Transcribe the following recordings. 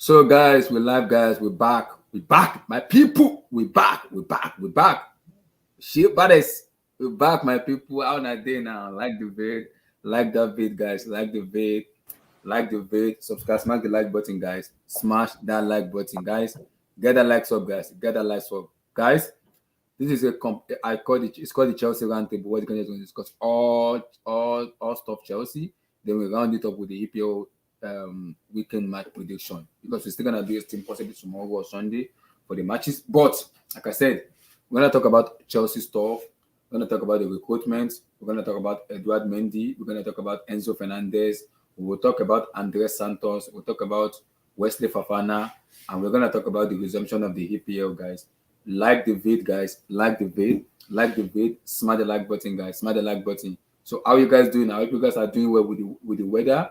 So guys, we're live, guys. We're back. We're back, my people. We're back. We're back. We're back. Shit, buddies. We're back, my people. How na day now? Like the vid, like that vid, guys. Like the vid, like the vid. Subscribe, smash the like button, guys. Smash that like button, guys. Get that likes up, guys. Get that likes up, guys. This is I call it. It's called the Chelsea roundtable. We're going to discuss all stuff Chelsea. Then we round it up with the EPL weekend match prediction because we're still gonna do a team possibly tomorrow or Sunday for the matches. But like I said, we're gonna talk about Chelsea stuff. We're gonna talk about the recruitment. We're gonna talk about Edouard Mendy. We're gonna talk about Enzo Fernandez. We'll talk about Andres Santos. We'll talk about Wesley Fofana, and we're gonna talk about the resumption of the EPL, guys. Like the vid, guys. Like the vid. Like the vid. Smash the like button, guys. Smash the like button. So how you guys doing? I hope you guys are doing well with the weather.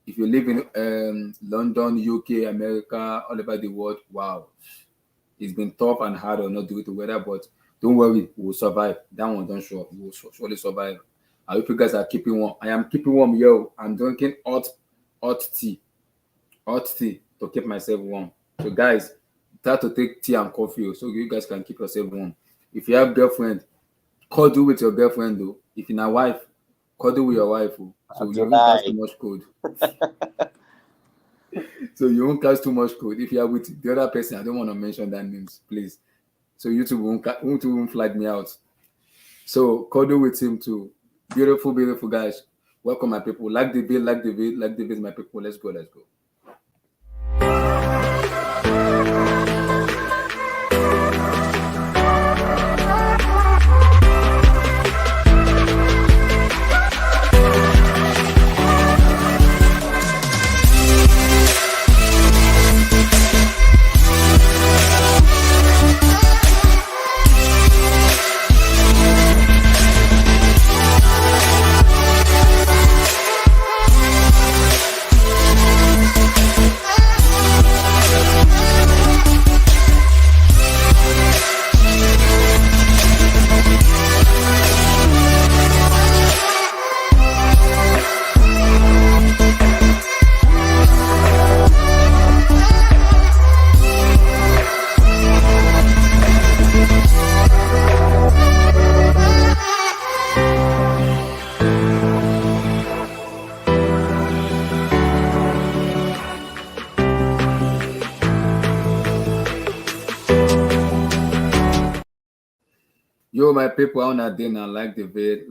If you live in London, UK, America, all over the world, wow, it's been tough and hard or not due to weather, but don't worry, we'll survive. That one don't show up. We'll surely survive. I hope you guys are keeping warm. I am keeping warm, yo. I'm drinking hot tea to keep myself warm. So guys, try to take tea and coffee so you guys can keep yourself warm. If you have girlfriend, cuddle with your girlfriend though. If you're a wife, cuddle with your wife. So you won't catch too much cold. So you won't catch too much cold. If you are with the other person, I don't want to mention that names, please. So YouTube won't flag me out. So cuddle with him too. Beautiful, beautiful guys. Welcome, my people. Like the vid, my people. Let's go. Yo, my people, on that day now, like the vid,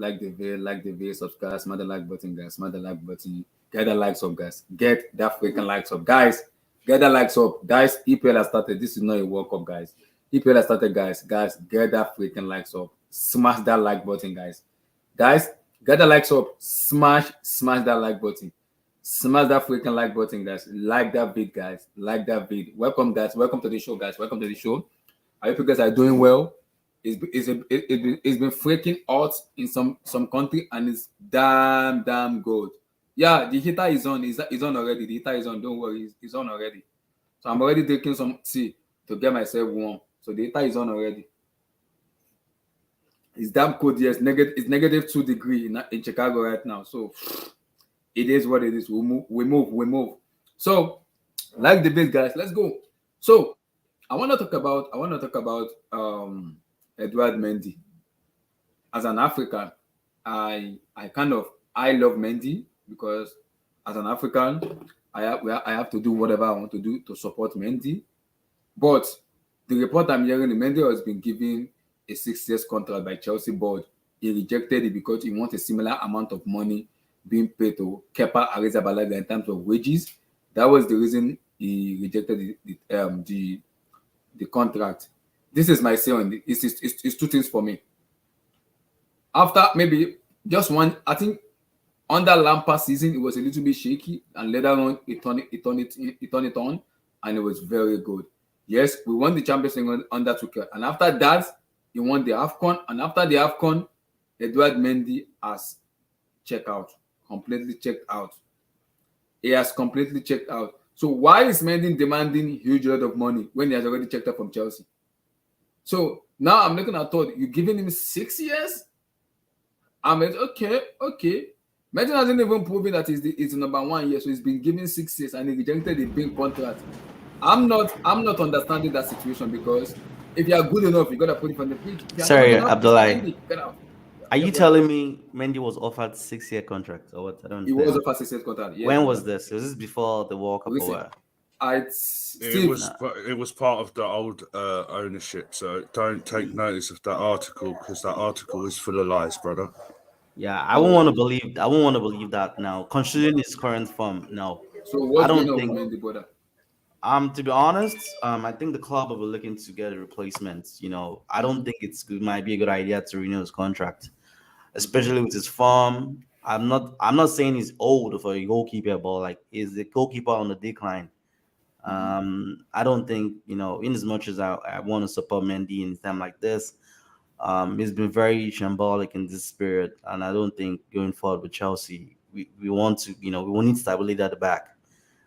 subscribe, smash the like button, guys, smash the like button, get the likes up, guys, get that freaking likes up, guys, get the likes up, guys. EPL has started. This is not a World Cup, guys. EPL has started, guys, get that freaking likes up, smash that like button, guys, get the likes up, smash that like button, smash that freaking like button, guys, like that vid, guys, like that vid. Welcome, guys, welcome to the show, guys, welcome to the show. I hope you guys are doing well. It's been freaking hot in some country and it's damn good. Yeah, the heater is on. Is on already. The heater is on. Don't worry, it's on already. So I'm already drinking some tea to get myself warm. So the heater is on already. It's damn cold. Yes, it's -2 degrees in Chicago right now. So it is what it is. We move. So like the bit, guys. Let's go. So I want to talk about Edouard Mendy. As an African, I love Mendy because as an African, I have to do whatever I want to do to support Mendy. But the report I'm hearing, Mendy has been given a 6 years contract by Chelsea board. He rejected it because he wants a similar amount of money being paid to Kepa Arrizabalaga in terms of wages. That was the reason he rejected the contract. This is my say on it. It's two things for me. After maybe just one, I think under Lampard season, it was a little bit shaky, and later on, it turned it on, and it was very good. Yes, we won the Champions League under Tuchel, and after that, he won the AFCON, and after the AFCON, Edouard Mendy has completely checked out. He has completely checked out. So why is Mendy demanding huge lot of money when he has already checked out from Chelsea? So now I'm looking at thought, you're giving him 6 years? I mean, okay. Mendy hasn't even proven that he's the number one year, so he's been given 6 years and he rejected the big contract. I'm not understanding that situation because if you are good enough, you gotta put it on the pitch. If you are not good Sorry, enough, it's Abdullah. Mendy. Get out. Are Yeah, you yeah. telling me Mendy was offered 6-year contract or what? I don't He was understand. a fast six contract. Yes, When he was was. this? Was this before the World Cup or Listen, what? Steve. Nah. It was part of the old ownership, so don't take notice of that article because that article is full of lies, brother. Yeah, I won't want to Oh, believe. I won't want to believe that now. Considering his current form, no, so I what's going don't on with think. Mendy, brother? To be honest, I think the club will be looking to get a replacement. I don't think it might be a good idea to renew his contract, Mm-hmm. especially with his form. I'm not saying he's old for a goalkeeper, but like is the goalkeeper on the decline. Mm-hmm. I don't think in as much as I want to support Mendy in a time like this, he's been very shambolic in this spirit, and I don't think going forward with Chelsea, we want to we need stability at the back.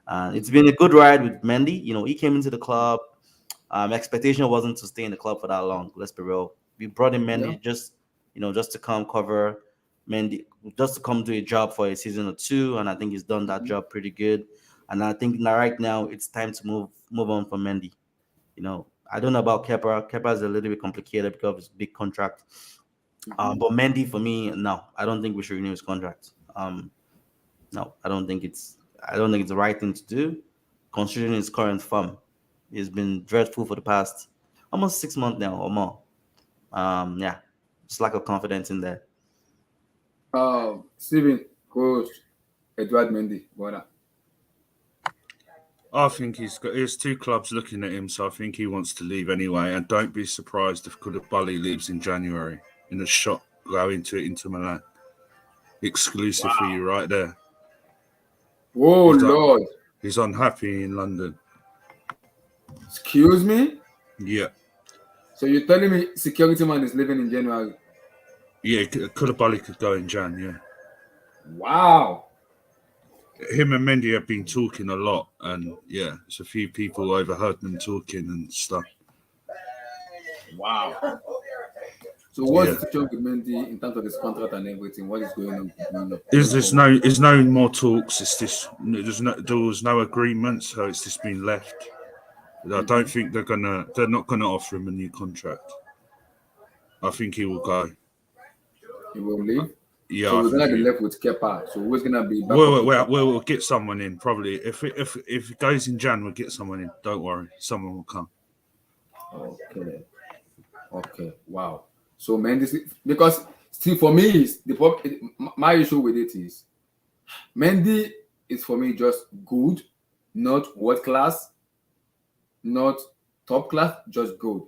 It's Mm-hmm. been a good ride with Mendy. He came into the club. Expectation wasn't to stay in the club for that long. Let's be real. We brought in Yeah. Mendy just to come cover Mendy, just to come do a job for a season or two, and I think he's done that Mm-hmm. job pretty good. And I think now, right now, it's time to move on from Mendy. I don't know about Kepa. Kepa is a little bit complicated because of his big contract. Mm-hmm. But Mendy, for me, no, I don't think we should renew his contract. No, I don't think it's the right thing to do, considering his current form. He's been dreadful for the past almost 6 months now or more. Yeah, just lack of confidence in there. Steven, coach Edward Mendy, brother. I think there's two clubs looking at him, so I think he wants to leave anyway. And don't be surprised if Koulibaly leaves in January in a shot going to Inter Milan. Exclusive for you right there. Oh He's not, Lord, he's unhappy in London. excuse me. Yeah, So you're telling me security man is leaving in January? yeah. Koulibaly could go in Jan. Yeah, Wow, him and Mendy have been talking a lot, and yeah, there's a few people overheard them talking and stuff. wow. So what's Yeah, the situation with Mendy in terms of his contract and everything? What is going on is going there's forward? no there's no more talks. It's just there was no agreement, so it's just been left. I don't Mm-hmm. think they're not gonna offer him a new contract. I think he will go. He will leave. So Yeah, I we're think gonna be he. left with Kepa. So who's gonna be backup to Kepa? We'll get someone in probably. If it goes in Jan, we'll get someone in. Don't worry, someone will come. Okay, okay, wow. So Mendy, because still for me, my issue with it is Mendy is for me just good, not world class, not top class, just good.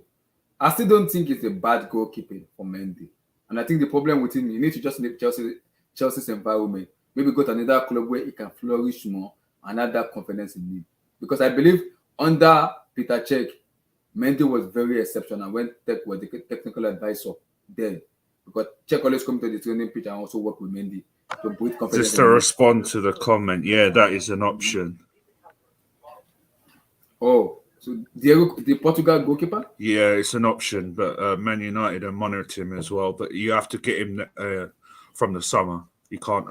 I still don't think it's a bad goalkeeping for Mendy. And I think the problem with him, you need to just make Chelsea's environment. Maybe go to another club where he can flourish more and have that confidence in him. Because I believe under Peter Cech, Mendy was very exceptional when Tech was the technical advisor then. Because Cech always come to the training pitch and also work with Mendy to build confidence Just in to him. respond to the comment, yeah, that is an option. Oh, so the Portugal goalkeeper? Yeah, it's an option, but Man United are monitoring him as well. But you have to get him from the summer. You can't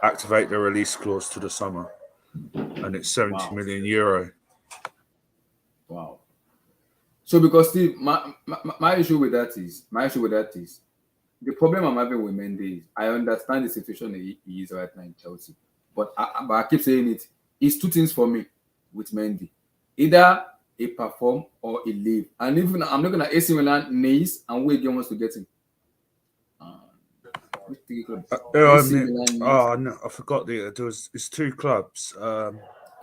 activate the release clause to the summer, and it's 70 Wow. million euro. Wow. So because Steve, my issue with that is the problem I'm having with Mendy is I understand the situation he is right now in Chelsea, but I keep saying it. It's two things for me with Mendy: either he perform or he leave. And even I'm looking at AC Milan, Nice, and who again wants to get him? Uh, which three clubs? AC Milan, Nice, No, I forgot it's two clubs.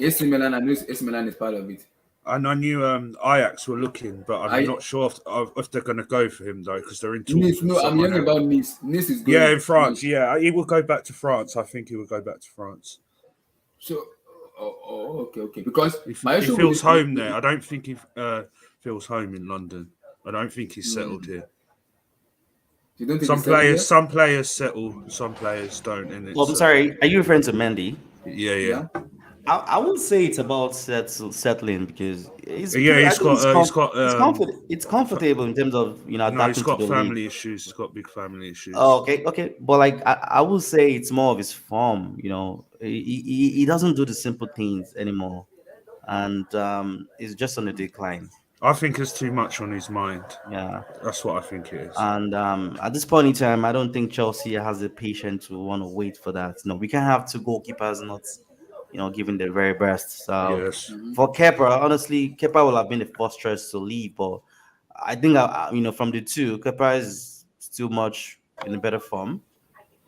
AC Milan, and AC Milan is part of it. And I knew Ajax were looking, but I'm I not sure if they're going to go for him though, because they're in talks Nice, with no, I'm someone hearing else. about Nice. Nice is Yeah, going. in France. Yeah, he will go back to France. I think he will go back to France. So, okay, okay. Because my He issue feels home there. I don't think he feels home in London. I don't think he's settled here. you don't think he's settled here? Some players settle, some players don't, and Oh, it's I'm sorry. Are you referring to Mendy? yeah, yeah, Yeah. I wouldn't say it's about settling because yeah. I think He's got it's comfortable in terms of no, he's adapting to got the league. family issues. He's got big family Oh, issues. okay, okay, but like I would say it's more of his form. He doesn't do the simple things anymore. and is just on a decline. I think there's too much on his mind. Yeah, That's what I think it is. and at this point in time, I don't think Chelsea has the patience to want to wait for that. No, we can't have two goalkeepers not, giving their very best. So Yes. Mhm. for Kepa, honestly, Kepa will have been the first choice to leave, but I think from the two, Kepa is still much in a better form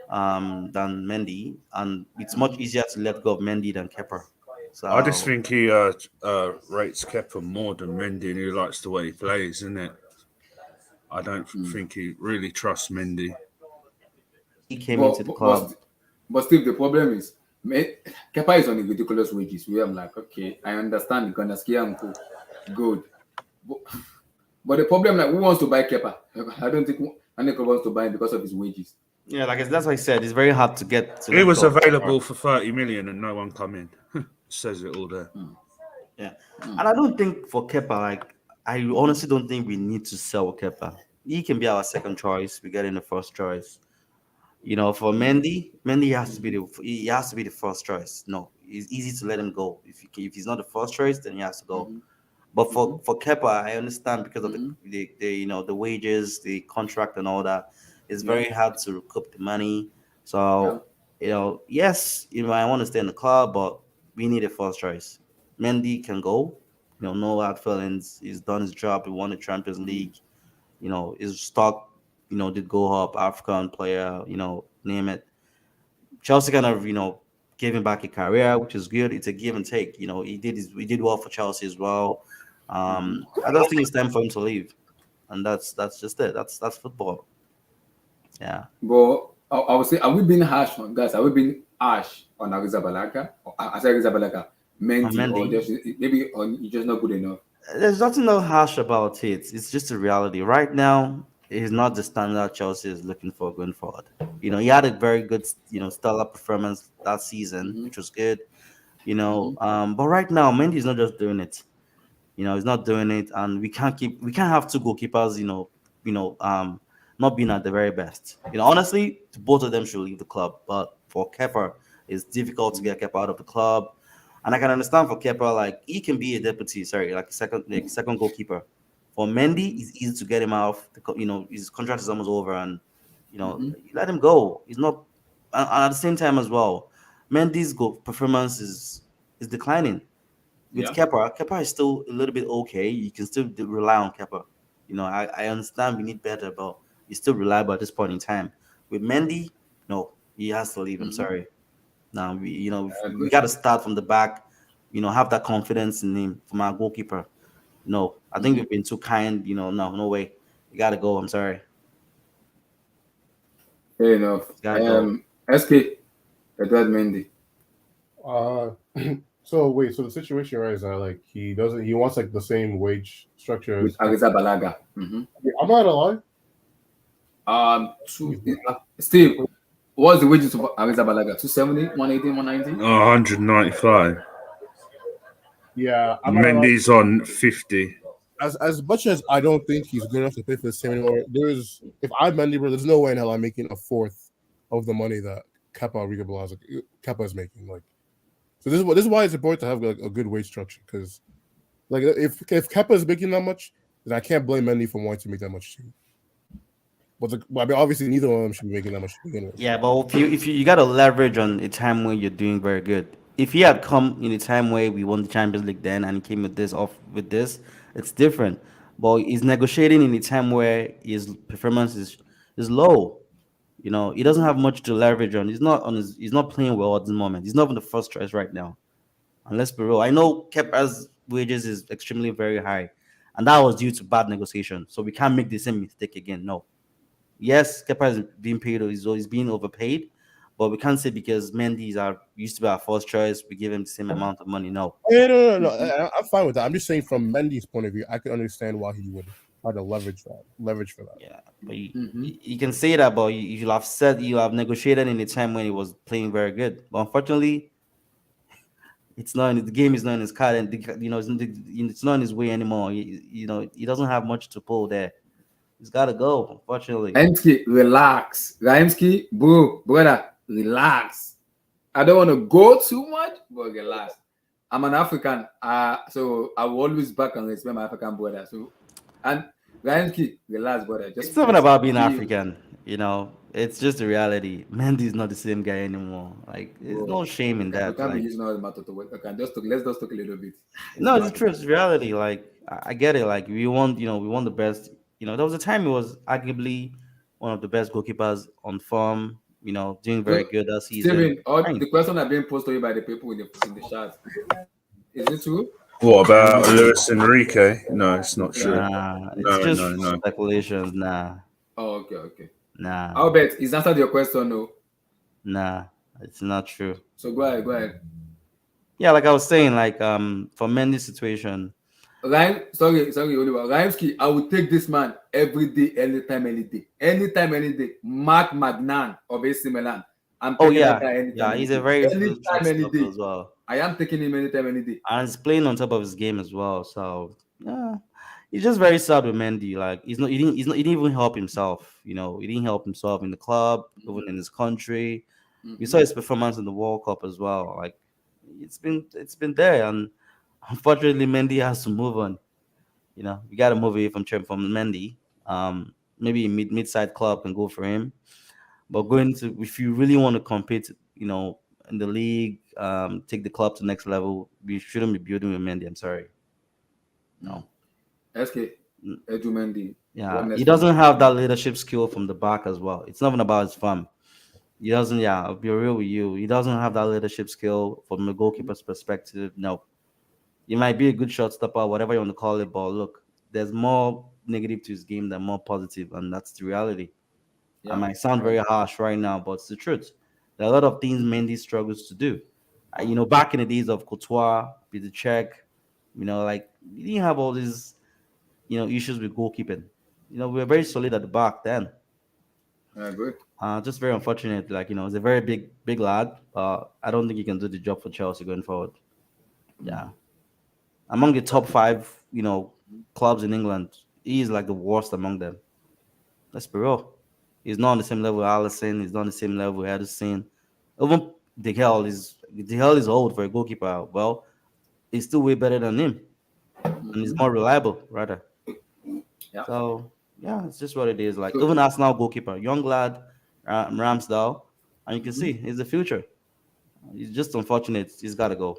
than Mendy, and it's much easier to let go of Mendy than Kepa. I just So think he rates Kepa more than Mendy, and he likes the way he plays, isn't it? I don't think he really trusts Mendy. he came But into the but, but, club. st- but still, the problem is, Kepa is on a ridiculous wages. Where I'm like, okay, I understand because and Co. Good. But, but the problem, like, who wants to buy Kepa? I don't think any club wants to buy him because of his wages. Yeah, that's what I said. It's very hard to get to He let was go of Kepa. available for 30 million, and no one come in. Says it all there. Yeah, and I don't think for Kepa, like I honestly don't think we need to sell Kepa. He can be our second choice. We get in the first choice. For Mendy has to be the first choice. No, it's easy to let him go. If he's not the first choice, then he has to go. Mhm. But Mhm. for Kepa, I understand because of Mhm. the wages, the contract, and all that. It's Yeah. very hard to recoup the money. Yeah. So yes, I want to stay in the club, but we need a first choice. Mendy can go. No hard feelings. He's done his job. He won the Champions Mhm. League. His stock, did go up. African player, name it. Chelsea kind of, gave him back a career, which is good. It's a give and take. He did well for Chelsea as well. Mhm. I don't think it's time for him to leave, and that's just it. That's football. Yeah, But I would say, are we being harsh on guys? Are we being harsh on Arrizabalaga? I say Arrizabalaga, on Mendy, or Mendy, just maybe on you're just not good enough? there's nothing no harsh about it. It's just a reality. Right now, he's not the standard Chelsea is looking for going forward. He had a very good, stellar performance that season, Mm-hmm. which was good. Mm-hmm. But right now, Mendy is not just doing it. He's not doing it, and we can't have two goalkeepers. Not being at the very best. Honestly, both of them should leave the club. But for Kepa, it's difficult to get Kepa out of the club, and I can understand for Kepa, like he can be a deputy, sorry, like second goalkeeper. For Mendy, it's easy to get him out. His contract is almost over, and Mm-hmm. you let him go. He's not, and at the same time as well, Mendy's goal performance is declining with Yeah. Kepa is still a little bit okay. You can still rely on Kepa. I understand we need better, but he's still reliable at this point in time. With Mendy, no, he has to leave. I'm Mm-hmm. sorry. Now I we agree. got to start from the back. Have that confidence in him from our goalkeeper. No, I think Mm-hmm. we've been too kind. No way. You got to go. I'm sorry. Fair enough. You got to go. SK, Edward Mendy. Uh, so wait, so the situation right is that like he wants like the same wage structure With as Arrizabalaga. Mm-hmm. I'm not gonna lie. Two, Steve, what's the wages of Arrizabalaga? 270, 180, 190? Oh, 195. Yeah, I'm not gonna lie. Mendy's on 50. As much as I don't think he's good enough to play for the same anymore, if I'm Mendy, bro, there's no way in hell I'm making a fourth of the money that Kepa is making. Like, so this is why it's important to have like a good wage structure because, like, if Kepa is making that much, then I can't blame Mendy for wanting to make that much too. But I mean, obviously, neither one of them should be making that much to begin with. Yeah, but if you got to leverage on a time when you're doing very good. If he had come in a time where we won the Champions League then and he came with this, it's different. But he's negotiating in a time where his performance is low. He doesn't have much to leverage on. He's not playing well at this moment. He's not even the first choice right now. And let's be real. I know Kepa's wages is extremely very high, and that was due to bad negotiation. So we can't make the same mistake again. No. Yes, Kepa is being paid or he's being overpaid, but we can't say because Mendy's used to be our first choice, we give him the same amount of money. No. Yeah, no. Mm-hmm. I'm fine with that. I'm just saying from Mendy's point of view, I can understand why he would try to leverage for that. Yeah, but Mm-hmm. you can say that, but you have negotiated in a time when he was playing very good. But unfortunately, the game is not in his card, and it's not in his way anymore. He doesn't have much to pull there. He's got to go. Unfortunately, Raimski, relax. Raimski, brother, relax. I don't want to go too much, but relax. I'm an African, so I will always back and respect my African brother. So, and Ryanski, relax, brother. It's Just not just about being chill, African, you know. It's just the reality. Mendy's not the same guy anymore. Like, there's no bro. shame in We that. can't be Like, using all the matter to work. Okay, just talk, let's just talk a little bit. It's no, it's not. the truth. It's reality. Like, I get it. Like, we want, we want the best. There was a time he was arguably one of the best goalkeepers on form. Doing very So, good that season. Steven, all Fine. the question are being posed to you by the people in the chat. Is it true? What about Luis Enrique? No, it's not true. Yeah. Nah, it's No, just no, no. speculations. Nah, Oh, okay, okay. nah, I'll bet he's answered your question, no. nah. It's not true. So go ahead, go ahead. Yeah, like I was saying, like for Mendy's situation, Rhyme, sorry, Oliver. Rhymesky, I will take this man every day, anytime, any day. Anytime, any day. Mark Magnan of AC Milan. I'm oh taking that yeah, guy anytime, yeah, any he's a day. very good Anytime, any shortstop day. as well, I am taking him anytime, any day. and he's playing on top of his game as well. So yeah, he's just very sad with Mendy. Like he didn't even help himself. He didn't help himself in the club, even in his country. We saw his performance in the World Cup as well. Like it's been there, and unfortunately, Mendy has to move on. We got to move away from Mendy. Maybe a mid-side club can go for him. But if you really want to compete, in the league, take the club to the next level, we shouldn't be building with Mendy. I'm sorry. No. SK, Mm, Edu Mendy. What Yeah, next he for you? doesn't have that leadership skill from the back as well. It's not even about his farm. He doesn't. Yeah, I'll be real with you. He doesn't have that leadership skill from the goalkeeper's perspective. No, he might be a good shot stopper, whatever you want to call it. But look, there's more negative to his game than more positive, and that's the reality. I Yeah. might sound very harsh right now, but it's the truth. There are a lot of things Mendy struggles to do. Back in the days of Courtois, Peter Cech, like he didn't have all these, issues with goalkeeping. We were very solid at the back then. I agree. Just very unfortunate. Like, he's a very big lad. I don't think he can do the job for Chelsea going forward. Yeah. Among the top five, clubs in England, he is like the worst among them. Let's be real. He's not on the same level with Allison. He's not on the same level with Edison. Even De Gea is old for a goalkeeper. Well, he's still way better than him, and he's more reliable, rather. Yeah. So yeah, it's just what it is. Like So, even Arsenal goalkeeper, young lad, Ramsdale, and you can see he's the future. He's just unfortunate. He's got to go.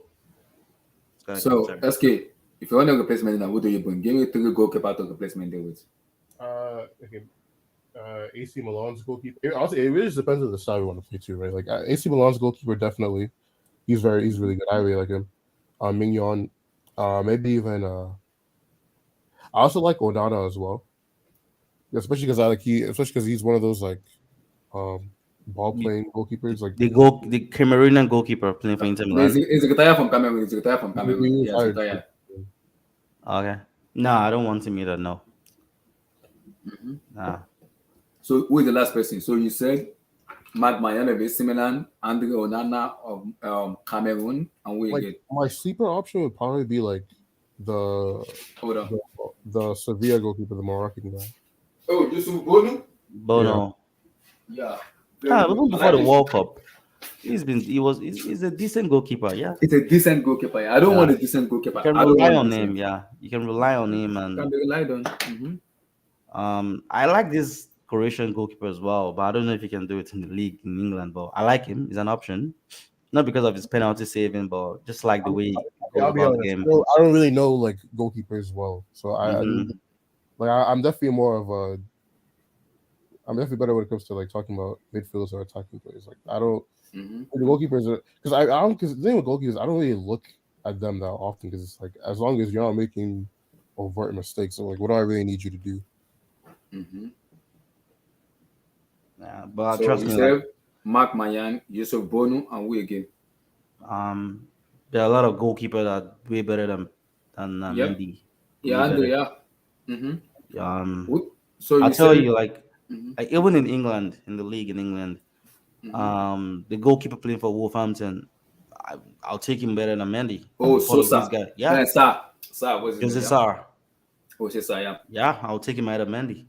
He's got to go. so Sorry. SK, if you want a replacement, now who do you bring? Give me three goalkeeper to replacement there with. Okay. AC Milan's goalkeeper. It really just depends on the style we want to play too, right? Like AC Milan's goalkeeper, definitely. He's really good. I really like him. Mignon, maybe even. I also like Onana as well, especially because he's one of those like, ball playing goalkeepers. Like The Cameroonian goalkeeper playing for Inter He's, Milan. he's retired from Cameroon. He's retired from Cameroon. he He has retired. retired. Okay. No, I don't want him either. No. Nah. So who is the last person? So you said Mark Mayan of AC Milan, Andre Onana of Cameroon, and we Like get my sleeper option would probably be like the hold on. the Sevilla goalkeeper, the Moroccan guy. Oh, Yusuf Bonu? Bono. Yeah. Very good. Even I before like the it. World Cup, he's a decent goalkeeper. Yeah. It's a decent goalkeeper. I don't Yeah. want a decent goalkeeper. You can I don't rely want on decent. him. Yeah. You can rely on him, Can and be relied on. I like this Croatian goalkeeper as well, but I don't know if he can do it in the league in England. But I like him. He's an option, not because of his penalty saving, but just like the way he goes I'll be about the honest. game. I don't really know like goalkeepers well, so Mhm. I'm definitely more of a. I'm definitely better when it comes to like talking about midfielders or attacking players. Like I don't the goalkeepers because I don't because the thing with goalkeepers I don't really look at them that often because it's like as long as you're not making overt mistakes, so like what do I really need you to do? Yeah, but So trust you me, like said Mark Mayan, Yusuf Bonu, and we again. there are a lot of goalkeepers that are way better than Yep. Mendy. Yeah, Way Andre, better. yeah. Mm-hmm. So I you tell said you, like even in England, in the league in England, the goalkeeper playing for Wolverhampton, I'll take him better than Mendy. oh All of these Sosa. guys, yeah. Sa, what's his name? Jose Yeah. Sarr, Oh Sosa, yeah. yeah, I'll take him ahead of Mendy.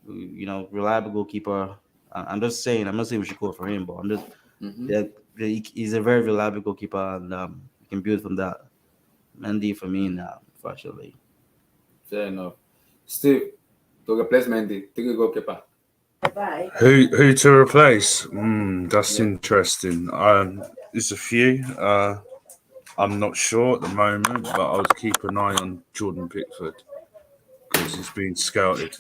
Reliable goalkeeper. I'm just saying, I'm not saying we should go for him, but I'm just Mm-hmm. that he's a very reliable goalkeeper, and can build from that. Mendy for me now, unfortunately. Fair enough. Steve, to replace Mendy, take a goalkeeper. Who to replace? That's Yeah. interesting. There's a few. I'm not sure at the moment, but I'll keep an eye on Jordan Pickford because he's being scouted.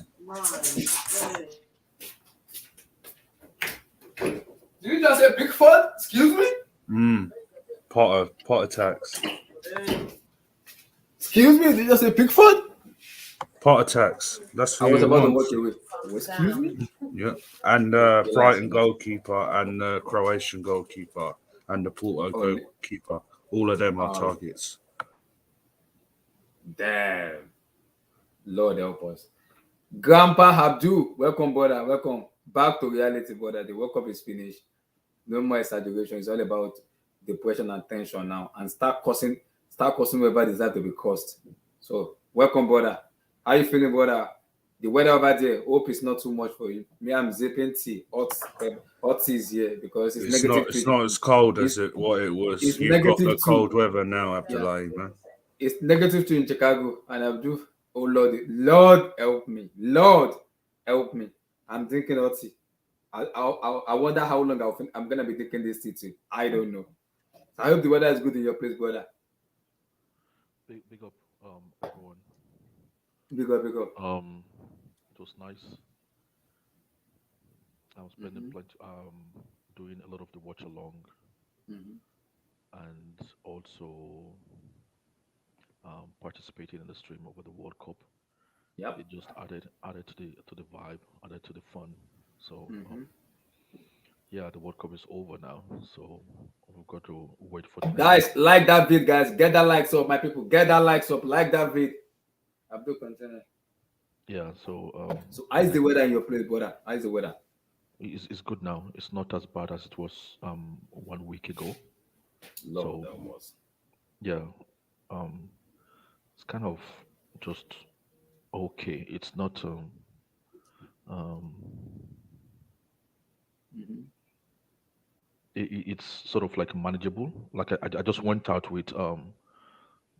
Did you just say Pickford? Excuse me? Pot attacks. Excuse me? Did you just say Pickford? Pot attacks. That's I who was he about to wants. walk away. Excuse me? Yeah, and Brighton goalkeeper and the Croatian goalkeeper and the Porto Oh, goalkeeper. All of them are Oh. targets. damn. Lord help us. Grandpa Abdul, welcome, brother. Welcome back to reality, brother. The World Cup is finished. No more exaggeration. It's all about depression and tension now. And start cursing whoever deserve to be cursed. So, welcome, brother. How you feeling, brother? The weather over there, hope it's not too much for you. Me, I'm zipping tea. Hot tea is here because it's negative. It's not as cold as It's what it was. it's You've got the negative cold two. weather now, Abdullahi, man. It's negative two in Chicago, and Abdul, oh Lord help me, Lord help me. I'm drinking hot tea. I wonder how long I'm gonna be drinking this tea too. I don't know. I hope the weather is good in your place, brother. Big up, everyone. Big up, big up. It was nice. I was spending plenty, doing a lot of the watch along, Mhm. and also participating in the stream over the World Cup. Yep. It just added to the vibe, added to the fun. So yeah, the World Cup is over now, so we've got to wait for the next. Guys, like that vid, guys. Get that likes up, my people. Get that likes up. Like that vid. Abdul, continue. Yeah, so So, how is the weather in your place, brother? How is the weather? it's good now. It's not as bad as it was 1 week ago. Lord, So that was. yeah, um, it's kind of just okay. It's not um Mhm. it's sort of like manageable. Like I just went out with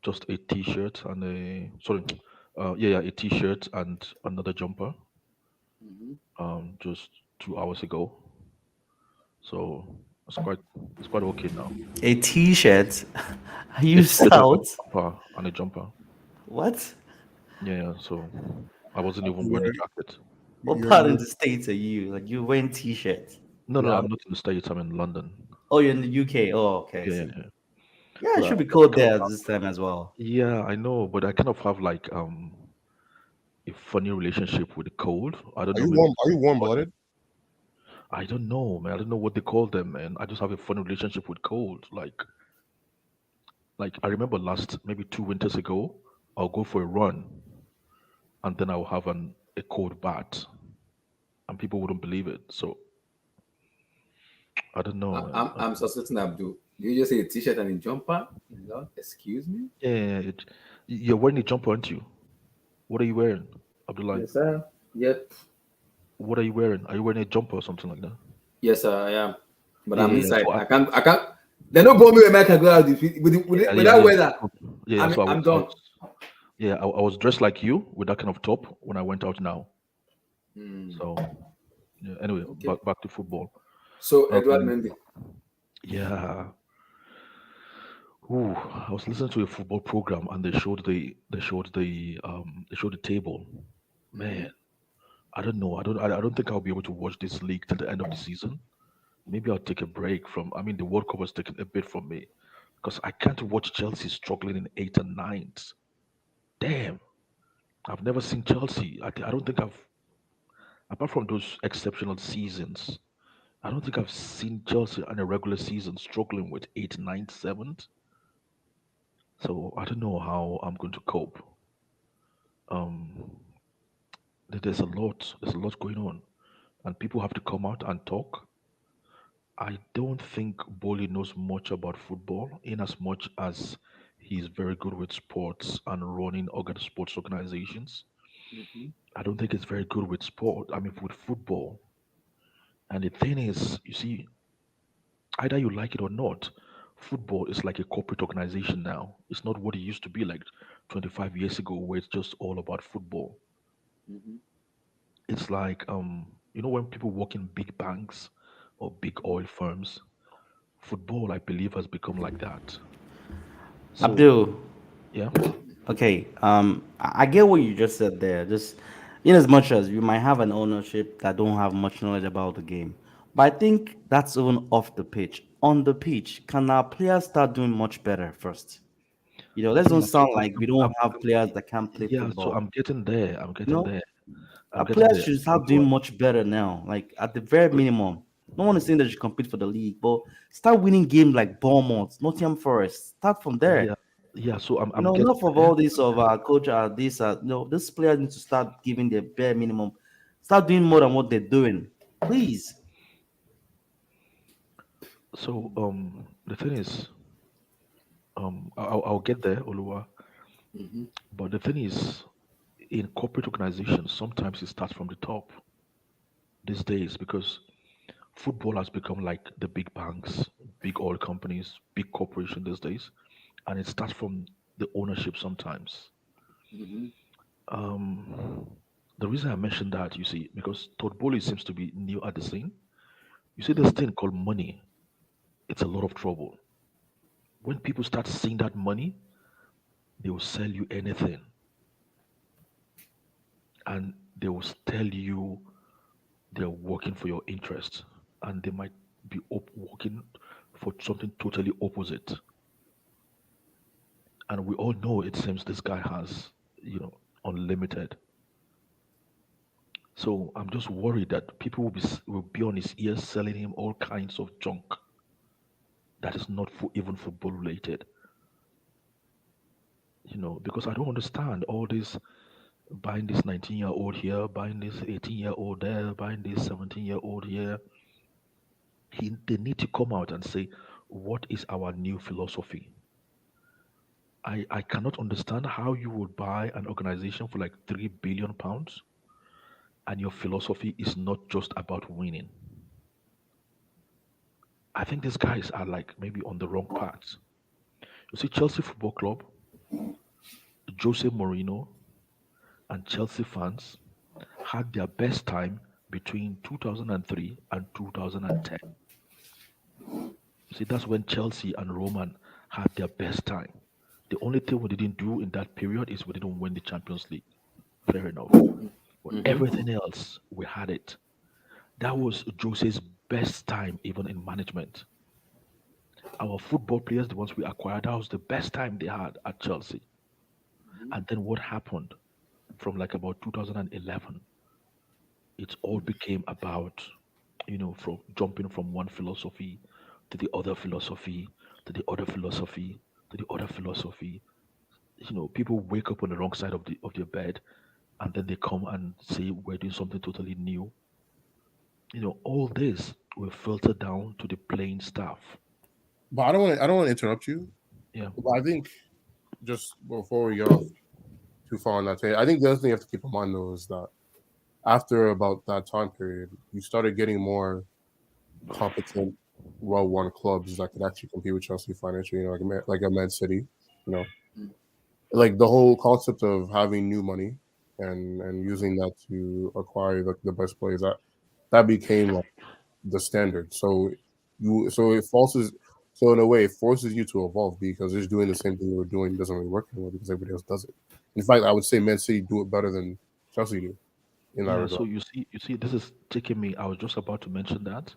just a t-shirt and a sorry a t-shirt and another jumper Mhm. just 2 hours ago. So it's quite okay now. A T-shirt. Are you It's just a stout? jumper and a jumper. What? Yeah, so I wasn't even wearing a You're, jacket. What you're, part in you're, the States are you? Like you wearing T-shirts? No, Yeah. I'm not in the States. I'm in London. Oh, you're in the UK. Oh, okay. I Yeah, yeah, see. yeah. Yeah, it But should be I cold kind of there have, this time as well. yeah, I know, but I kind of have like a funny relationship with the cold. I don't are know, you maybe warm? Are you warm blooded? I don't know, man. I don't know what they call them, man. I just have a funny relationship with cold. Like I remember last maybe 2 winters ago, I'll go for a run and then I'll have a cold bath, and people wouldn't believe it. So I don't know, man. I'm suspecting Abdul. Did you just say a t-shirt and a jumper? Lord, excuse me? Yeah, you're wearing a jumper, aren't you? What are you wearing, Abdullah? Yes, sir. Yep. What are you wearing? Are you wearing a jumper or something like that? Yes, sir, I am. But Yeah, I'm yeah, yeah. inside. I can't. They don't bomb me when I can go out Yeah, with yeah, that yeah. weather. Yeah, so I'm done. I was dressed like you with that kind of top when I went out now. Hmm. So yeah. Anyway, Okay. back to football. So Edward Um, Mendy. yeah. Ooh, I was listening to a football program and they showed the table. Mhm. Man, I don't know. I don't think I'll be able to watch this league till the end of the season. Maybe I'll take a break from. I mean, the World Cup was taking a bit from me because I can't watch Chelsea struggling in eight and nines. Damn, I've never seen Chelsea. I don't think I've, apart from those exceptional seasons, I don't think I've seen Chelsea in a regular season struggling with eight, nine, seventh. So I don't know how I'm going to cope. Um, there's a lot going on, and people have to come out and talk. I don't think Boli knows much about football, in as much as he's very good with sports and running sports organizations. Mhm. I don't think he's very good with sport. I mean, with football. And the thing is, you see, either you like it or not, football is like a corporate organization now. It's not what it used to be like 25 years ago, where it's just all about football. Mhm. It's like when people work in big banks or big oil firms, football, I believe, has become like that. So Abdul, yeah, okay, I get what you just said there. Just in as much as you might have an ownership that don't have much knowledge about the game, but I think that's even off the pitch. On the pitch, can our players start doing much better first? Let's don't yeah. So sound like we don't have players that can play yeah. So football. I'm getting there. I'm You getting know, there. I'm our getting players there. should start doing much better now. Like at the very minimum. No one is saying they should compete for the league, but start winning games like Bournemouth, Nottingham Forest. Start from Yeah, there. yeah. So I'm getting Enough of there. all this of coach, this, this players need to start giving their bare minimum. Start doing more than what they're doing, please. So the thing is, I'll get there, Oluwa. Mhm. But the thing is, in corporate organizations, sometimes it starts from the top these days because football has become like the big banks, big oil companies, big corporations these days, and it starts from the ownership sometimes. Mhm. Um, the reason I mentioned that, you see, because Todd Bowley seems to be new at the scene. You see, this Mhm. thing called money, it's a lot of trouble. When people start seeing that money, they will sell you anything, and they will tell you they're working for your interest, and they might be working for something totally opposite. And we all know it seems this guy has, unlimited. So I'm just worried that people will be on his ears selling him all kinds of junk that is not even football related. Because I don't understand all this buying this 19-year-old here, buying this 18-year-old there, buying this 17-year-old here. They need to come out and say, what is our new philosophy? I cannot understand how you would buy an organization for like £3 billion and your philosophy is not just about winning. I think these guys are like maybe on the wrong path. You see, Chelsea Football Club, Jose Mourinho, and Chelsea fans had their best time between 2003 and 2010. See, that's when Chelsea and Roman had their best time. The only thing we didn't do in that period is we didn't win the Champions League. Fair enough. But Mhm. everything else, we had it. That was Jose's best time, even in management. Our football players, the ones we acquired, that was the best time they had at Chelsea. And then what happened from like about 2011? It all became about, from jumping from one philosophy to the other philosophy to the other philosophy to the other philosophy. People wake up on the wrong side of their bed, and then they come and say we're doing something totally new. All this will filter down to the playing staff. But I don't want to interrupt you. Yeah. But I think just before we get off too far on that, I think the other thing you have to keep in mind though is that after about that time period, you started getting more competent, well-run clubs that could actually compete with Chelsea financially. Like a Man City. You know, like the whole concept of having new money and using that to acquire the best players that became like the standard. So it forces so in a way it forces you to evolve because just doing the same thing you were doing doesn't really work anymore because everybody else does it. In fact, I would say Man City do it better than Chelsea do in that Yeah. regard. So you see, this is taking me. I was just about to mention that.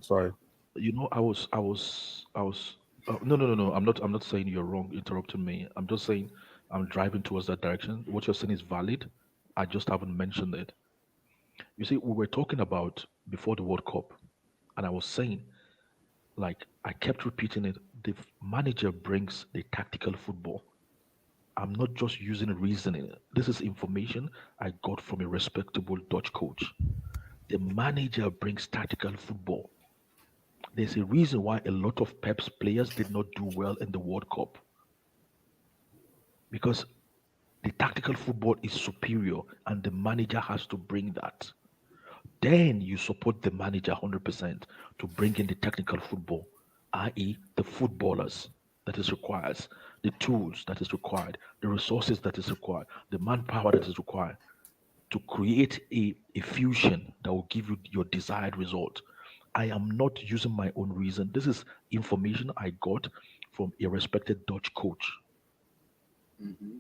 Sorry. I was. No, no, no, no. I'm not saying you're wrong. Interrupting me. I'm just saying I'm driving towards that direction. What you're saying is valid. I just haven't mentioned it. You see, we were talking about before the World Cup, and I was saying, like, I kept repeating it. The manager brings the tactical football. I'm not just using reasoning. This is information I got from a respectable Dutch coach. The manager brings tactical football. There's a reason why a lot of Pep's players did not do well in the World Cup because the tactical football is superior and the manager has to bring that. Then you support the manager 100% to bring in the technical football. i.e., the footballers that is required, the tools that is required, the resources that is required, the manpower that is required to create a fusion that will give you your desired result. I am not using my own reason. This is information I got from a respected Dutch coach. Mm-hmm.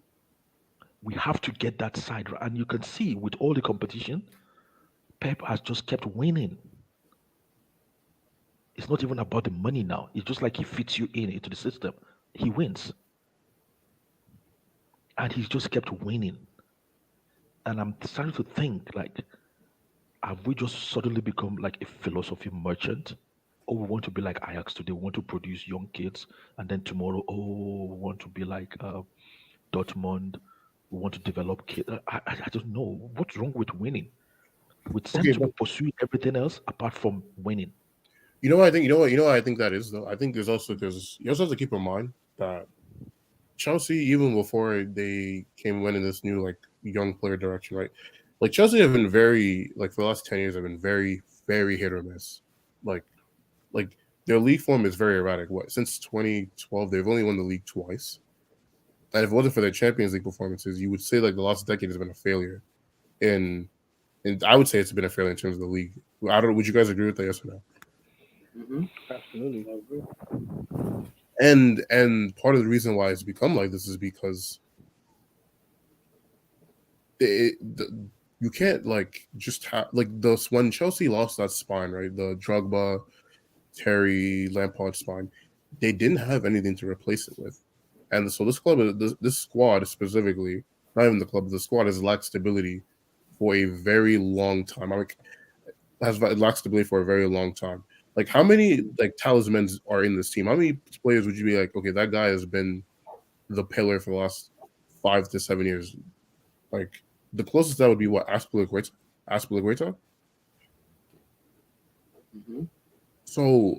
We have to get that side right. And you can see with all the competition, Pep has just kept winning. It's not even about the money now. It's just like he fits you in into the system. He wins. And he's just kept winning. And I'm starting to think like, have we just suddenly become like a philosophy merchant? Oh, we want to be like Ajax today. We want to produce young kids, and then tomorrow, oh, we want to be like Dortmund. We want to develop kids. I don't know what's wrong with winning. We seem Okay, to be but pursuing everything else apart from winning. you know what I think. You know what I think that is though. I think there's also because you also have to keep in mind that Chelsea, even before they came winning this new like young player direction, right? Like Chelsea have been very like for the last 10 years have been very hit or miss. Like like their league form is very erratic. What since 2012 they've only won the league twice. And if it wasn't for their Champions League performances, you would say like the last decade has been a failure. In and I would say it's been a failure in terms of the league. I don't. Would you guys agree with that? Yes or no? Mm-hmm. Absolutely. I agree. And part of the reason why it's become like this is because you can't like just have like this when Chelsea lost that spine, right? The Drogba, Terry, Lampard spine, they didn't have anything to replace it with, and so this squad specifically, not even the club, the squad has lacked stability for a very long time. I mean, has lacked stability for a very long time. Like, how many like talismans are in this team? How many players would you be like, okay, that guy has been the pillar for the last 5 to 7 years? Like, the closest that would be what Aspilicueta. Aspilicueta. Mm-hmm. So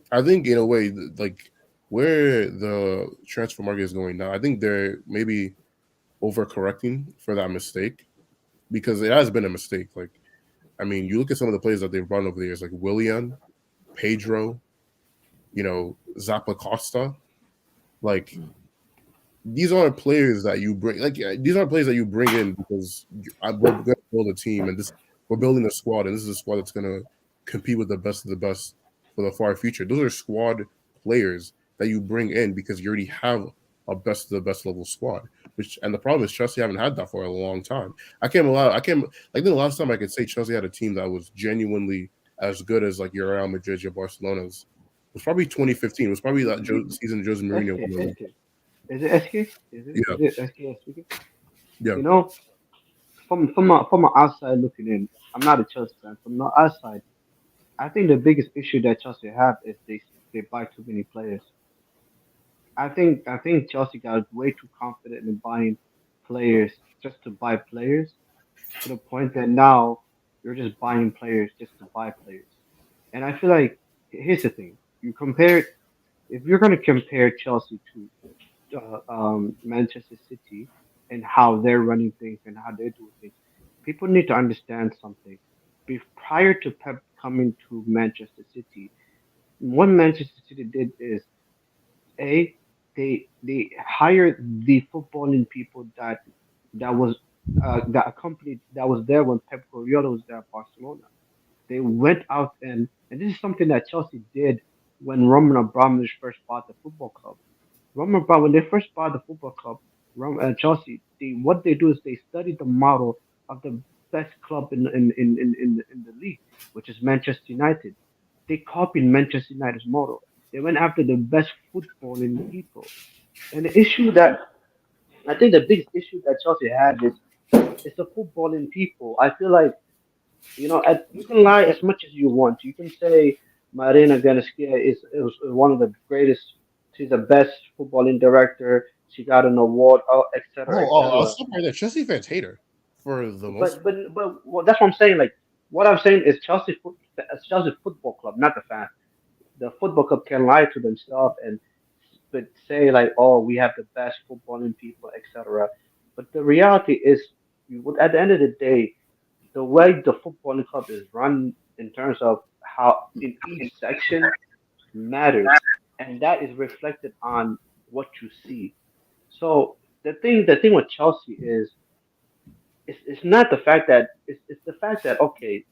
I think in a way, like where the transfer market is going now, I think they're maybe overcorrecting for that mistake because it has been a mistake. Like, I mean, you look at some of the players that they've brought over the years, like Willian, Pedro, Zappa Costa. Like, these aren't players that you bring. Like, these aren't players that you bring in because we're going to build a team and this we're building a squad, and this is a squad that's going to compete with the best of the best for the far future. Those are squad players that you bring in because you already have a best of the best level squad. Which and the problem is Chelsea haven't had that for a long time. I can't like the last time I could say Chelsea had a team that was genuinely as good as like your Real Madrid, your Barcelona's was probably 2015. It was probably that season Jose Mourinho won SK, the league. SK. Is it SK? Yeah, Is it SK speaking? yeah. You know, from outside looking in, I'm not a Chelsea fan. From the outside, I think the biggest issue that Chelsea have is they buy too many players. I think Chelsea got way too confident in buying players just to buy players to the point that now you're just buying players just to buy players. And I feel like here's the thing: you compare if you're going to compare Chelsea to Manchester City and how they're running things and how they do things, people need to understand something. Prior to Pep coming to Manchester City, what Manchester City did is a they hired the footballing people that was that accompanied that was there when Pep Guardiola was there at Barcelona. They went out and this is something that Chelsea did when Roman Abramovich first bought the football club. When they first bought the football club, Chelsea, what they do is they study the model of the best club in the league, which is Manchester United. They copied Manchester United's model. They went after the best footballing people. And the issue that I think the biggest issue that Chelsea had is it's the footballing people. I feel like you can lie as much as you want. You can say Marina Ganeskia is one of the greatest. She's the best footballing director. She got an award, Oh, etc., I'll etc. stop right there. Chelsea fans hate her for the most. But well, that's what I'm saying. Like what I'm saying is Chelsea Football Club, not the fans. The football club can lie to themselves and but say like, oh, we have the best footballing people, etc. But the reality is, at the end of the day, the way the footballing club is run in terms of how in each section matters, and that is reflected on what you see. So the thing with Chelsea is it's not the fact that it's the fact that okay,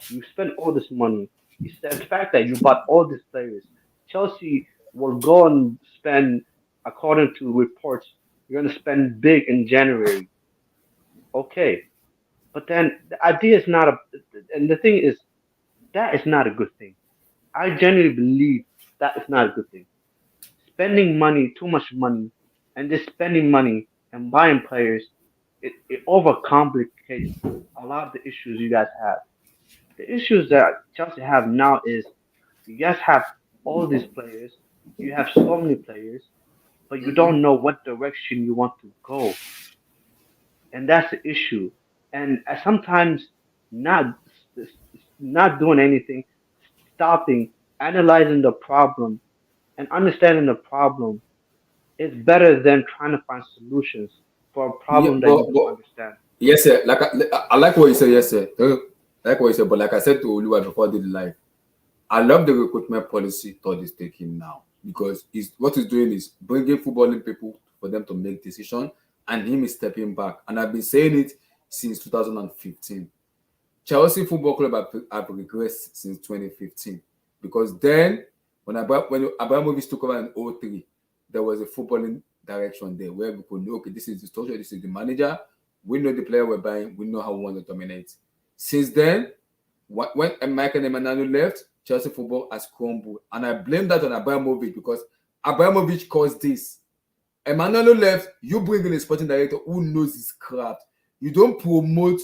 you spend all this money. It's the fact that you bought all these players. Chelsea will go and spend, according to reports, you're going to spend big in January. Okay, but then the idea is not a, and the thing is that is not a good thing. I genuinely believe that is not a good thing. Spending money, too much money, and just spending money and buying players, it overcomplicates a lot of the issues you guys have. The issues that Chelsea have now is you guys have all these players, you have so many players, but you don't know what direction you want to go, and that's the issue. And sometimes not not doing anything, stopping, analyzing the problem, and understanding the problem is better than trying to find solutions for a Yeah, problem that you don't understand. yes, sir. Like I like what you said, yes, sir. I like what you said, but like I said to Oluwa before I did the live, I love the recruitment policy Todd is taking now because what he's doing is bringing footballing people for them to make decisions, and him is stepping back. And I've been saying it since 2015. Chelsea Football Club have regressed since 2015 because then when Abramovich took over in 03, there was a footballing direction there where we could know, okay, this is the structure, this is the manager, we know the player we're buying, we know how we want to dominate. Since then, when Michael Emmanuel left, Chelsea football has crumbled, and I blame that on Abramovich because Abramovich caused this. Emmanuel left, you bring in a sporting director who knows his craft. You don't promote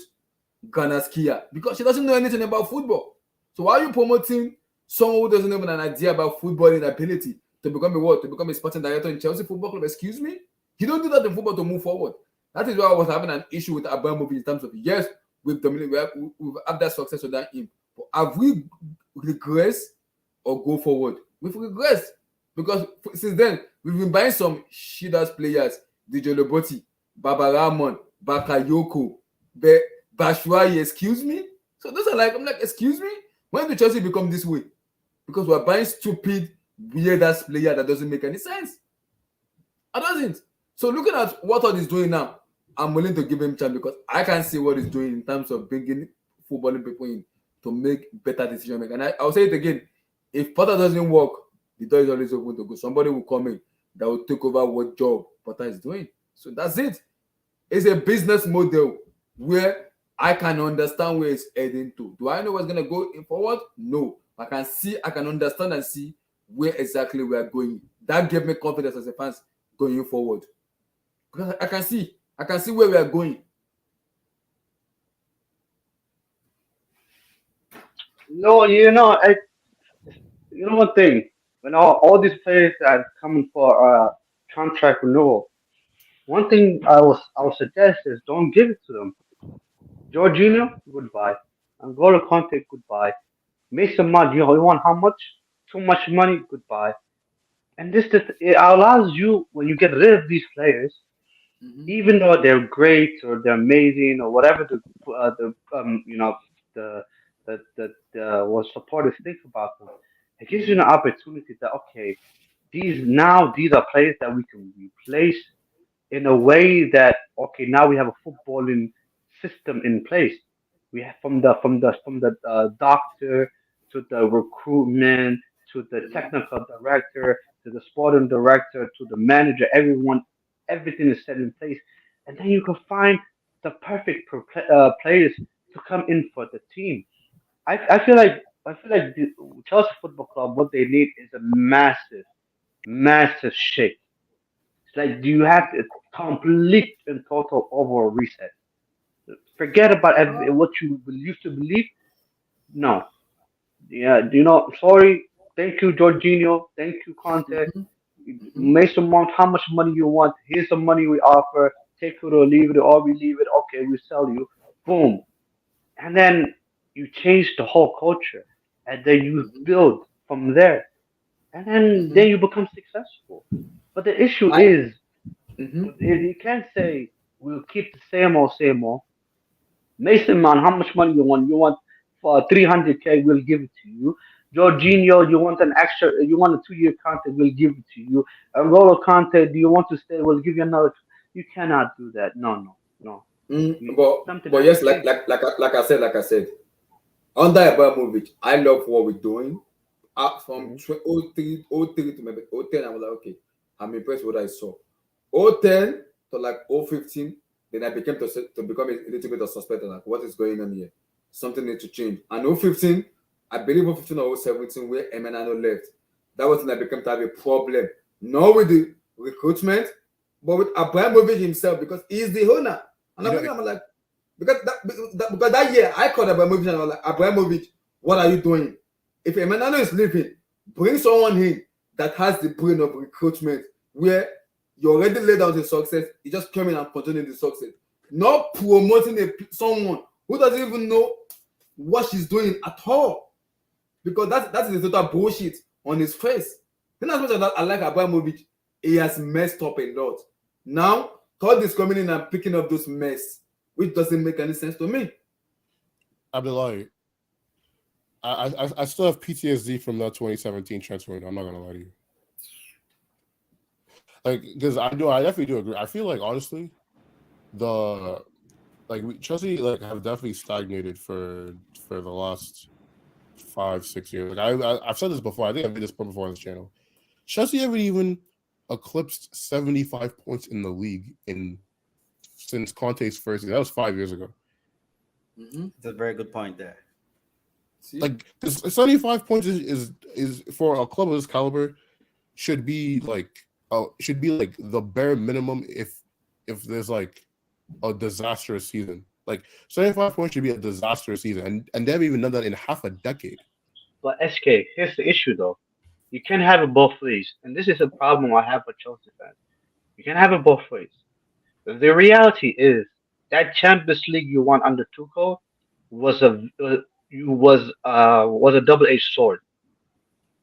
Ganaskia because she doesn't know anything about football. So why are you promoting someone who doesn't have an idea about footballing ability to become a what? To become a sporting director in Chelsea Football Club? Excuse me? You don't do that in football to move forward. That is why I was having an issue with Abramovich in terms of yes, we've dominated, we've had that success without him. But have we regressed or go forward? We've regressed because since then we've been buying some shit-ass players, DJ Loboti, Baba Ramon, Bakayoko, Bashwai, excuse me? So those are like, I'm like, excuse me? When did Chelsea become this way? Because we're buying stupid, weird-ass player that doesn't make any sense. It doesn't. So looking at what Todd is doing now, I'm willing to give him chance because I can see what he's doing in terms of bringing footballing people in to make better decision making. And I'll say it again: if Potter doesn't work, the door is always open to go. Somebody will come in that will take over what job Potter is doing. So that's it. It's a business model where I can understand where it's heading to. Do I know what's gonna go in forward? No. I can understand and see where exactly we are going. That gave me confidence as a fan going forward. Because I can see where we are going. No, you know one thing. When all these players that are coming for contract renewal, one thing I would suggest is don't give it to them. Jorginho, goodbye. Angola Conte, goodbye. Mason Mount, you want how much? Too much money, goodbye. And it allows you when you get rid of these players, even though they're great or they're amazing or whatever the the the what supporters think about them, it gives you an opportunity that okay, these are players that we can replace in a way that okay, now we have a footballing system in place. We have from the doctor to the recruitment to the technical director to the sporting director to the manager, everything is set in place, and then you can find the perfect players to come in for the team. I feel like the Chelsea Football Club, what they need is a massive shake. It's like do you have a complete and total overall reset. Forget about what you used to believe. No, yeah, sorry. Thank you, Jorginho. Thank you, Conte. Mason Mount, how much money you want? Here's the money we offer. Take it or leave it, or we leave it. Okay, we sell you. Boom. And then you change the whole culture. And then you build from there. And then you become successful. But the issue I, is, mhm. you can't say we'll keep the same old, same old. Mason Mount, how much money you want? You want for 300K, we'll give it to you. Jorginho, you want an extra, you want a 2 year contract, we'll give it to you. A Rolo Conte, do you want to stay? We'll give you another. You cannot do that. No, no, no. Something But has yes, to change. like I said, under Abramovich, I love what we're doing. From Mhm. 03 to maybe 010, I was like, okay, I'm impressed with what I saw. 010 to like 015, then I became to become a little bit of suspect, like what is going on here? Something needs to change. And 015, I believe 015 or 017, where Emenano left, that was when I became to have a problem. Not with the recruitment, but with Abramovich himself, because he's the owner. And I'm like, because that year I called Abramovich and I was like, Abramovich, what are you doing? If Emenano is leaving, bring someone in that has the brain of recruitment, where you already laid down the success, you just come in and continue the success. Not promoting someone who doesn't even know what she's doing at all. Because that is the total bullshit on his face. Then as much as I like Abramovich, he has messed up a lot. Now, Todd is coming in and picking up those mess, which doesn't make any sense to me. Abdullahi, I still have PTSD from that 2017 transfer window. I'm not gonna lie to you. Like, because I definitely do agree. I feel like honestly, Chelsea have definitely stagnated for the last 5-6 years. Like I've said this before. I think I've made this point before on this channel. Chelsea haven't even eclipsed 75 points in the league since Conte's first year. That was 5 years ago. That's a very good point there. See? Like 75 points is for a club of this caliber should be like the bare minimum if there's like a disastrous season. Like 75 points should be a disastrous season, and they haven't even done that in half a decade. But SK, here's the issue though. You can't have it both ways, and this is a problem I have with Chelsea fans. You can't have it both ways. The reality is that Champions League you won under Tuchel was a double-edged sword.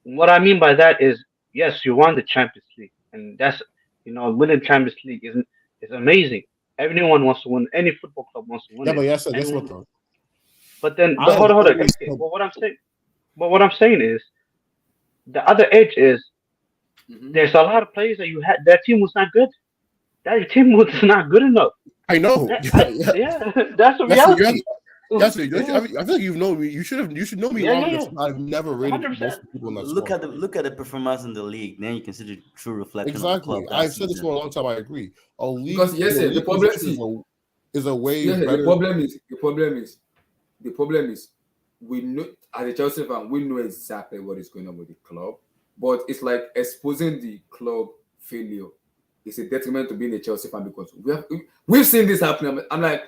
What I mean by that is, yes, you won the Champions League, and that's winning Champions League is amazing. Everyone wants to win. Any football club wants to win Yeah, it. but yes, guess what Anyone, though? but hold on, SK. But what I'm saying is, the other edge is there's a lot of players that you had. That team was not good. That team was not good enough. I know. Yeah, that's the That's reality. That's it. Yeah. I feel like you know me. You should know me Yeah, long yeah, enough. I've never rated 100%. most people in that Look squad. at the performance in the league. Then you can see the true reflection of the Exactly. club that I've said this season. for a long time. I agree. Because yes, the problem is a way yes, better. the problem is we know, as a Chelsea fan, we know exactly what is going on with the club, but it's like exposing the club failure. It's a detriment to being a Chelsea fan, because we've seen this happening. I'm like,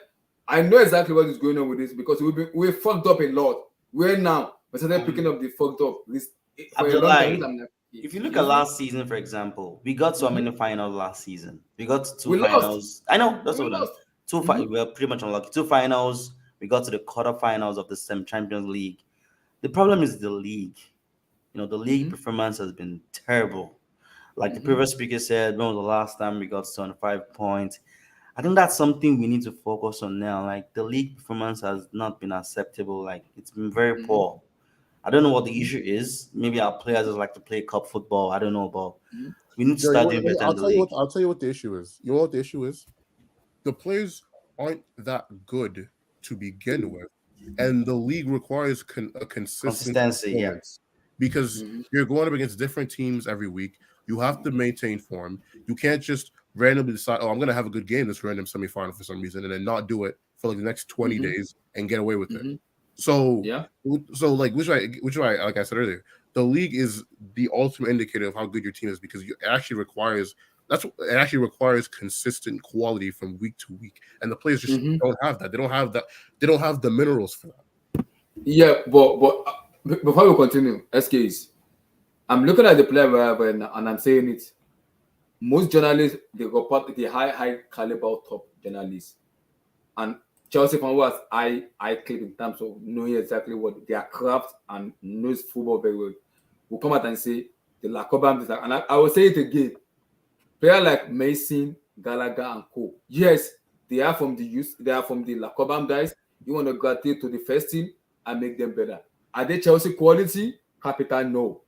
I know exactly what is going on with this, because we've fucked up a lot. Where now we started picking up the fucked up this for a long time. Abdullahi, I'm like, if you look at last season, for example, we got so many finals last season. We got two we lost. finals. I know that's We what I'm. lost. We were pretty much unlucky. Two finals. We got to the quarterfinals of the Champions League. The problem is the league. The league performance has been terrible. Like the previous speaker said, when was the last time we got 75 points? I think that's something we need to focus on now. Like the league performance has not been acceptable. Like it's been very poor. I don't know what the issue is. Maybe our players just like to play cup football. I don't know, but we need to start doing better in the league. I'll tell you what the issue is. You know what the issue is? The players aren't that good to begin with, and the league requires a consistent Consistency, yeah. performance, because you're going up against different teams every week. You have to maintain form. You can't just randomly decide, oh, I'm going to have a good game this random semifinal for some reason, and then not do it for like the next 20 days and get away with it. So like which like I said earlier, the league is the ultimate indicator of how good your team is, because it actually requires consistent quality from week to week, and the players just don't have that. They don't have that. They don't have the minerals for that. Yeah, but before we continue, SKs, I'm looking at the player and I'm saying it. Most journalists, they report the high caliber top journalists, and Chelsea fan was I clip in terms of knowing exactly what their craft and knows football very well, will come out and say the Lacobam, and I will say it again. Player like Mason, Gallagher, and Co. Yes, they are from the youth, they are from the Lacobam guys. You want to graduate to the first team and make them better. Are they Chelsea quality? Capital no.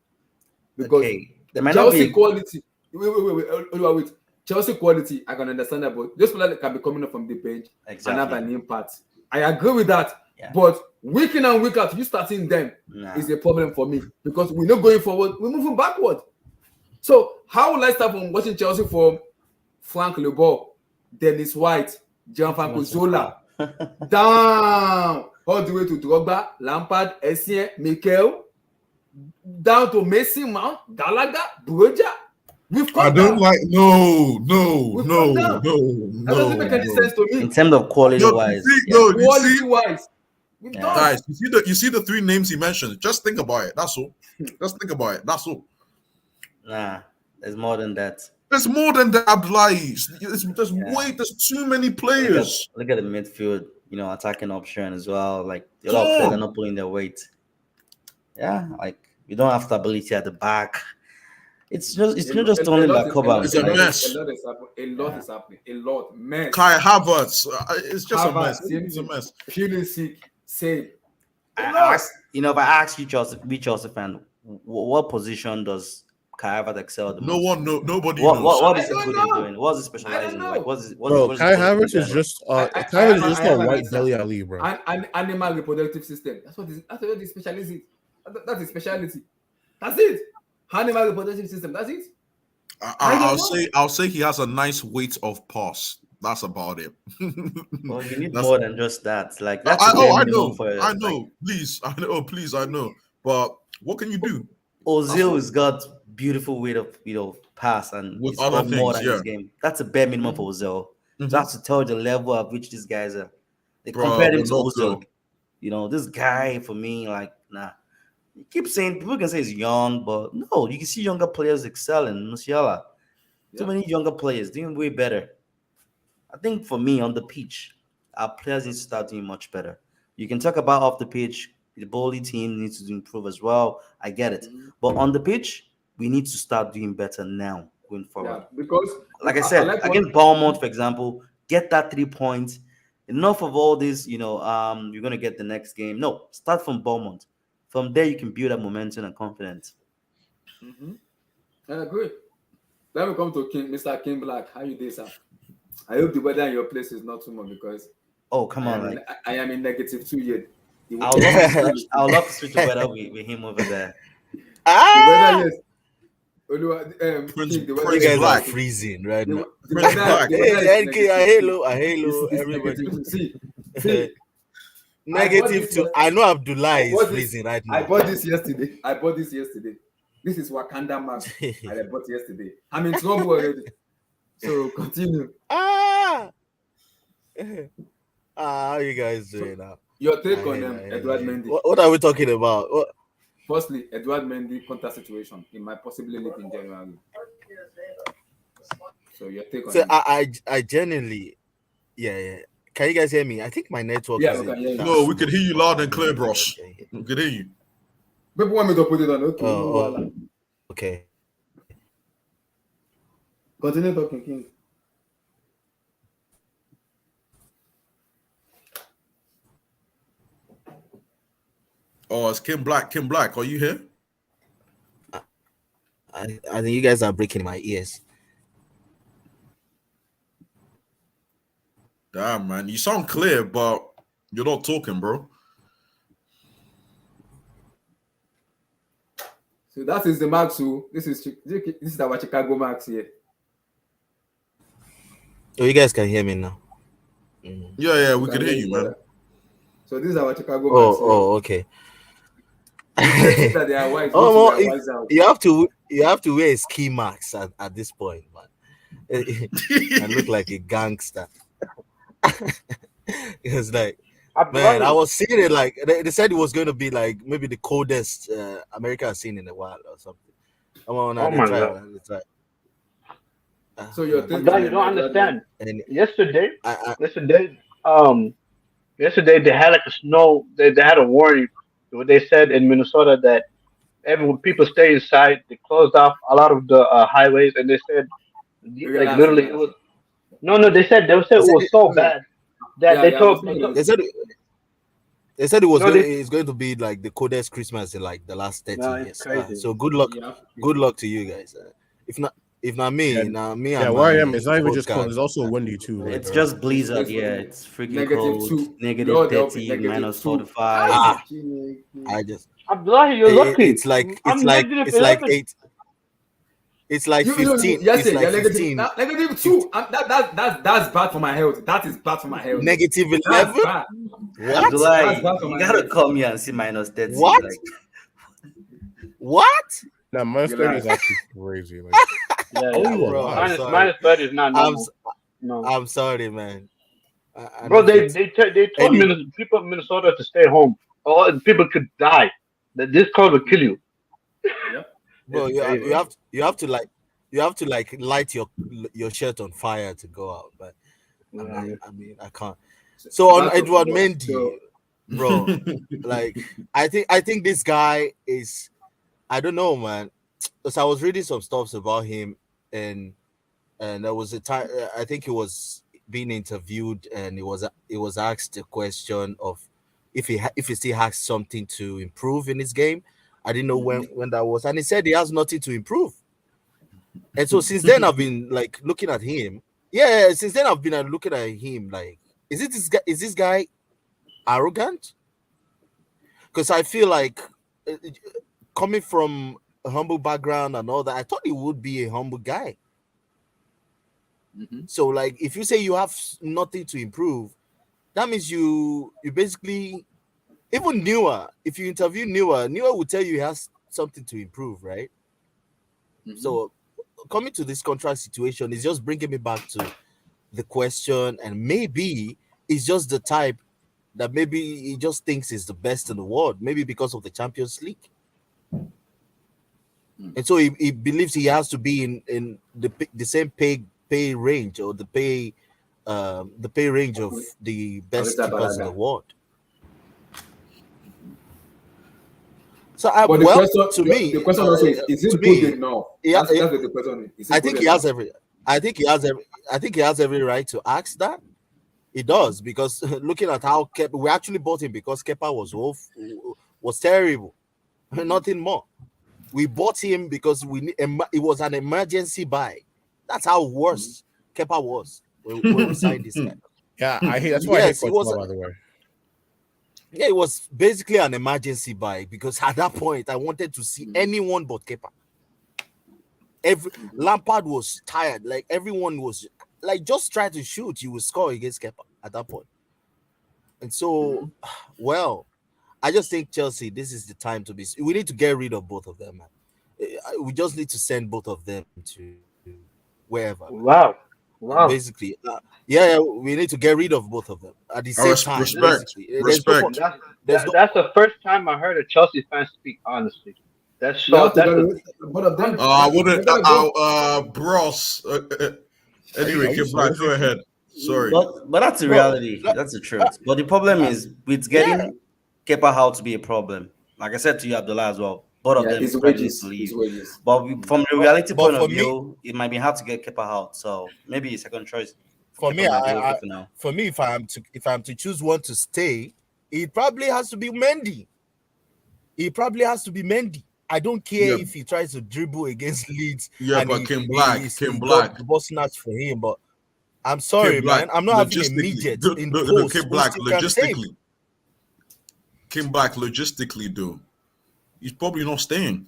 Because Okay, there might not Chelsea be. quality. Wait. Chelsea quality, I can understand that, but those players can be coming up from the bench and have an Exactly. impact. I agree with that. Yeah. But week in and week out, you starting them Nah. is a problem for me because we're not going forward, we're moving backward. So how will I start from watching Chelsea from Frank Lebon, Dennis White, Gianfranco Zola, down all the way to Drogba, Lampard, Essien, Mikel, down to Messi, Mount, Gallagher, Broja? We've come I don't down. like no. That doesn't make any sense to me. In terms of quality No, wise, Quality wise, we've Yeah. done. Guys, you see the three names he mentioned. Just think about it. That's all. Just think about it. That's all. nah, there's more than that. There's more than that, Abdullahi. There's too many players. Look at the midfield, attacking option as well. Like a lot of players are not pulling their weight. Yeah, like we don't have stability at the back. It's not just only Bakoba. It's a mess. A lot is happening. A lot. Mess. Kai Havertz. It's just a mess. Havertz, It's a mess. Feeling sick. Same. If I ask you, Chelsea fan, what position does Kai Havertz excel the most? Nobody knows. What is I he don't good know. in doing? What is he specializing? know. Like, what is Bro, Kai Havertz is just I a have white an belly answer. Ali, bro. An animal reproductive system. That's what the specialty. That's his specialty. That's it. Animal reproductive system. That's it. I'll say he has a nice weight of pass. That's about it. Well, you need more than just that. Like that's I minimum know. Please, I know. But what can you do? Ozil has got beautiful weight of pass and With he's other got more things, than his game. That's a bare minimum for Ozil. Mhm. That's to tell you the level at which these guys are. They Bro, compared him they're to not Ozil. good. This guy for me, like, nah. You keep saying people can say he's young, but no, you can see younger players excelling. Musiala, too many younger players doing way better. I think for me on the pitch, our players need to start doing much better. You can talk about off the pitch, the bowling team needs to improve as well. I get it, but on the pitch, we need to start doing better now going forward. Yeah, because Like I said, against Bournemouth, for example, get that 3 points. Enough of all this, you're gonna get the next game. No, start from Bournemouth. From there, you can build up momentum and confidence. I agree. Let me come to Mr. King Black. How you doing, sir? I hope the weather in your place is not too much because Come on, I am in -2 yet. I would love to switch the weather with him over there. The weather, yes. Prince King, the Black. weather You guys are Black. freezing right now. the weather Hey, is NK, a halo, It's everybody. negative. See, Negative too. I know Abdullah I is bought this- freezing right I now. bought this yesterday. This is Wakanda mask I bought yesterday. I'm in trouble already. So continue. How you guys doing now? Your take I on hear, I hear, Edward I hear. Mendy. What are we talking about? Firstly, Edward Mendy contract situation. He might possibly leave in January. So your take on So him. I genuinely, yeah. Can you guys hear me? I think my network Yeah, is. we can hear you. No, we can hear you loud and clear, bros. Okay. We can hear you. People want me to put it on. Okay. Oh, okay. Continue talking, King. Oh, it's Kim Black. Kim Black, are you here? I think you guys are breaking my ears. Damn, man. You sound clear, but you're not talking, bro. So that is the Max who this is our Chicago Max here. Oh, you guys can hear me now. Yeah, we can hear you, man. So this is our Chicago Max. Oh, okay. That they are white. Oh, they are white out. you have to wear ski marks at this point, man. I look like a gangster. It's like, man, I was seeing it like they said it was going to be like maybe the coldest America has seen in a while or something. Come on, Oh my God. So your I'm take glad on you don't understand. And Yesterday, I yesterday they had like a snow. They had a warning. They said in Minnesota that when people stay inside, they closed off a lot of the highways, and they said like literally it was. No, they said it was so bad that they told. they said They said it was No, it's going to be like the coldest Christmas in like the last 30 no, years. it's crazy. So good luck, Yeah. good luck to you guys. If not me, Yeah. now me Yeah, and where I my am, it's not even just cold. podcast. It's also windy too. Like, It's just blizzard. It's Yeah, it's freaking negative cold. 2. Negative Lord help me, 30, negative minus 2. 45. Ah, I just Abdullah, you're lucky. it's like I'm negative it's like 11. 8. It's like You 15. yes, It's like you're negative, 15. negative 2. That's bad for my health. That is bad for my health. Negative That's 11. bad. What? Abdullah, That's bad for you my gotta health. come here and see minus 30. What? Like, What? nah, minus You're 30 right. is actually crazy. Like, Yeah, oh, yeah. you bro, alive. I'm sorry. Minus 30 is not I'm normal. No. I'm sorry, man. I Bro, know they it's- they told people in Minnesota to stay home. Or people could die. That this cold will kill you. bro, It's you crazy. have to like light your shirt on fire to go out, but Yeah. I mean I can't. So on That's Edward okay, Mendy, so- bro, like I think this guy is, I don't know, man. Because I was reading some stuff about him, and there was a time I think he was being interviewed, and he was asked a question of if he still has something to improve in his game. I didn't know when that was, and he said he has nothing to improve. And so since then I've been like looking at him. Yeah, since then I've been looking at him like, is this guy arrogant? Because I feel like coming from a humble background and all that, I thought he would be a humble guy. Mhm. So like if you say you have nothing to improve, that means you basically, even Newer, if you interview Newer will tell you he has something to improve, right? Mhm. So coming to this contract situation is just bringing me back to the question, and maybe it's just the type that maybe he just thinks is the best in the world, maybe because of the Champions League. And so he believes he has to be in the same pay range, or the pay range of the best Alisa keepers in Balaga. the world. So But the well, question, to me, the question also is to it me, good enough? yeah, That's what the question is. I think he has every. I think he has every right to ask that. He does, because looking at how we actually bought him because Kepa was terrible, nothing more. We bought him because it was an emergency buy. That's how worse Kepa was when we signed this guy. yeah, I hate. That's why Yes, I he hate was. Courtois, by the way. Yeah, it was basically an emergency buy, because at that point I wanted to see anyone but Kepa. Lampard was tired. Like everyone was like, just try to shoot, you will score against Kepa at that point. And so, well, I just think Chelsea, this is the time to be. We need to get rid of both of them, man. We just need to send both of them to wherever. Wow. Basically, we need to get rid of both of them at the same time. Respect. Basically. Respect. That's the first time I heard a Chelsea fan speak honestly. That's You so. have to That's get the, rid of both of them. I wouldn't. They're gonna go. Bros. Anyway, Are you Kim Black, go ahead. Sorry. but that's the reality. That's the truth. But the problem is with getting Kepa out to be a problem. Like I said to you, Abdullah, as well. Both of them His probably need wages. to His leave. wages. But from the reality But point for of me- view, it might be hard to get Kepa out. So maybe a second choice. For Kepa me, might be okay for now. for me, if I'm to choose one to stay, it probably has to be Mendy. It probably has to be Mendy. I don't care if he tries to dribble against Leeds. Yeah, but Kim Black, the ball snatch for him. But I'm sorry, Kim Black, man. I'm not having a logistically. midget No, in no, post. Kim who Black, still can save. logistically. Kim Black, logistically, though. He's probably not staying.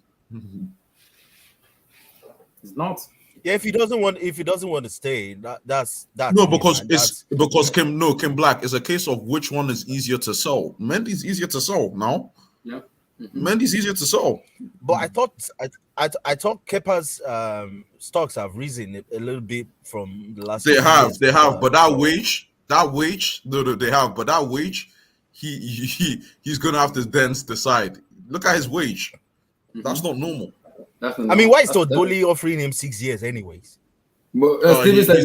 It's not. Yeah, if he doesn't want to stay, that's No, him, because man. it's because Kim Black is a case of which one is easier to sell. Mendy's easier to sell now. Yeah. Mendy's easier to sell. But I thought Kepa's stocks have risen a little bit from the last. They few have, years, but that wage, no, they have, but that wage, he's gonna have to then decide. Look at his wage. That's not normal. I mean, why is Tolly offering him 6 years, anyways? Steven said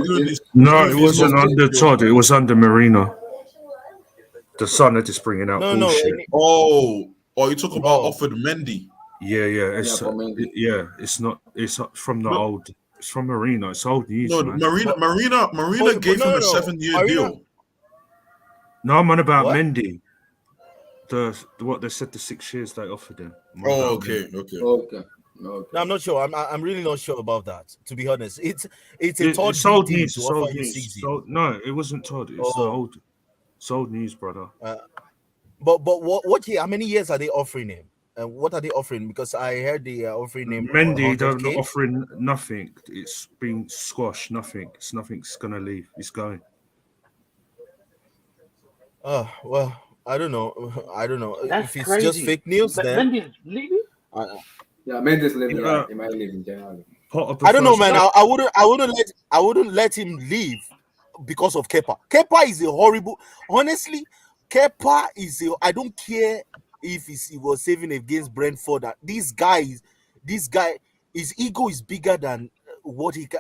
No, it wasn't under Todd. It was under Marina. The son that is bringing out No, bullshit. Oh, you talk about offered Mendy. Yeah. It's for Mendy. It's not. It's not from the old. It's from Marina. It's old news, No, man. Marina gave him a 7-year deal. No, I'm on about What? Mendy. what they said, the 6 years they offered him. Oh, okay, okay. Okay. No, I'm not sure. I'm really not sure about that. To be honest, it's a It's third old big deal news. to It's offer old you news. 6 years. No, it wasn't Todd. It's Oh. it's old news, brother. But what year? How many years are they offering him? And what are they offering? Because I heard they are offering him Mendy don't 100K. offering nothing. It's been squashed. Nothing's gonna leave. It's going. Well, I don't know. I don't know. That's If it's crazy. just fake news, then Mendy's leaving. Yeah, Mendes leaving. Yeah. He might leave in January. Part of the I don't know, first- man. I wouldn't let him leave because of Kepa. Kepa is a horrible. Honestly, Kepa is a. I don't care if he was saving against Brentford. This guy, his ego is bigger than what he can.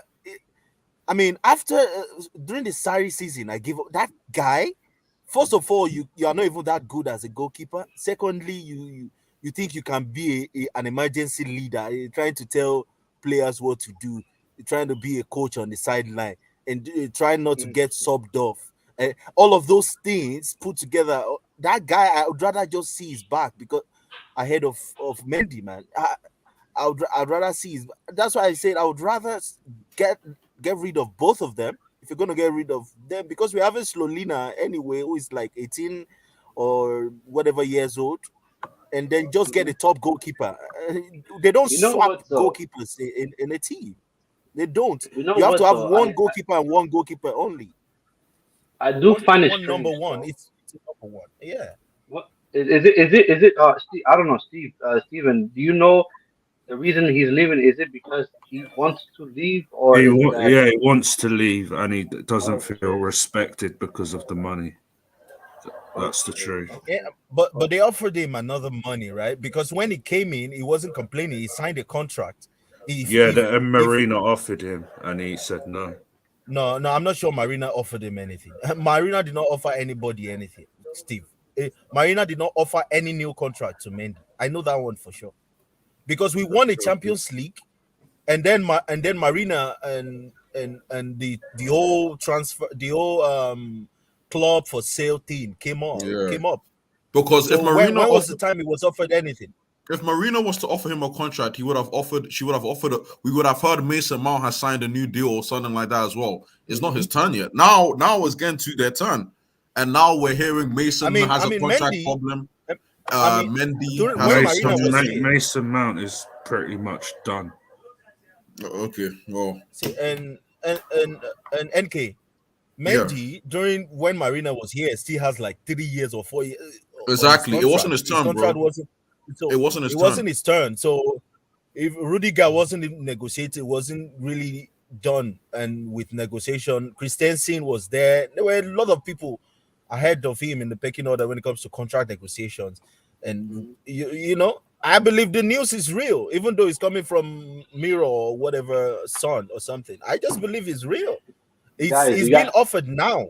I mean, after during the Sarri season, I give up that guy. First of all, you are not even that good as a goalkeeper. Secondly, you think you can be an emergency leader, trying to tell players what to do, trying to be a coach on the sideline, and trying not to get subbed off. All of those things put together, that guy, I would rather just see his back because ahead of Mendy, man. I'd rather see his. That's why I said I would rather get rid of both of them. If you're going to get rid of them, because we have a Slolina anyway, who is like 18 or whatever years old, and then just get a top goalkeeper. They don't You know swap what, though? goalkeepers in a team. They don't. You know You have what, to have though? one goalkeeper and one goalkeeper only. I do find it One strange. number one. Though. It's number one. Yeah. What is it? Steve, I don't know, Steve. Steven, do you know the reason he's leaving? Is it because he wants to leave, or is that? Yeah, he wants to leave, and he doesn't feel respected because of the money. That's the truth. Yeah, but they offered him another money, right? Because when he came in, he wasn't complaining. He signed a contract. Marina offered him, and he said no. No, I'm not sure Marina offered him anything. Marina did not offer anybody anything, Steve. Marina did not offer any new contract to Mendy. I know that one for sure. Because we won a Champions League, and then Marina and the whole transfer, the whole club for sale thing came up. Because So if Marina when was the time he was offered anything? if Marina was to offer him a contract, she would have offered. We would have heard Mason Mount has signed a new deal or something like that as well. It's not his turn yet. Now it's getting to their turn, and now we're hearing Mason has a contract Mendy, problem. Mendy when has Marina was here- Mason Mount is pretty much done. Okay, well, See, and NK Mendy during when Marina was here still has like 3 years or 4 years. exactly. It wasn't his turn, contract bro. It wasn't his turn. So if Rudiger wasn't negotiated, wasn't really done, and with negotiation, Christensen was there. There were a lot of people ahead of him in the pecking order when it comes to contract negotiations. And you know, I believe the news is real, even though it's coming from Miro or whatever Son or something. I just believe it's real. It's been offered now.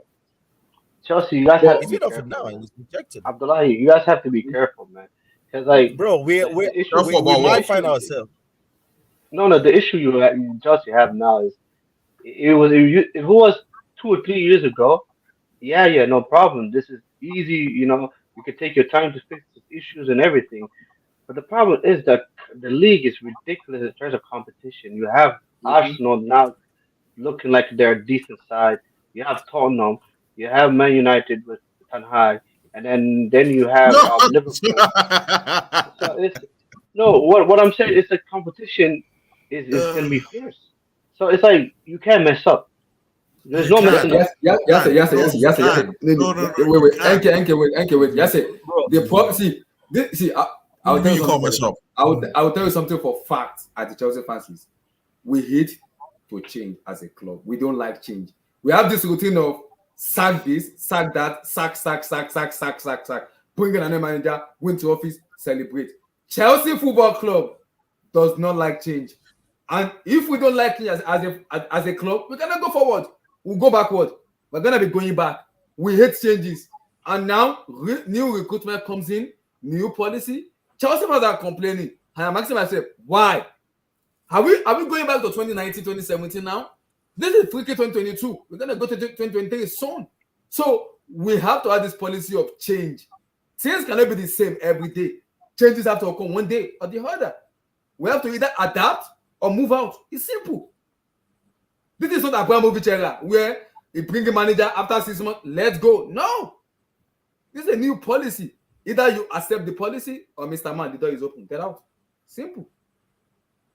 Chelsea, you guys have to It's be been offered careful. now and it's rejected. Abdullahi, you guys have to be careful, man. Because like, Bro, we might find ourselves. No, the issue you Chelsea have now is if it was 2 or 3 years ago, yeah, no problem. This is easy. You know, you can take your time to fix the issues and everything. But the problem is that the league is ridiculous in terms of competition. You have Arsenal now looking like they're a decent side. You have Tottenham. You have Man United with Ten Hag, and then you have Liverpool. So it's no. What I'm saying is the competition is going to be fierce. So it's like you can't mess up. There's no messing up. Yes. Wait. Yes, the problem. I'll tell you something. I'll tell you something for fact. At the Chelsea fans, we hate to change as a club. We don't like change. We have this routine of sack this, sack that, sack. Bring in another manager, win to office, celebrate. Chelsea Football Club does not like change, and if we don't like change as a club, we cannot go forward. We'll go backward. We're gonna be going back. We hate changes, and now new recruitment comes in, new policy. Chelsea fans are complaining, and I'm asking myself, why? Are we going back to 2019, 2017 now? This is freaking 2022. We're gonna go to 2023 soon. So we have to have this policy of change. Things cannot be the same every day. Changes have to occur one day or the other. We have to either adapt or move out. It's simple. This is not a Abramovich era where he bring a manager after 6 months, let's go. No. This is a new policy. Either you accept the policy or Mr. Man, the door is open. Get out. Simple.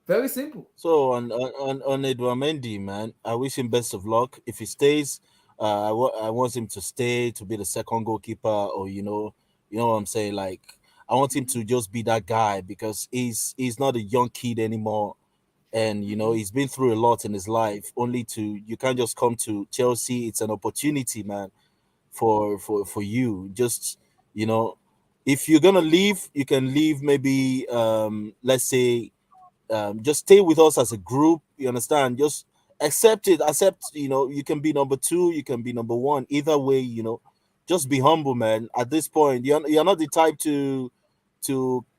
Very simple. So on Edouard Mendy, man, I wish him best of luck. If he stays, I want him to stay to be the second goalkeeper, or you know what I'm saying. Like I want him to just be that guy because he's not a young kid anymore, and he's been through a lot in his life. You can't just come to Chelsea. It's an opportunity, man, for you. Just if you're gonna leave, you can leave. Maybe let's say. Just stay with us as a group. You understand? Just accept it. You can be number 2, you can be number 1. Either way, just be humble, man. At this point, you're not the type to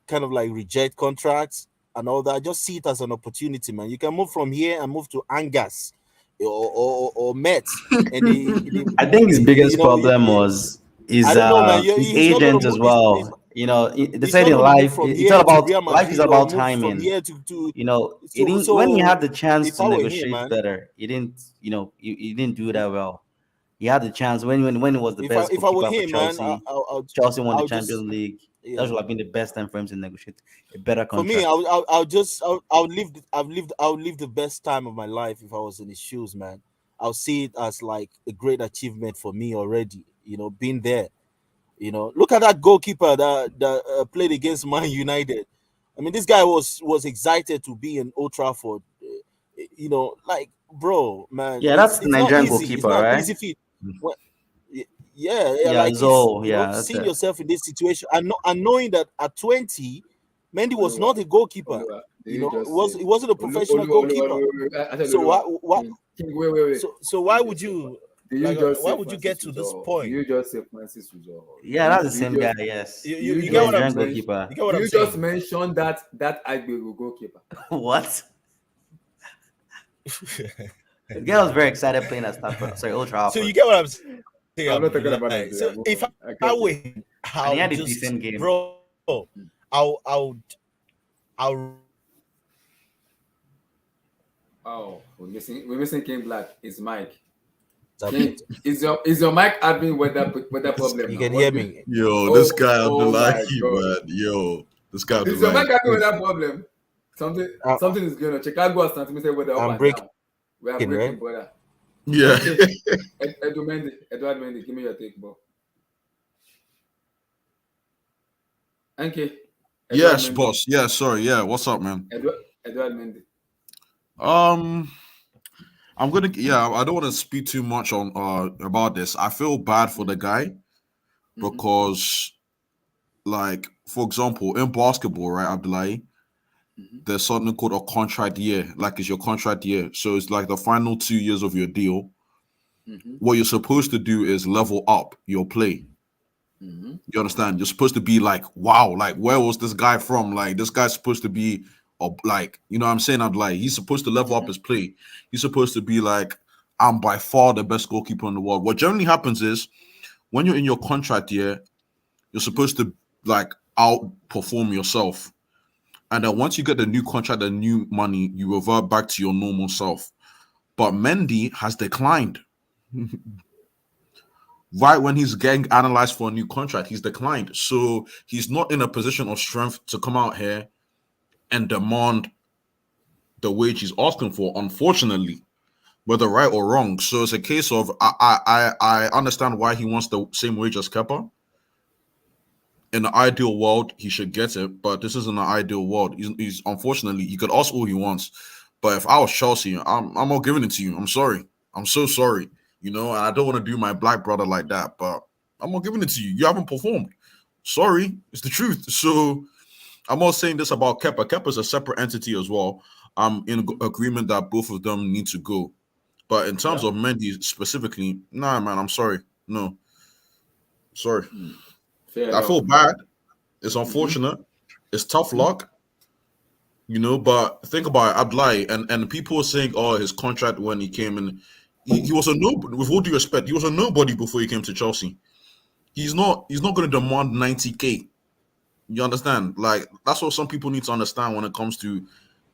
kind of like reject contracts and all that. Just see it as an opportunity, man. You can move from here and move to Angas or Mets. And I think his biggest problem was his I don't know, man. his He's not gonna agent as move- well. They he's said not in gonna move life, from it's here all to about Real life is Madrid or about move from timing. here to When he had the chance if to I were him, negotiate man, better, he didn't. He didn't do that well. He had the chance when he was the best if I were goalkeeper for him, man, Chelsea. I'll Chelsea won the I'll just Champions League. yeah. That would have been the best time for him to negotiate a better For me, contract. I'll live the best time of my life if I was in his shoes, man. I'll see it as like a great achievement for me already. Being there. Look at that goalkeeper that played against Man United. I mean, this guy was excited to be in Old Trafford. Like, bro, man, Yeah, that's the it's not Nigerian easy. It's goalkeeper, not an right? easy feat. When- yeah, Yeah, like it's Zo. Yeah, that's seeing it. yourself in this situation and knowing that at 20, Mendy was Oluwa, not a goalkeeper. Oluwa, did you just say It wasn't a professional goalkeeper. I said So Oluwa. why King, wait. so why Did you would say you Did you just why say would you Francis get to this Uzo? Did point? you just say Francis Uzo? Yeah, that's the Did same you guy. just Yes, You, did you, you you get what just I'm Nigerian saying? goalkeeper. You get what did I'm you saying? just mention that Agbero goalkeeper? What? The guy was very excited playing at Stamford. Sorry, Old So Trafford. you get what I'm saying? I'm not talking about Like, that. so if I I get were you. him, And he I'll had a just, decent game. bro, I'll Oh, we're missing King Black. It's Mike. submit. King, is your mic having weather problem? You now? can What hear do- me. Yo, this Oh, guy oh my Abdullahi, God. man. Yo, this guy Is your Abdullahi. mic having weather problem? I- Something is going on. Chicago has transmitted weather up I'm and breaking, down. We are breaking, right? brother. Yeah. Okay. Edward Mendy, give me your take, bro. Thank you. Edward Yes, Mendy. boss. Yeah, sorry. Yeah, what's up, man? Edward Mendy. I'm gonna. Yeah, I don't want to speak too much on about this. I feel bad for the guy because, like, for example, in basketball, right, Abdullahi, there's something called a contract year. Like, it's your contract year, so it's like the final 2 years of your deal. What you're supposed to do is level up your play. You understand? You're supposed to be like, wow, like, where was this guy from? Like, this guy's supposed to be, like, you know what I'm saying? I'm like, he's supposed to level up his play. He's supposed to be like, I'm by far the best goalkeeper in the world. What generally happens is when you're in your contract year, you're supposed to like outperform yourself. And then once you get the new contract, the new money, you revert back to your normal self. But Mendy has declined. Right when he's getting analyzed for a new contract, he's declined. So he's not in a position of strength to come out here and demand the wage he's asking for, unfortunately, whether right or wrong. So it's a case of I understand why he wants the same wage as Kepa. In the ideal world, he should get it, but this isn't an ideal world. He's unfortunately, he could ask all he wants. But if I was Chelsea, I'm not giving it to you. I'm sorry. I'm so sorry. You know, and I don't want to do my black brother like that, but I'm not giving it to you. You haven't performed. Sorry, it's the truth. So I'm not saying this about Kepa. Kepa's a separate entity as well. I'm in agreement that both of them need to go. But in terms of Mendy specifically, nah, man, I'm sorry. No. Sorry. Fair I feel enough. bad. It's unfortunate. It's tough luck. You know, but think about it, Abdullahi, and people are saying, oh, his contract when he came in, he was a nobody. With all due respect, he was a nobody before he came to Chelsea. He's not going to demand 90K. You understand? Like, that's what some people need to understand when it comes to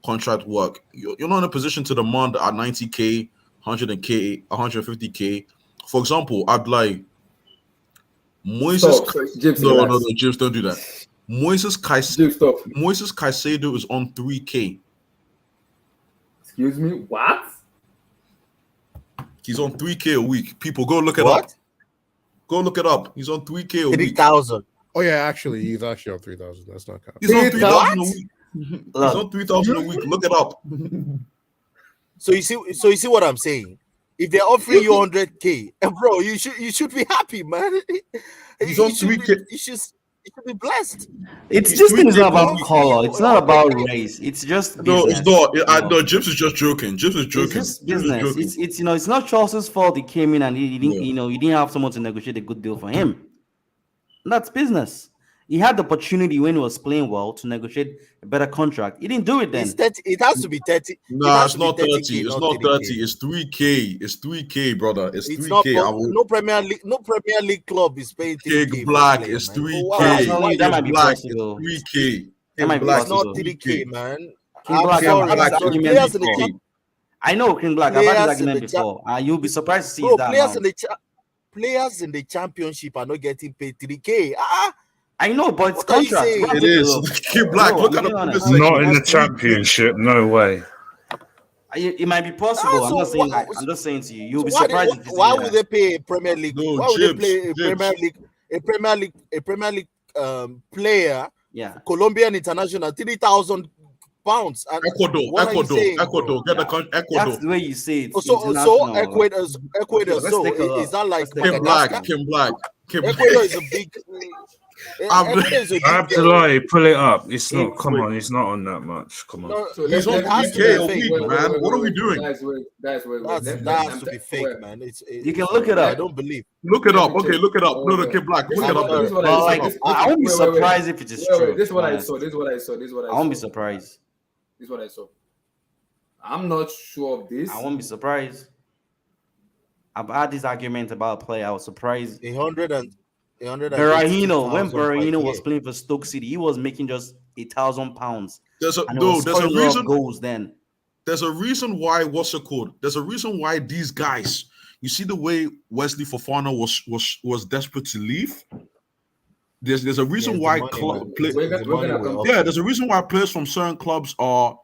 contract work. You're not in a position to demand at 90K, 100K, 150K. For example, I'd like Moises. Stop. James, No, relax. James, don't do that. Moises James, stop. Caicedo is on 3K. Excuse me. What? He's on 3K a week. People, go look it What? up. Go look it up. He's on 3K a week. 3,000. Oh yeah, actually, he's actually on 3,000. That's not counting. He's on 3,000 a What? week. He's on 3,000 a week. Look it up. So you see what I'm saying? If they're offering you 100K, bro, you should be happy, man. He's on 3K. You should be blessed. It's He's this thing is not tweaking about it. color. It's not about race. It's just No, business. it's not. You know? No, Jips is just joking. Jips is It's joking. just Jips is business. joking. It's it's not Charles's fault. He came in and he didn't Yeah. he didn't have someone to negotiate a good deal for him. That's business. He had the opportunity when he was playing well to negotiate a better contract. He didn't do it then. It's 30. It has to be 30. Nah, has it's to be not 30. 30K, It's not not 30K. 30. It's 3K. It's 3K, brother. It's It's 3K. not no Premier League club is paying 3K. King for Black player, is man. 3K. Why- I'm telling why- you, that might be Black possible. is 3K. That might be Black It's not possible. 3K, man. King I'm Black, sorry. I've had this Black, argument Players in the before. champ, I know King Black. I've had this Players in argument the cha- before. You'll be surprised to see bro. that Players amount. players in the championship are not getting paid 3K. I know, but it's What are you contract. saying? It is. King Black, No, look I'm at the being honest. comment section. Not in the That's 3K. championship. No way. It might be possible. I'm so not saying why- that. I'm just saying to you, you'll So be why, surprised if you why see would that. they pay a Premier League? No, Why would they Jibs, play a Premier League player, Yeah. Colombian international, £3,000? And Ecuador, what are you saying, bro? Ecuador. Get the That's Ecuador. the way you say it. So international, like- Ecuador. Let's So take a look. is that like Let's take a Kim look. Madagascar? Black. Kim Black. Ecuador is a big. Ecuador is a big. Abdullahi, pull it up. It's not. Come Wait. on, it's not on that much. Come on. No, So He's on it has to be 3K a fake, week, man. man. What are we doing? Guys, wait. That has to be fake, man. You can look it I up. don't believe. Look it up. Okay, look it up. No, Okay. Kim Black. Look I'm it up. sorry. This is what But I like, saw. I won't be Wait. surprised if it is true. This is what I honest. saw. This is what I saw. This is what I I saw. won't be surprised. This is what I saw. I'm not sure of this. I won't be surprised. I've had this argument about a player. I was surprised. 100 Berahino, when 182,000 per Berahino was year. playing for Stoke City, he was making just £1,000. There's a And he was there's a scoring a lot of reason. goals then. There's a reason why. What's it called? There's a reason why these guys. You see the way Wesley Fofana was desperate to leave. There's a reason Yes, why the money club will- play. We're the gonna money come- will Yeah, offer. there's a reason why players from certain clubs are.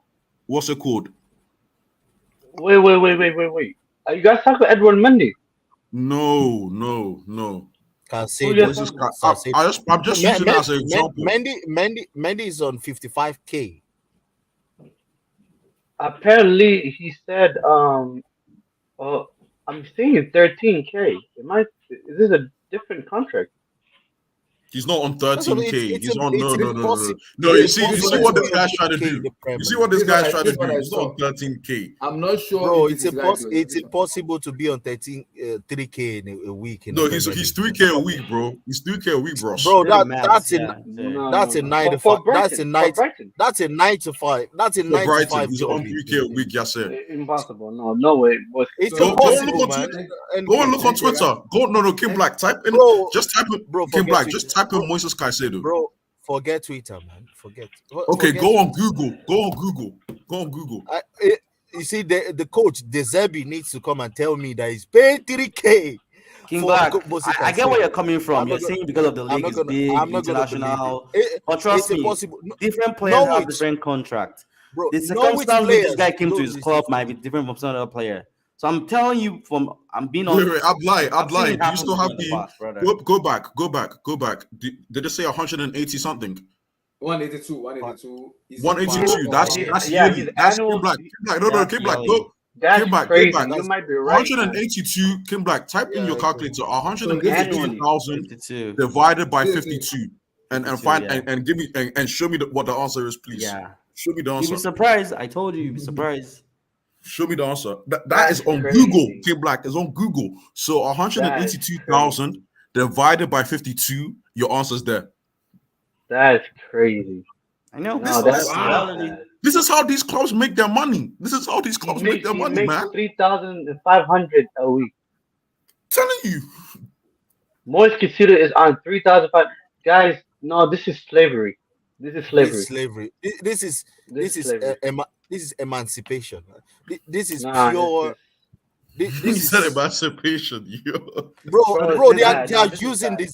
What's it called? Wait. Are you guys talking about Edward Mendy? No. Can say yeah. This is- I'm just using that as an example. Mendy is on 55K. Apparently, he said, I'm seeing 13K. Is this a different contract? He's not on That's what 13K. it's He's on it's no. impossible. No, you It's see impossible what to this be guy's on trying to 13K do. in the Premier You see what this This is guy's what I- trying this to is what do. I He's not on saw. 13K. I'm not sure. Bro, if it's this is right. impossible to be on 3K in a week. No, he's 3K a week, bro. He's 3K a week, bro. Bro, Very that, mad, that's yeah, in yeah. that's a 9 to For 5. That's a Brighton, 9. for Brighton. That's a 9 to 5. That's a For 9 to Brighton, 5 he's job. on 3K a week. Yes, sir. Impossible. No way. But It's Go and look impossible, on man. Twitter. And Go and look on Twitter. No, Kim Black. Type in. Bro, Just type in. bro, Kim forget Black. Twitter. Just type in Bro, Moises Caicedo. Bro, forget Twitter, man. Forget. Okay, forget go on Twitter. Google. Go on Google. Go on Google. You see, the coach, De Zerbi, needs to come and tell me that he's paying 3K. King for Black, Moises I get where Caicedo. you're coming from. I'm You're not gonna- saying because of the I'm league not is gonna- big, I'm not gonna believe international. it. But trust It's me, impossible. different players have Norwich, different contracts. bro. The Norwich circumstance which this players guy came to don't his listen club to might be different from some other player. So I'm telling you, I'm being on. Wait, I'd lie. I've seen it Do you happen still have in the the? past, brother. Go back. Did it say 180 something? 182. Is 182. That's Yeah, yearly. his That's annual- Kim Black. No, that's Kim Black. yearly. Go. That's Kim Black. crazy. Kim Black. You might be right. man. 182. Kim Black. Type in Yeah, your calculator. Annually. 182,000 52. divided by This is- 52, and 52, find yeah. and give me and show me what the answer is, please. Yeah. Show me the You'll be answer. surprised. I told you, you'll be surprised. Show me the answer. That That's is on crazy. Google. Kim Black is on Google. So 182,000 divided by 52. Your answer's there. That's crazy. I know. No, that's that's reality. This is how these clubs make their money. This is how these He clubs make makes, their money, man. 3,500 a week. Telling you. Moise Casido is on 3,005. Guys, no, this is slavery. This is This is slavery. slavery. This is This is slavery. this is emancipation. This is Nah, pure. He This said is emancipation, yo. bro. this They guy, are this is using bad. this.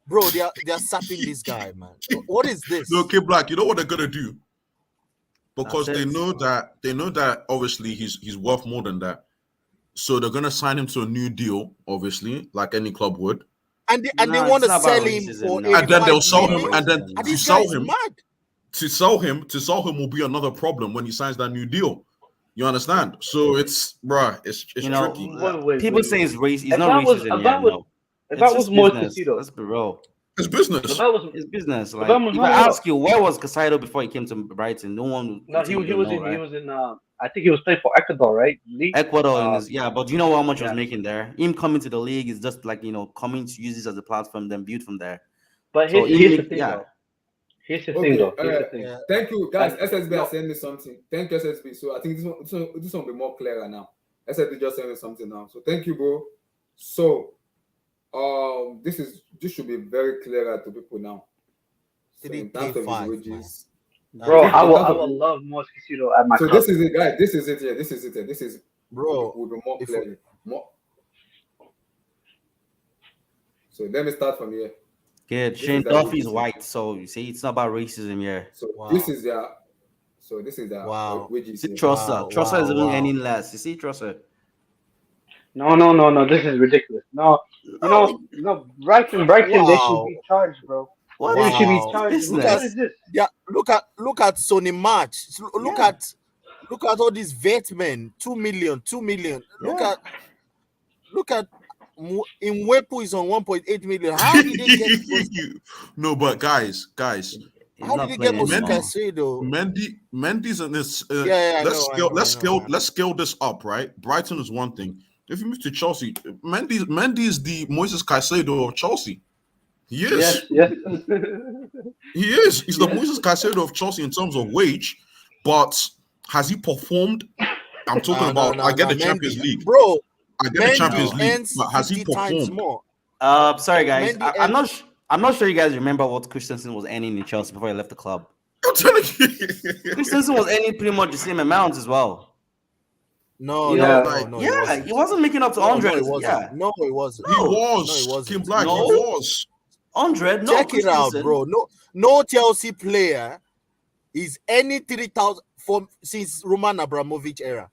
Bro, they are sapping this guy, man. What is this? No, Kid Black, you know what they're gonna do? Because That's they it. know that obviously he's worth more than that. So they're gonna sign him to a new deal, obviously, like any club would. And they No, want it's to not about sell him racism, for no. And then they'll 85 sell him, million. and then And to this sell guy is him, mad. to sell him will be another problem when he signs that new deal. You understand? So it's it's You know, tricky. people say it's race. It's If not that was racism. if Yeah, that was no. if It's that was just Moise business. Casido, Let's be real. It's if business. that was It's business. if Like, that was if hold I on. ask you, where was Casado before he came to Brighton? No one No, would say he you was know, in right? I think he was playing for Ecuador, right? League. Ecuador in his, yeah, but do you know how much he was Yeah. making there? Him coming to the league is just like, coming to use this as a platform, then build from there. But So here's the thing yeah, though. Here's the Okay, thing though. Here's the thing. Yeah. thank you, guys. And SSB no, has sent me something. Thank you, SSB. So I think this one will be more clearer now. SSB just sent me something now. So thank you, bro. So this should be very clearer to people now. So in terms of his 3K5, wages. bro, in I terms of- will love Moise Casido at my So club. this is it, guys. This is it here. This is it here. This is Bro, will be more if- clearly. More. So let me start from here. good. This Shane is the Duffy is wages. white, so you see, it's not about racism here. So Wow. this is their Wow. wages See, here. Trosser. Wow, Trosser is wow, even wow. earning less. You see, Trosser. No. This is ridiculous. No, Brighton. They should Wow. be charged, bro. What They is should be Wow. charged. business? What is this? Yeah, look at Sony March. Look Yeah. at all these vet men. 2 million. Yeah. Look at Mwepu is on 1.8 million. How did they get No, but guys, He's how not did they get playing Mosika anymore. Caicedo? Mendy's in this. Yeah, I let's know, let's scale this up, right? Brighton is one thing. If you move to Chelsea, Mendy is the Moises Caicedo of Chelsea. He is. Yes. He is. He's the Moises Caicedo of Chelsea in terms of wage, but has he performed? I'm talking about. I get the Champions League, Bro, I get the Champions Mendy League, earns but has he 50 times performed? more. Sorry guys, Mendy I'm not sure you guys remember what Christensen was earning in Chelsea before he left the club. I'm telling you. Christensen was earning pretty much the same amount as well. No, Yeah. no, Yeah, wasn't. he wasn't making up to No, 100. it wasn't. Yeah, No, it wasn't. He was. No, it wasn't. Kim Black, No. he was. 100. No, Check it out, Christensen. bro. No Chelsea player is any 3,000 since Roman Abramovich era.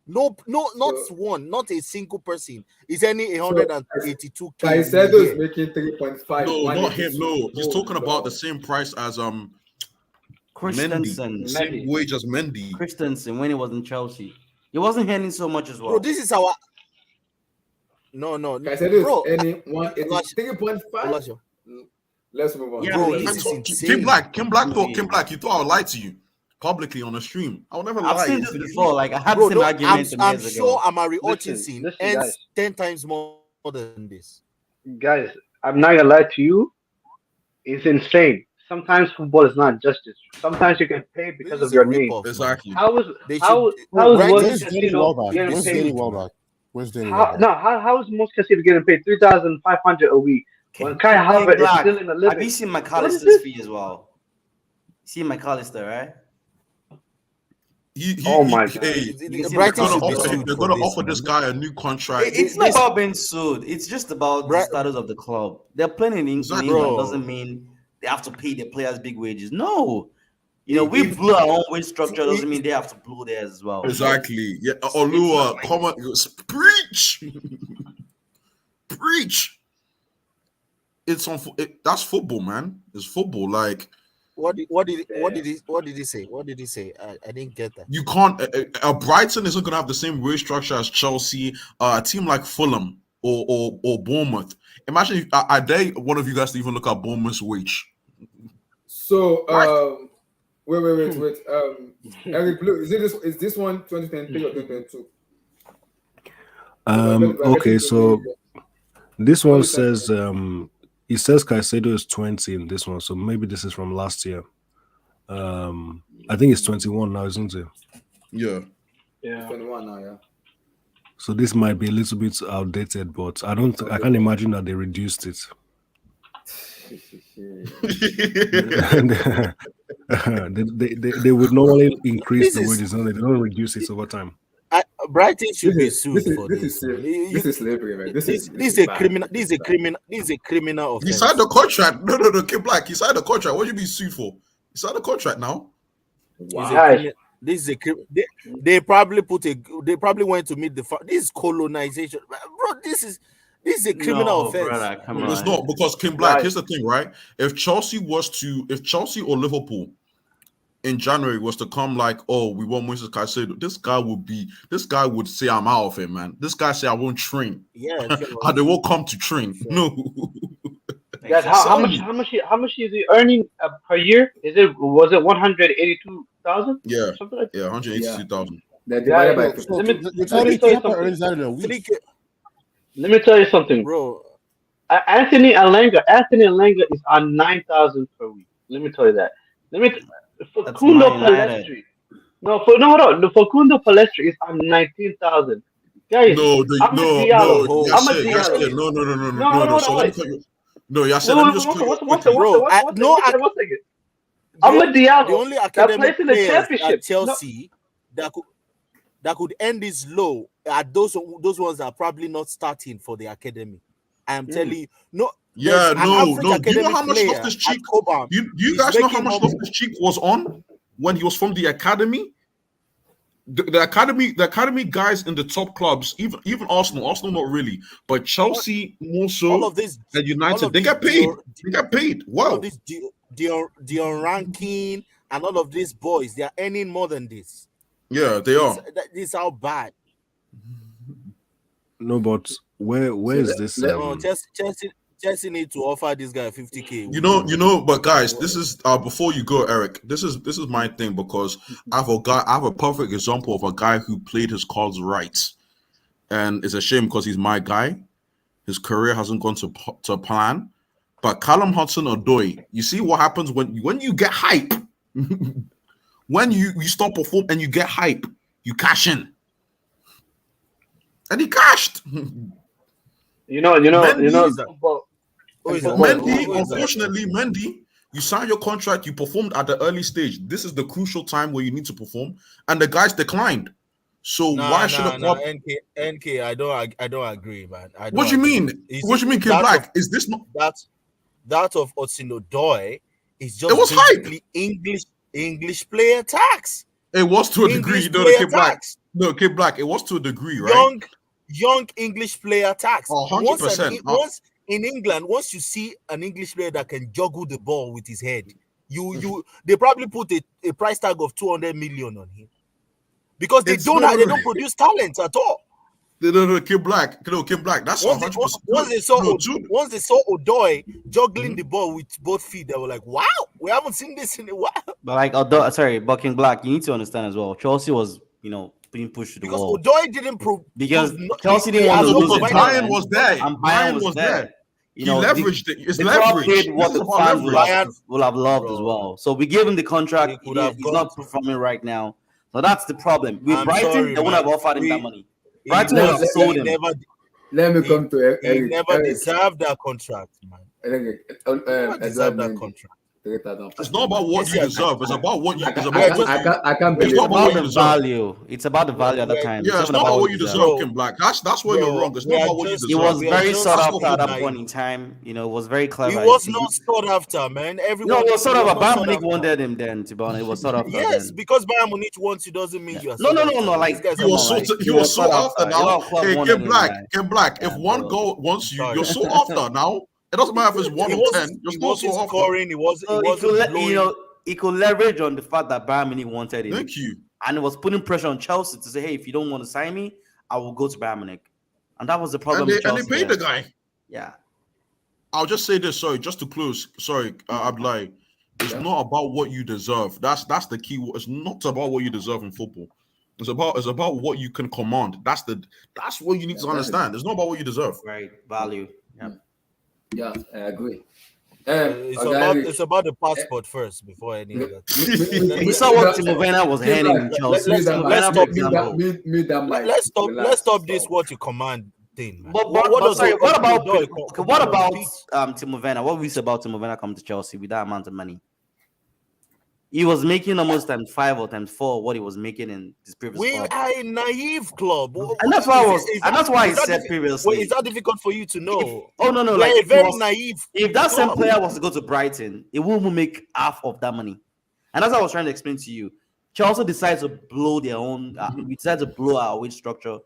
No, not one, not a single person is any 182k. Caicedo is making 3.5. No, not him. 182. No, he's talking about the God. same price as Christensen. Mendy. Same wage as Mendy. Christensen when he was in Chelsea. He wasn't earning so much as well. Bro, this is our. No, Caicedo bro. is earning 183.5. Olasio. Let's move on. Yeah, Bro, but this I is told insane. Kim Black thought you thought I would lie to you publicly on a stream. I will never I've lie. seen this before. Like I had Bro, the same no, argument some I'm years sure ago. Amari Listen, Hutchinson listen, earns guys. 10 times more than this. Guys, I'm not gonna lie to you. It's insane. Sometimes football is not justice. Sometimes you get paid because This of is your a name. rip-off, man. Exactly. How is They how should- how is Right, Moise Where's Danny Casido Welbeck? getting Where's paid? Danny Welbeck? Where's Danny How Welbeck? no? How is Moise Casido getting paid 3,500 a week when Kai Havertz is Black, still in the have you living? seen What is McAllister's this? fee as well? See McAllister, right? Oh my God. Hey, see Brighton should be McAllister. sued they're for gonna this, offer man. this guy a new contract. It's not about being sued. It's just about the Bri- status of the club. They're playing in Exactly. England Bro. doesn't mean they have to pay their players big wages. No. We blew our own wage structure. Doesn't mean they have to blow theirs as well. Exactly. Yeah. Olua, comment. Preach. Preach. It's on. That's football, man. It's football. Like What did he say? What did he say? I didn't get that. you can't. Brighton isn't gonna have the same wage structure as Chelsea. A team like Fulham or Bournemouth. Imagine if I dare one of you guys to even look at Bournemouth's wage. So wait. Eric Blue, is this one 2023 or 2022? Okay, so this one says it says Caicedo is 20 in this one, so maybe this is from last year. I think it's 21 now, isn't it? Yeah. Yeah. 21 now, yeah. So this might be a little bit outdated, but I can't imagine that they reduced it. they would normally increase the wages, and they don't reduce it over time. Brighton should be sued for this this. is slavery, man. This is a bad. criminal. This is a criminal He offense. signed the contract. No, Kid Black. He signed the contract. What you be sued for? He signed the contract now. Wow. This is a they probably they probably went to meet this is colonization, bro. This is a criminal offense. Brother, come It's on. not, because Kim Black. Here's the thing, right? If Chelsea or Liverpool in January was to come like, oh, we want Moises Caicedo, this guy would say, I'm out of it, man. This guy say, I won't train. Yeah, and they won't come to train. Sure. No. Guys, how much is he earning per year? Was it 182,000? Yeah, Something like that. 182,000. They're divided by 50. Let me You're tell telling me you Kepa earns something. that in a week? Let me tell you something, bro. Anthony Alanga is on 9,000 per week. Let me tell you that. Facundo Palestri. Hold on. The Facundo Palestri is on 19,000. Guys, No. Diallo. No. So let me cut you. No, Yasser, let me just cut you. One second. Amad Diallo. The only that academic plays in the players championship. at Chelsea that could end this low are those ones that are probably not starting for the academy. I am telling you, no. Yeah, no. Do you know how much player Loftus Cheek? at Cobham Do you is guys know how making much more- Loftus Cheek was on when he was from the academy? The academy guys in the top clubs, even Arsenal not really, but Chelsea more so, all of this and United, they these get paid. They get paid. all Wow. of this Dion Rankin and all of these boys, they are earning more than this. Yeah, they are. This is how bad. No, but where is this? Chelsea need to offer this guy 50K. You know, but guys, this is before you go, Eric. This is my thing, because I have a perfect example of a guy who played his cards right, and it's a shame because he's my guy. His career hasn't gone to plan. But Callum Hudson-Odoi, you see what happens when you get hype, when you stop performing and you get hype, you cash in, and he cashed. Mendy, you sign your contract, you performed at the early stage. This is the crucial time where you need to perform, and the guys declined. So why should a club? NK, I don't agree, man. What do you mean? What do you mean, Kid Black? Is this not that of Hudson-Odoi is just it was basically hype. English player tax. It was to a degree, English player Kid Black. tax. No, Kid Black. It was to a degree, right? Young English player tax. 100%. Once in England, once you see an English player that can juggle the ball with his head, they probably put a price tag of 200 million on him, because they don't produce talent at all. No, Kid Black. Kid Black. That's 100%. Once they saw Odoi juggling the ball with both feet, they were like, "Wow, we haven't seen this in a while." But Bucking Black, you need to understand as well. Chelsea was, being pushed to the wall. Odoi didn't prove because Chelsea didn't want to lose it. Bayern was there. And Bayern was there. He leveraged it. It's the leverage. Paid what the fans will have loved as well. So we gave him the contract. He's not performing right now. So that's the problem. With Brighton, they wouldn't have offered him that money. Brighton would have sold him. Let me come to Eric. He never deserved that contract, man. Deserved that contract. It's not about what you deserve. It's about what you. I can't believe it's about the value. It's about the value at the time. Yeah, it's not about what you deserve, Kim Black. That's where you're wrong. It's not about what you deserve. He was very sought after at that point in time. It was very clever. He was not sought after, man. Everyone. No, it was sort of a Bayern Munich wanted him then. To be honest, it was sort of. Yes, because Bayern Munich wants you doesn't mean you are. No. Like he was sought after now. Hey, Kim Black. If one goal wants you, you're sought after now. It doesn't matter if it's 1 or 10. You're still so scoring. He could leverage on the fact that Bayern Munich wanted him. Thank you. And it was putting pressure on Chelsea to say, "Hey, if you don't want to sign me, I will go to Bayern Munich." And that was the problem. And they paid the guy. Yeah. I'll just say this. Sorry, just to close. Sorry, Abdullah. It's not about what you deserve. That's the key. It's not about what you deserve in football. It's about what you can command. That's what you need to understand. It's not about what you deserve. Right. Value. Yeah. Yeah, I agree. It's about the passport first before any other thing. You saw what Timo Werner was handing in Chelsea. let's Timo let's Werner, for stop this example. Let's stop this what you command thing, man. But What does sorry, what about pitch? Timo Werner? What we say about Timo Werner coming to Chelsea with that amount of money? He was making almost times 5 or times 4 what he was making in his previous We club. are a naive club, And that's why I said previously. Wait, is that difficult for you to know? No. We're Like a very naive. if that same club. player was to go to Brighton, it wouldn't make half of that money. And that's what I was trying to explain to you. Chelsea decided to blow their own. We decided to blow our wage structure,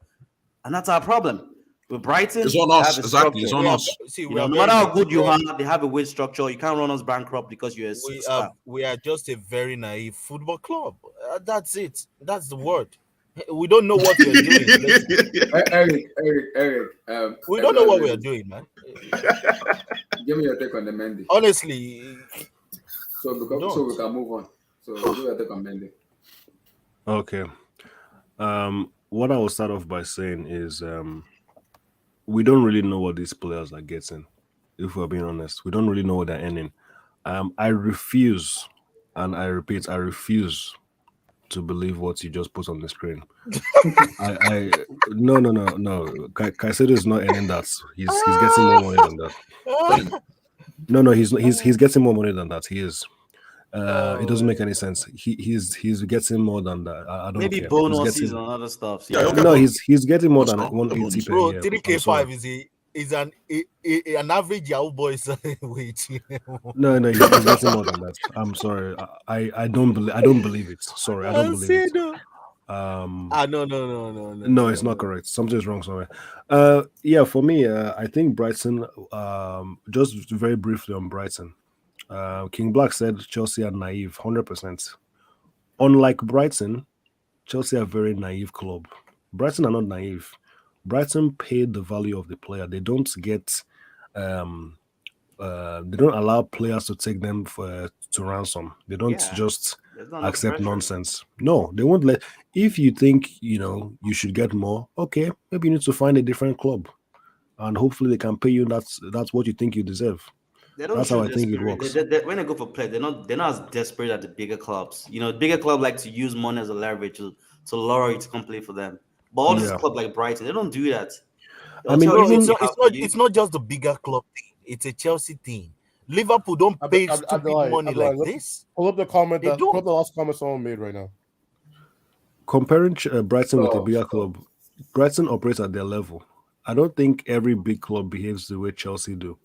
and that's our problem. With Brighton, It's on us. Exactly. It's on us. See, no matter how good you are, they have a wage structure. You can't run us bankrupt because you're a superstar. We are just a very naive football club. That's it. That's the word. We don't know what we're doing. Eric. We don't know what we're doing, man. Give me your take on the Mendy. Honestly. So we can move on. So give me your take on Mendy. Okay. What I will start off by saying is we don't really know what these players are getting. If we're being honest, we don't really know what they're earning. I refuse, and I repeat, I refuse to believe what you just put on the screen. No. Caicedo is not earning that. He's getting more money than that. No, he's getting more money than that. He is. It doesn't make any sense. He's getting more than that. I don't Maybe care. bonuses and other stuff. No, he's getting more than 180 per Bro, year. 3K5 is an average Yahoo boy's wage. No, he's getting more than that. I'm sorry. I don't believe it. Sorry, I don't believe it. No. No, it's not correct. Something's wrong somewhere. Yeah, for me, I think Brighton. Just very briefly on Brighton. King Black said Chelsea are naive, 100%. Unlike Brighton, Chelsea are a very naive club. Brighton are not naive. Brighton paid the value of the player. They don't get, they don't allow players to take them to ransom. They don't just accept nonsense. No, they won't let. If you think you should get more, okay, maybe you need to find a different club, and hopefully they can pay you. That's what you think you deserve. That's how I think it works. When they go for play, they're not as desperate as the bigger clubs. Bigger clubs like to use money as a leverage to lure you to come play for them. But all these clubs like Brighton, they don't do that. I mean, it's not just the bigger club thing. It's a Chelsea thing. Liverpool don't pay stupid money like this. Pull up the comment. Pull up the last comment someone made right now. Comparing Brighton with a bigger club, Brighton operates at their level. I don't think every big club behaves the way Chelsea do.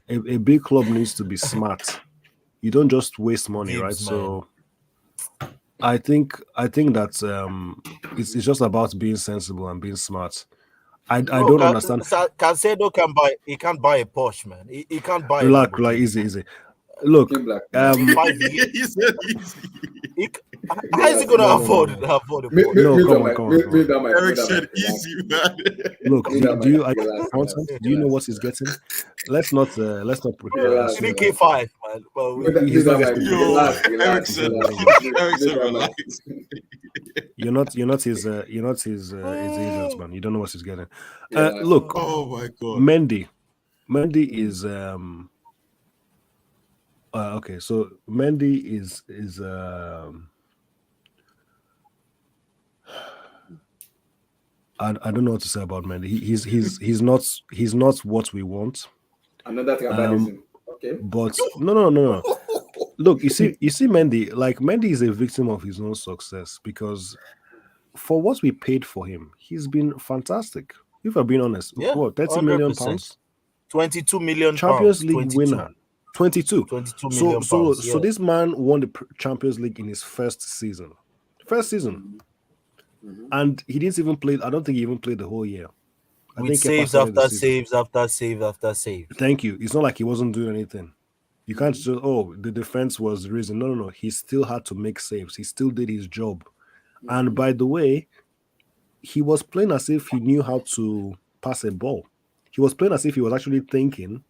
A big club needs to be smart. You don't just waste money, right? Man. So I think that it's just about being sensible and being smart. I don't understand. Caicedo can't buy a Porsche, man. He can't buy. Relax, easy. Look, 5 years. How is he gonna afford a Porsche? No, come on. Eric said easy, man. Look, do you know what he's getting? Let's not prepare. 3K5, man. He's not Eric said relax. You're not his agent, man. You don't know what he's getting. Look, oh my god. Mendy is okay, so Mendy is I don't know what to say about Mendy. He's not what we want. Another thing okay. But no. Look, you see Mendy, Mendy is a victim of his own success because for what we paid for him, he's been fantastic. If I'm being honest, what 30 million pounds? 22 million Champions pounds, League winner. 22 million pounds, so this man won the Champions League in his first season. And he didn't even play. I don't think he even played the whole year. With saves after saves after save after save. Thank you. It's not like he wasn't doing anything. You can't just the defense was the reason. No. He still had to make saves. He still did his job. And by the way, he was playing as if he knew how to pass a ball. He was playing as if he was actually thinking.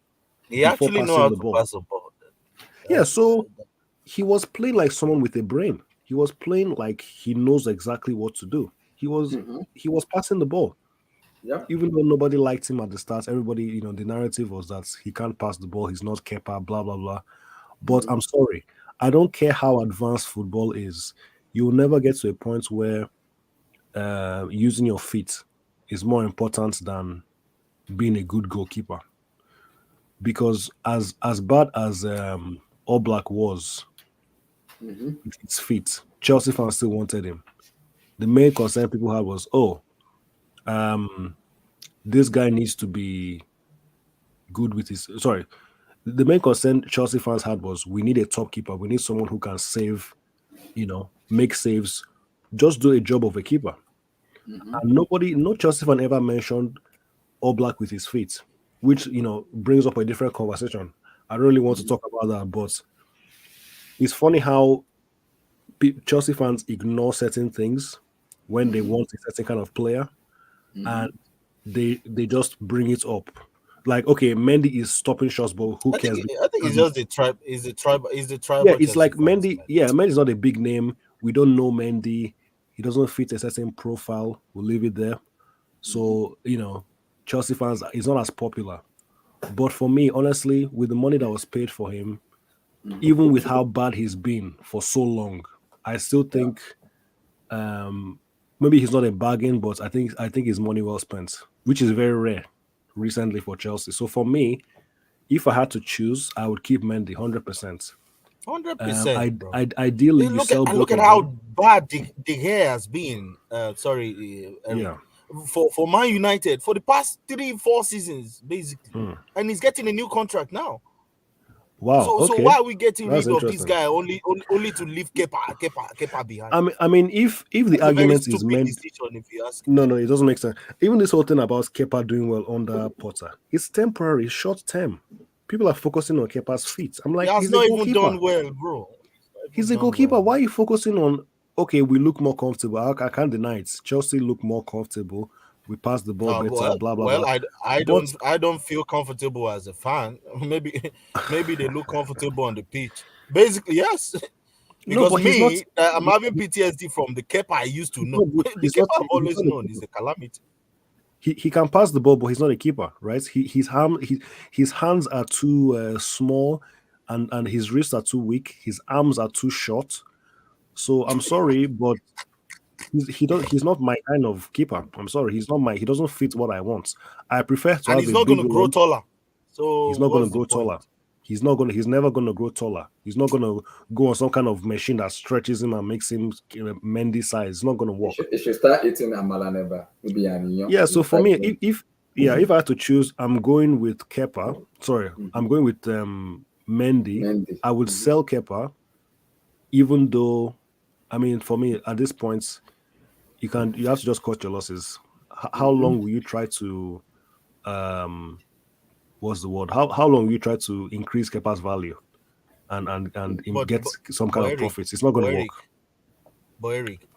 He actually knew how to pass a ball. Yeah, so he was playing like someone with a brain. He was playing like he knows exactly what to do. He was passing the ball. Yeah. Even though nobody liked him at the start, everybody, the narrative was that he can't pass the ball, he's not Kepa, blah blah blah. But I'm sorry, I don't care how advanced football is. You will never get to a point where using your feet is more important than being a good goalkeeper. Because as bad as All Black was with his feet, Chelsea fans still wanted him. The main concern people had was, this guy needs to be good with his. Sorry, the main concern Chelsea fans had was, we need a top keeper. We need someone who can save, make saves, just do a job of a keeper. And no Chelsea fan ever mentioned All Black with his feet, which brings up a different conversation. I don't really want to talk about that, but it's funny how Chelsea fans ignore certain things when they want a certain kind of player, and they just bring it up. Like, okay, Mendy is stopping shots, but who cares? I think it's just the tribe. Is the tribe? Is the tribe? Yeah, it's like Mendy. Yeah, Mendy's not a big name. We don't know Mendy. He doesn't fit a certain profile. We'll leave it there. So Chelsea fans, he's not as popular. But for me, honestly, with the money that was paid for him, even with how bad he's been for so long, I still think maybe he's not a bargain, but I think his money well spent, which is very rare recently for Chelsea. So for me, if I had to choose, I would keep Mendy 100%. 100%, bro. Ideally, you sell both. Look at how bad the hair has been. For Man United for the past 3-4 seasons, basically, and he's getting a new contract now. Wow. So why are we getting rid of this guy only to leave Kepa behind? I mean, if the argument is meant, no, it doesn't make sense. Even this whole thing about Kepa doing well under Potter, it's temporary, short term. People are focusing on Kepa's feet. I'm like, he's not even done well, bro. He's a goalkeeper. Well. Why are you focusing on? Okay, we look more comfortable. I can't deny it. Chelsea look more comfortable. We pass the ball better. Blah blah blah. I don't feel comfortable as a fan. Maybe they look comfortable on the pitch. Basically, yes. Because I'm having PTSD from the Kepa I used to know. The Kepa I've always known is a calamity. He can pass the ball, but he's not a keeper, right? His hands are too small, and his wrists are too weak. His arms are too short. So I'm sorry, but he's not my kind of keeper. I'm sorry, he doesn't fit what I want. I prefer to have he's not going to grow taller. So he's not going to grow taller. He's never going to grow taller. He's not going to go on some kind of machine that stretches him and makes him Mendy size. It's not going to work. It should start eating amala never. Yeah, so for me, if I had to choose, I'm going with Kepa. Sorry, I'm going with Mendy. I would sell Kepa, even though, I mean, for me at this point, you have to just cut your losses. How long will you try to what's the word? How long will you try to increase Kepa's value and get some kind of profits? It's not going to work. But Eric,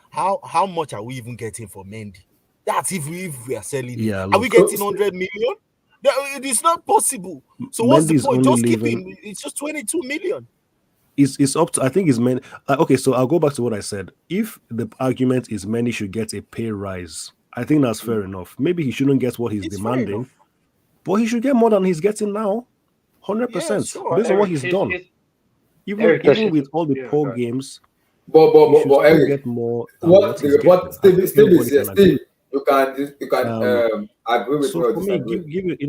how much are we even getting for Mendy? That's if we are selling. Yeah, are we getting 100 million? It is not possible. So what's the point? Just keep him. It's just 22 million. It's up to, I think it's Mendy. Okay, so I'll go back to what I said. If the argument is Mendy should get a pay rise, I think that's fair enough. Maybe he shouldn't get what he's demanding, but he should get more than he's getting now. 100%. Yeah, sure. Based on what he's done. Even with all the poor games, but Eric, get more. Steve, you can agree with so me. For me, give it,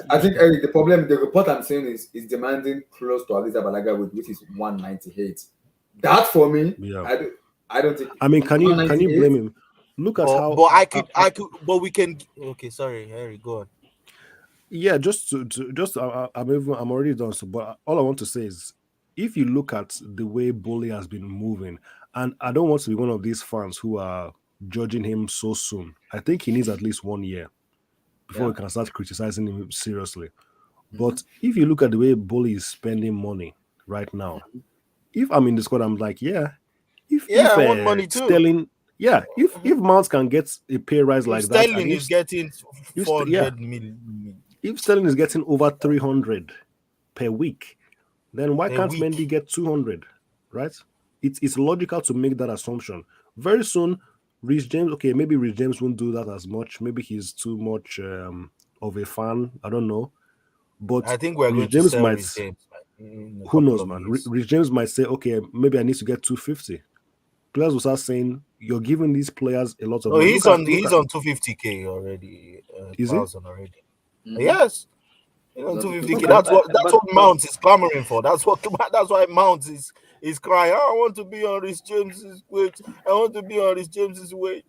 I think Eric, the report I'm saying is demanding close to Aliza Balaga, which is 198. That for me, yeah. I don't think. I mean, can you blame him? Look at how. But I could. But we can. Okay, sorry, Harry, go on. Yeah, I'm already done. So, but all I want to say is, if you look at the way Boli has been moving, and I don't want to be one of these fans who are judging him so soon. I think he needs at least 1 year before we can start criticizing him seriously. But if you look at the way Boli is spending money right now, if I'm in the squad, I'm like, I want money too. Sterling, if Mount can get a pay rise like that, Sterling is getting 400 million. If Sterling is getting over 300 per week, then why can't Mendy get 200? Right? It's logical to make that assumption. Very soon, Rich James, okay, maybe Rich James won't do that as much. Maybe he's too much of a fan. I don't know. But I think we're going Rich to James sell might. Rich James in a Who couple knows, of man? months. Rich James might say, okay, maybe I need to get 250. Players will start saying, you're giving these players a lot of No, money. he's Look on at- he's on 250k already. Is it? 1,000 already. Mhm. Yes. He's on That's 250k. okay. That's what But Mount is clamoring for. That's why Mount is crying. I want to be on Rich James's wage. I want to be on Rich James's wage.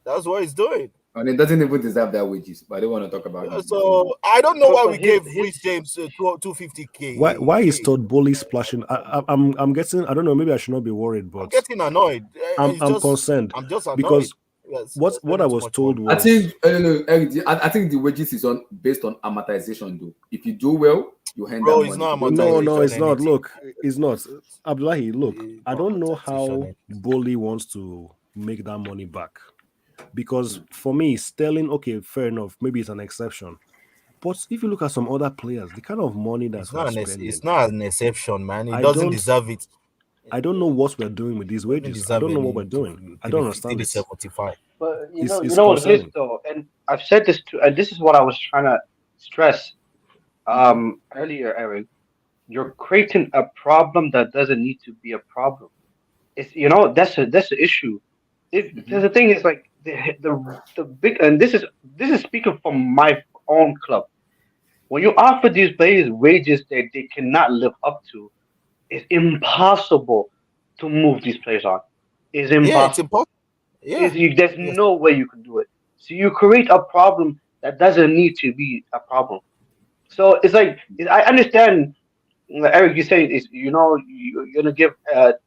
That's what he's doing. And it doesn't even deserve that wages, but I don't want to talk about it. So I don't know why but we gave his Rich James 250k. Why is Todd Bowley splashing? I'm getting, I don't know, maybe I should not be worried, I'm but getting annoyed. I'm It's just- concerned I'm just annoyed because Yes, what I was told I was think Eric, I think the wages is on based on amortization though. If you do well, you hand Bro, that it's money. not If you don't- no, it's not. anything. Look, it's not. Abdullahi, look, It's I not don't know amortization how anything. Bowley wants to make that money back. Because for me, Sterling, okay, fair enough, maybe it's an exception. But if you look at some other players, the kind of money that It's we're not spending, it's not an exception, man. He I doesn't don't- deserve it. I don't know what we're doing with these He doesn't wages. I deserve don't know what any we're doing. to I don't be understand it. 75. But It's what it is concerning. though, and I've said this too, and this is what I was trying to stress earlier, Eric. You're creating a problem that doesn't need to be a problem. It's that's the issue. Because the thing is like the big, and this is speaking from my own club. When you offer these players wages that they cannot live up to, it's impossible to move these players on. It's Yeah, it's impossible. important. Yeah. There's Yes. no way you can do it. So you create a problem that doesn't need to be a problem. So it's like I understand, Eric. You say is you're gonna give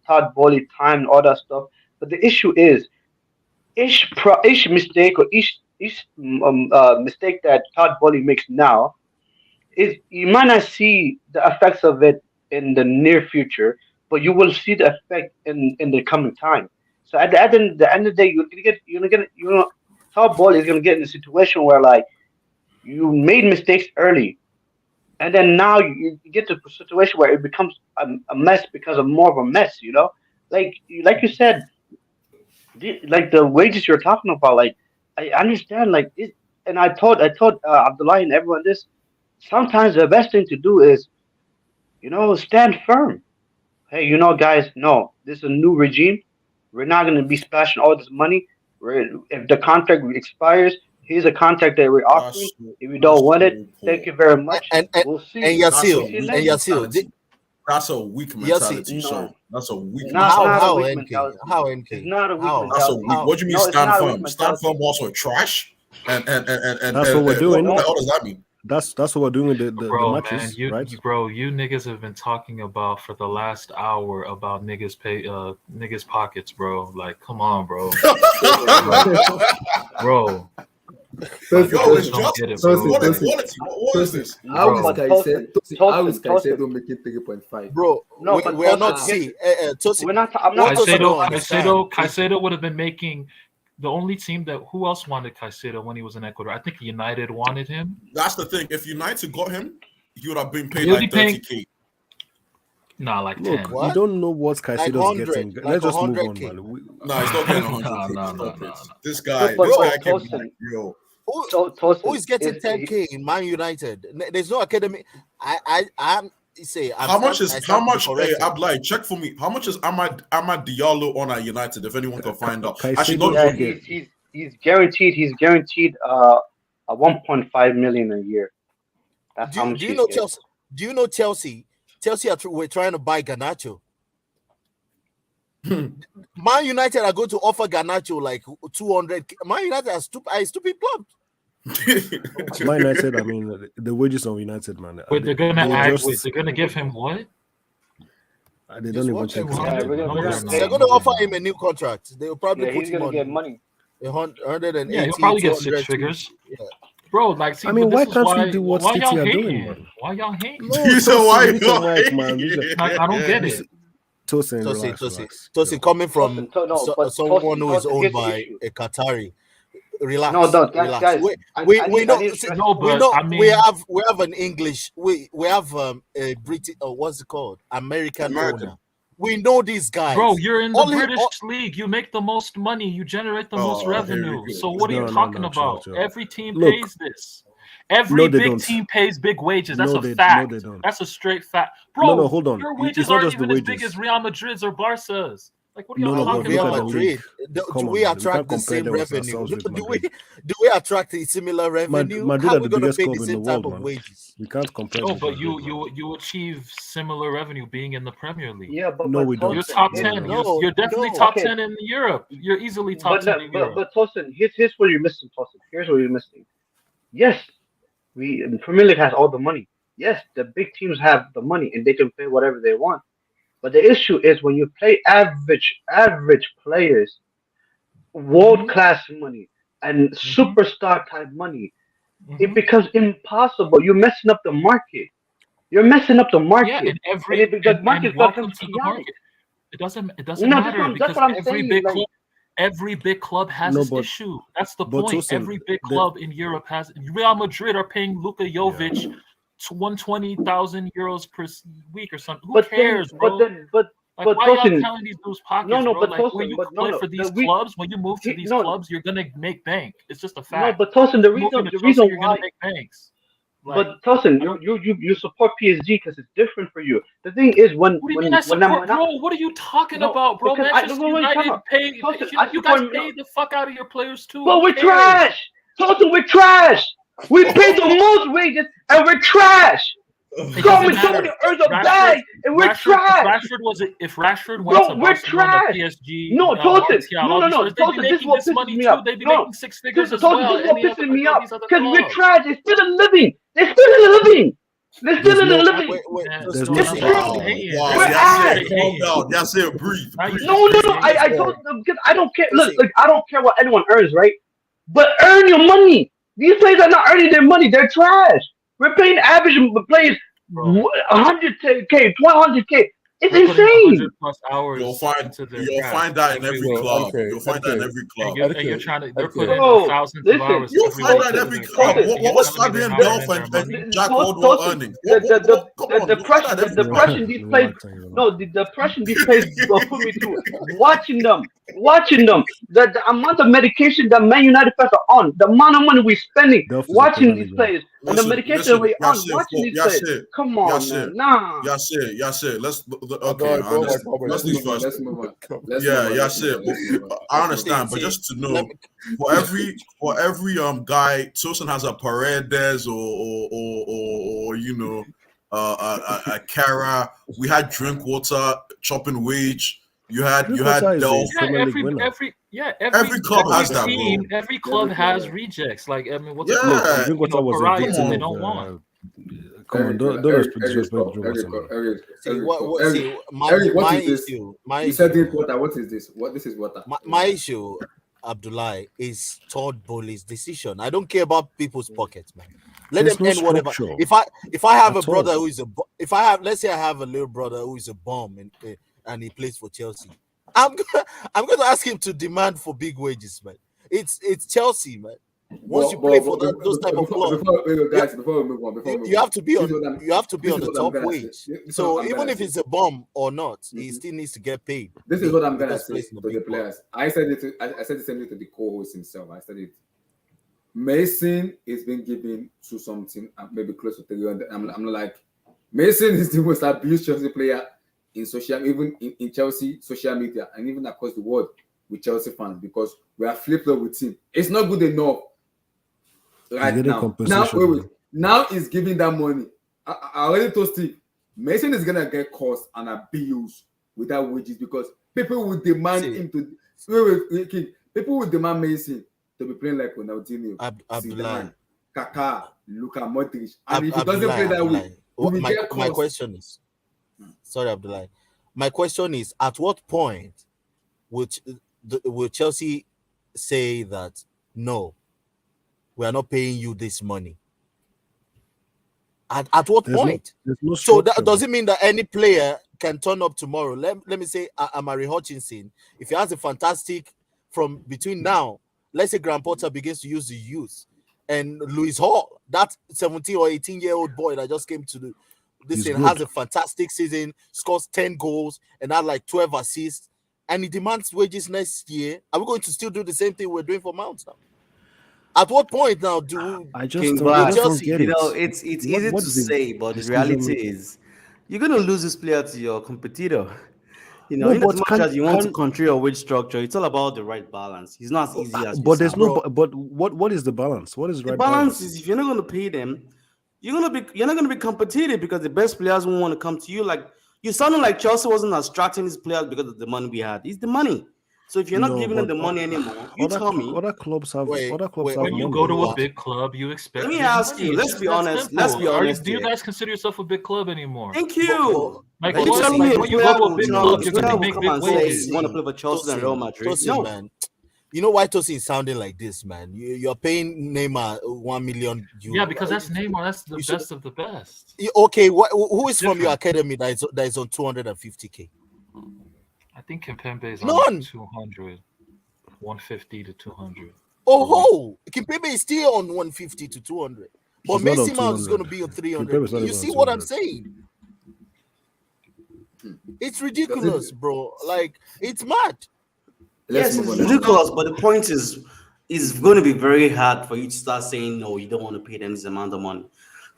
Todd Bowley time and all that stuff, but the issue is each mistake or each mistake that Todd Bowley makes now is you might not see the effects of it in the near future, but you will see the effect in the coming time. So at the end of the day, Todd Bowley is gonna get in a situation where like you made mistakes early, and then now you get to a situation where it becomes a mess because of more of a mess. Like you said, like the wages you're talking about. Like I understand, like it, and I told Abdullah and everyone this. Sometimes the best thing to do is stand firm. Hey, guys, no, this is a new regime. We're not going to be splashing all this money. If the contract expires, here's a contract that we're offering. If you don't want it, thank you very much. And We'll see. and We'll Yasil, see you and later. Yasil, That's a weak Yes, mentality, no. Sean. That's a weak Not how mentality. a how weak NK mentality. how NK It's not a weak how That's a mentality. weak. What do you mean No, it's stand not a weak firm? Stand mentality. firm also trash. And That's what we're doing. What the hell does that mean? That's what we're doing with the Bro, man, matches, you right? bro, you niggas have been talking about for the last hour about niggas pockets, bro. Like, come on, bro. Bro. So, Like, Yo, I it's just don't just get it, so- bro. what so- is quality? What is this? How Bro. is Tosin, Caicedo making 3.5? bro? No, but we are not Tosin, see Tosin. we're not. I'm not What does talking. he don't understand? Caicedo would have been making the only team that who else wanted Caicedo when he was in Ecuador? I think United wanted him. That's the thing. If United got him, he would have been paid He'll like be paying- 30k. Nah, like Look, 10. What? you don't know what Caicedo's 100, getting. like Let's just move on, 100K. man. No, he's not getting 100k. No. Stop it. This guy, But this guy Tosin- came back, yo. Tosin Who is getting 10k in Man United? There's no academy. I'm say How much? corrected. Abdullah, check for me. How much is Ahmad Diallo on at United? If anyone can find out. Actually, Caicedo- no. Yeah, he's guaranteed. He's guaranteed a 1.5 million a year. That's how much Do you he's know getting. Chelsea? Do you know Chelsea? Chelsea we're trying to buy Garnacho. Man United are going to offer Garnacho like 200. Man United are stupid club. Man United, I mean, the wages of United, man. Wait, they're gonna just- they're gonna give him what? They don't even check. What? Yeah, we're No, gonna they're They're not. going to offer him a new contract. They will probably Yeah, put he's him gonna on get money. 180. Yeah, he'll probably get 200, 6 figures. Yeah. Bro, like, see, I mean, but why this is can't we why, do what why City y'all are hating? doing, man? Why y'all hating? No, You said Tosin, why you not? can write, man. I don't get it. Tosin, Tosin, relax. Tosin coming from but someone who is Tosin, owned here's the by issue. a Qatari. Relax. No, relax. guys. We know. No, We but know. I mean, we have an English. We have a British. What's it called? American owner. We know these guys. Bro, you're in the Only- British league. You make the most money. You generate the most Oh, here we revenue. go. So what are you No, talking no, chill, about? chill. Every team Look, pays this. Every they big don't. team pays big wages. That's No, a they fact. don't. That's a straight fact. Bro, No, hold on. your It's wages not aren't just the even as big wages. as Real Madrid's or Barca's. Like, what are No, you no, but talking look Real at the about? Madrid. league. Do Come we on, man. We attract can't the compare same them with revenue? ourselves with Do Madrid. we attract a similar revenue? Madrid How are are we the going to biggest pay club the in the same type world, of man. wages? We can't compare No, them with but Madrid, man. you achieve similar revenue being in the Premier League. Yeah, but No, we don't. You're Tosin, top No, 10. we don't. You're definitely No. top Okay. 10 in Europe. You're easily top But 10 in Europe. but Tosin, here's where you're missing, Tosin. Here's where you're missing. Yes, the Premier League has all the money. Yes, the big teams have the money and they can pay whatever they want. But the issue is when you play average players, world class money and superstar type money, it becomes impossible. You're messing up the market. You're messing up the market. Yeah, and the market and welcome becomes to the chaotic. market. It doesn't No, matter that's because what I'm saying. Like, every big club has No, this but issue. That's the but point. Tosin, Every big club in Europe has. Real Madrid are paying Luka Jovic 120,000 euros per week or something. Who but cares, then, bro? Like, but why y'all Tosin, telling these dudes pockets, no, bro? but Like, when Tosin, you but play no, for these we, clubs, when you move to he, these no, clubs, you're gonna make bank. It's just a no, fact. but Tosin, the Moving to Chelsea, reason you're why, gonna make banks. Like, but Tosin, I don't. you support PSG because it's different for you. The thing is, What do you mean I support, when I bro? What are you talking no, about, bro? because I Manchester don't know what you're talking United about. pay. Tosin, You know, I you guys support no, pay the fuck out of your players too. but Who we're cares? trash. Tosin, we're trash. We pay the most wages and we're trash. It Come doesn't and somebody matter. earns a Rashford, bag and we're trash. if Rashford went to Bro, we're Barcelona, trash. PSG, No, Tosin. Martial, No, all no, these no. players, they'd be Tosin, this is making what this pisses money me too. off. They'd be No, making six figures as Tosin, well. this is what Any other pisses me off. these other Because we're clubs. trash. They're still living. They're still living. They're still There's no- living. Wait, Man, There's no, no that's It's straight just true. Wow, hating. wow. We're That's That's ass. it. straight Calm hating. down. That's it. Breathe. Now you Breathe. No, just no, no. straight I hating. told them because I don't care. Tosin, Look, I don't care what anyone earns, right? But earn your money. These players are not earning their money. They're trash. We're paying average players Bro, 100K, 100K. It's we're putting insane. 100+ You'll hours find into their you'll craft find that in every every week. Bro, club. You'll find that in every club. And you're trying to. They're putting Bro, thousands of listen. hours You'll every find week that in into every their club. craft. Tosin, And you're What's telling me they're Fabian not Delph earning their money? and Jack Caldwell earning? Come the on, you'll find depression, that in the every club. depression these players, no, the depression these players will put me through. Watching them, the amount of medication that Man United fans are on, the amount of money we're spending Delph is a watching Premier these League man. players, and the medication we're on watching these players. Come on, Yasir, man, nah. Yasir. I Okay, don't I like understand. Robert. Let's Let's do move on. first. Let's move on. Let's Yeah, move on. Let's move Yasir. on. Let's move on. I Let's understand, see, but just to let know, me, for every guy, Tosin has a Paredes or you know a Kara. We had Drinkwater chopping wage. You had Drinkwater is Delph. a Premier League winner. Every club has that, team, bro. every club Every has club. rejects. Like, I mean, what's Yeah. it called? Look, Like, Drinkwater was a pariahs victim they of. don't want. Come on, don't disrespect Drinkwater, man. see what see Eric, what my is this? issue. My You said issue. drink water. What is this? What this is water? My issue, Abdullah, is Todd Bowley's decision. I don't care about people's pockets, man. Let There's them no earn whatever. structure If I have a at brother all. who is if I have, let's say I have a little brother who is a bomb and he plays for Chelsea, I'm going to ask him to demand for big wages, man. It's Chelsea, man. Once you play for those type of clubs, before we move on, you have to be this is on what I'm- you have to be this on is the what I'm top gonna wage. say. This is So what I'm even gonna if say. it's a bomb or not, he Mhm. still needs to get paid. This is what I'm gonna because say plays in to the the big club. players. I said it. I said the same thing to the co-host himself. I said it. Mason is being given to something, maybe close to 300. I'm like, Mason is the most abused Chelsea player in social, even in Chelsea social media, and even across the world with Chelsea fans, because we are flip-flop with him. It's not good enough right getting now. compensation, man. Now he's giving that money. I already told Steve, Mason is gonna get costs and abuse without wages because people will demand him to. Wait, King. People will demand Mason to be playing like Ronaldinho, Abdullah, Zidane, Kaká, Luka Modric, and if he doesn't Abdullah, play that way, Abdullah. he will get My costs. question is, sorry, Abdullah. My question is, at what point will Chelsea say that no, we are not paying you this money? At what point? There's no So structure, that does man. it mean that any player can turn up tomorrow? Let me say Amari Hutchinson, if he has a fantastic from between now, let's say Graham Potter begins to use the youth, and Louis Hall, that 17 or 18-year-old boy that just came to this He's thing good. has a fantastic season, scores 10 goals and had like 12 assists, and he demands wages next year, are we going to still do the same thing we're doing for Mount now? At what point now do I just King don't, Black, I just don't Chelsea, get you it. know, it's easy What to is the say, but the decision reality making? is you're gonna lose this player to your competitor. You know, No, in as but much as you want to control your wage structure, it's all about the right balance. It's not as easy as you but there's sound. no. But what is the balance? What is the The right balance balance? is if you're not going to pay them, you're not going to be competitive because the best players won't want to come to you. Like you sounded like Chelsea wasn't attracting these players because of the money we had. It's the money. So if you're not No, giving them but the money anymore, you tell me. other clubs have wait, When you money. go to a Oluwa. big club, you expect Let me big ask money. you. It's Let's just be that honest. simple. Let's be honest Do you here. guys consider yourself a big club anymore? Thank But, you. Like Are you what? telling Like me a when you go player to a will big tell club, a you're player gonna will make come big and say wages. you want to play for Chelsea and Real Madrid? Tosin, No. man. You know why Tosin is sounding like this, man? You're paying Neymar 1 million euro. Yeah, because that's Neymar. That's the best of the best. Okay, who is from your Different. academy that is on 250k? I think Kimpembe is on None. 200, 150 to 200. Oh, Kimpembe is still on 150 to 200. But He's not on Mason Mount is 200. going to be on 300. Kimpembe's not You even on see what I'm 200. saying? It's ridiculous, bro. Like, it's mad. Yes, move it's on now. ridiculous, but the point is, it's going to be very hard for you to start saying no. You don't want to pay them this amount of money.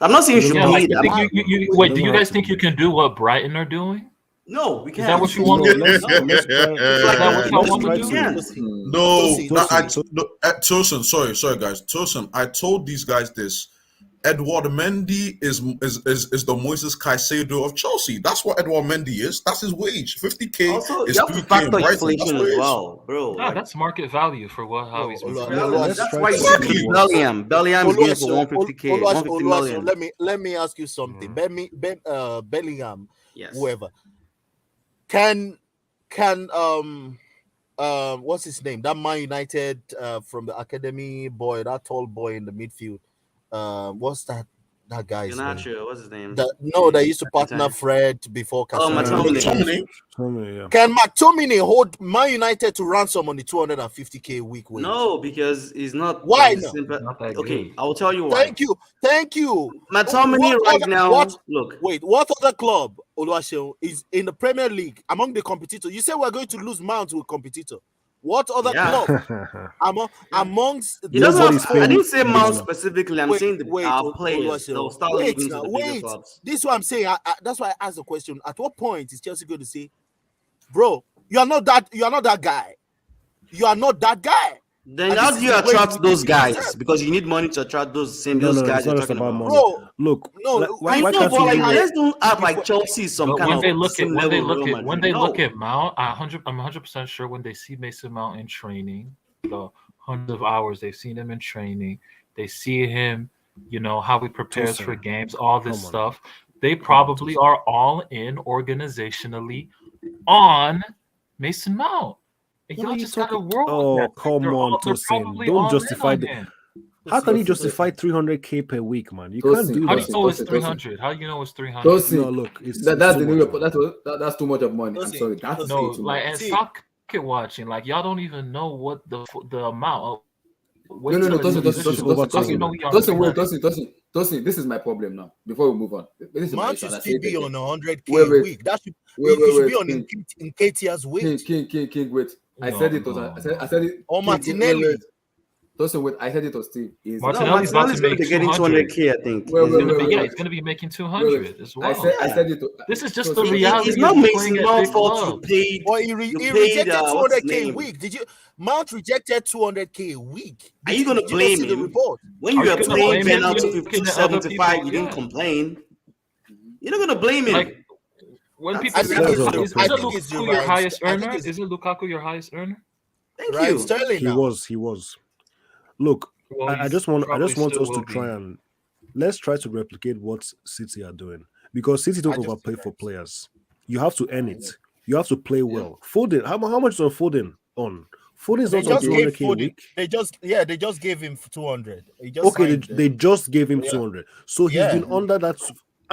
I'm not saying you should Yeah, pay like you them. think you Wait, wait. Do doesn't you have guys to think be. you can do what Brighton are doing? No, we Is can't. that what you No, want to do? let's try. Is that what y'all Let's want try to We do? to. can't. No, Tosin, Tosin, sorry, guys. Tosin, I told these guys this. Edward Mendy is the Moises Caicedo of Chelsea. That's what Edward Mendy is. That's his wage. 50k Also, is you have to 3k in factor Brighton. inflation That's what as it is. well, bro. Yeah, Like, that's market value for how No, he's been Olu- playing. Olu- Let's that's try why to you see see Exactly. what. Bellingham is going for 150k, 150 million. let me ask you something. Bellingham, Yes. whoever can what's his name? That Man United from the academy boy, that tall boy in the midfield. What's that guy's name? Garnacho, what's his name? That used to partner Fred before Oh, Casemiro. McTominay. McTominay. Yeah. Can McTominay hold Man United to ransom on the 250k week wage? No, because he's not. Why the not? simple- Not that Okay, good. I will tell you why. Thank you. McTominay look. Wait, what other club, Oluwaseun, is in the Premier League among the competitors? You say we're going to lose Mount with competitor. What other Yeah. club amongst He doesn't Nobody's have, I paying didn't say Mount Bellingham. specifically. I'm saying our players. They'll start leaving to the bigger clubs. This is what I'm saying. That's why I asked the question. At what point is Chelsea going to say, bro, you are not that guy. You are not that guy. Then And how this do is you the way attract we those need to guys? serve. Because you need money to attract those No, guys it's you're not just talking about about. money. Bro, Look, no, why I know, can't but you like, do it? let's don't act like Chelsea is some But kind when of they look at same when they level look Real at when Madrid. they look No. at Mount, I'm 100% sure when they see Mason Mount in training, the hundreds of hours they've seen him in training, they see him, how he prepares for Tosin, games, all this come on. stuff. They probably are all in organizationally on Mason Mount. And What y'all are you just gotta talking? work with Oh, that. come They're on, they're Tosin. probably Don't all in justify on the. him. How can you Tosin, justify 300k per week, man? You Tosin, can't do How do that. you know it's Tosin. 300? How do you know it's 300? No, Tosin, look, it's that's too the new much, report. man. That's too much of money. I'm Tosin, sorry. That's No, way too like, much. and See- stop pocket watching. Like, y'all don't even know what the amount. No, Wait no, till it's Tosin, It's official. over How you know 200. he on Tosin, wait, 300? Tosin. This is my problem now. Before we move on, this is my Mount issue. should And I say still it be again. on 100k Wait, a wait, week. That should wait, it should wait, be on wait. in KTR's wage. King, wait. I No, said it. no, I said it. Or King, Martinelli. Tosin, wait. I said it to Steve. No, Martinelli's about to Martinelli's going to make be getting 200. 200k, I think. Wait, He's gonna wait, be wait. he's gonna be making Wait, 200 as I well. said it to. This is just Tosin, the It's reality not of Mason playing at Mount's big fault you clubs. paid. Or he You paid rejected what's his 200k a name? week. Did you Mount rejected 200k a week? Are you going to Did you not see blame the him? report? When Are you you are gonna playing blame him? penalty You're with looking at other 275, people. you didn't Yeah. complain. You're not going to blame him. Like, when That's people I say, think That's it's not is the it problem. it's Lukaku your Ryan. highest I think earner? it's Is it Lukaku your highest earner? Thank Ryan you. Sterling He now. was. Look, Well, I he's just want probably us still to will try be. and let's try to replicate what City are doing because City don't I just overpay for players. You have to earn it. You have to play well. Foden, how much is on Foden on? Foden's They not on just gave 200k a Foden. week. They just gave him 200. He just Okay, signed they just gave him Yeah. 200. So he's Yeah. been under that.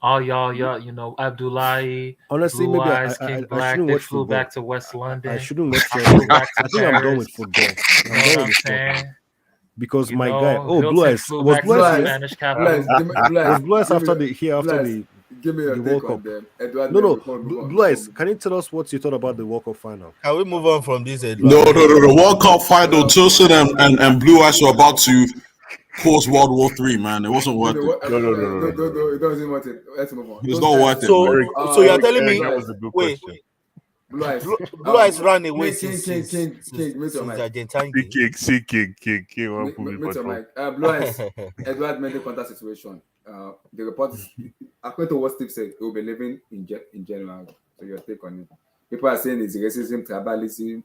all y'all, Abdullahi, Honestly, Blue maybe Eyes, I King I Black, shouldn't they watch flew football. back to West I London. shouldn't watch I flew back to I think I'm done Paris. with football. You I'm know done what with I'm the sport, man. saying? Because You my guy, know, Blue Hilton Eyes flew was back Blue to Blue the Eyes eyes, here. Spanish blue eyes, capital. give me blue eyes. Was Blue Eyes Give me after the here blue after eyes. the Give me your The take World on Cup. them. Edward, No, Mendy, no. before we move on. Blue Eyes, can you tell us what you thought about the World Cup final? Can we move on from this? No. The World Cup final, Tilson and Blue Eyes were about to cause World War III, man. It wasn't worth it. No. It doesn't want it. Let's move on. It's not worth it, So, man. so you're telling me? That was a good Wait, question. Blue Eyes. Blue Eyes ran away King, since mute your mic. Argentina. Mute your mic. Blue Eyes. Edward Mendy contact situation. The report is, according to what Steve said, he will be living in January. So your take on it. People are saying it's racism, tribalism.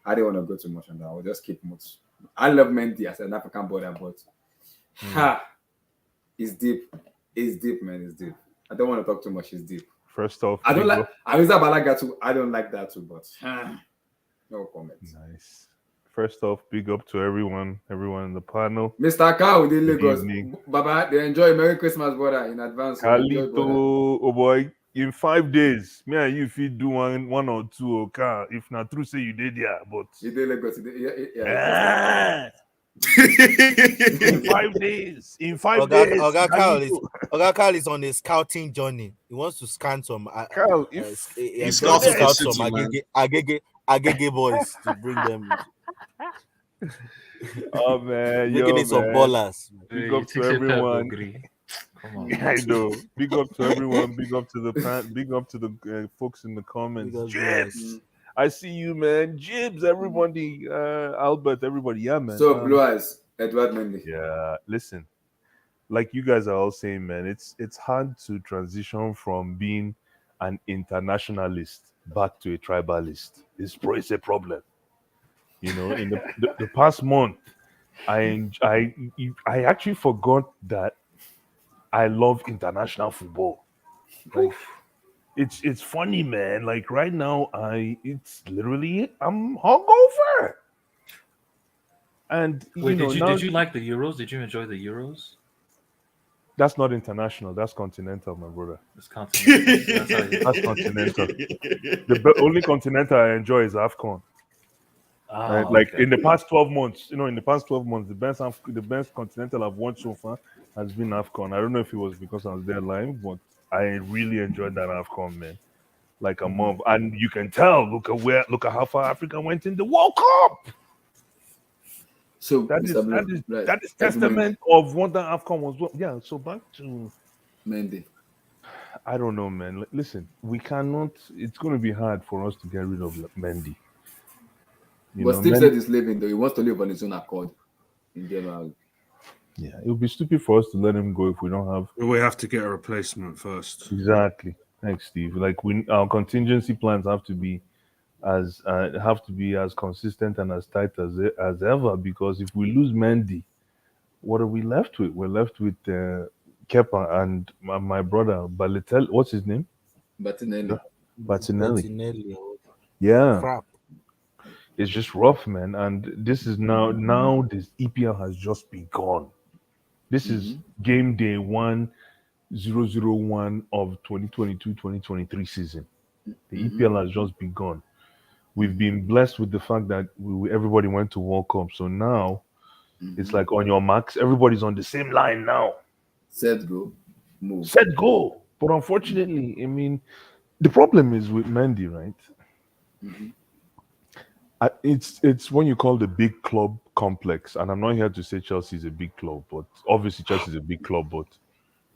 I don't want to go too much on that. I'll just keep much. I love Mendy as an African border, but it's deep. It's deep, man. It's deep. I don't want to talk too much. It's deep. First off, I don't like. I was about that too. I don't like that too, but no comments. Nice. First off, big up to everyone in the panel. Mr. Cow, the Lagos. evening. Baba, they enjoy Merry Christmas, brother, in advance. Carlito, oh boy, in 5 days, me and you if you do one or two, okay. If not true, say you did, yeah, but You did Lagos. Yeah. in 5 days, in 5 days, Oga Carl is on a scouting journey. He wants to scan some. Carl, He's wants to scouting scout the some city, Agege boys to bring them. oh man, Bringing in some ballers. Big up to everyone. Come on. I know. Big up to everyone. Big up to the big up to the folks in the comments. Jibs, I see you, man. Jibs, everybody. Albert, everybody. Yeah, man. So Blue Eyes, Edward Mendy. Yeah, listen. Like you guys are all saying, man, it's hard to transition from being an internationalist back to a tribalist. It's a problem. You know, in the past month, I actually forgot that I love international football. Like, it's funny, man. Like right now, I'm hungover. And Wait, now, did you like the Euros? Did you enjoy the Euros? that's not international. That's continental, my brother. It's continental. That's continental. The only continental I enjoy is AFCON. Right? Like in the past 12 months, the best continental I've watched so far has been AFCON. I don't know if it was because I was there live, but I really enjoyed that AFCON, man. Like a month, and you can tell. Look at how far Africa went in the World Cup. So that is testament of what the AFCON was. Yeah. So back to Mendy. I don't know, man. Listen, we cannot. It's going to be hard for us to get rid of Mendy. But Steve said he's leaving, though. He wants to live on his own accord in general. Yeah, it would be stupid for us to let him go if we don't have. We have to get a replacement first. Exactly. Thanks, Steve. Like our contingency plans have to be as consistent and as tight as ever. Because if we lose Mendy, what are we left with? We're left with Kepa and my brother Balotelli. What's his name? Martinelli. Yeah. Crap. It's just rough, man. And this is now this EPL has just begun. This is game day 1001 of 2022-2023 season. The EPL has just begun. We've been blessed with the fact that everybody went to World Cup. So now it's like on your marks, everybody's on the same line now. Set, go, move. Set, go. But unfortunately, I mean, the problem is with Mendy, right? It's when you call the big club complex, and I'm not here to say Chelsea is a big club, but obviously Chelsea is a big club, but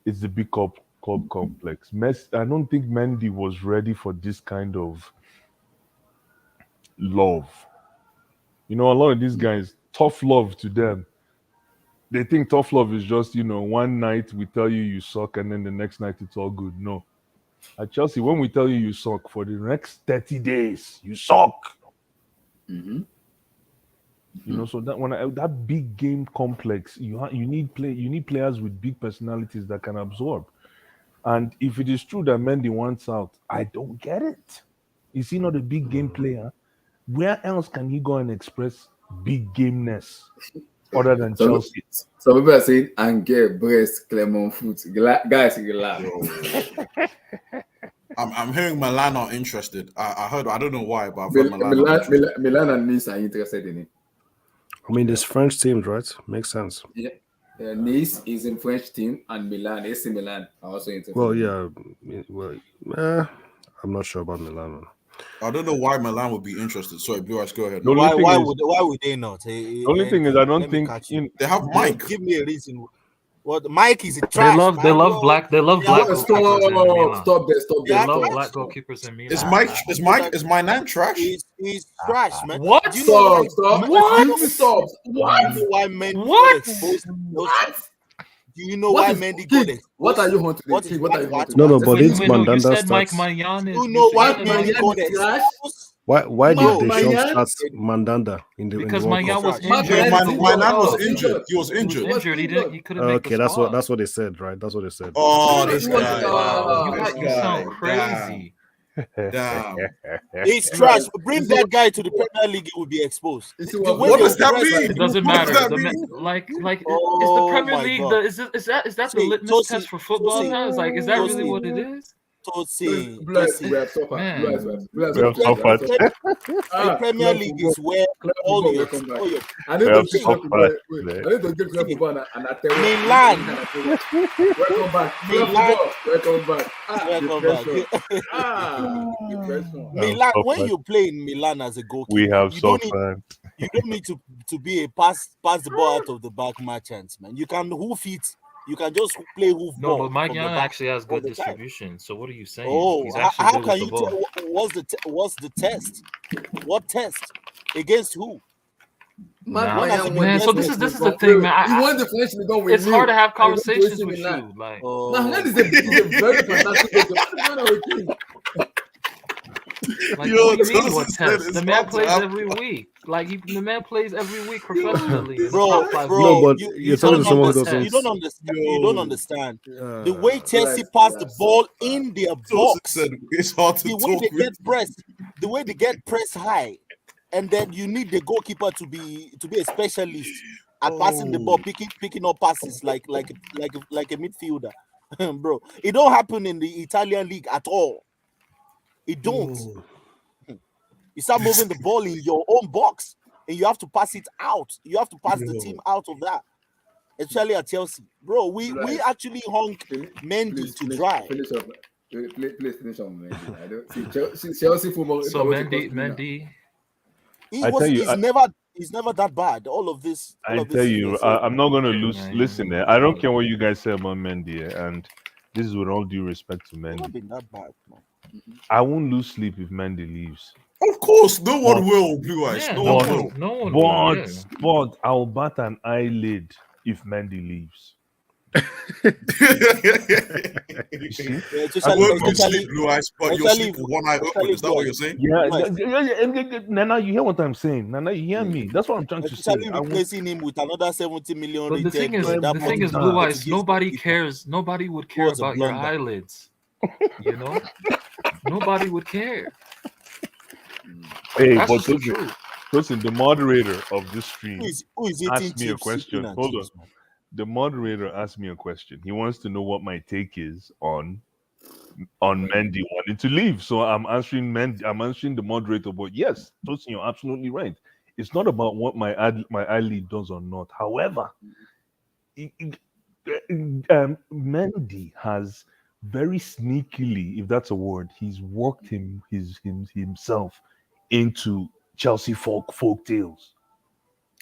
it's the big club complex. I don't think Mendy was ready for this kind of love. You know, a lot of these guys, tough love to them. They think tough love is just, one night we tell you suck and then the next night it's all good. No. At Chelsea, when we tell you suck, for the next 30 days, you suck. So that that big game complex, you need players with big personalities that can absorb. And if it is true that Mendy wants out, I don't get it. Is he not a big game player? Where else can he go and express big gameness other than Chelsea? Some people are saying Angers, Brest, Clermont Foot. Guys, you laugh. I'm hearing Milan are interested. I heard. I don't know why, but I've heard Milan and Nice are interested in it. I mean, there's French teams, right? Makes sense. Yeah. Nice is in French team, and Milan, AC Milan, are also in. Well, yeah. Well, I'm not sure about Milan. I don't know why Milan would be interested. Sorry, Blue Eyes, go ahead. The only thing is, Why would they not? the only thing is, I don't think They have Mike. Give me a reason. What Mike is a They trash. love man. black black goalkeepers in Milan. Stop there. They Yeah, love trash. black goalkeepers in Milan. Is my nan trash? He's trash, man. What? Do you know Stop. why- Stop. Do you know why Mendy What? got exposed? Do you know What why is- Mendy King, got exposed? What are you hunting? What King, is what are you what? hunting? No, no, but it's Wait, no, you Mandanda said Mike stats. Maignan is. You know why Mike Mendy Maignan got is trash? exposed? Why No, did they show Maignan- stats Mandanda in the Because World Maignan Cup? was Mike injured. My nan was He injured. He was He was injured. injured. He couldn't make Okay, the squad. that's what they said, right? That's what they said. Oh, this He was- guy. Wow, This you sound guy. crazy. Damn. He's trash. Bring that guy to the Premier League, he will be exposed. You see The what- way What they does that press- mean? It doesn't What does matter. that The mean? is Oh the Premier my League God. is that the See, litmus Tosi- test for football Tosi- now? Is that really Tosi- what it is? Tosi, Bless, Tosi. we have suffered. Man. Bless, we have We have suffered. suffered. The Premier League is where all your welcome back. all your I need We have to give suffered. football. I need to give club football and I tell you. Milan. Welcome back. Club Milan. football. Welcome back. Welcome Depression. back. Depression. Milan, when suffered. you play in Milan as a goalkeeper, We have you don't need suffered. you don't need to be a pass the ball out of the back merchant, man. You can hoof it. You can just play hoof No, ball. but from the Maignan back actually has all good the time. distribution. So what are you saying? Oh, He's how actually how good can with you the ball. tell what's the test? What test? Against who? Man, so this is the thing, man. He won the French League with It's hard to have Lille. And he went to conversations AC with Milan. you. Like, Oh, Maignan is a very fantastic goalkeeper. What's going on with him? Like, Yo, what do you mean Tosin what said test? it's The man hard to plays have- every week. Like the man plays every week professionally. in the bro, top five bro, No, but you, you're talking to don't someone who understand. doesn't. You don't understand. You don't understand. The way Relax, Chelsea pass the relax. ball in their Tosin box, said it's hard to the way talk they with. get pressed, the way they get pressed high, and then you need the goalkeeper to be a specialist at passing the ball, picking up passes like a midfielder, bro. It don't happen in the Italian league at all. It don't. You start moving the ball in your own box, and you have to pass it out. You have to pass the team out of that. Especially at Chelsea, bro. We actually hung Mendy to dry. Finish up. Please finish up, Mendy. I don't see Chelsea football. So Mendy, He's never that bad. All of this. I tell you, I'm not going to lose. man. Listen, I don't care what you guys say about Mendy, and this is with all due respect to Never Mendy. been that bad, man. I won't lose sleep if Mendy leaves. Of course, no one will, Blue Eyes. yeah, No no one one will. one, no one. will, yeah. But I'll bat an eyelid if Mendy leaves. You see? Yeah, I won't be especially- sleep, Blue Eyes, but you'll especially- sleep with one eye open. Is that what you're saying? Yeah, Right. Nana, you hear what I'm saying? Nana, you hear me? That's what I'm trying to say. Especially replacing him with another 70 million. But the rated, thing is, that the thing money is, that Blue to Eyes. give Nobody goalkeeper. cares. Nobody would care was a about your blunder. eyelids. You know, nobody would care. Hey, That's but just the listen, truth. listen, the moderator of this stream Who is eating asked me a chips, question. chicken and Hold on. chips, man? The moderator asked me a question. He wants to know what my take is on Mendy wanting to leave. So I'm answering Mendy. I'm answering the moderator. But yes, Tosin, you're absolutely right. It's not about what my eyelid does or not. However, Mendy has very sneakily, if that's a word, he's worked himself into Chelsea folk tales.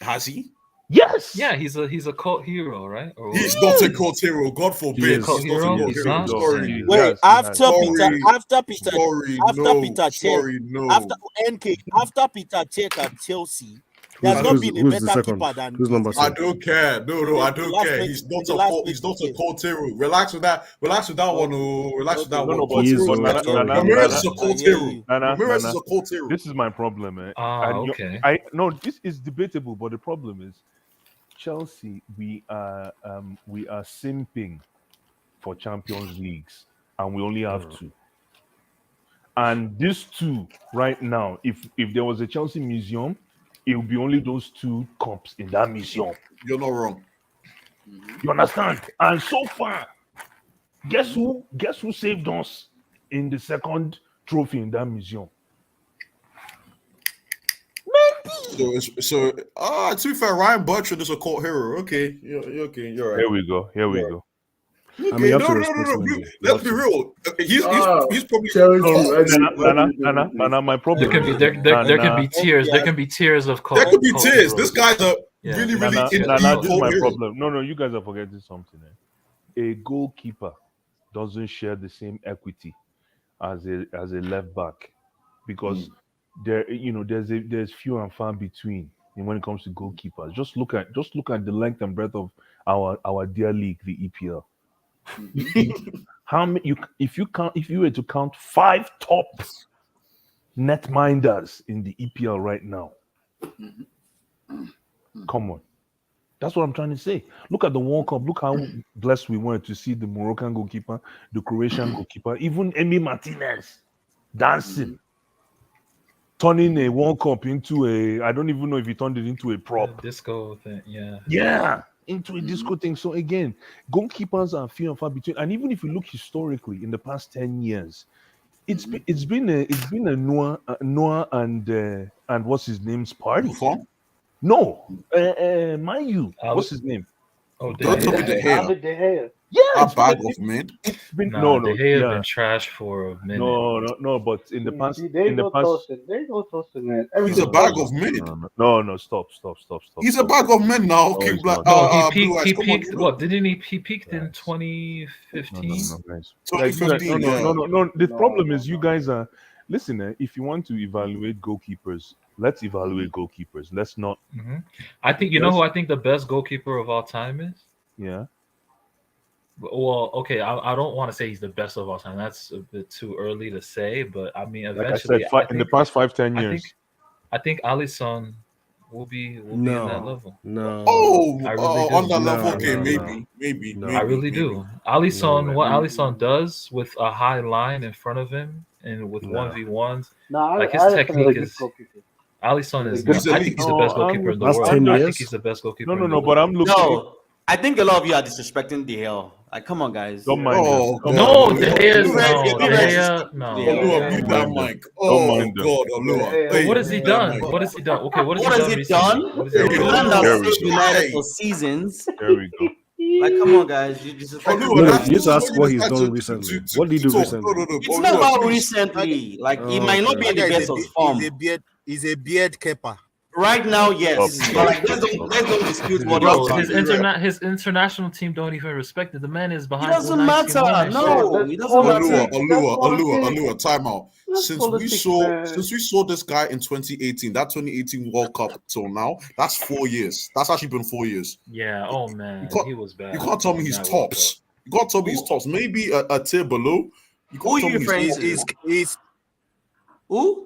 Has he? Yes. Yeah, he's a cult hero, right? Or He's not a cult hero. God forbid. He He's is. not a Hero? cult He's hero. not? Sorry. Wait, Yes, after Sorry. Peter Sorry. after No. Peter Cech, Sorry. No. after NK, after Peter Cech at Chelsea, there's not been a who's the better second? keeper than Who's number I seven? don't care. No, I don't Last care. week- He's not the a last cult. week He's not a he cult hero. Relax with that. Relax with that one. Oh, relax with that No, one. no, Cult he is hero the that- one. Ramirez is a I cult hear hero. you. Ramirez is a cult hero. This is my problem, eh? Ah, And okay. no, this is debatable, but the problem is Chelsea. We are simping for Champions Leagues, and we only have two. And these two right now, if there was a Chelsea museum, it would be only those two cups in that museum. You're not wrong. You understand? And so far, guess who saved us in the second trophy in that museum? So, to be fair, Ryan Bertrand is a cult hero. Okay, you're okay. You're right. Here we go. Here we go. Okay, I mean, you have no, to no, respect no, no. Mendy. You Let's have be to. real. He's probably Nana, my problem. There can be there can be tears. There can be tears of cult. There could be cult tears. heroes. This guy's a Yeah. really Nana, indie this is cult my hero. problem. No, you guys are forgetting something. A goalkeeper doesn't share the same equity as a left back because there's few and far between when it comes to goalkeepers. Just look at the length and breadth of our dear league, the EPL. How many if you were to count 5 top netminders in the EPL right now? Come on. That's what I'm trying to say. Look at the World Cup. Look how blessed we were to see the Moroccan goalkeeper, the Croatian goalkeeper, even Emi Martinez dancing, turning a World Cup into I don't even know if he turned it into a prop. Disco thing, yeah. Yeah, into a disco thing. So again, goalkeepers are few and far between. And even if you look historically in the past 10 years, it's been a Noah and what's his name's party. Buffon? No, mind you, what's his name? Oh, Don't tell me De Gea. De Gea. Yeah, A bag of men. it's been No, De Gea yeah. been trash for a minute. No. But in the past, There you go, Tosin, man. He's a bag of men. no. Stop. He's a bag of men now. King he's Black. not. No, Blue Eyes, he come peaked. on, bro. What didn't he peaked in Yes. 2015? No, guys. Like, 2015, no. The problem is you guys are. Listen, if you want to evaluate goalkeepers, let's evaluate goalkeepers. Let's not. I think you know who I think the best goalkeeper of all time is. Yeah. Well, okay, I don't want to say he's the best of all time. That's a bit too early to say, but I mean, Like I eventually, said, in the past 5-10 years. I think Alisson will be in that level. No. Oh, I really do. on that level, No, okay, no, maybe. no. I really do. Alisson, what Alisson does with a high line in front of him and with 1v1s, like his technique is. Alisson is. He's I think he's the best goalkeeper in the Last world. 10 I years? think he's the best goalkeeper. No. But I'm looking. No, I think a lot of you are disrespecting De Gea. Like, come on, guys. Don't mind Oh, them. No, God. De Gea, You no, read- De Gea, no. Olua, mute that mic. Oh, mind them. God, Olua. Hey, What has he mute that done? mic. What has he done? Okay, what What has has he he done? done? recently? What has There he we The go. done? man that There we saved go. United Hey. for seasons. There we go. Like, come on, guys. You disrespect. Olua, No, that's- you need to that's ask what he's that's done to- recently. to- What did he do to- recently? No, It's Olua, not about please. recently. Like, he Oh, might not okay. be in the That guy best of form. He's a beard keeper. Right now, yes. Stop. But like, let's don't dispute what Bro, he's his done. his international team don't even respect it. The man is It behind. doesn't goal 19 matter. winning shit. No, it doesn't matter. Olua, time out. That's Since politics, man. we saw this guy in 2018, that 2018 World Cup till now, that's 4 years. That's actually been 4 years. Yeah. Oh man, can't- he was bad. You can't tell me he's That World tops. You can't tell me he's tops. Maybe a tier below. You Who can't are tell you me referring he's to? He's Who?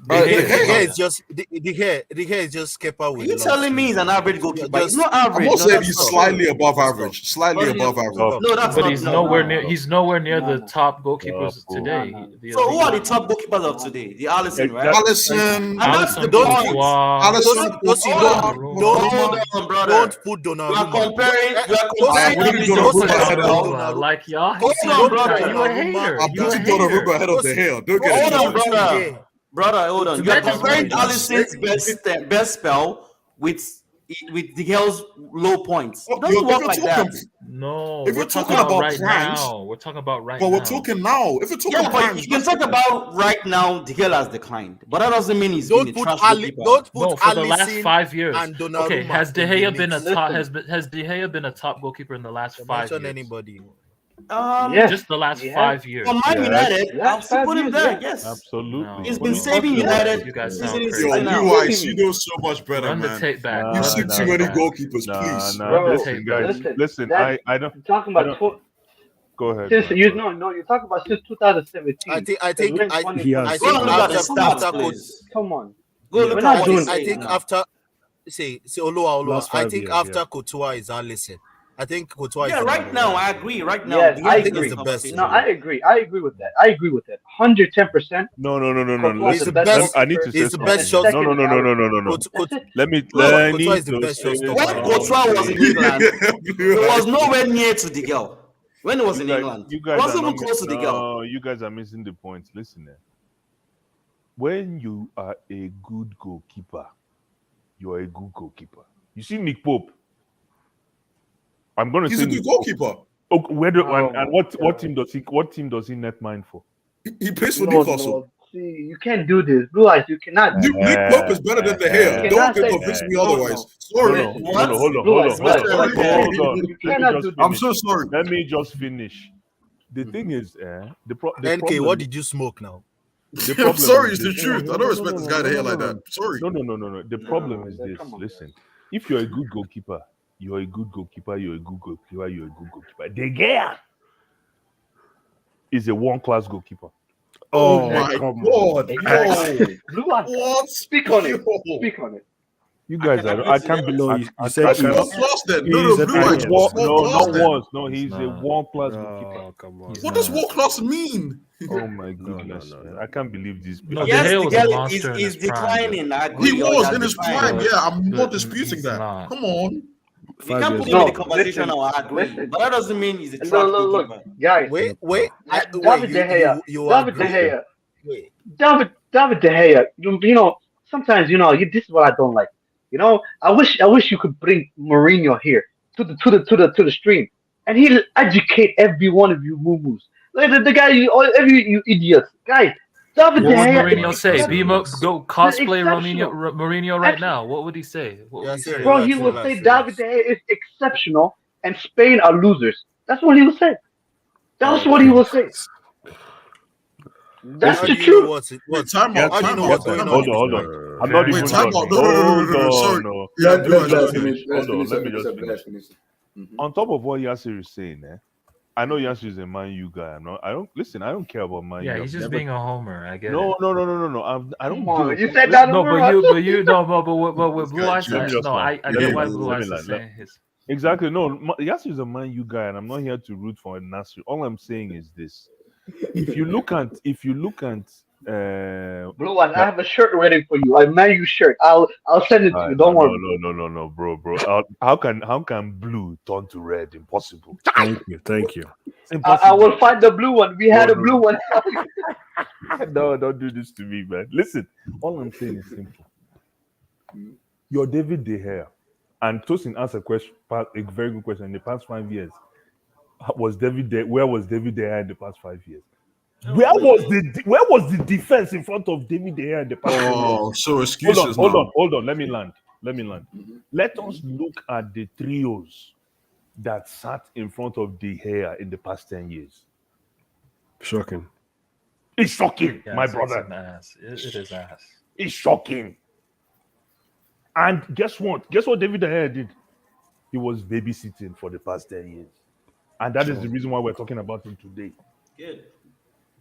the hair is just the hair is just keeper Are with. you long telling me he's an sleeves. average goalkeeper? Yeah, He's not I'm average. not No, saying that's he's not- slightly above average. Slightly But above he- average. No, that's but not. he's no, nowhere no. near. He's nowhere near the No. top goalkeepers No. today. No. The So who are the elite. top goalkeepers of today? The Alisson, right? Allison, And that's the Alisson, point. Courtois, Allison, Hold on, brother. Don't put You are Donnarumma. comparing. You are I comparing. wouldn't do Alisson Donnarumma to ahead of Alisson. Donnarumma, like y'all. Hold see, on, you brother. a hater. I'm You a putting hater. Donnarumma ahead of De Gea. Don't get it Hold on, twisted. brother. Brother, hold on. You are Imagine comparing what- Alisson's best spell with De Gea's low points. It You're doesn't work like that. No, If we're you're talking talking about about right primes, now. We're talking about right But now. we're talking now. If you're talking Yeah, but primes, you can talk about right now. De Gea has declined, but that doesn't mean he's Don't been a put trash Ali. goalkeeper. Don't put No, for the last Alisson 5 years. and Donnarumma. Okay, has De in the Gea been a mix. top? Listen. Has De Gea been a top goalkeeper in the last Don't 5 mention years? anybody. Yes. Just the last Yes. 5 years. For Man Yes. United, Yes, I'll still put him 5 years, there. Yes, Absolutely. No. he's What been are you saving talking about? United. You guys season sound in, crazy. yo, season out. Blue Eyes, you know so much better, Run the man. tape back. Nah, You Run see the too tape many back. goalkeepers, please. Nah, Bro, listen, guys. Listen, that- I don't. You're talking I about don't- Go ahead. since man. you know you're talking about since 2017. I think He has. I Go think and look at the after stats, after please. Come on. Go We're look not at what doing he's that. I saying think now. after say Olua, Last I 5 think years, after yeah. Courtois is Alisson. I think Courtois Yeah, is right number now, one. I agree. Right now, Yes, De Gea I is agree. the The best. No, I agree. I agree with that. 110%. No. Courtois He's is the Listen, best. I need to say He's the best something. shot. No. That's it. Let me. No, Let Courtois me is the best say shotstopper. When something. Courtois was in England, Blue he Eyes. was nowhere near to De Gea. When he was in You England, guys he wasn't are even not. close to De Gea. No, you guys are missing the point. Listen, when you are a good goalkeeper, you are a good goalkeeper. You see Nick Pope. I'm going to He's say a good Nick Pope. goalkeeper. Whether Oh and my what God. team does he net mine for? He plays for No, Newcastle. no. See, you can't do this. Blue eyes, you cannot. Nick Pope is better than De You Gea. Don't cannot say convince me no, otherwise. no. Sorry. No, Listen, What? hold on, Blue hold eyes, on, Blue hold eyes, on, Blue eyes. hold on, hold on. You Let me cannot just do this. I'm finish. so sorry. Let me just finish. The thing is, the NK, problem. what did you smoke now? The I'm problem sorry, is it's the this. truth. I don't respect this guy to hear like that. Sorry. No. The problem is this. Come on, Listen, if you're a good goalkeeper, you're a good goalkeeper. You're a good goalkeeper. You're a good goalkeeper. De Gea is a one-class goalkeeper. Oh Oh, my come God. on. Yo. Blue eyes, What? speak on it. Yo. Speak on it. You guys are. agree I to can't that. be. No, I, you I, said I That's can't. what is. class then. He No, is no, an Blue Eyes. idiot. What's No, world class not then? once. No, He's he's a not. one-class goalkeeper. Oh, come on. He's What does not. world class mean? Oh my No, goodness, no, man! no. I can't believe this. No, De Yes, Gea the was a guy monster in is his prime, declining. I He agree. was He in has his prime. declined. Yeah, I'm not but disputing he's that. not. Come on. If you 5 can't years put him in the No, ago. conversation, listen, I'll agree. listen. But that doesn't mean he's a Look, trash look, goalkeeper. guys. Wait. David De Gea. You David De agree? Gea. Wait. David De Gea. You know, sometimes this is what I don't like. I wish you could bring Mourinho here to the stream, and he'll educate every one of you moo Like the guy, every you idiots, guys. David De What would Gea is Mourinho say? Go cosplay exceptional. Mourinho right now. What would he say? What would Yeah, he say say? Bro, he relax, will relax, say David relax. De Gea is exceptional, and Spain are losers. That's what he will say. That's what he Okay. will say. That's How the do you know truth. what's Wait, time out, how do you time know out, what's going time on out. in his mind? I'm not Very Wait, even time done. out. important. Hold No. Sorry. on, no. Yeah, Let me Blue Eyes, just go ahead. finish. Hold on, let me just finish. finish. On top of what Yasser is saying, I know Yasser is a Man U guy. I don't listen. I don't care about Man U. Yeah, I've he's just never- being a homer. I get No. it. I don't Come give on, a you fuck. said Listen, that No, over but with This Blue guy Eyes, let me just no, land. I Let get me why land. Blue Let me Eyes is land. saying his. Exactly. No, Yasser is a Man U guy, and I'm not here to root for Nasser. All I'm saying is this: if you look at, Blue one. I have a shirt waiting for you. A Man U shirt. I'll send it to you. Don't worry. no, bro. How can blue turn to red? Impossible. Thank you. It's I impossible. will find the blue one. We had a blue one. No, don't do this to me, man. Listen, all I'm saying is simple. You're David De Gea, and Tosin asked a very good question. In the past 5 years, where was David De Gea in the past 5 years? Where was the defense in front of David De Gea in the past 10 years? Oh, so excuses Hold now. on. Let me land. Let us look at the trios that sat in front of De Gea in the past 10 years. Shocking. It's shocking, Yes, my it's brother. an ass. It is ass. It's shocking. And guess what? Guess what David De Gea did? He was babysitting for the past 10 years. And that is the reason why we're talking about him today. Good.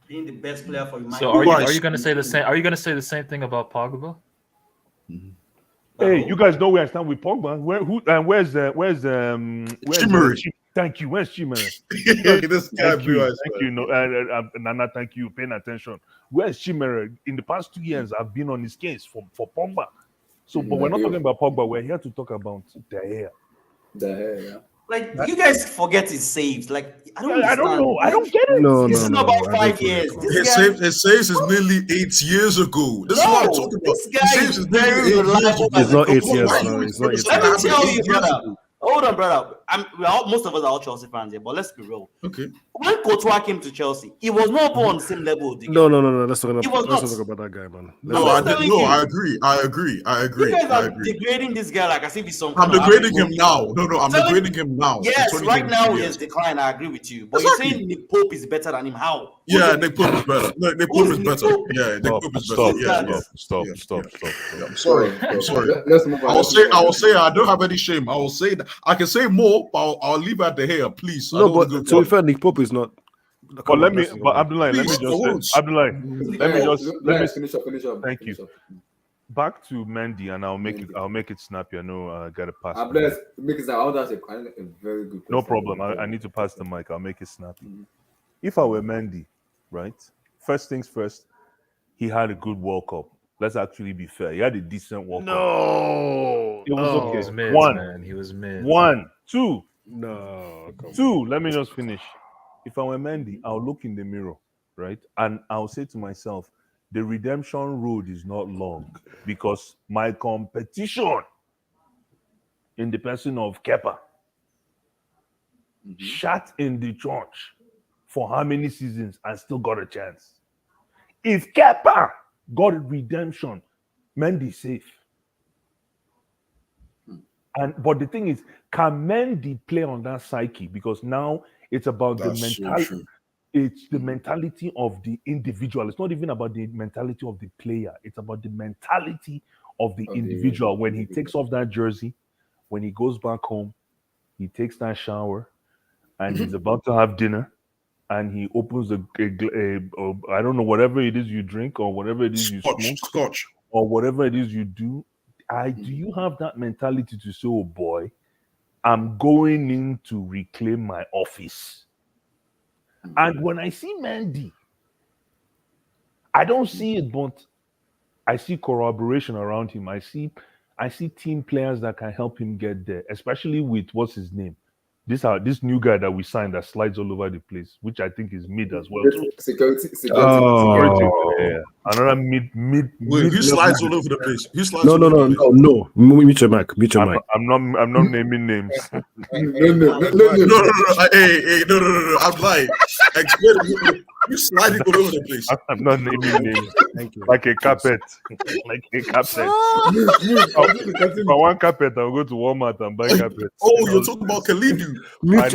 Being the best player for United. So are you going to say the same? Are you going to say the same thing about Pogba? Hey, you guys know where I stand with Pogba. Where's Chimere. Thank you. Where's Chimere? This guy, Thank Blue you. Eyes, Thank man. you. No, Nana, thank you. Paying attention. Where's Chimere? In the past 2 years, I've been on his case for Pogba. So, but we're not talking about Pogba. We're here to talk about De Gea. The hell, yeah. Like you guys forget his saves. Like I don't I don't understand. know. I don't get it. No, This is not no. about I 5 don't years. fully This guy, His saves is nearly 8 years ago. This is what I'm no, talking about. this His guy saves is is nearly very 8 years reliable ago. as It's a not 8 goalkeeper. years Why are you now. waiting It's for not the 8 second Let me half of years. tell 8 you, years brother. ago? Hold on, brother. Most of us are all Chelsea fans here, but let's be real. Okay. When Courtois came to Chelsea, he was not on the same level with the No. guy. Let's He was not not. talk about that guy, man. No, I'm just telling you. I agree. You guys are degrading this guy like as if he's some I'm kind of degrading average him goalkeeper. now. No, I'm Telling- degrading him now. in Yes, right 2023, now he yes. has declined. I agree with you. But Exactly. you're saying Nick Pope is better than him. How? Yeah, Nick Pope is better. No, Nick Pope Who's is Nick better. Pope? Yeah, Nick Pope is Stop. better. Yeah. I'm sorry. Let's move on. I will say I don't have any shame. I will say that I can say more, but I'll leave it at the hair, please. I No, don't want but to to go be fair, Nick Pope is not. But Abdullah, let me Please, just for say, once. Abdullah, Finish up. Thank you. Back to Mendy, and I'll make it snappy. I know I got to pass. I'm the mic. blessed because I would ask a very good question. No problem. I need to pass the mic. I'll make it snappy. If I were Mendy, right? First things first, he had a good World Cup. Let's actually be fair. He had a decent World Cup. No. It was He okay. was mid, One. man. He was mid. 1, 2. No. Come on. 2. Let me just finish. If I were Mendy, I'll look in the mirror, right? And I'll say to myself, the redemption road is not long because my competition in the person of Kepa sat in the church for how many seasons and still got a chance. If Kepa got redemption, Mendy safe. But the thing is, can Mendy play on that psyche? Because now it's about the That's so mentality. true. It's the mentality of the individual. It's not even about the mentality of the player. It's about the mentality of the individual. When he takes off that jersey, when he goes back home, he takes that shower, and he's about to have dinner, and he opens a I don't know, whatever it is you drink or whatever it is you smoke Scotch. or whatever it is you do. Do you have that mentality to say, oh boy, I'm going in to reclaim my office? And when I see Mendy, I don't see it, but I see corroboration around him. I see team players that can help him get there, especially with what's his name? This new guy that we signed that slides all over the place, which I think is mid as well. Security. Security. Yeah. Another mid. Wait, who slides all over the place? Who slides No, all no, over no, the place? no, no. Mute your mic. Mute your mic. I'm not naming names. No. Hey, no. I'm lying. You sliding all over the place. I'm not naming names. Thank you. Like a carpet. Like a carpet. For one carpet, I'll go to Walmart and buy carpet. Oh, you're talking about Kalidu. I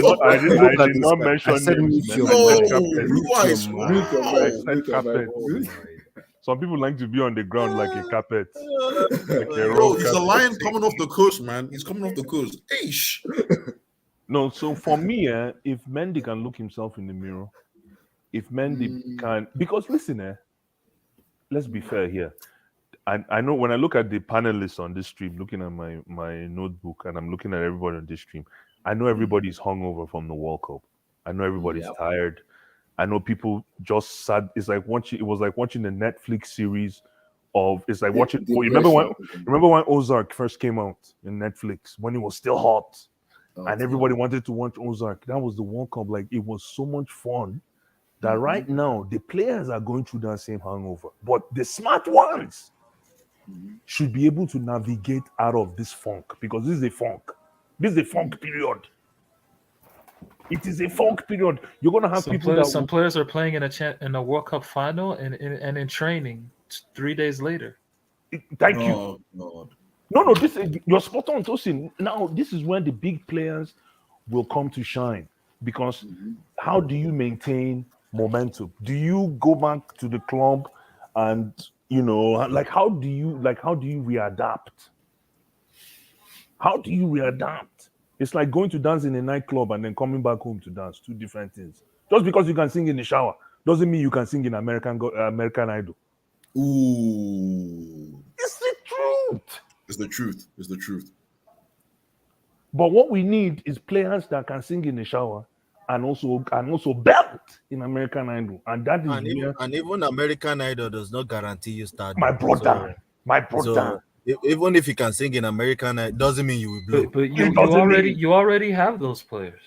did not mention I said names. mute your No, mic. you guys. I said carpet. Oh, Some people like to be on the ground like a carpet. Like a Bro, rock he's a carpet. lion coming off the coast, man. He's coming off the coast. Eish. No, so for me, if Mendy can look himself in the mirror, if Mendy can, because listen, let's be fair here. I know when I look at the panelists on this stream, looking at my notebook, and I'm looking at everybody on this stream, I know everybody's hungover from the World Cup. I know everybody's tired. I know people just sad. It was like watching a Netflix series of. It's like watching. Remember when Ozark first came out in Netflix when it was still hot, and everybody wanted to watch Ozark. That was the World Cup. Like it was so much fun that right now the players are going through that same hangover, but the smart ones should be able to navigate out of this funk because this is a funk. This is a funk period. It is a funk period. You're gonna have some players are playing in a World Cup final and in training 3 days later. Thank you. God. No, you're spot on, Tosin. Now this is when the big players will come to shine because how do you maintain momentum? Do you go back to the club and how do you readapt? How do you readapt? It's like going to dance in a nightclub and then coming back home to dance. Two different things. Just because you can sing in the shower doesn't mean you can sing in American Idol. Ooh. It's the truth. It's the truth. But what we need is players that can sing in the shower and also belt in American Idol. And that is even American Idol does not guarantee you stardom. My brother. So even if you can sing in American Idol, doesn't mean you will blow. But you already have those players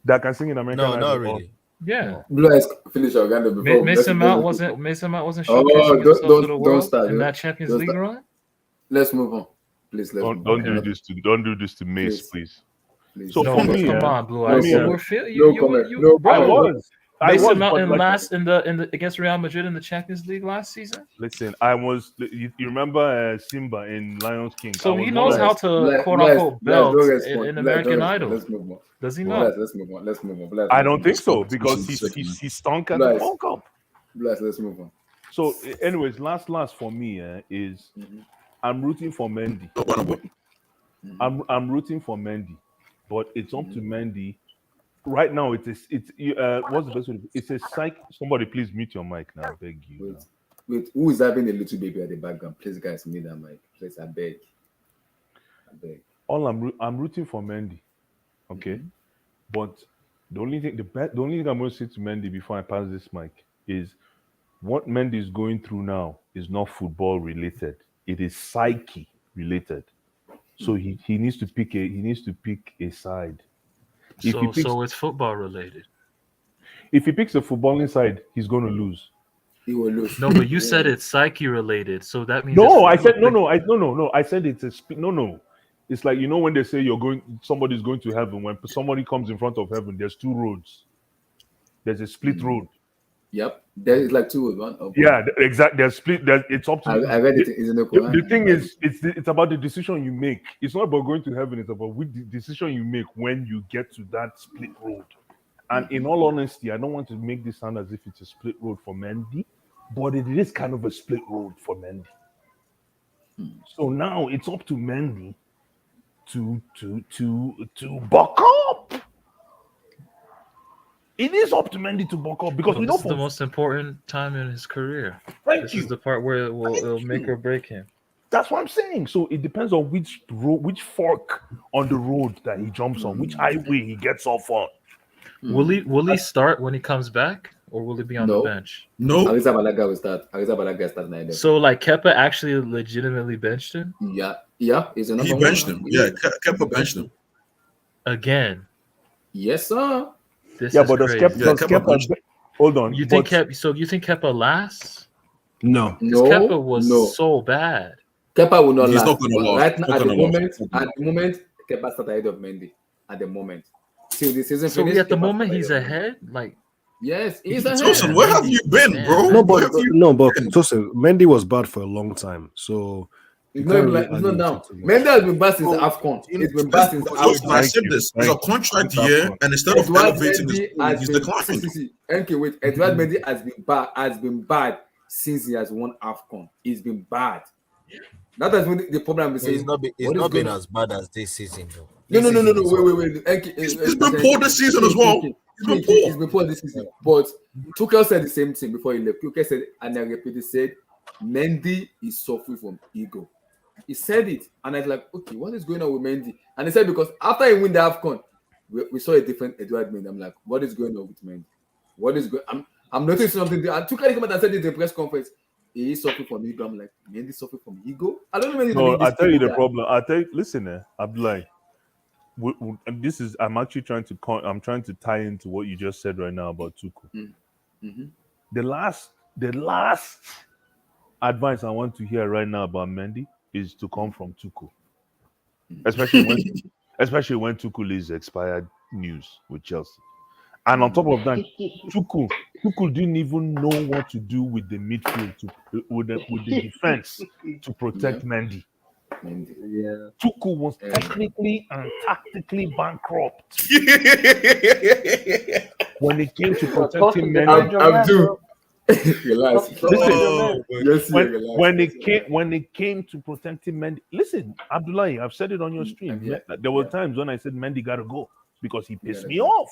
that can sing in American Idol. No, not really. Yeah. Blue Eyes finish Orlando before Mason Mount wasn't showcasing himself to the world in that Champions League run. Let's move on, please. Don't do this to Mace, please. So no, for me, come on, Blue Eyes. I Mason was Mount in the against Real Madrid in the Champions League last season. Listen, I was. You remember Simba in Lions King? So he knows how to quote unquote belt in American Idol. Let's move on. Does he not? Let's move on. I don't think so because he stunk at the World Cup. Let's move on. So, anyways, last for me is I'm rooting for Mendy. I'm rooting for Mendy, but it's up to Mendy. Right now, it's what's the best way? It's a psych. Somebody please mute your mic now. I beg you. Wait, who is having a little baby at the background? Please, guys, mute that mic. Please, I beg. I'm rooting for Mendy. Okay, but the only thing I'm going to say to Mendy before I pass this mic is what Mendy is going through now is not football related. It is psyche related. So he needs to pick a side. So it's football related. If he picks a footballing side, he's going to lose. he will lose. No, but you said it's psyche related, so that means No, I it's said no. I said it's a split. No. It's like, when they say somebody's going to heaven. When somebody comes in front of heaven, there's two roads. There's a split road. Yep, there is like two with one. Yeah, exactly. There's split. It's up to. I read it in the Quran. The thing is, it's about the decision you make. It's not about going to heaven. It's about which decision you make when you get to that split road. And in all honesty, I don't want to make this sound as if it's a split road for Mendy, but it is kind of a split road for Mendy. So now it's up to Mendy to buck up. It is up to Mendy to buck up because we know this is the most important time in his career. This is the part where it'll make or break him. That's what I'm saying. So it depends on which fork on the road that he jumps on, which highway he gets off on. Will he start when he comes back, or will he be on the bench? No. Arisa Balaga will start. Arisa Balaga starts 9. So like Kepa actually legitimately benched him? Yeah. He's a He benched him. Yeah, Kepa benched him. Again. Yes, sir. This yeah, is but does crazy. Kepa hold on. You think Kepa lasts? No. Kepa was so bad. Kepa will not He's last. not gonna last. Right now, Not at the gonna moment, Kepa started ahead of Mendy. At the moment. Till the season So finished, at the Kepa moment started he's ahead? Like yes, he's ahead. Tosin, where have you been, bro? No, but Tosin, Mendy was bad for a long time, so It's not even like it's not now. Mendy has been bad since AFCON. It's been bad since Tosin, I said this. It's a contract year, and instead of elevating his play, he's declined. Wait. Edward Mendy has been bad since he has won AFCON. He's been bad. That is when the problem is. It's not been as bad as this season, though. No. Wait. He's been poor this season as well. He's been poor this season. But Tuchel said the same thing before he left. Tuchel said, and I repeat, he said, Mendy is suffering from ego. He said it, and I was like, okay, what is going on with Mendy? And he said, because after he win the AFCON, we saw a different Edward Mendy. I'm like, what is going on with Mendy? What is going? I'm noticing something. And Tuchel came out and said it in the press conference. He is suffering from ego. I'm like, Mendy suffering from ego? I don't know. No, I'll tell you the problem. Listen, Abdullah. I'm actually trying to tie into what you just said right now about Tuchel. Mm-hmm. The last advice I want to hear right now about Mendy is to come from Tuchel, especially when Tuchel is expired news with Chelsea. And on top of that, Tuchel didn't even know what to do with the midfield with the defense to protect Mendy. Yeah. Tuchel was technically and tactically bankrupt when it came to protecting Mendy. When it came to protecting Mendy, listen, Abdullahi, I've said it on your stream. There were times when I said Mendy gotta go because he pissed me off.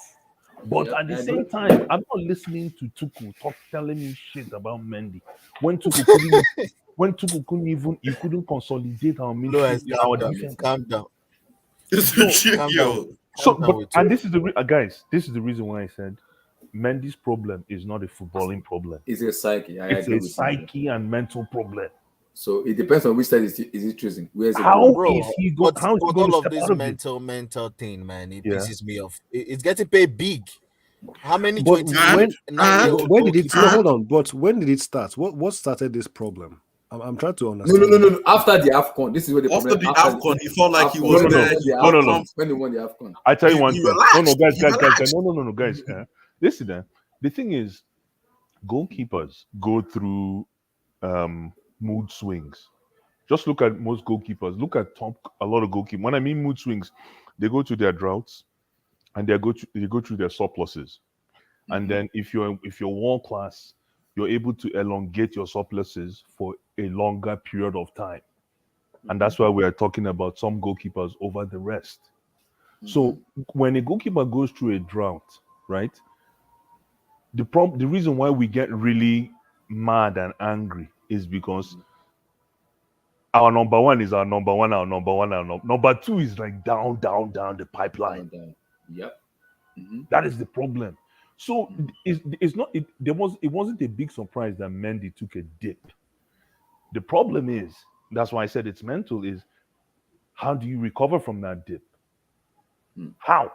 But at the same time, I'm not listening to Tuchel telling me shit about Mendy. When Tuchel couldn't consolidate our midfield, our defense. Calm down. This is the reason why I said Mendy's problem is not a footballing problem. It's a psyche. It's a psyche and mental problem. So it depends on which side is he choosing. Where's all of this mental thing, man? It pisses me off. It's getting paid big. How many? But when did it? No, hold on. But when did it start? What started this problem? I'm trying to understand. No. After the AFCON, this is where the problem. After the AFCon, he felt like he was there. No. When he won the AFCon, I tell you one thing. No, guys. Listen, the thing is, goalkeepers go through mood swings. Just look at most goalkeepers. Look at a lot of goalkeepers. When I mean mood swings, they go through their droughts and they go through their surpluses. Mm-hmm. And then if you're world class, you're able to elongate your surpluses for a longer period of time. Mm-hmm. And that's why we are talking about some goalkeepers over the rest. Mm-hmm. So when a goalkeeper goes through a drought, right? The reason why we get really mad and angry is because our number one is our number one. Number two is like down the pipeline. Yep. Mm-hmm. That is the problem. So it wasn't a big surprise that Mendy took a dip. The problem is, that's why I said it's mental, is how do you recover from that dip? How?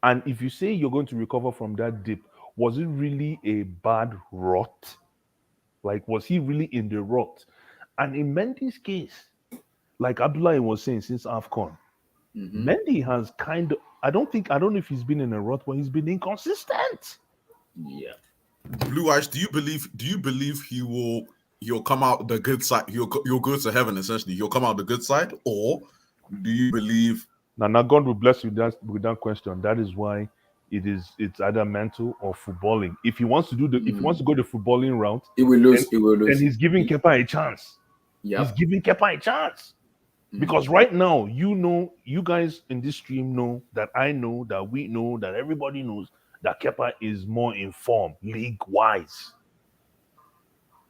And if you say you're going to recover from that dip, was it really a bad rot? Like, was he really in the rot? And in Mendy's case, like Abdullah was saying since AFCON, Mendy has kind of, I don't know if he's been in a rut, but he's been inconsistent. Yeah. Blue Eyes, do you believe he'll come out the good side? He'll go to heaven essentially. He'll come out the good side, or do you believe? Now God will bless you with that question. That is why it's either mental or footballing. If he wants to if he wants to go the footballing route, he will lose. He will lose. And he's giving Kepa a chance. Yeah. He's giving Kepa a chance. Because right now, you guys in this stream know that I know that we know that everybody knows that Kepa is more informed league-wise.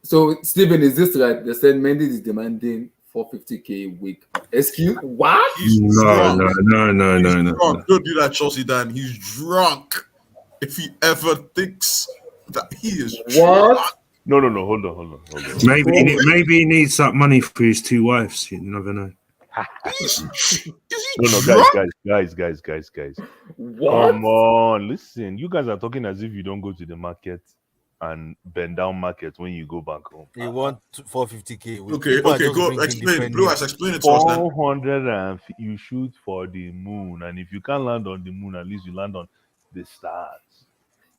So, Stephen, is this right? They said Mendy is demanding 450k a week. Excuse what? No. Don't do that, Chelsea Dan. He's drunk. If he ever thinks that he is what? Drunk. No. Hold on. Maybe he needs that money for his 2 wives. You never know. Is he No, drunk? guys. What? Come on, listen. You guys are talking as if you don't go to the market and bend down market when you go back home. You want 450k? Okay, go explain. Blue Eyes, explain it to us then. 400 and you shoot for the moon, and if you can't land on the moon, at least you land on the stars.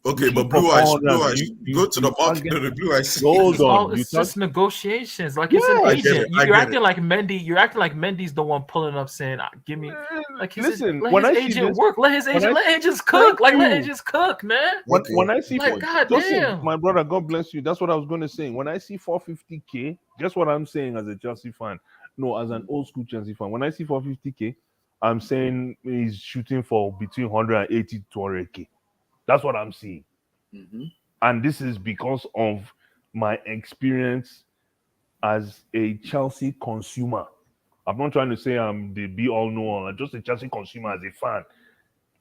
Okay, but Blue Eyes, go to the market. The Blue Eyes. Hold on, it's just negotiations. Like it's an agent. You're acting like Mendy. You're acting like Mendy's the one pulling up, saying, "Give me." Like listen, let when his I see agent this, work. Let his agents cook. Like let agents cook, man. When I see, like, God damn, my brother, God bless you. That's what I was going to say. When I see 450k, guess what I'm saying as a Chelsea fan? No, as an old school Chelsea fan. When I see 450k, I'm saying he's shooting for between 180 to 200k. That's what I'm seeing. And this is because of my experience as a Chelsea consumer. I'm not trying to say I'm the be all know all. I'm just a Chelsea consumer as a fan,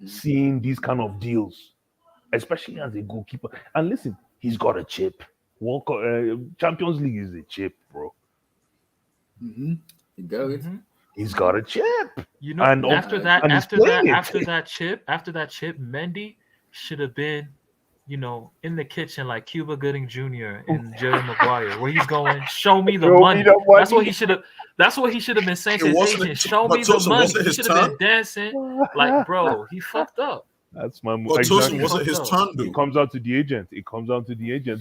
seeing these kind of deals, especially as a goalkeeper. And listen, he's got a chip. Champions League is a chip, bro. You got it. He's got a chip. You know, and after that chip, Mendy should have been, in the kitchen like Cuba Gooding Jr. and Jerry Maguire, where he's going, show me the money. That's what he should have. That's what he should have been saying to his agent. Show me the money. He should have been dancing like, bro. He fucked up. That's my move. But Tosin, was it his turn? It comes out to the agent.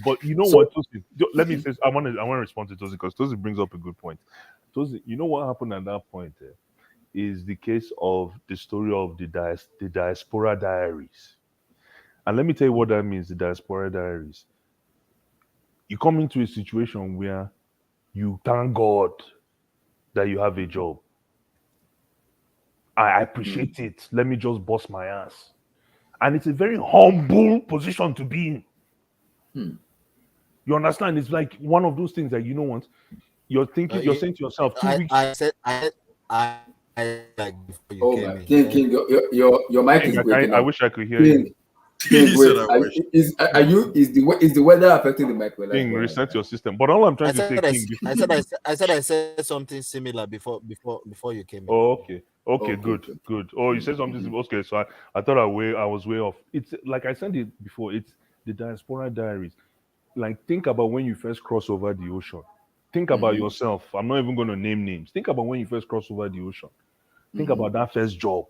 But you know what, Tosin? Let me say. I want to respond to Tosin because Tosin brings up a good point. Tosin, you know what happened at that point? Is the case of the story of the diaspora diaries. And let me tell you what that means, the diaspora diaries. You come into a situation where you thank God that you have a job. I appreciate it. Let me just bust my ass. And it's a very humble position to be in. You understand? It's like one of those things that you know what? You're thinking, you're saying to yourself, 2 weeks. King, your mic is breaking. I wish I could hear you. Is the weather affecting the mic? King, reset your system. But all I'm trying to say, King, I said something similar before you came in. Oh, okay, good. Oh, you said something. Okay, so I thought I was way off. It's like I said it before. It's the diaspora diaries. Like, think about when you first cross over the ocean. Think about yourself. I'm not even going to name names. Think about when you first cross over the ocean. Think about that first job.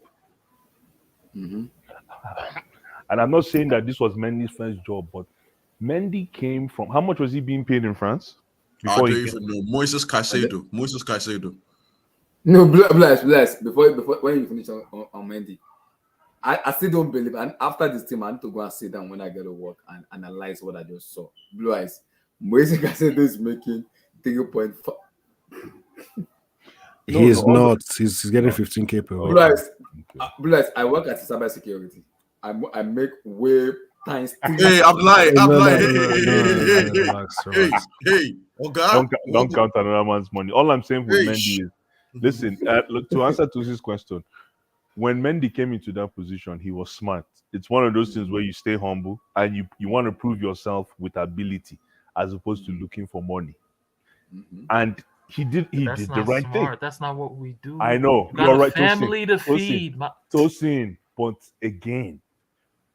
And I'm not saying that this was Mendy's first job, but Mendy came from, how much was he being paid in France? I don't even know. Moises Caicedo. No, bless. Before when you finish on Mendy, I still don't believe. And after this team, I need to go and sit down when I get to work and analyze what I just saw. Blue Eyes, Moises Caicedo is making 3.5. He's not. He's getting 15k per week. Blue Eyes, I work at cybersecurity. I make way times 3. Hey, I'm lying. Hey. Don't count another man's money. All I'm saying with Mendy is, listen, to answer to his question, when Mendy came into that position, he was smart. It's one of those things where you stay humble and you want to prove yourself with ability as opposed to looking for money. And he did the right thing. That's not what we do. I know. You're right. Family to feed. Tosin, but again,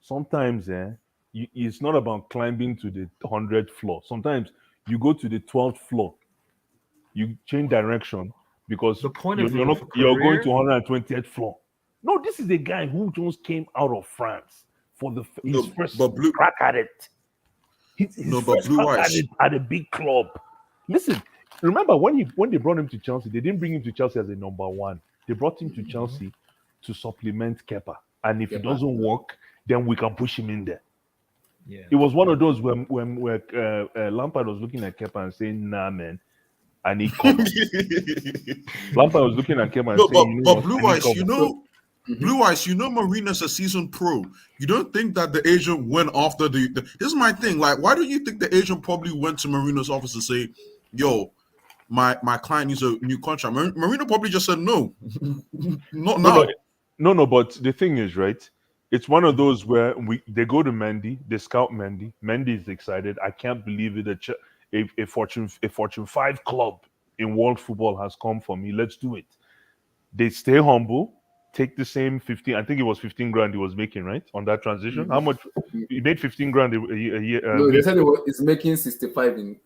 sometimes It's not about climbing to the 100th floor. Sometimes you go to the 12th floor, you change direction because The point you're, of you're view not for you're going career. to 120th floor. No, this is a guy who just came out of France for his No, first but blue. crack at it. His No, but first blue crack at eyes. it at a big club. Listen, remember when they brought him to Chelsea, they didn't bring him to Chelsea as a number one. They brought him to Chelsea to supplement Kepa. And if it Kepa, doesn't work, then we can push him in there. Yeah. It was one of those when Lampard was looking at Kepa and saying, "Nah, man, I need cover." Lampard was looking at Kepa and No, saying, "You know but what? blue I need eyes. cover." Blue eyes. You know, Marina's a seasoned pro. You don't think that the agent went after the this is my thing. Like, why do you think the agent probably went to Marina's office to say, "Yo, my client needs a new contract"? Marina probably just said no, not now. No. But the thing is, right? It's one of those where they go to Mendy, they scout Mendy. Mendy is excited. I can't believe it. A Fortune 5 club in world football has come for me. Let's do it. They stay humble, take the same 15. I think it was 15 grand he was making, right? On that transition. How much? He made 15 grand a year. No, they said it's making 65 in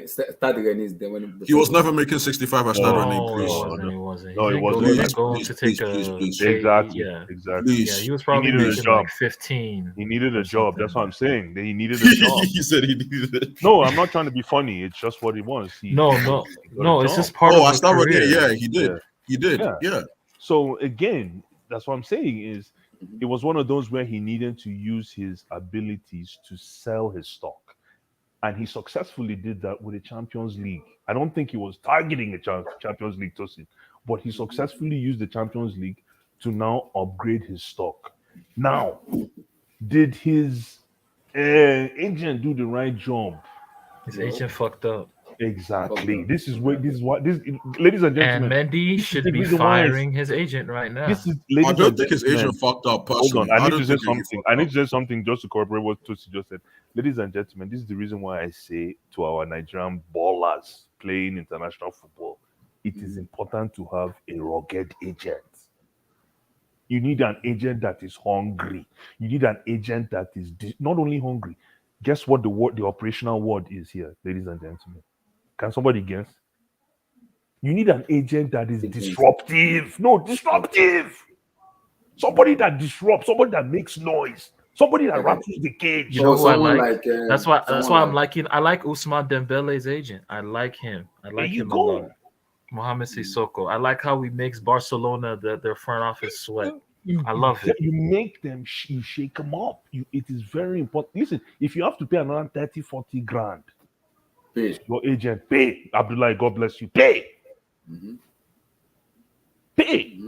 start Rennes. Then when He was never making 65 at Stade Rennais, No, please. he wasn't. No, He it didn't wasn't. go Please, to take please. a Exactly. yeah. Exactly. Yeah, he was probably needed a making job. like 15. He needed a or job. something. That's what I'm saying. That he needed a job. He said he needed it. No, I'm not trying to be funny. It's just what he was. No, he got no. a It's job. just part of I a started. career. Yeah, he did. Yeah. He did. Yeah. Yeah. So again, that's what I'm saying is it was one of those where he needed to use his abilities to sell his stock. And he successfully did that with the Champions League. I don't think he was targeting a Champions League tossing, but he successfully used the Champions League to now upgrade his stock. Now, did his agent do the right job? His agent fucked up. Exactly. This is ladies and And gentlemen. Mendy this is should the be reason why firing his agent right now. This is, I ladies don't and think his gentlemen. agent fucked up Hold personally. on, I need don't to say think he something. fucked I need up. to say something just to corroborate what Tosi just said. Ladies and gentlemen, this is the reason why I say to our Nigerian ballers playing international football, it is important to have a rugged agent. You need an agent that is hungry. You need an agent that is not only hungry. Guess what the operational word is here, ladies and gentlemen? Can somebody guess? You need an agent that is disruptive. No, disruptive. Somebody that disrupts, somebody that makes noise, somebody that rattles the cage. You know who I someone like? like, that's why I'm like- liking. I like Usman Dembele's agent. I like him. I like you him a go. lot. Mohamed Sissoko. I like how he makes Barcelona their front office sweat. I love it. You make them, you shake them up. It is very important. Listen, if you have to pay another 30, 40 grand, Pay. your agent, pay. Abdullah, God bless you. Pay. Pay.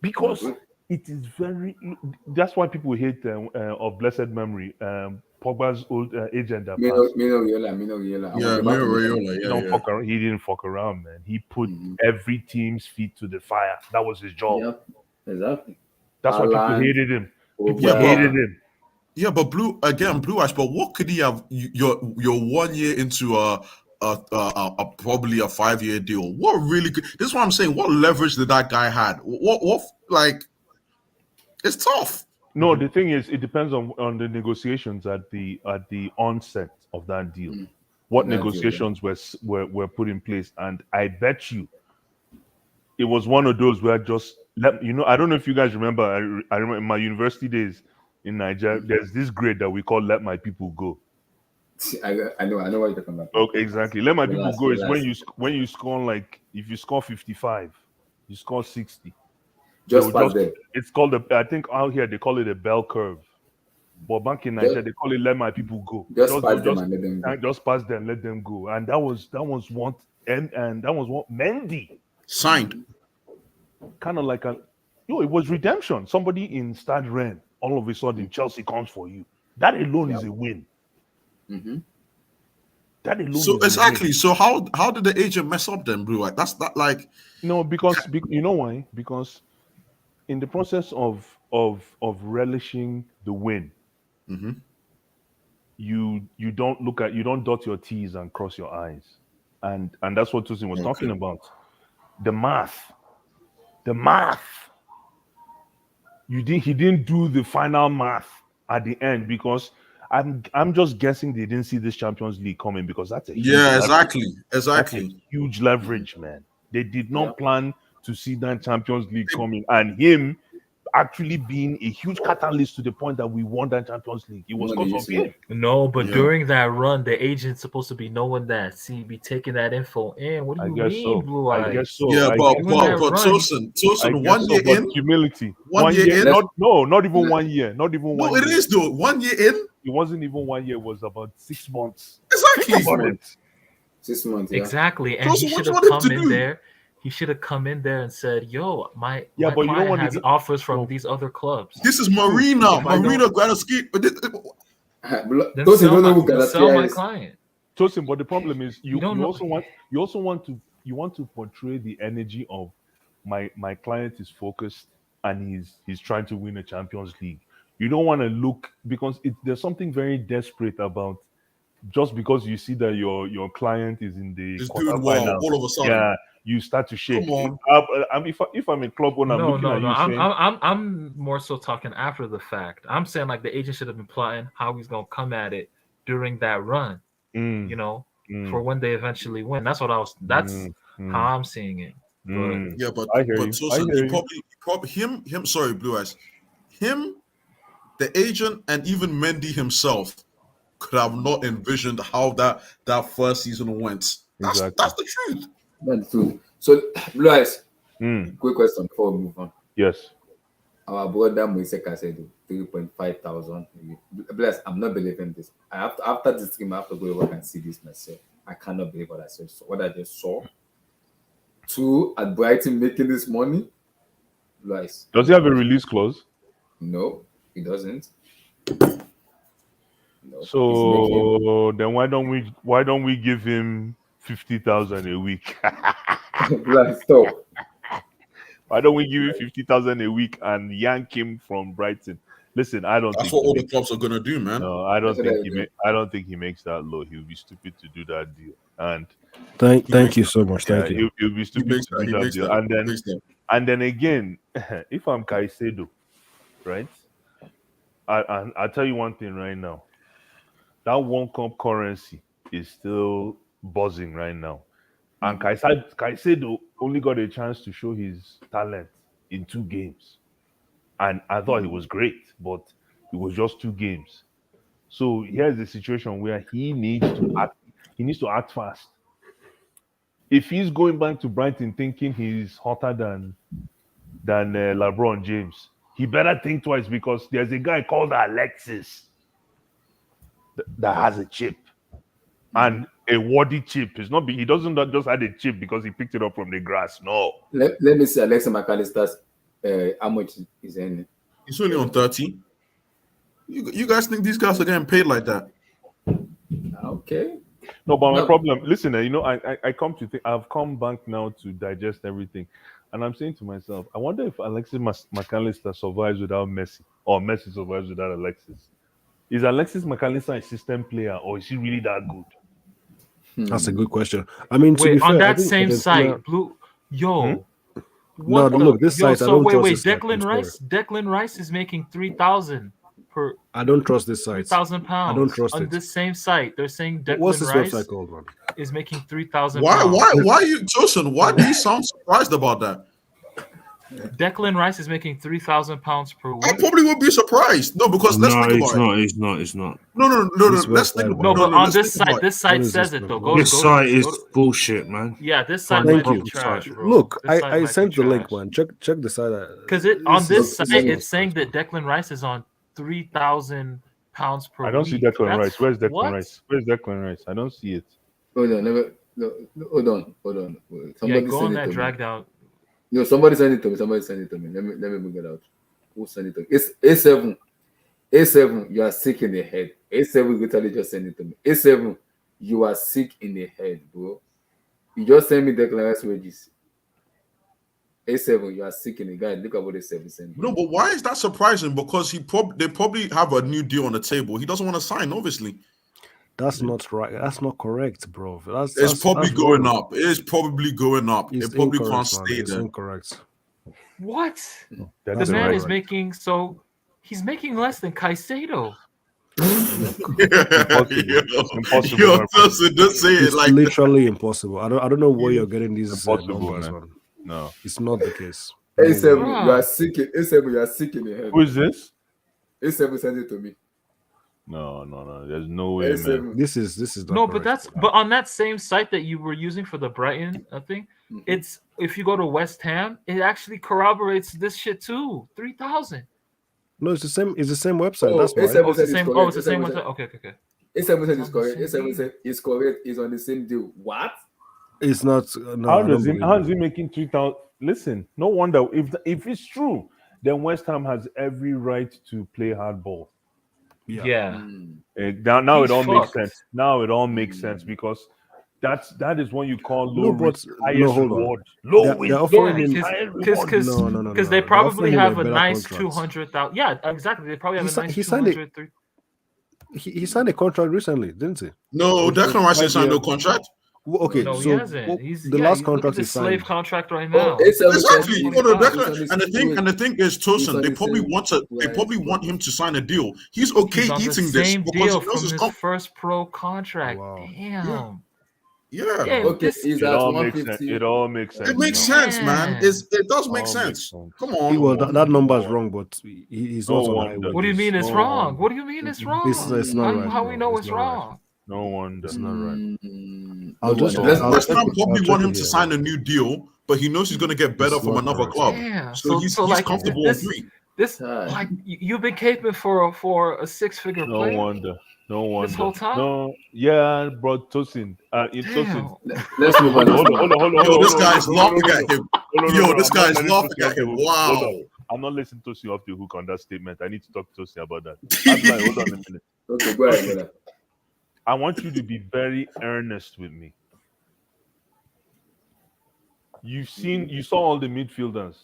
Because it is very, that's why people hate of blessed memory. Pogba's old agent that passed. Mino Raiola. Yeah, Mino Raiola. He didn't fuck around, man. He put every team's feet to the fire. That was his job. Yep, exactly. That's why people Haaland, hated him. People Yeah, hated him. Yeah, but blue eyes. But what could he have? You're 1 year into a probably a 5-year deal. What really? This is what I'm saying. What leverage did that guy had? What like? It's tough. No, the thing is, it depends on the negotiations at the onset of that deal. What negotiations were put in place, and I bet you, it was one of those where just I don't know if you guys remember. I remember in my university days in Nigeria, there's this grade that we call "Let My People Go." I know what you're talking about. Okay, exactly. "Let My People Go" is relax. when you score, like, if you score 55, you score 60. Just pass them. It's called I think out here they call it a bell curve. But back in Nigeria, they call it "Let My People Go." Just pass them and let them go. Just pass them, let them go. And that was what Mendy signed. Kind of like it was redemption. Somebody in Stade Rennes, all of a sudden Chelsea comes for you. That alone is a win. That alone. So is exactly. A win. So how did the agent mess up then, Blue? Like that's that like. No, because you know why? Because in the process of relishing the win, you don't dot your T's and cross your I's, and that's what Tosin was talking about. The math. He didn't do the final math at the end because I'm just guessing they didn't see this Champions League coming because that's a huge Yeah, leverage. That's a exactly. huge leverage, man. They did not Yeah. plan to see that Champions League coming, and him actually being a huge catalyst to the point that we won that Champions League. It was because of him. No, but Yeah. during that run, the agent's supposed to be knowing that. See, be taking that info in. What do I you guess mean, so. Blue I Eyes? guess so. Yeah, I but guess Doing so. that Tosin, I 1 guess year so, but in, humility. 1 year in. Not even 1 year. Not even No, 1 it year. is though. 1 year in, It wasn't even 1 year. It was about 6 months. exactly. Think about it. 6 months. Yeah. Exactly, and So he what should you have want him come to in do? there. He should have come in there and said, "Yo, my Yeah, but you don't client want to has get- offers from no. these other clubs. This is Marina. If I don't- Marina Granovsky. Then Tosin sell don't know my, who then sell my Galatia is. client." Tosin, but the problem is you don't know- also want to portray the energy of my client is focused and he's trying to win a Champions League. You don't want to look because there's something very desperate about just because you see that your client is in the Is doing well quarterfinals. all of a sudden. Yeah, you start to shake. Come on. If I'm a club owner, I'm No, looking no, at no. you saying, I'm more so talking after the fact. I'm saying like the agent should have been plotting how he's gonna come at it during that run. mm, You know, mm, for when they eventually win. That's how I'm seeing it. mm. Yeah, but I hear you. Tosin, I hear he you. probably him. Sorry, Blue Eyes. Him, the agent, and even Mendy himself could have not envisioned how that first season went. That's the truth. That's true. So, Blue Eyes, Mm, quick question before we move on. yes. Our brother Moiseka said 3.5 thousand. Bless, I'm not believing this. After this game, I have to go over and see this myself. I cannot believe what I saw. What I just saw. 2 at Brighton making this money. Blue Eyes. Does he have a release clause? No, he doesn't. No, he's making- So then why don't we give him 50,000 a week? Blue Eyes, stop. Why don't we give him 50,000 a week and yank him from Brighton? Listen, I don't That's think what all the clubs are gonna do, man. no, I don't That's what think I he do. I don't think he makes that low. He would be stupid to do that deal. And Thank you so much. yeah, Thank you. he'll be He stupid makes to that. do He that makes deal. that. And He then makes that. and then again, if I'm Caicedo, right? I'll tell you one thing right now. That World Cup currency is still buzzing right now. And Caicedo only got a chance to show his talent in 2 games. And I thought he was great, but it was just 2 games. So here's the situation where he needs to act fast. If he's going back to Brighton thinking he's hotter than LeBron James, he better think twice because there's a guy called Alexis that has a chip and a worthy chip. He doesn't just have a chip because he picked it up from the grass. No. Let me see Alexa McAllister's how much is in it. He's only on 30. You guys think these guys are getting paid like that? Okay. No, but my No. problem, listen, I come to think, I've come back now to digest everything. And I'm saying to myself, I wonder if Alexis McAllister survives without Messi or Messi survives without Alexis. Is Alexis McAllister a system player or is he really that good? That's a good question. I mean, to be Wait, fair, on I that think same Argentina- site, Blue. Yo. Hmm? What No, the- look, this yo, site, I so don't wait, trust wait, this site, Declan I'm Rice. Declan Rice is making 3,000 per I don't trust this site. 3,000 pounds. I don't trust on it. this same site. They're saying What's Declan this Rice website called, man? is making 3,000 Why? pounds. Why you, Tosin? Why do you sound surprised about that? Declan Rice is making 3,000 pounds per I week. probably would be surprised. No, because let's No, think it's about it. not. It's not. It's not. No. This Let's think website, about No, it. but on let's this think about site, it. this site What is says this, it though. man? Go, This go, site is go to- bullshit, man. yeah, this site Thank might you. be trash, bro. Look, This site I might be sent the link, trash. man. Check the site. Because on this is- site, this it's saying that Declan Rice is on 3,000 pounds per I don't week. see Declan That's- Rice. Where's Declan what? Rice? Where's Declan Rice? I don't see it. Hold on, hold on. Yeah, Somebody go on send it that to me. drag down. No, somebody send it to me. Let me bring it out. Who send it to me? It's A7. A7, you are sick in the head. A7 literally just send it to me. A7, you are sick in the head, bro. You just send me Declan Rice wages. A7, you are sick in the guy. Look at what A7 sent me. No, but why is that surprising? Because they probably have a new deal on the table. He doesn't want to sign, obviously. That's not right. That's not correct, bro. It's probably that's going wrong. up. It is probably going up. It's It probably incorrect, can't man. stay It's there. incorrect. What? That's The man right. is making so He's making less than Caicedo. It's impossible. Yo, Tosin, don't say it It's like that. literally impossible. I don't know where you're getting these Impossible, numbers man. from. No. It's not the case. A7, Bruh. you are sick. A7, you are sick in the head. Who is this? A7 sent it to me. No. There's no way, man. A7. This is not No, but correct. but on that same site that you were using for the Brighton thing, Mhm. it's if you go to West Ham, it actually corroborates this shit too. 3,000. No, it's the same. It's the same website. Oh, That's why. A7 Oh, it's the said same. correct. Oh, it's the same A7 one. said- Okay. A7 said It's it's on correct. the same A7 said it's correct. It's on the same deal. What? It's not. No, How I don't does he? believe How is you. he making 3,000? Listen, no wonder if it's true, then West Ham has every right to play hardball. Yeah. Mm. Now He's it all makes fucked. sense. Now it all makes sense because that is what you call No, low but risk, no, highest hold on. reward. Low They're risk, offering low him- risk, highest reward. No. Because they They're probably offering him have a better nice contract. 200,000. Yeah, exactly. They probably have He a si- nice he signed it. 200. He signed a contract recently, didn't he? No, Declan Rice ain't signed no contract. Well, okay, No, so he hasn't. He's the last look at contract the he slave signed. contract right Oh, now. A7 said Exactly. he's- No, he's Declan, on the and the same- thing is, he's on Tosin, they the probably same want him to sign a deal. He's okay He's on the eating this same because deal he knows from his his first pro contract. Wow. Damn. Yeah, Yeah, Okay, this- he's It at all makes sense. 150. It all makes sense. it makes now. sense, man. It does All make makes sense. sense. Come on. Well, that number is No wrong, but he's No not on high wonder. What do you wages. mean it's No wrong? wonder. What do you mean it's wrong? It's not right, How we bro. know It's it's not right. wrong? No wonder. It's not right. I'll just- wonder. I'll West check Ham it- probably I'll want check him it to here. sign a new deal, but he knows he's going to get better It's from not another correct. club. Yeah. So he's comfortable on 3. This Hi. like you've been caping for a 6-figure No player. wonder. No wonder. This whole time? No. Yeah, bro. Tosin. Tosin. Damn. Let's move on. Hold on. Yo, this guy's laughing at him. Yo, this guy's I'm not laughing letting at him. Tosin off the hook. Wow. Hold on. I'm not listening to Tosin off the hook on that statement. I need to talk to Tosin about that. I'm like, hold on a minute. Okay, go ahead, brother. I want you to be very earnest with me. You saw all the midfielders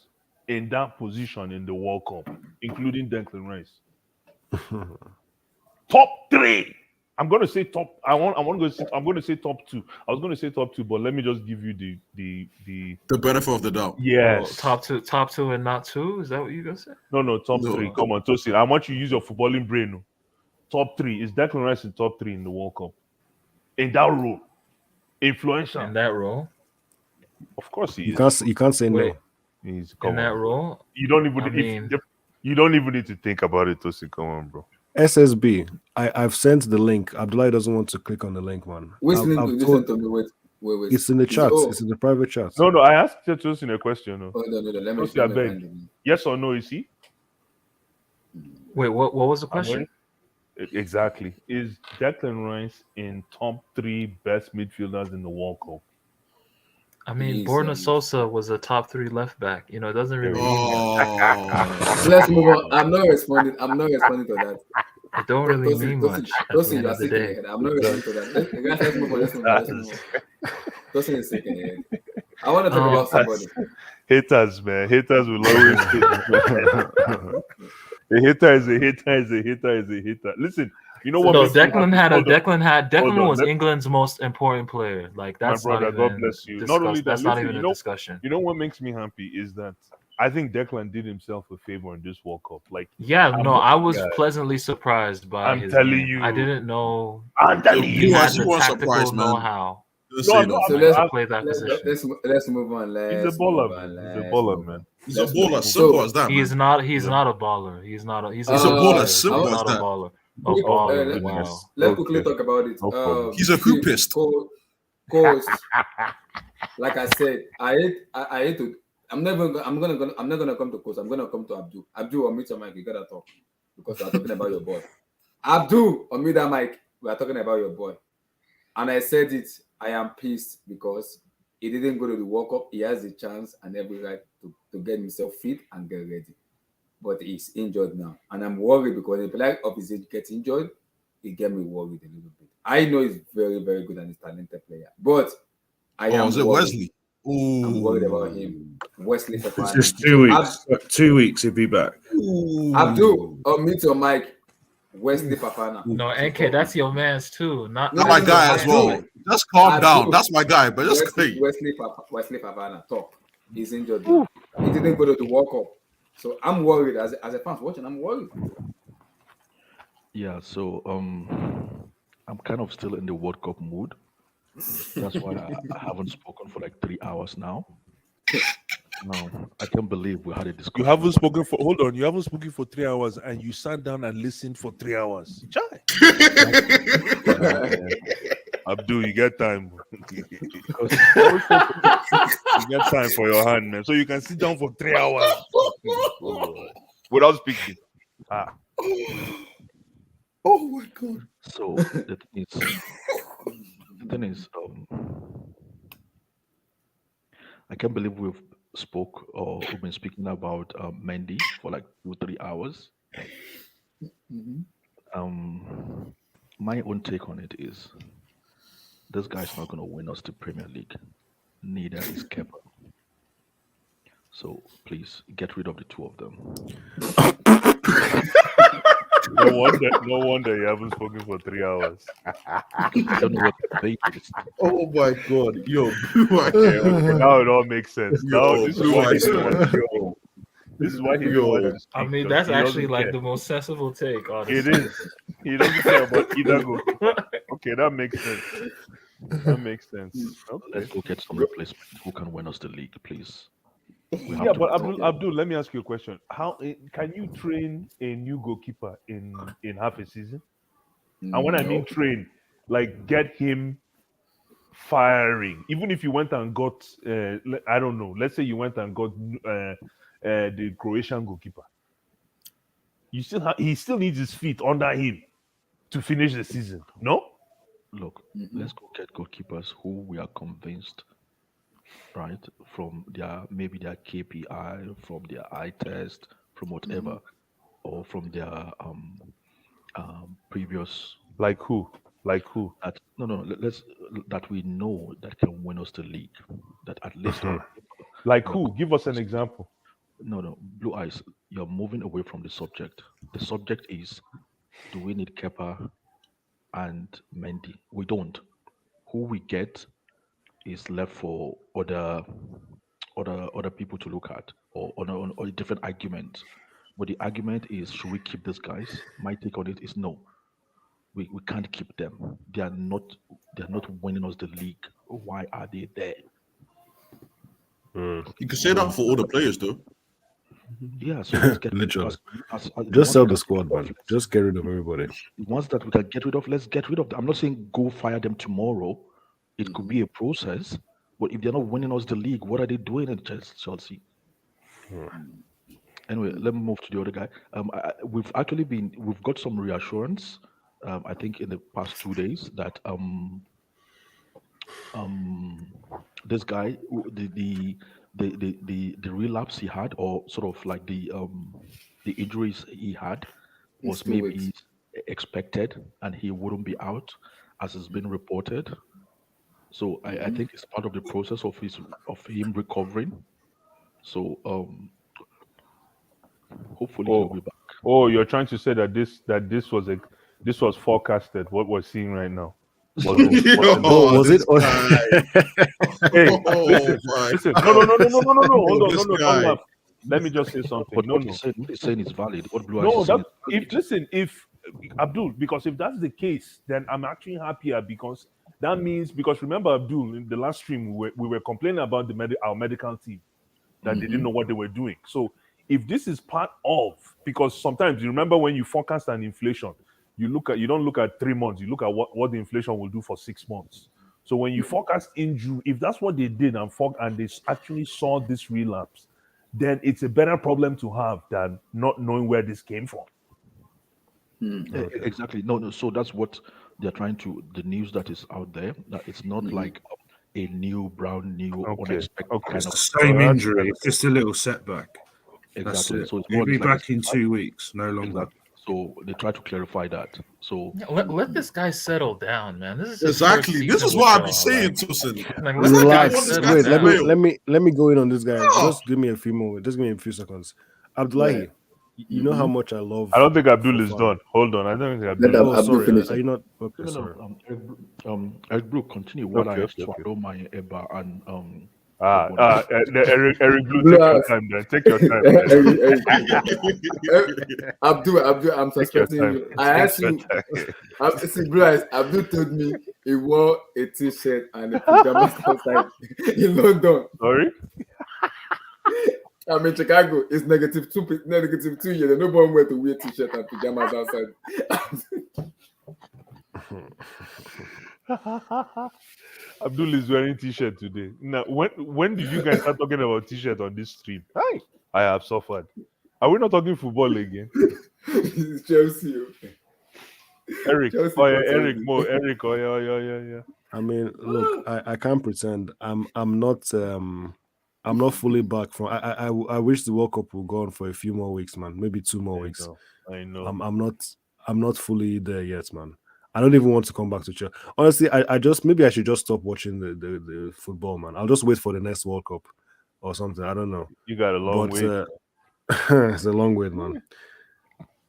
in that position in the World Cup, including Declan Rice. Top 3. I'm going to say top. I'm going to say top 2. I was going to say top 2, but let me just give you the The benefit of the doubt. yes. Top two, and not 2. Is that what you gonna say? No, top No. 3. Come on, Tosin. I want you to use your footballing brain. No. Top 3 is Declan Rice in top 3 in the World Cup. In that role, influential. In that role. Of course, he You is. can't say no. Wait. He's In come that on. role. You don't even. I mean- You don't even need to think about it, Tosin. Come on, bro. SSB. I've sent the link. Abdullah doesn't want to click on the link, man. Which I've- link I've did you told- send to me? Wait. It's in the chat. Oh, It's in the private chat. No. I asked Tosin a question. No. no. Let me Tosin, I beg. find the link. Yes or no? Is he? Wait, what was the I'm question? waiting. Exactly. Is Declan Rice in top 3 best midfielders in the World Cup? I mean, He's, Borna Sosa was a top 3 left back. You know, it doesn't really mean Oh. Let's move on. I'm not responding to that. it don't really mean much at the Tosin, end you are of the sick in the day. head. I'm not responding to that. Let's move on. Let's move on. Tosin is sick in the head. I want to talk about somebody. Haters, man. Haters will always hate. A hater is a hater. Listen, you know what? No, makes me Declan happy? Hold on. Declan on, was let- England's most important player. Like My that's brother, not God even bless you. Not discuss- only that, that's not listen, even you a know- discussion. You know what makes me happy is that I think Declan did himself a favor in this World Cup. Like, Yeah, no, I was yeah. pleasantly surprised by I'm his telling game. you. I didn't know I'm telling he you. had You the weren't tactical surprised, man. know-how Let's No, say no, that. So I'm- let's to play that let's position. let's move on. He's a baller, man. He's a baller, man. He's a Let's baller. move on. Simple So, as that, He is man. not. He's not a baller. He's not. He's He's a a baller. baller, simple He's as not that. a baller. A Quick, baller. let- Wow. Let's quickly Okay. talk about it. No problem. He's a hoopist. Coach, like I said, I hate to. I'm not gonna come to coach. I'm gonna come to Abdul. Abdul, unmute your mic. You gotta talk because we're talking about your boy. Abdul, unmute that mic. We are talking about your boy. And I said it. I am pissed because he didn't go to the World Cup. He has the chance and every right to get himself fit and get ready. But he's injured now. And I'm worried because if a player of his age gets injured, it get me worried a little bit. I know he's very, very good and he's a talented player. But I am is it worried. Wesley? Ooh. I'm worried about him. Wesley It's Fofana. just 2 weeks. 2 weeks, he'll be back. Abdul, unmute your mic. Wesley Fofana. No, NK, that's your man's too. Not Not my guy as well. Just calm down. That's my guy, but just Wesley Fofana, talk. He's injured. He didn't go to the World Cup. So I'm worried as a fan watching. I'm worried. Yeah, so I'm kind of still in the World Cup mood. That's why I haven't spoken for like 3 hours now. No, I can't believe we had a You discussion. haven't about- spoken for hold on. You haven't spoken for 3 hours, and you sat down and listened for 3 hours. Chai. Abdul, you get time. because You get time for your hand, man. So you can sit down for 3 hours without speaking. Ah, Oh my god. so the thing is, I can't believe we've been speaking about Mendy for like 2-3 hours. My own take on it is this guy's not going to win us the Premier League. Neither is Kepa. So please get rid of the two of them. no wonder you haven't spoken for 3 hours. I don't know what the debate is. Oh my god. Yo, Blue Eye. Okay, now it all makes sense. Now Yo, this is Blue why Eye. he didn't want to This is why he didn't want to speak. I mean, because that's he actually doesn't like care. the most sensible take, honestly. It is. He doesn't care about either goal. Okay, that makes sense. That makes sense. Okay. Let's go get some replacement. Who can win us the league, please? We have Yeah, to but win. Abdul, let me ask you a question. How can you train a new goalkeeper in half a season? And when I mean train, like get him firing. Even if you went and got, I don't know, let's say you went and got the Croatian goalkeeper, he still needs his feet under him to finish the season. No. Look, let's go get goalkeepers who we are convinced, right, from their KPI, from their eye test, from whatever, or from their previous. Like who? That we know that can win us the league. That at least. Like who? Give us an example. No, Blue Eyes. You're moving away from the subject. The subject is, do we need Kepa and Mendy? We don't. Who we get is left for other people to look at, or a different argument. But the argument is, should we keep these guys? My take on it is no. We can't keep them. They are not winning us the league. Why are they there? You can say that for all the players, though. Yeah, so let's get Literally. as Just sell the squad, man. Just get rid of everybody. The ones that we can get rid of, let's get rid of them. I'm not saying go fire them tomorrow. It could be a process, but if they're not winning us the league, what are they doing at Chelsea? Anyway, let me move to the other guy. We've got some reassurance. I think in the past 2 days that this guy, the relapse he had, or sort of like the injuries he had, was maybe expected, and he wouldn't be out, as has been reported. So I think it's part of the process of him recovering. So hopefully he'll be back. Oh, you're trying to say that this was forecasted. What we're seeing right now. Was it? Hey, listen. No. Hold on. Let me just say something. But what he's saying is valid. What Blue Eyes No, is saying if Abdul, because if that's the case, then I'm actually happier, because that means, because remember, Abdul, in the last stream we were complaining about our medical team, that they didn't know what they were doing. So if this is part of, because sometimes you remember when you forecast an inflation, you don't look at 3 months, you look at what the inflation will do for 6 months. So when you forecast injury, if that's what they did and they actually saw this relapse, then it's a better problem to have than not knowing where this came from. Exactly. No. So that's what they're trying to. The news that is out there, that it's not like a unexpected kind It's of the same injury. It's just a little setback. Exactly. That's it. So it's He'll more be like back in 2 weeks, no longer. Exactly. So they try to clarify that. So Let this guy settle down, man. This is his Exactly. first This season is what I with be y'all, saying, like- Tosin. Like, let this guy Relax. settle Wait, down. let me go in on this guy. Oh. Just give me a few more. Just give me a few seconds. Abdullahi, you know how much I love. I don't think Abdul is Fofana. done. Hold on. I don't think Let Abdul Ab- is Abdul Sorry, finish are it. you not? Okay, no. sorry. Eric Brook, continue while I Okay. swallow my Eba and Eric Blue, Blue take your eyes. time then. Take your time. Man. Abdul, I'm Take your suspecting time. you. I asked Take your you. time. See, Blue eyes. Abdul told me he wore a t-shirt and a pajamas outside in London. Sorry? I'm in Chicago. It's -2 here. No one wear to wear t-shirt and pajamas outside. Abdul is wearing t-shirt today. Now, when did you guys start talking about t-shirt on this stream? Hi, I have suffered. Are we not talking football again? It's Chelsea. Eric, Chelsea oh yeah, got Eric, something. Mo, Eric, oh yeah. I mean, look, I can't pretend. I'm not fully back from. I wish the World Cup would go on for a few more weeks, man. Maybe 2 more weeks. I know. I'm not fully there yet, man. I don't even want to come back to Chelsea. Honestly, I should just stop watching the football, man. I'll just wait for the next World Cup or something. I don't know. You got a long But way. it's a long wait, man.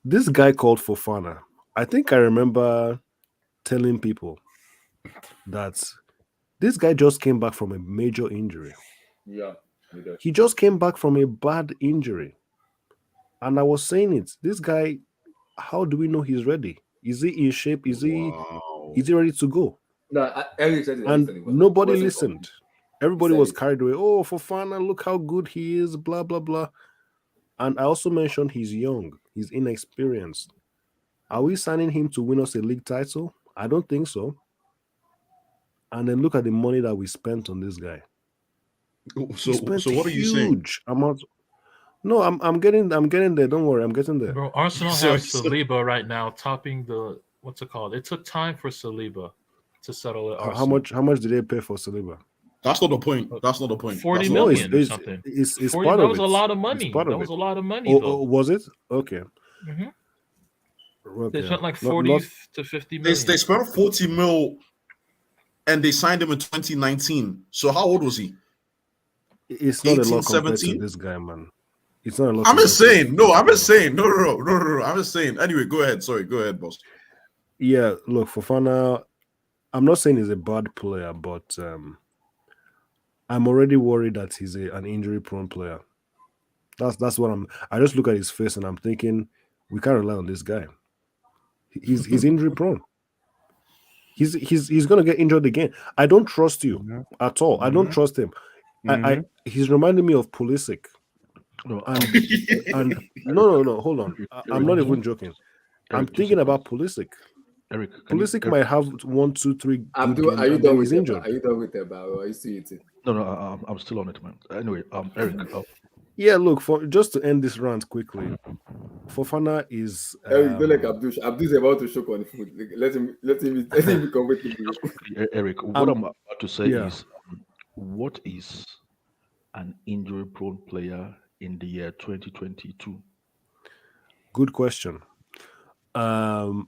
This guy called Fofana. I think I remember telling people that this guy just came back from a major injury. Yeah. He just came back from a bad injury. And I was saying it. This guy, how do we know he's ready? Is he in shape? Is he ready to go? No, Eric said it. And nobody listened. Everybody said was it. carried away. Oh, Fofana, look how good he is, blah, blah, blah. And I also mentioned he's young. He's inexperienced. Are we signing him to win us a league title? I don't think so. And then look at the money that we spent on this guy. So what are you saying? Huge amount. No, I'm getting there. Don't worry, I'm getting there. Bro, Arsenal So- have Saliba right now topping the what's it called? It took time for Saliba to settle it. How much did they pay for Saliba? That's not the point. That's not the point. 40 That's not the million point. or something. It's 40, part that of was it. a lot of It's money. part That of was it. a lot of money, Oh, though. was it? Okay. Mhm. Okay. They spent like Not- 40 not- to 50 They million. spent 40 mil and they signed him in 2019. So how old was he? It's not a 18, lot compared to 17? this guy, man. It's not a lot. I'm just compared to saying. No, I'm just saying. No. I'm just saying. Anyway, go ahead. Sorry, go ahead, boss. Yeah, look, Fofana, I'm not saying he's a bad player, but I'm already worried that he's an injury-prone player. That's what I just look at his face and I'm thinking we can't rely on this guy. He's injury-prone. He's gonna get injured again. I don't trust you at all. I don't trust him. He's reminding me of Pulisic. No, And no, hold on. I'm not even joking. I'm Eric, just thinking a about Pulisic. Eric, can you- Pulisic Eric- might have 1, 2, 3 good Abdul, games are you and done then with he's it? injured. Are you done with it, Bao? Are you still eating? No, I'm still on it, man. Anyway, Eric, Yeah, look, for just to end this rant quickly, Fofana is Eric, don't like Abdul. Abdul's about to choke on the food. Let him be comfortable. just quickly, Eric, what I'm about to say is, what is an injury-prone player in the year 2022? good question. An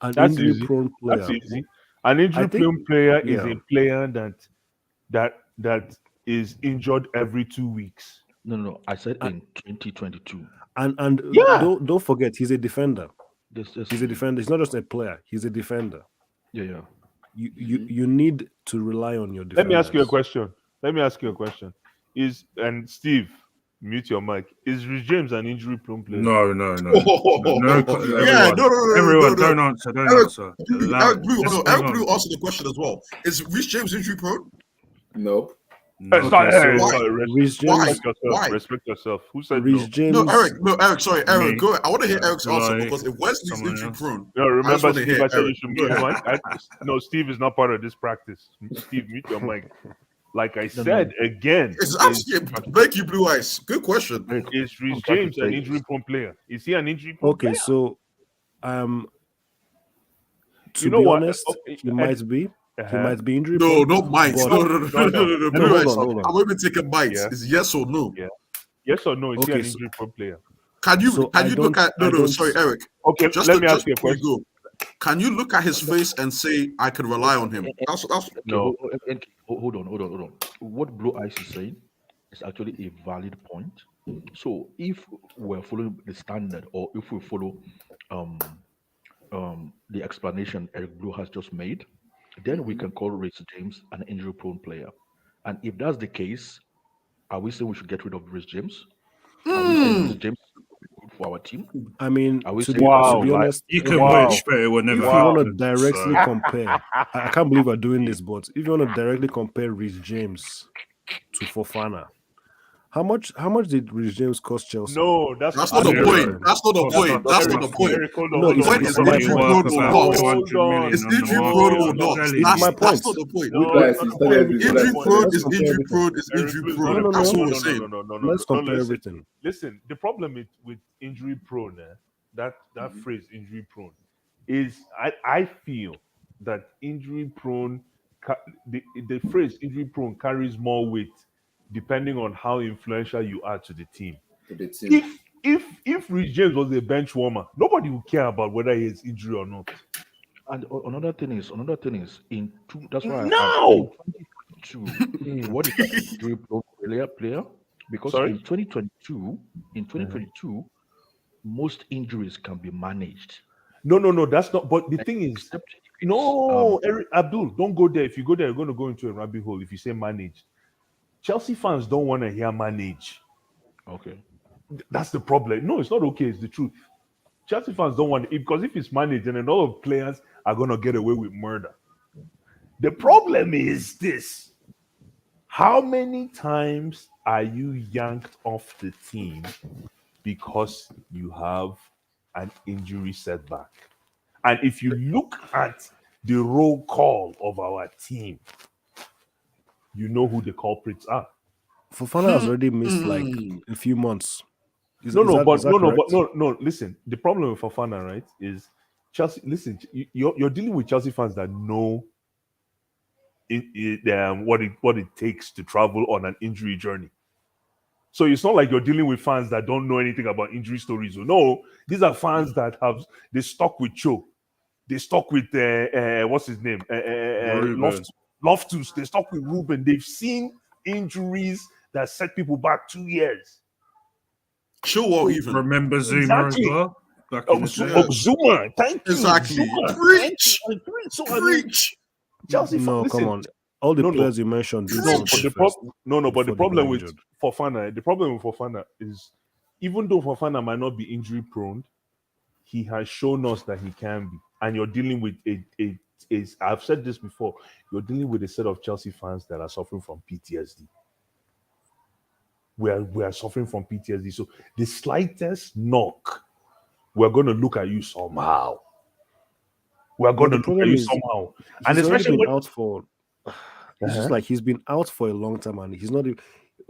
That's easy. injury-prone player. That's easy. An injury-prone player is a player that is injured every 2 weeks. No. I said in 2022. And Yeah. don't forget, he's a defender. This, He's a defender. He's not just a player. He's a defender. yeah. You need to rely on your defenders. Let me ask you a question. And Steve, mute your mic. Is Rhys James an injury-prone player? No. Yeah, Everyone, no. don't answer. Don't Eric, answer. Eric Blue, Let's move Eric on. Blue answered the question as well. Is Rhys James injury prone? Nope. Rhys James. Respect yourself. Who said Rhys no? James. No, Eric. Sorry, Eric. Me. Go ahead. I want to hear Eric's answer Like because if Wesley's someone injury else. prone, No, I just remember, wanna Steve, hear I said you Eric. should mute your mic. No, Steve is not part of this practice. Steve, mute your mic. Like I said again, It's actually thank you, Blue Eyes. Good question. is Rhys James an injury-prone player? Is he an injury-prone Okay, player? so to You know be what? honest, Okay, he might be. He Uh-huh. might be injury No, prone. not might. but- No. Blue hold Eyes. on. I'm even taking bites. Yeah. It's yes or no. Yeah. Yes or no? Is he Okay, an so- injury-prone player? Can you So I look at don't- I don't- sorry, Eric. Okay, Just let me ask just you a before you question. go, can you look at his face and say I could rely on him? That's No. Hold on. What Blue Eyes is saying is actually a valid point. So if we're following the standard, or if we follow the explanation Eric Blue has just made, then we can call Rhys James an injury-prone player. And if that's the case, are we saying we should get rid of Rich James? Are we saying Rich James is good for our team? I mean, Are we to saying be Wow. to be honest, You okay, can Wow. wish, but it will never if you want to happen. directly So. compare, I can't believe we're doing this, but if you want to directly compare Rich James to Fofana, how much did Rich James cost Chelsea? No, that's That's not not the Zero. point. That's not the Cost point. us That's not the nothing. point. Eric, hold on, No, hold The on, it's point hold is it's on. my injury point. prone Worth will about cost. 200 million It's on the injury No, prone market. or no, not. It's That's my that's point. not the point. No, You it's guys, not it's the not point. every It's not the Injury let's point. prone Let's is compare injury everything. prone is Eric, injury please, prone. No, no, That's no. what we're saying. no. Let's compare Listen, everything. listen. The problem with injury prone, that phrase injury prone, is I feel that injury prone, the phrase injury prone carries more weight depending on how influential you are to the team. to the team. If Rich James was a bench warmer, nobody would care about whether he has injury or not. And another thing is in two. That's why I asked in No. 2022, what is an injury prone player? Because Sorry. in 2022, most injuries can be managed. No. That's not. But the thing is, Except if it's, no, Eric Abdul, don't go there. If you go there, you're going to go into a rabbit hole. If you say manage, Chelsea fans don't want to hear manage. okay. That's the problem. No, it's not okay. It's the truth. Chelsea fans don't want it because if it's managed, then a lot of players are going to get away with murder. The problem is this: how many times are you yanked off the team because you have an injury setback? And if you look at the roll call of our team, you know who the culprits are. Fofana has already missed like a few months. Is No, that correct? no. Listen, the problem with Fofana, right, is Chelsea. Listen, you're dealing with Chelsea fans that know what it takes to travel on an injury journey. So it's not like you're dealing with fans that don't know anything about injury stories. No, these are fans that they stuck with Cho, they stuck with what's his name, Ruben. Loftus. They stuck with Ruben. They've seen injuries that set people back 2 years. Sure, even Remember Zuma Exactly. as well? Back in the day. Zuma, thank you. Exactly. Zuma, Preach. thank you. So I mean, Preach. Chelsea. No, Listen, come on. All the No, players you mentioned did no, something but the first but the before they problem got with injured. Fofana is, even though Fofana might not be injury prone, he has shown us that he can be. And you're dealing with I've said this before, you're dealing with a set of Chelsea fans that are suffering from PTSD. We are suffering from PTSD. So the slightest knock, we're going to look at you somehow. We're going to the look at problem you is somehow. And He's already especially been when out for. It's just like he's been out for a long time, and he's not.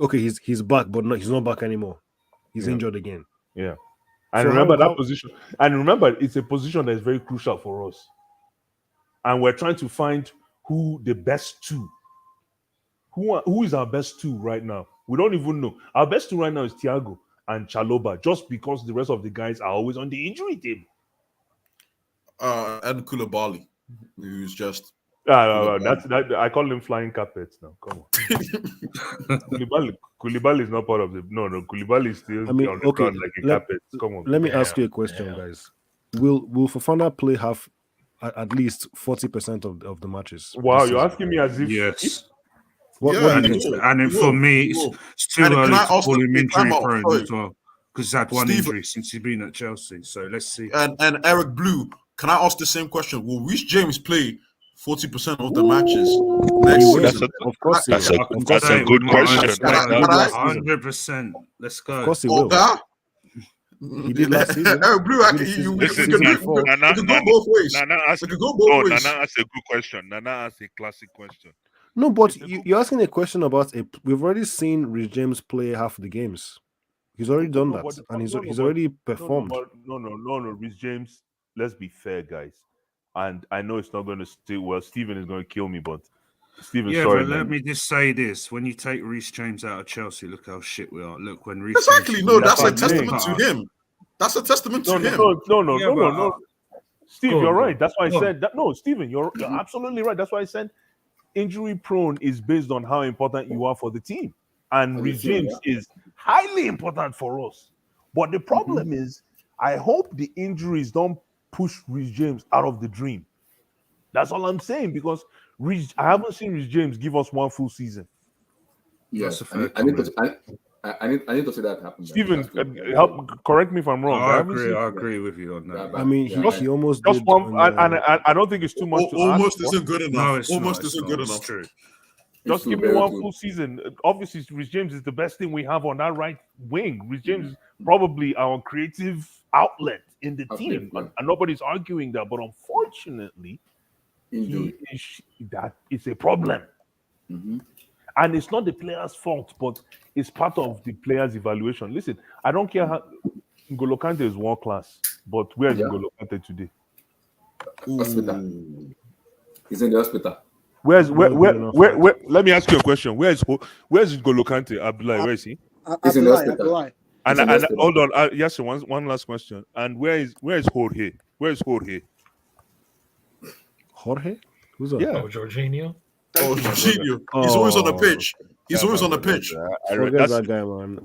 Okay, he's back, but he's not back anymore. He's Yeah. injured again. Yeah. And So remember how- that position. And remember, it's a position that's very crucial for us. And we're trying to find who the best two. Who is our best two right now? We don't even know. Our best two right now is Thiago and Chaloba, just because the rest of the guys are always on the injury table. And Koulibaly, who's just I call him flying carpets now. Come on. Koulibaly is not part of the. No. Koulibaly is still on the ground like a carpet. Come on. Let me ask you a question, guys. Will Fofana play half at least 40% of the matches? Wow, this you're season? asking me as if Yes. What do you think? And for me, it's too early to call him injury prone as well, because he's had one injury since he's been at Chelsea. So let's see. And Eric Blue, can I ask the same question? Will Reece James play 40% of the matches next season? Of course, that's a good question. 100%. Let's go. Of course, he will. He did last season. Eric Blue, Listen, it could go both ways. Nana asked a good question. Nana asked a classic question. No, but you're asking a question about we've already seen Reece James play half the games. He's already done that, and he's already performed. No. Reece James, let's be fair, guys. And I know it's not going to stay well. Steven is going to kill me, but Steven, sorry, but man. let me just say this: when you take Reece James out of Chelsea, look how shit we are. Look when Reece exactly. James, No, that's a testament to him. That's a testament to him. No. Steve, you're right. That's why I said that. No, Steven, you're absolutely right. That's why I said injury prone is based on how important you are for the team. And Reece James is highly important for us. But the problem is, I hope the injuries don't push Reece James out of the dream. That's all I'm saying, because I haven't seen Reece James give us one full season. Yes, That's a fair I need comment. to. I need to see that happen. Steven, help correct me if I'm wrong. I haven't agree. seen- I agree with you on that. I mean, Yeah, he almost just did. one, and I don't think it's too much to ask Almost for. isn't good enough. No, it's Almost not. It's isn't not. good It's enough. true. Just true, give me very one true. full season. Obviously, Rhys James is the best thing we have on that right wing. Rhys James is probably our creative outlet in the team, yeah. and nobody's arguing that. But unfortunately, Injury. that is a problem. Mhm. And it's not the player's fault, but it's part of the player's evaluation. Listen, I don't care how N'Golo Kante is world class, but where is Yeah. N'Golo Kante today? Hospital. He's in the hospital. Where's Not good enough, right? where? Let me ask you a question. Where's N'Golo Kante? Abdullah, where is he? He's in the Abdullah, hospital. Abdullah. He's in the And hospital. hold on, yes, one last question. And where is Jorge? Where is Jorge? Jorge? Who's that? Yeah, Oh, Jorginho. Oh, Jorginho. He's always on the pitch. He's always on the pitch. Forget that guy, man.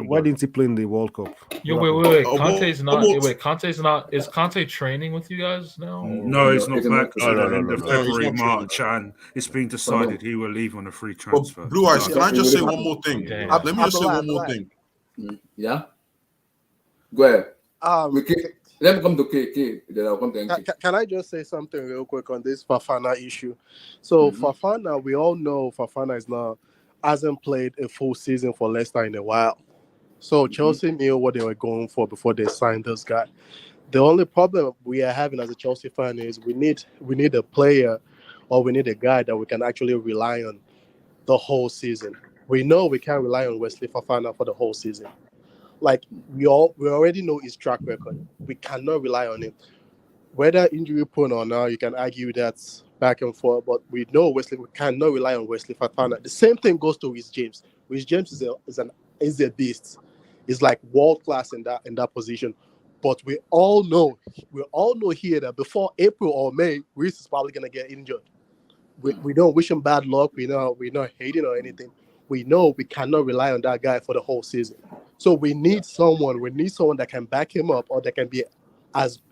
Why didn't he play in the World Cup? Yo, What wait. Oh, Conte's not. almost. Wait, Conte's not. Is Conte training with you guys now? No, he's not he's in back the till hospital. the end of No, he's February, not training. March, and it's been decided he will leave on a free But transfer. Blue Eyes, can I just say one more thing? Damn. Let me just say Abdullah, one more Abdullah. thing. Yeah. Go ahead. Um, Let me come to KK. Then I'll come to NK. can I just say something real quick on this Fofana issue? So Fofana, we all know Fofana hasn't played a full season for Leicester in a while. So Chelsea knew what they were going for before they signed this guy. The only problem we are having as a Chelsea fan is we need a player, or we need a guy that we can actually rely on the whole season. We know we can't rely on Wesley Fofana for the whole season. Like we already know his track record. We cannot rely on him. Whether injury prone or not, you can argue that's back and forth. But we know we cannot rely on Wesley Fofana. The same thing goes to Rhys James. Rhys James is a beast. He's like world class in that position. But we all know here that before April or May, Rhys is probably gonna get injured. We don't wish him bad luck. We're not hating or anything. We know we cannot rely on that guy for the whole season. So we need someone that can back him up, or that can be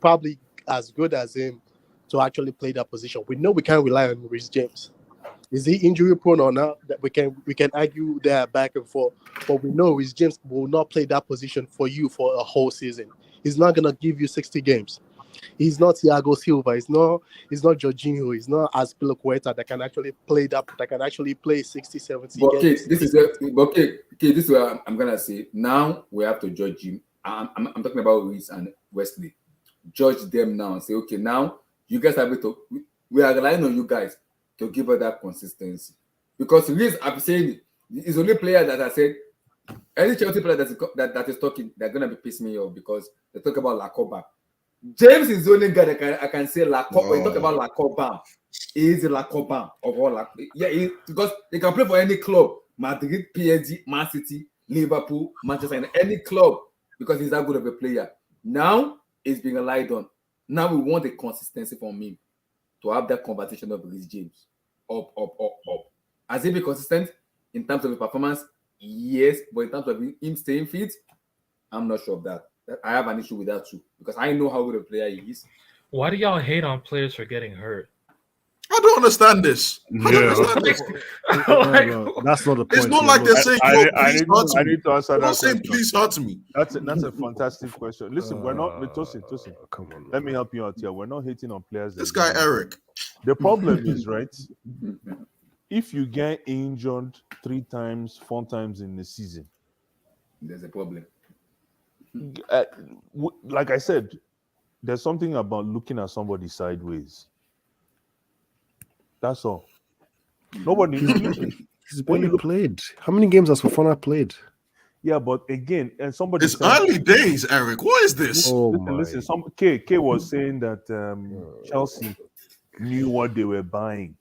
probably as good as him to actually play that position. We know we can't rely on Rhys James. Is he injury prone or not? That we can argue that back and forth. But we know Rhys James will not play that position for you for a whole season. He's not gonna give you 60 games. He's not Thiago Silva. He's not Jorginho. He's not Azpilicueta that can actually play 60, 70 But okay, games. this is what I'm gonna say. Now we have to judge him. I'm talking about Reese and Wesley. Judge them now and say, okay, now you guys have to. We are relying on you guys to give us that consistency. Because Reese, I'm saying, is the only player that I said any Chelsea player that is talking, they're gonna be pissing me off because they talk about Lacoba. James is the only guy that I can say Lacoba. When you talk about Lacoba, he is the Lacoba of all. Because they can play for any club: Madrid, PSG, Man City, Liverpool, Manchester, and any club because he's that good of a player. Now he's being relied on. Now we want the consistency from him to have that conversation of Rhys James up. Has he been consistent in terms of his performance? Yes, but in terms of him staying fit, I'm not sure of that. I have an issue with that too because I know how good a player he is. Why do y'all hate on players for getting hurt? I don't understand this. I don't understand this. No, that's not the point. It's not here. like they're No, saying, I please need to answer They're that not saying, question. please hurt me. That's a fantastic question. Listen, we're not Tosin. Come on. Let me help you out here. We're not hating on players. This guy, Eric. The problem is, right? If you get injured 3 times, 4 times in the season, There's a problem. like I said, there's something about looking at somebody sideways. That's all. Nobody. He's barely played. How many games has Fofana played? Yeah, but again, and somebody. It's early days, Eric. What is this? Oh listen. K was saying that Chelsea knew what they were buying.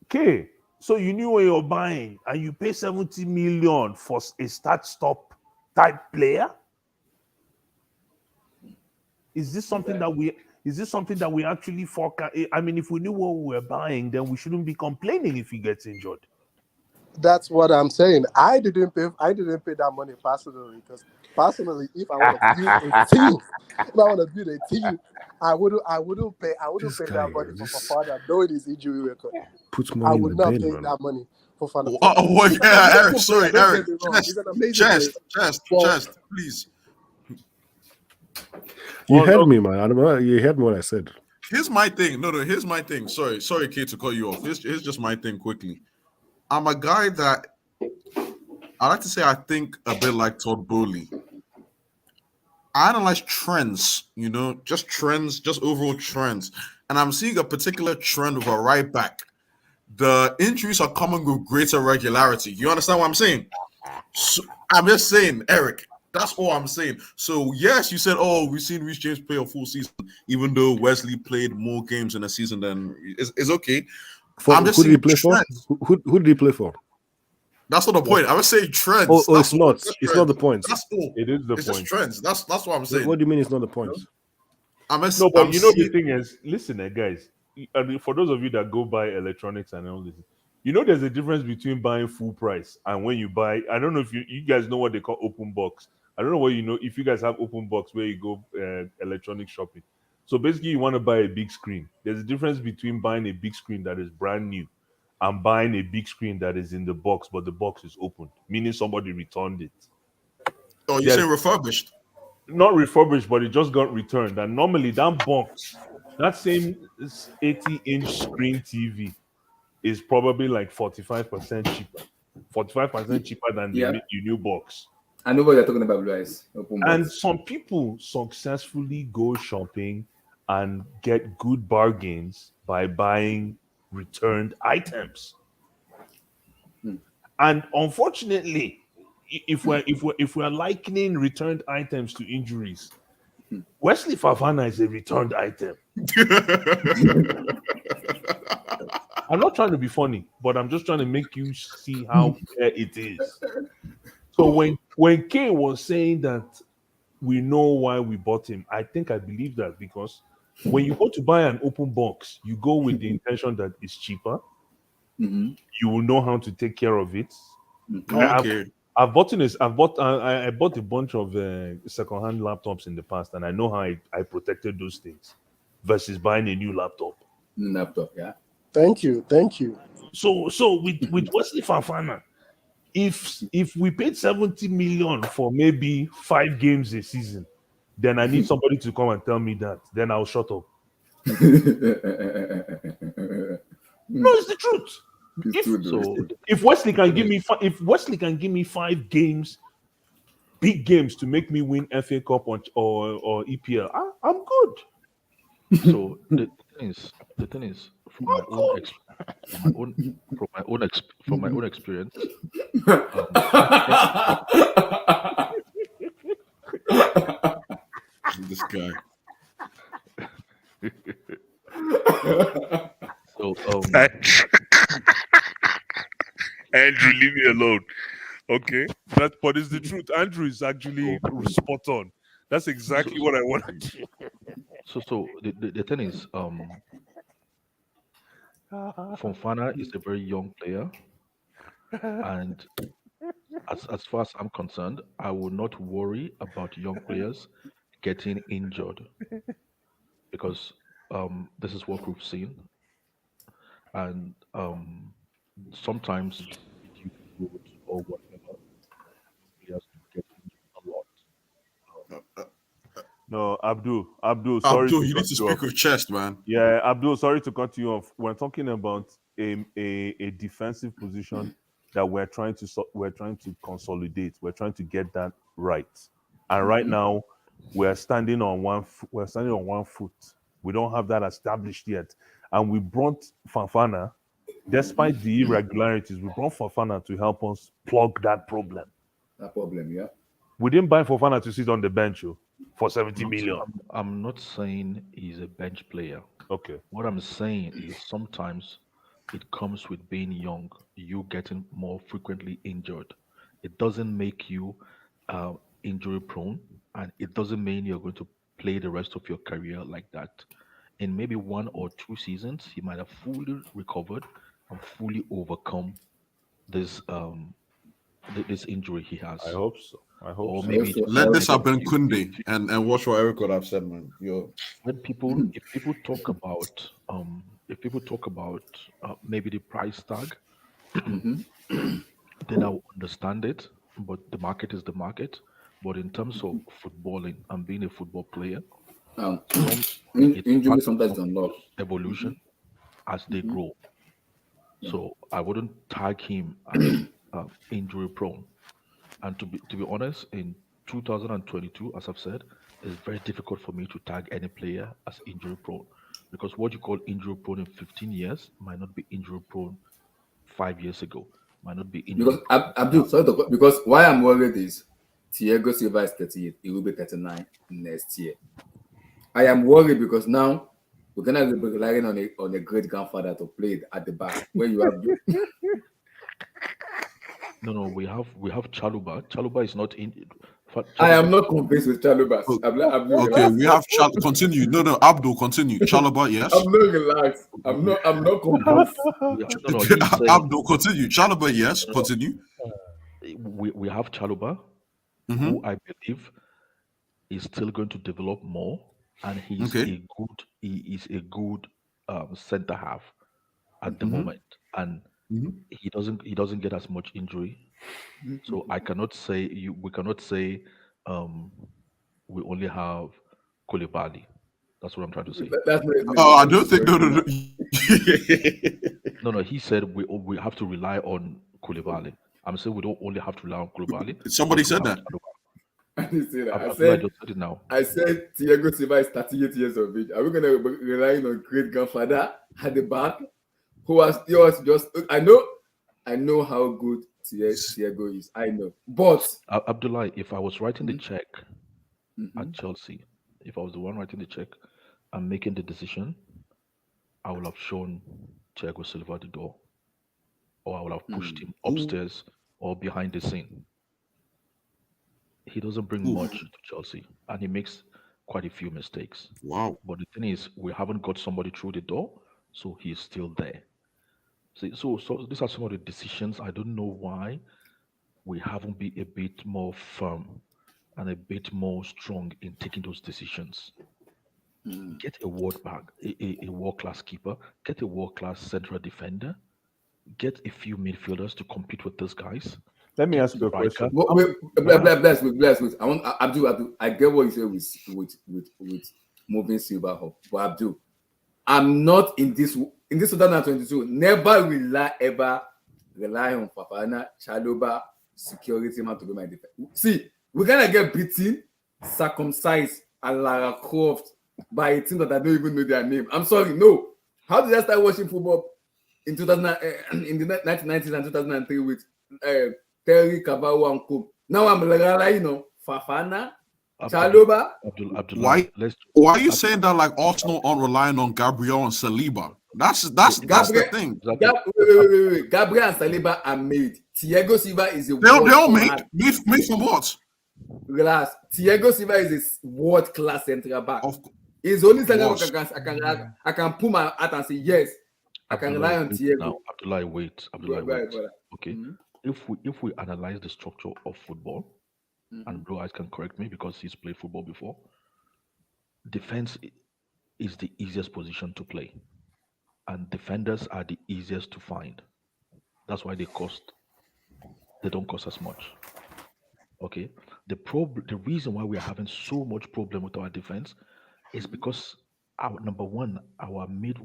K, so you knew what you were buying, and you pay 70 million for a start-stop type player. Is this something that we actually forecast? I mean, if we knew what we were buying, then we shouldn't be complaining if he gets injured. That's what I'm saying. I didn't pay that money personally because personally, if I want to build a team, I wouldn't This pay guy, that money for this Fofana, knowing his injury record. puts I money in would the not bin, pay man. that money for Fofana. Oh, He's an yeah, Eric. amazing player. Sorry, Don't Eric. get me wrong. He's an amazing player. But Chest, please. You Well, heard me, man. I don't know. You heard me what I said. Here's my thing. No, here's my thing. Sorry, Kate, to cut you off. Here's just my thing quickly. I'm a guy that I like to say I think a bit like Todd Bowley. I analyze trends, just trends, just overall trends. And I'm seeing a particular trend with a right back. The injuries are coming with greater regularity. You understand what I'm saying? So, I'm just saying, Eric, that's all I'm saying. So, yes, you said, we've seen Reece James play a full season, even though Wesley played more games in a season than it's okay. I'm just Who did he seeing play for? trends. Who did he play for? That's not the point. I was saying trends. Oh, That's it's not. Just It's trends. not the point. That's all. it is the It's point. just trends. That's what I'm saying. What do you mean it's not the point? No, but I'm the seeing. thing is, listen, guys. And for those of you that go buy electronics and all this, there's a difference between buying full price and when you buy. I don't know if you guys know what they call open box. I don't know what if you guys have open box where you go electronic shopping. So basically, you want to buy a big screen. There's a difference between buying a big screen that is brand new and buying a big screen that is in the box, but the box is open, meaning somebody returned it. Oh, you're There's saying refurbished? not refurbished, but it just got returned. And normally that box, that same 80-inch screen TV is probably like 45% cheaper. 45% cheaper than Yeah. the new box. I know what you're talking about, Blue Eyes. Open And box. some people successfully go shopping and get good bargains by buying returned items. And unfortunately, if we're likening returned items to injuries, Wesley Fofana is a returned item. I'm not trying to be funny, but I'm just trying to make you see how fair it is. So when Kay was saying that we know why we bought him, I think I believe that because when you go to buy an open box, you go with the intention that it's cheaper. Mhm. You will know how to take care of it. Okay. I bought a bunch of secondhand laptops in the past, and I know how I protected those things versus buying a new laptop. Laptop, yeah. thank you. So with Wesley Fofana, if we paid 70 million for maybe 5 games a season, then I need somebody to come and tell me that. Then I'll shut up. No, it's the truth. If Wesley can give me 5 games, big games to make me win FA Cup or EPL, I'm good. So the thing is, from my own experience, This guy. so Andrew, leave me alone. Okay. But it's the truth. Andrew is actually spot on. That's exactly what I wanted. So the thing is, Fofana is a very young player, and as far as I'm concerned, I will not worry about young players getting injured because this is what we've seen, and sometimes due to growth or whatever, players get injured a lot. No, Abdul, sorry Abdul, to you need cut to you off. speak with chest, man. Yeah, Abdul, sorry to cut you off. We're talking about a defensive position that we're trying to consolidate. We're trying to get that right. And right now, we're standing on one foot. We don't have that established yet. And we brought Fofana, despite the irregularities, we brought Fofana to help us plug that problem. That problem, yeah. We didn't buy Fofana to sit on the bench for 70 million. I'm not saying he's a bench player. Okay. What I'm saying is sometimes it comes with being young, you getting more frequently injured. It doesn't make you injury prone, and it doesn't mean you're going to play the rest of your career like that. In maybe 1 or 2 seasons, he might have fully recovered and fully overcome this this injury he has. I hope so. I hope Or so. maybe Let this have been you- Kunde and watch what Eric would have said, man. Yo. when people if people talk about maybe the price tag, then I'll understand it. But the market is the market. But in terms of footballing and being a football player, it's Injury part sometimes of unlock. evolution as they grow. So I wouldn't tag him as injury prone. And to be honest, in 2022, as I've said, it's very difficult for me to tag any player as injury prone because what you call injury prone in 15 years might not be injury prone 5 years ago, might not be injury Because prone Abdul, now. sorry to, because why I'm worried is Thiago Silva is 38. He will be 39 next year. I am worried because now we're gonna be relying on a great grandfather to play it at the back when you have. No, we have Chaluba. Chaluba is not in. I am Chaluba, not convinced with Chalobah. Okay, we have continue. No, Abdul, continue. Chalaba, yes. I'm not relaxed. I'm not convinced. he's saying Abdul, continue. Chalaba, yes. no, Continue. we have Chaluba, who I believe is still going to develop more, and he is a good center half at the moment, and he doesn't get as much injury. So we cannot say we only have Koulibaly. That's what I'm trying to say. That's not. Oh, I don't think. No. No. He said we have to rely on Koulibaly. I'm saying we don't only have to rely on Koulibaly. Somebody said that. I didn't say that. I I just said it now. I said Thiago Silva is 38 years of age. Are we gonna be relying on great grandfather at the back, who was just? I know how good Thiago is. I know, but Abdullah, if I was writing the check at Chelsea, if I was the one writing the check and making the decision, I would have shown Thiago Silva the door, or I would have pushed him upstairs or behind the scene. He doesn't bring much to Chelsea, and he makes quite a few mistakes. Wow. But the thing is, we haven't got somebody through the door, so he's still there. See, so these are some of the decisions. I don't know why we haven't been a bit more firm and a bit more strong in taking those decisions. Get a world-class keeper, get a world-class central defender, get a few midfielders to compete with these guys. Let me ask you a question. Bless. I want Abdul. I get what you say with moving Silva up, but Abdul, I'm not in this 2022. Never will I ever rely on Fofana, Chalobah, security man to be my defense. See, we're gonna get beaten, circumcised, and Lara Croft by a team that I don't even know their name. I'm sorry, no. How did I start watching football in in the 1990s and 2003 with Terry Cavallo and Co? Now I'm relying on Fofana, Chalobah. Why are you saying that like Arsenal aren't relying on Gabriel and Saliba? That's the thing. Wait. Gabriel and Saliba are made. Thiago Silva is a They're all made from what? Relax. Thiago Silva is a world class central back. He's only central back I can put my heart and say yes. I can rely on Thiago. Now, Abdullah, wait. Okay. If we analyze the structure of football, and Blue Eyes can correct me because he's played football before, defense is the easiest position to play, and defenders are the easiest to find. That's why they don't cost as much. Okay. The reason why we are having so much problem with our defense is because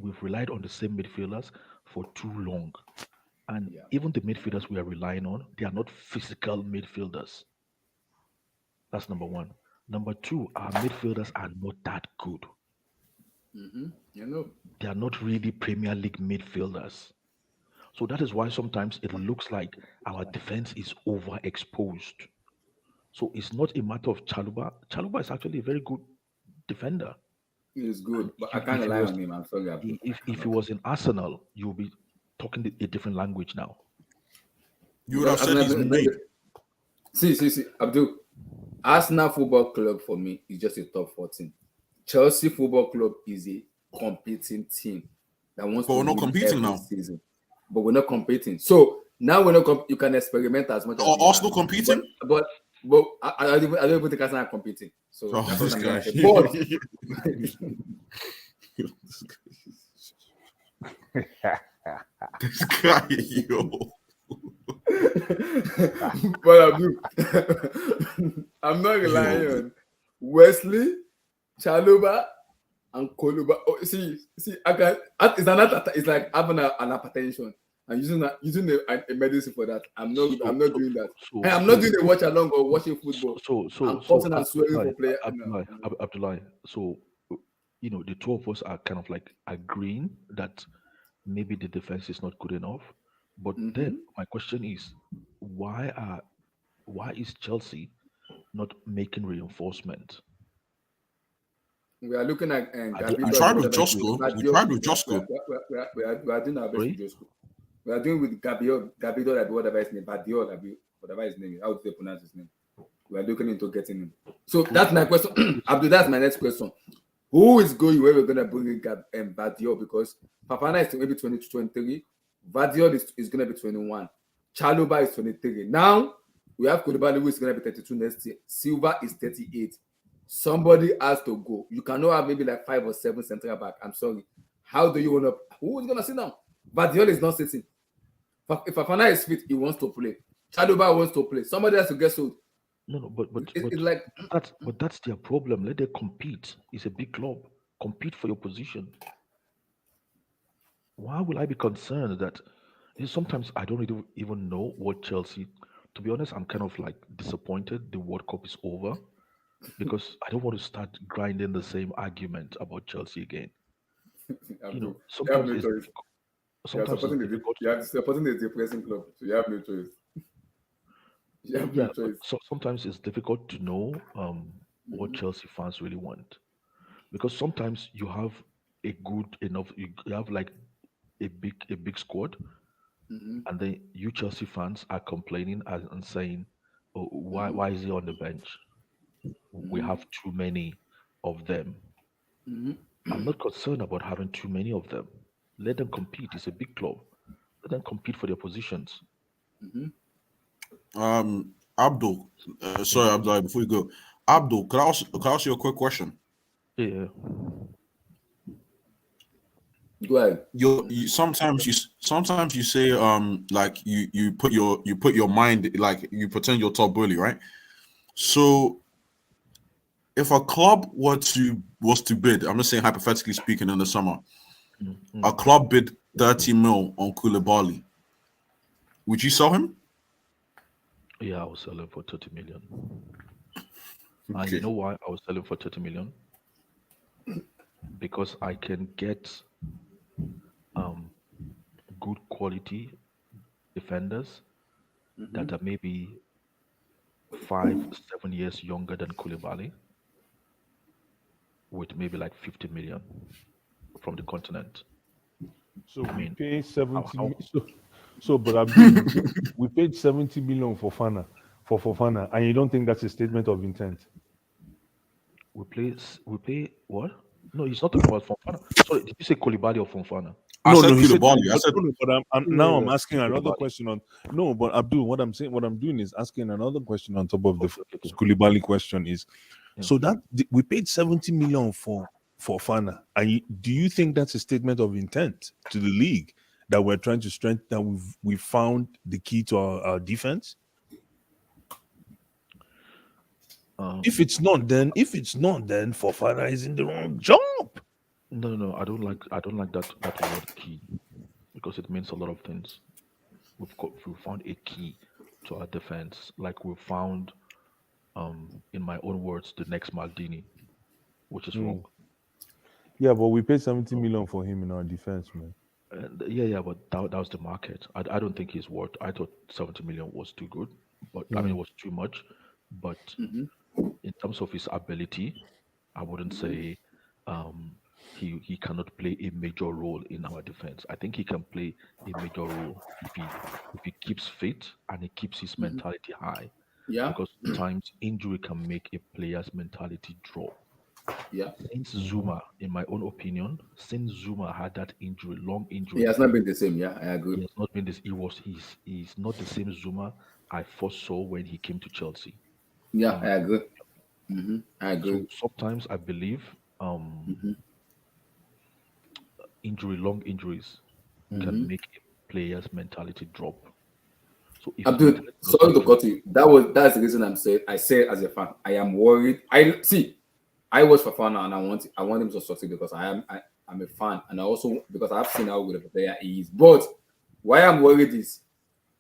we've relied on the same midfielders for too long. And even the midfielders we are relying on, they are not physical midfielders. That's number one. Number two, our midfielders are not that good. They are not really Premier League midfielders. So that is why sometimes it looks like our defense is overexposed. So it's not a matter of Chalobah. Chalobah is actually a very good defender. He is good, but I can't rely on him. I'm sorry. If he was in Arsenal, you'll be talking a different language now. You would have said he's made. See, Abdul. Arsenal Football Club for me is just a top 14. Chelsea Football Club is a competing team that wants. But we're not competing now. Season. But we're not competing. So Now we're not you can experiment as much as you Arsenal want. competing? But I don't even think Arsenal are competing. So that's this what I'm guy. gonna say. This guy, yo. But I'm not relying on Wesley, Chaluba, and Koluba. Oh, see, I can. It's like having an hypertension and using a medicine for that. I'm not doing that. And I'm not doing the watch along or watching football. I'm cursing and swearing for players. Abdullah. So, the two of us are kind of like agreeing that maybe the defense is not good enough. But then my question is, why is Chelsea not making reinforcement? We are looking at we tried with Josko. We tried with Josko. We are doing our best with Josko. We are doing with Gabriel, whatever his name, whatever his name is. How do they pronounce his name? We are looking into getting him. So that's my question. Abdul, that's my next question. Who is going where we're going to bring in Badiol? Because Fofana is maybe 22, 23. Badiol is going to be 21. Chaluba is 23. Now, we have Koulibaly who is going to be 32 next year. Silva is 38. Somebody has to go. You cannot have maybe like 5 or 7 central back. I'm sorry. How do you want to? Who is going to sit down? Badiol is not sitting. If Fofana is fit, he wants to play. Chaluba wants to play. Somebody has to get sold. No, but that's their problem. Let them compete. It's a big club. Compete for your position. Why will I be concerned that sometimes I don't really even know what Chelsea? To be honest, I'm kind of like disappointed the World Cup is over because I don't want to start grinding the same argument about Chelsea again. Sometimes it's difficult. Sometimes you're supporting the depressing club, so you have no choice. So sometimes it's difficult to know what Chelsea fans really want, because sometimes you have a good enough, you have like a big squad, and then you Chelsea fans are complaining and saying, "Oh, why is he on the bench? We have too many of them." I'm not concerned about having too many of them. Let them compete. It's a big club. Let them compete for their positions. Abdul, sorry, Abdul, before you go, Abdul, can I ask you a quick question? Yeah. Go ahead. Sometimes you say like you put your mind, like you pretend you're top bully, right? So if a club was to bid, I'm just saying hypothetically speaking, in the summer, a club bid 30 mil on Koulibaly, would you sell him? Yeah, I was selling for 30 million. And you know why I was selling for 30 million? Because I can get good quality defenders that are maybe 5-7 years younger than Koulibaly with maybe like 50 million from the continent. So we pay 70 but we paid 70 million for Fofana, and you don't think that's a statement of intent? We pay what? No, he's not talking about Fofana. Sorry, did you say Koulibaly or Fofana? No, he said Koulibaly. I said, but I'm asking another question on. No, but Abdul, what I'm doing is asking another question on top of the Koulibaly question is. So that we paid 70 million for Fofana, and do you think that's a statement of intent to the league that we're trying to strengthen? That we found the key to our defense. If it's not, then Fofana is in the wrong job. No, I don't like that word key, because it means a lot of things. We've found a key to our defense, like we found, in my own words, the next Maldini, which is wrong. Yeah, but we paid 70 million for him in our defense, man. Yeah, but that was the market. I don't think he's worth. I thought 70 million was too good, but I mean it was too much. But in terms of his ability, I wouldn't say he cannot play a major role in our defense. I think he can play a major role if he keeps fit and he keeps his mentality high. Yeah. Because sometimes injury can make a player's mentality drop. Yeah. Since Zuma, in my own opinion, since Zuma had that injury, long He injury, has not been the same. Yeah, I agree. he has not been this. He's not the same Zuma I first saw when he came to Chelsea. Yeah, In I my agree. I So agree. sometimes I believe long injuries can make a player's mentality drop. So if his Abdul, mentality does sorry not to drop, cut you. That's the reason I'm saying. I say as a fan, I am worried. I see. I was Fofana and I want him to succeed because I'm a fan and I also because I've seen how good of a player he is. But why I'm worried is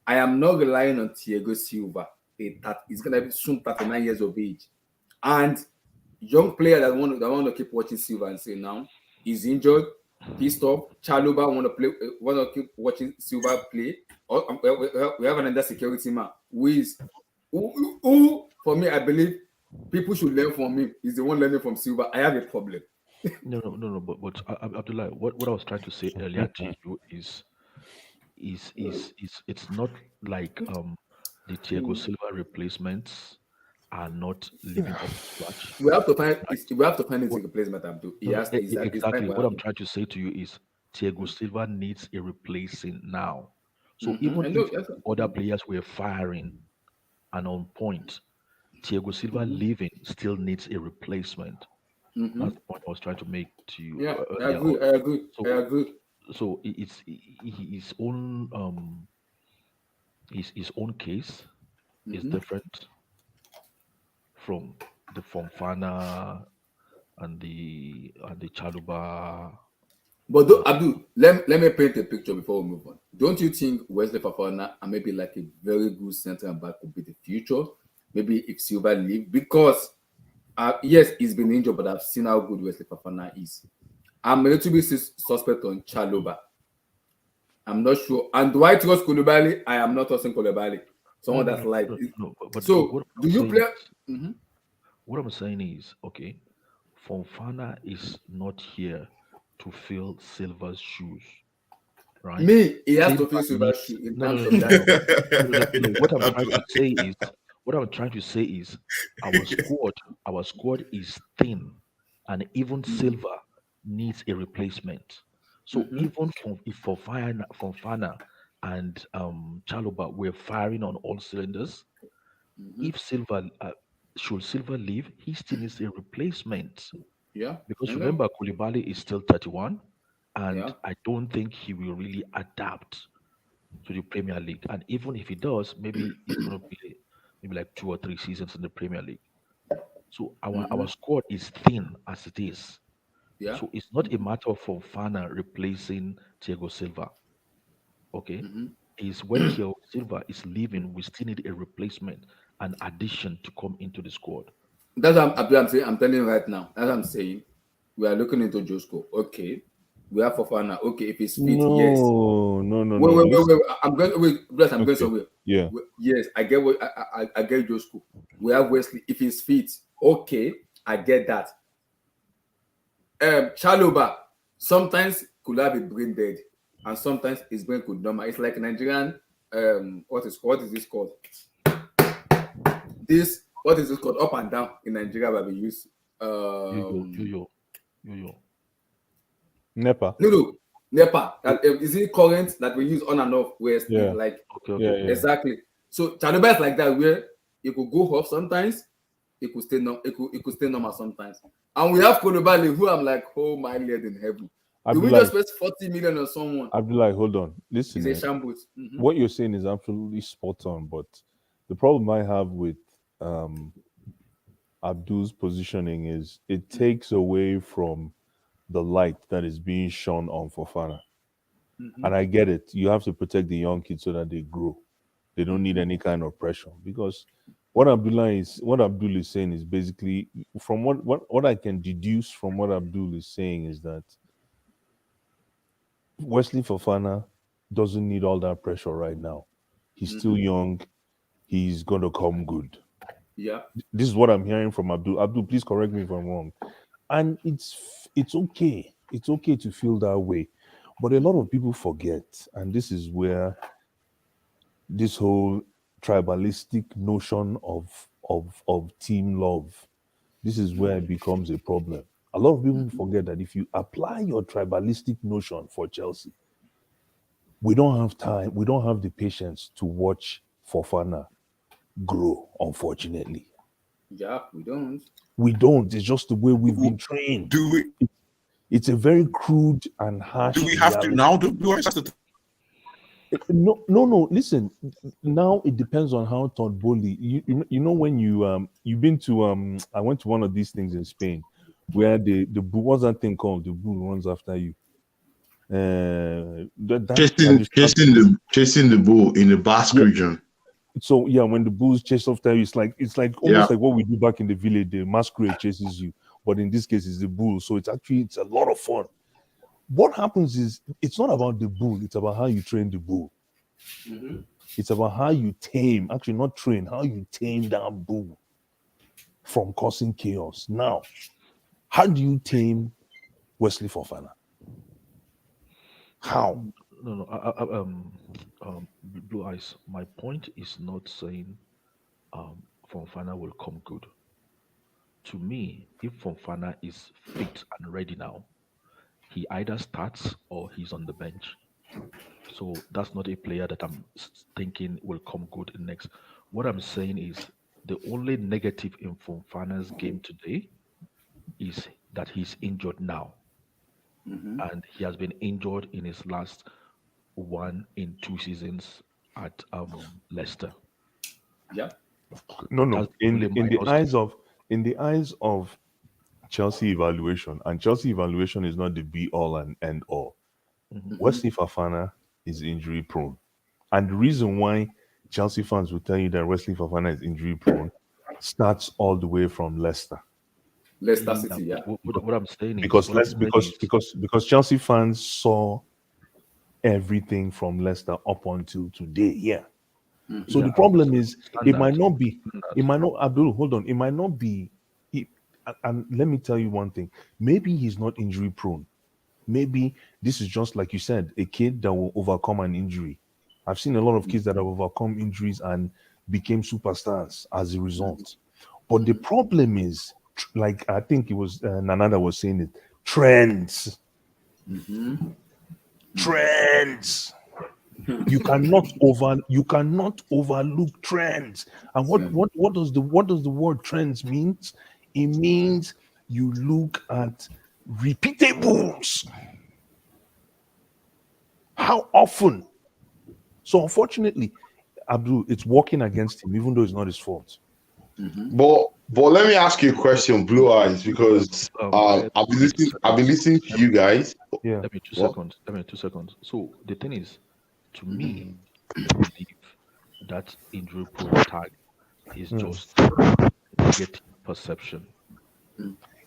I am not relying on Thiago Silva. He's gonna be soon 39 years of age, and young player that want to keep watching Silva and say now he's injured, pissed off. Chaluba want to keep watching Silva play. Or we have another security man who for me I believe people should learn from him. He's the one learning from Silva. I have a problem. no. But Abdullah, what I was trying to say earlier to you is it's not like the Thiago Silva replacements are not living up to scratch, We have to find right? we have to find his What replacement. Abdul. He No, no, has his time exactly. will What I'm happen. trying to say to you is Thiago Silva needs a replacing now. So I even know. if other players were firing and on point, Thiago Silva leaving still needs a replacement. That's the point I was trying to make to you Yeah, I earlier agree. on. I agree. I So, agree. it's his own his own case is different from the Fofana and the Chaluba. But Abdul, let me paint a picture before we move on. Don't you think Wesley Fofana and maybe like a very good centre back could be the future? Maybe if Silva leave, because yes, he's been injured, but I've seen how good Wesley Fofana is. I'm a little bit suspect on Chaloba. I'm not sure. And do I trust Koulibaly? I am not trusting Koulibaly. No, Someone no, that's no, like. no, no. But So, what do I'm you saying play? is, what I'm saying is, okay, Fofana is not here to fill Silva's shoes, right? Me, he has to Silva fill Silva's needs shoe in no, no, terms no, of no, no, that. no. No. What I'm trying to say is, our squad is thin, and even Silva needs a replacement. So even if Fofana and Chaluba were firing on all cylinders, if should Silva leave, he still needs a replacement. Yeah, I Because know. remember, Koulibaly is still 31, and Yeah. I don't think he will really adapt to the Premier League. And even if he does, maybe it's going to be maybe like 2 or 3 seasons in the Premier League. So our squad is thin as it is. Yeah. So it's not a matter of Fofana replacing Thiago Silva. Okay, is when Thiago Silva is leaving, we still need a replacement, an addition to come into the squad. That's what I'm saying. I'm telling you right now. That's what I'm saying. We are looking into Josko. Okay. We have Fofana. Okay, if he's fit, yes. No. Wait. Listen. I'm going. Wait, bless. I'm going Okay. somewhere. Yeah. Yes, I get what I get Josko. We have Wesley. If he's fit, okay, I get that. Chaloba sometimes could have a brain dead, and sometimes his brain could numb. It's like Nigerian. What is this called? What is this called? Up and down in Nigeria, where we use Yo. Nepa. no, NEPA. Is it current that we use on and off? Where it's Yeah. like Okay. exactly. So Chaloba is like that, where it could go off sometimes, it could stay normal sometimes. And we have Koulibaly, who I'm like, oh my Lord in heaven. Do we just spend 40 million on someone? Abdullah, hold on. Listen, It's a shambles. what you're saying is absolutely spot on, but the problem I have with Abdul's positioning is it takes away from the light that is being shone on Fofana. And I get it. You have to protect the young kids so that they grow. They don't need any kind of pressure. Because what Abdul is saying is basically, from what I can deduce from what Abdul is saying, is that Wesley Fofana doesn't need all that pressure right now. He's still young. He's gonna come good. Yeah. This is what I'm hearing from Abdul. Abdul, please correct me if I'm wrong. And it's okay. It's okay to feel that way. But a lot of people forget, and this is where this whole tribalistic notion of team love, This is where it becomes a problem. A lot of people forget that if you apply your tribalistic notion for Chelsea, we don't have time, we don't have the patience to watch Fofana grow, unfortunately. Yeah, we don't. We don't. It's just the way we've been trained. Do we? It's a very crude and harsh. Do we have to now? No. Listen, now it depends on how Todd Bowley. You know when you've been to I went to one of these things in Spain where the bull, what's that thing called? The bull runs after you. Chasing the bull in the Basque region. So yeah, when the bulls chase after you, it's like almost like what we do back in the village. The masquerade chases you, but in this case, it's the bull. So it's a lot of fun. What happens is it's not about the bull; it's about how you train the bull. Mm-hmm. It's about how you tame, actually not train, how you tame that bull from causing chaos. Now, how do you tame Wesley Fofana? How? No. Blue Eyes. My point is not saying Fofana will come good. To me, if Fofana is fit and ready now, he either starts or he's on the bench. So that's not a player that I'm thinking will come good in next. What I'm saying is the only negative in Fofana's game today is that he's injured now. Mm-hmm. And he has been injured in his last 1 in 2 seasons at Leicester. Yeah. No. In the eyes of Chelsea evaluation, and Chelsea evaluation is not the be all and end all. Mm-hmm. Wesley Fofana is injury prone. And the reason why Chelsea fans will tell you that Wesley Fofana is injury prone starts all the way from Leicester. Leicester City, yeah. What I'm saying is because Chelsea fans saw everything from Leicester up until today. Yeah. Mm-hmm. So the problem is it might not be Abdul, hold on. It might not be and let me tell you one thing. Maybe he's not injury prone. Maybe this is just like you said, a kid that will overcome an injury. I've seen a lot of kids that have overcome injuries and became superstars as a result. But the problem is, like I think it was Nanada was saying it, trends. Mm-hmm. Trends. You cannot overlook trends. And what does the word trends means? It means you look at repeatables. How often? So unfortunately, Abdul, it's working against him, even though it's not his fault. Mm-hmm. But let me ask you a question, Blue Eyes, because I've been listening to you guys. Yeah. Let me 2 seconds. So the thing is, to me, I believe that injury prone tag is just negative perception.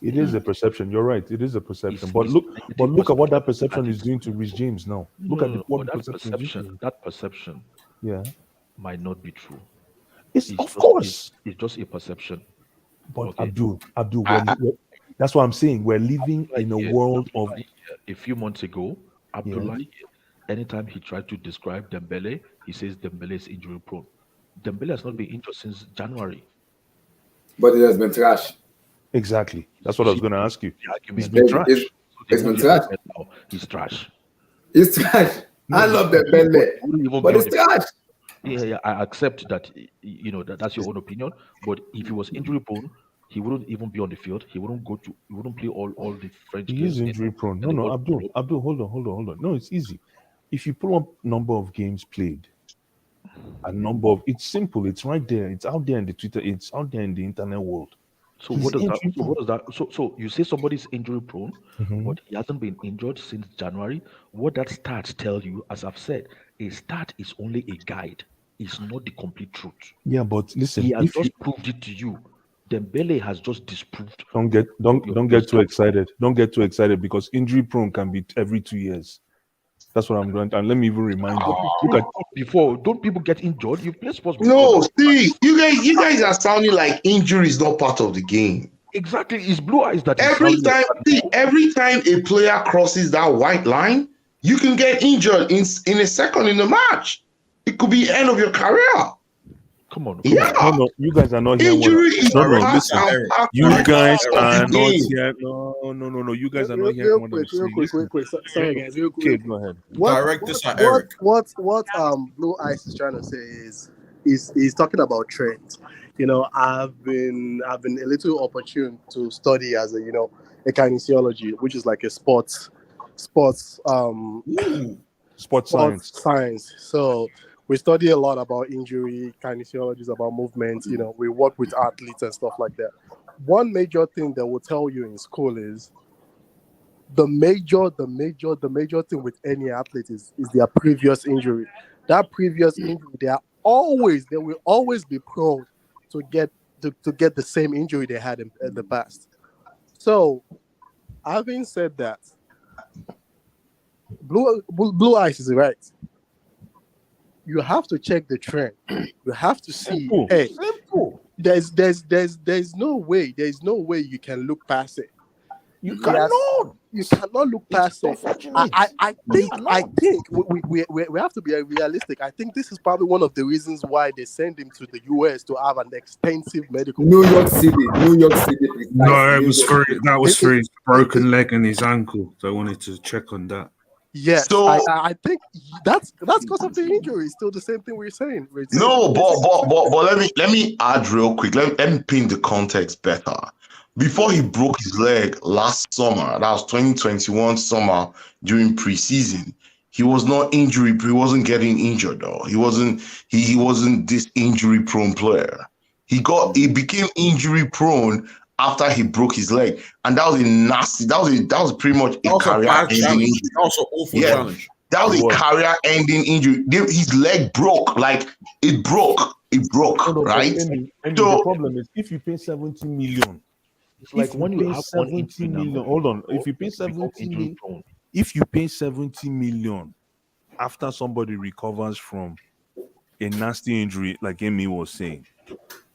It is a perception. You're right. It is a perception. But look at what that perception is doing to Rich James now. Look at what perception. That perception, yeah, might not be true. It's just a perception. But okay. Abdul, that's what I'm saying. We're living in a world of. A few months ago, Abdullah, anytime he tried to describe Dembele, he says Dembele is injury prone. Dembele has not been injured since January. But it has been trash. Exactly. That's what I was going to ask you. He's been trash. It's been trash. He's trash. He's trash. I love Dembele, but it's trash. Yeah, I accept that. That's your own opinion. But if he was injury prone, he wouldn't even be on the field. He wouldn't play all the French games. He is injury prone. No, Abdul, hold on. No, it's easy. If you pull up number of games played, it's simple. It's right there. It's out there in the Twitter. It's out there in the internet world. So what does that? So you say somebody's injury prone, but he hasn't been injured since January. What that stat tell you, as I've said, a stat is only a guide. It's not the complete truth. Yeah, but listen, he has just proved it to you. Dembele has just disproved. Don't get too excited. Don't get too excited because injury prone can be every 2 years. That's what I'm going to. And let me even remind you. Look at before. Don't people get injured? You play sports. No, see, you guys are sounding like injury is not part of the game. Exactly, it's Blue Eyes that every time a player crosses that white line, you can get injured in a second in the match. It could be the end of your career. Come on. Yeah. No, you guys are not hearing what Injury is No, part listen. and You guys parcel of are the not game. here. No. You guys are not Real, hearing real what I'm quick, real saying. quick, Listen. real quick. Sorry, guys, real quick. Okay, Real quick. go ahead. Direct this at Eric. What Blue Ice is trying to say is he's talking about trends. You know, I've been a little opportune to study as a a kinesiology, which is like a sports Sports science. science. So we study a lot about injury, kinesiology is about movement. You know, we work with athletes and stuff like that. One major thing that will tell you in school is the major thing with any athlete is their previous injury. That previous injury, they will always be prone to get the same injury they had in the past. So, having said that, Blue Ice is right. You have to check the trend. You have to see. Simple. Hey, Simple. there's no way you can look past it. You Yes, cannot. you cannot look past it. Unfortunate. I think we have to be realistic. I think this is probably one of the reasons why they send him to the US to have an extensive medical. New York City. No, New it was York for that was for his broken leg and his ankle. So I wanted to check on that. Yes, So I think that's because of the injury. It's still the same thing we're saying. no, but let me add real quick. Let me paint the context better. Before he broke his leg last summer, that was 2021 summer during preseason, he was not injury. He wasn't getting injured though. He wasn't this injury prone player. He became injury prone after he broke his leg, and that was a nasty. That was pretty much a career-ending injury. That was an awful challenge. That was a career-ending injury. His leg broke, like it broke. It broke, No, right? Andy, So the problem is if you pay 70 million, It's like when you have one 70 injury now, million. Hold on. If you pay you become 70 injury million, prone. if you pay 70 million after somebody recovers from a nasty injury, like Amy was saying,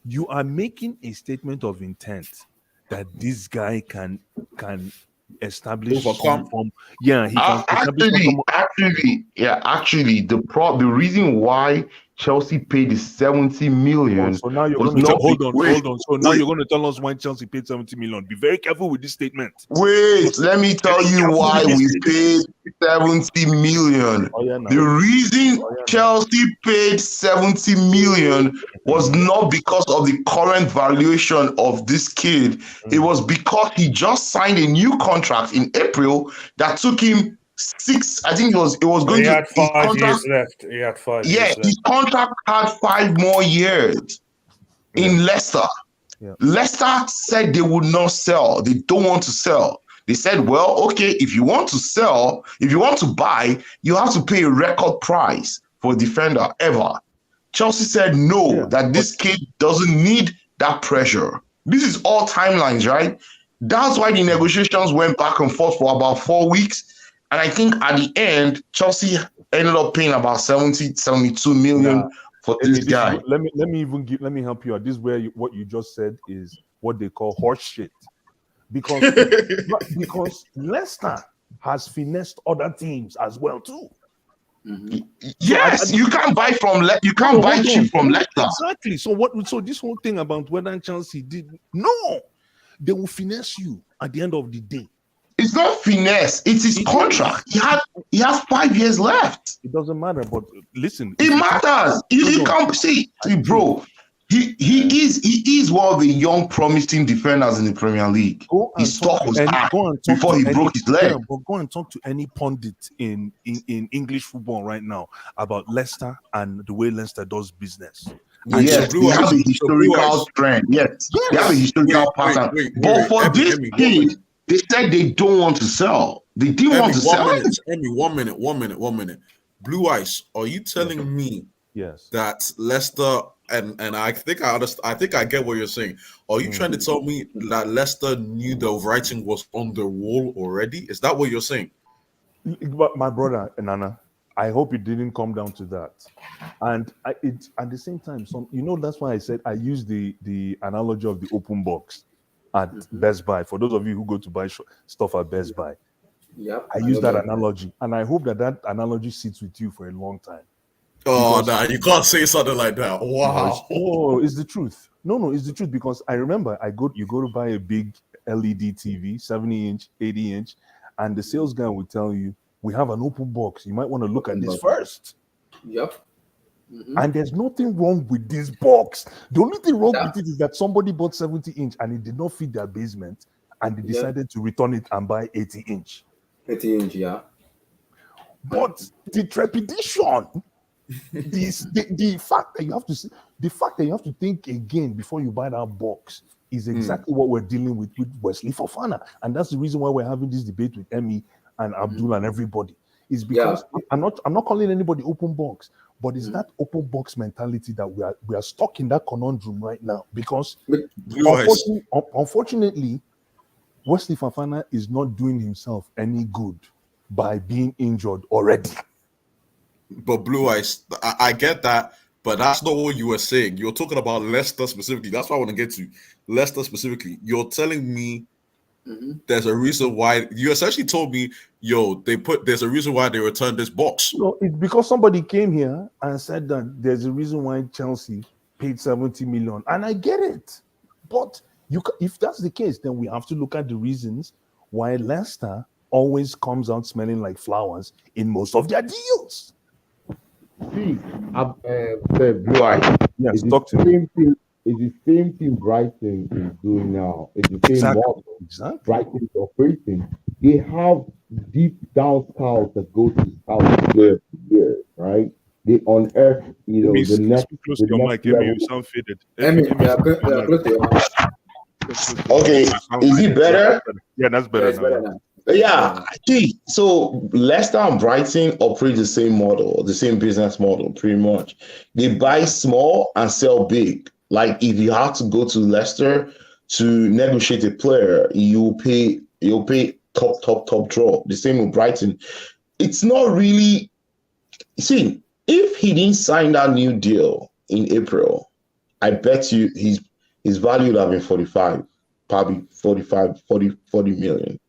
you are making a statement of intent that this guy can establish some Overcome. form. Yeah, he can establish some actually, the reason why Chelsea paid the 70 million So now you're was going to not hold on. So now wait. you're going to tell us why Chelsea paid 70 million. Be very careful with this statement. Wait, let me tell you why we paid 70 million. Oh, yeah, now. The reason Chelsea paid 70 million was not because of the current valuation of this kid. It was because he just signed a new contract in April that took him He had 5 years left. He had 5 years left. his contract had 5 more years in Leicester. Yeah. Leicester said they would not sell. They don't want to sell. They said, well, okay, if you want to sell, if you want to buy, you have to pay a record price for a defender ever. Chelsea said no, that this kid doesn't need that pressure. This is all timelines, right? That's why the negotiations went back and forth for about 4 weeks. And I think at the end, Chelsea ended up paying about 72 million for this guy. Let me help you out. This is where what you just said is what they call horse shit. Because Leicester has finessed other teams as well too. Yes, you can't buy cheap from Leicester. Exactly. So this whole thing about whether Chelsea did they will finesse you at the end of the day. It's not finesse. It's his contract. He has 5 years left. It doesn't matter. But listen, it matters. You can't see, bro. He is one of the young, promising defenders in the Premier League. His stock was high before he broke his leg. Yeah, but go and talk to any pundit in English football right now about Leicester and the way Leicester does business. Yes, they have a historical trend. Yes, they have a historical pattern. But for this kid, they said they don't want to sell. They didn't want to sell. 1 minute. Blue Ice, are you telling me that Leicester and I think I understand, I think I get what you're saying. Are you trying to tell me that Leicester knew the writing was on the wall already? Is that what you're saying? But my brother Nana, I hope it didn't come down to that. And it at the same time, that's why I said I use the analogy of the open box at Best Buy. For those of you who go to buy stuff at Best Buy, I use that analogy, and I hope that analogy sits with you for a long time. Oh, Because nah, you can't say something like that. Wow. it's the truth. No, it's the truth because I remember you go to buy a big LED TV, 70-inch, 80-inch, and the sales guy will tell you, we have an open box. You might want to look at this first. Yep. And there's nothing wrong with this box. The only thing wrong with it is that somebody bought 70-inch and it did not fit their basement, and they decided to return it and buy 80-inch. 80-inch, yeah. But the trepidation, the fact that you have to see, the fact that you have to think again before you buy that box is exactly what we're dealing with Wesley Fofana, and that's the reason why we're having this debate with Emmy and Abdul and everybody. Is because I'm not calling anybody open box, but it's that open box mentality that we are stuck in that conundrum right now because unfortunately, Wesley Fofana is not doing himself any good by being injured already. But Blue Eyes, I get that, but that's not what you were saying. You're talking about Leicester specifically. That's what I want to get to. Leicester specifically. You're telling me there's a reason why you essentially told me, there's a reason why they returned this box. No, it's because somebody came here and said that there's a reason why Chelsea paid 70 million, and I get it. But if that's the case, then we have to look at the reasons why Leicester always comes out smelling like flowers in most of their deals. See, Blue Eye. Yes, talk to me. It's the same thing Brighton is doing now. It's the same model. Exactly. Brighton is operating. They have deep down scouts that go to scout players for years, right? They unearth, the next. Close to your mic, you sound faded. Okay, is it better? Yeah, that's better. Now. Yeah, see, so Leicester and Brighton operate the same model, the same business model, pretty much. They buy small and sell big. Like if you have to go to Leicester to negotiate a player, you'll pay top draw. The same with Brighton. It's not really. See, if he didn't sign that new deal in April, I bet you his value would have been 45, probably 40 million.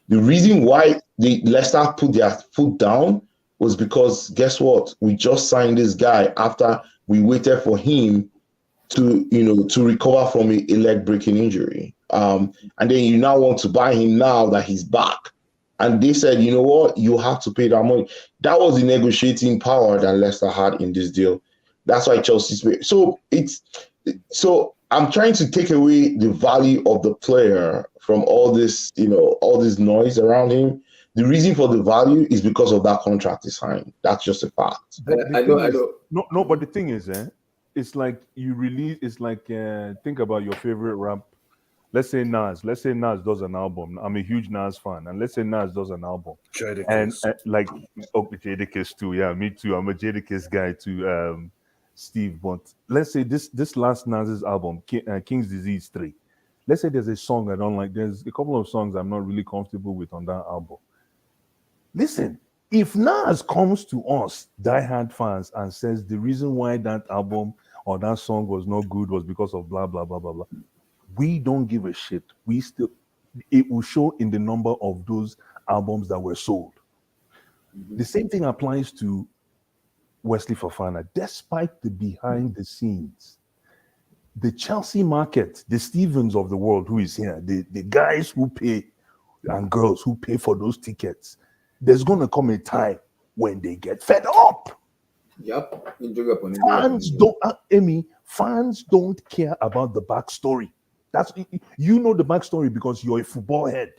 The reason why the Leicester put their foot down was because guess what? We just signed this guy after we waited for him to recover from a leg breaking injury. And then you now want to buy him now that he's back. And they said, you know what? You have to pay that money. That was the negotiating power that Leicester had in this deal. That's why Chelsea's paid. So I'm trying to take away the value of the player from all this noise around him. The reason for the value is because of that contract he signed. That's just a fact. I know. No, but the thing is, it's like you release. It's like think about your favorite rap. Let's say Nas does an album. I'm a huge Nas fan, and let's say Nas does an album. Jadakiss. And Jadakiss too. Yeah, me too. I'm a Jadakiss guy too. Steve, but let's say this last Nas's album, King's Disease 3. Let's say there's a song I don't like. There's a couple of songs I'm not really comfortable with on that album. Listen, if Nas comes to us, diehard fans, and says the reason why that album or that song was not good was because of blah, blah, blah, blah, blah, we don't give a shit. It will show in the number of those albums that were sold. The same thing applies to Wesley Fofana, despite the behind the scenes, the Chelsea market, the Stevens of the world who is here, the guys who pay and girls who pay for those tickets, there's going to come a time when they get fed up. Yep. Fans don't care about the backstory. The backstory because you're a football head.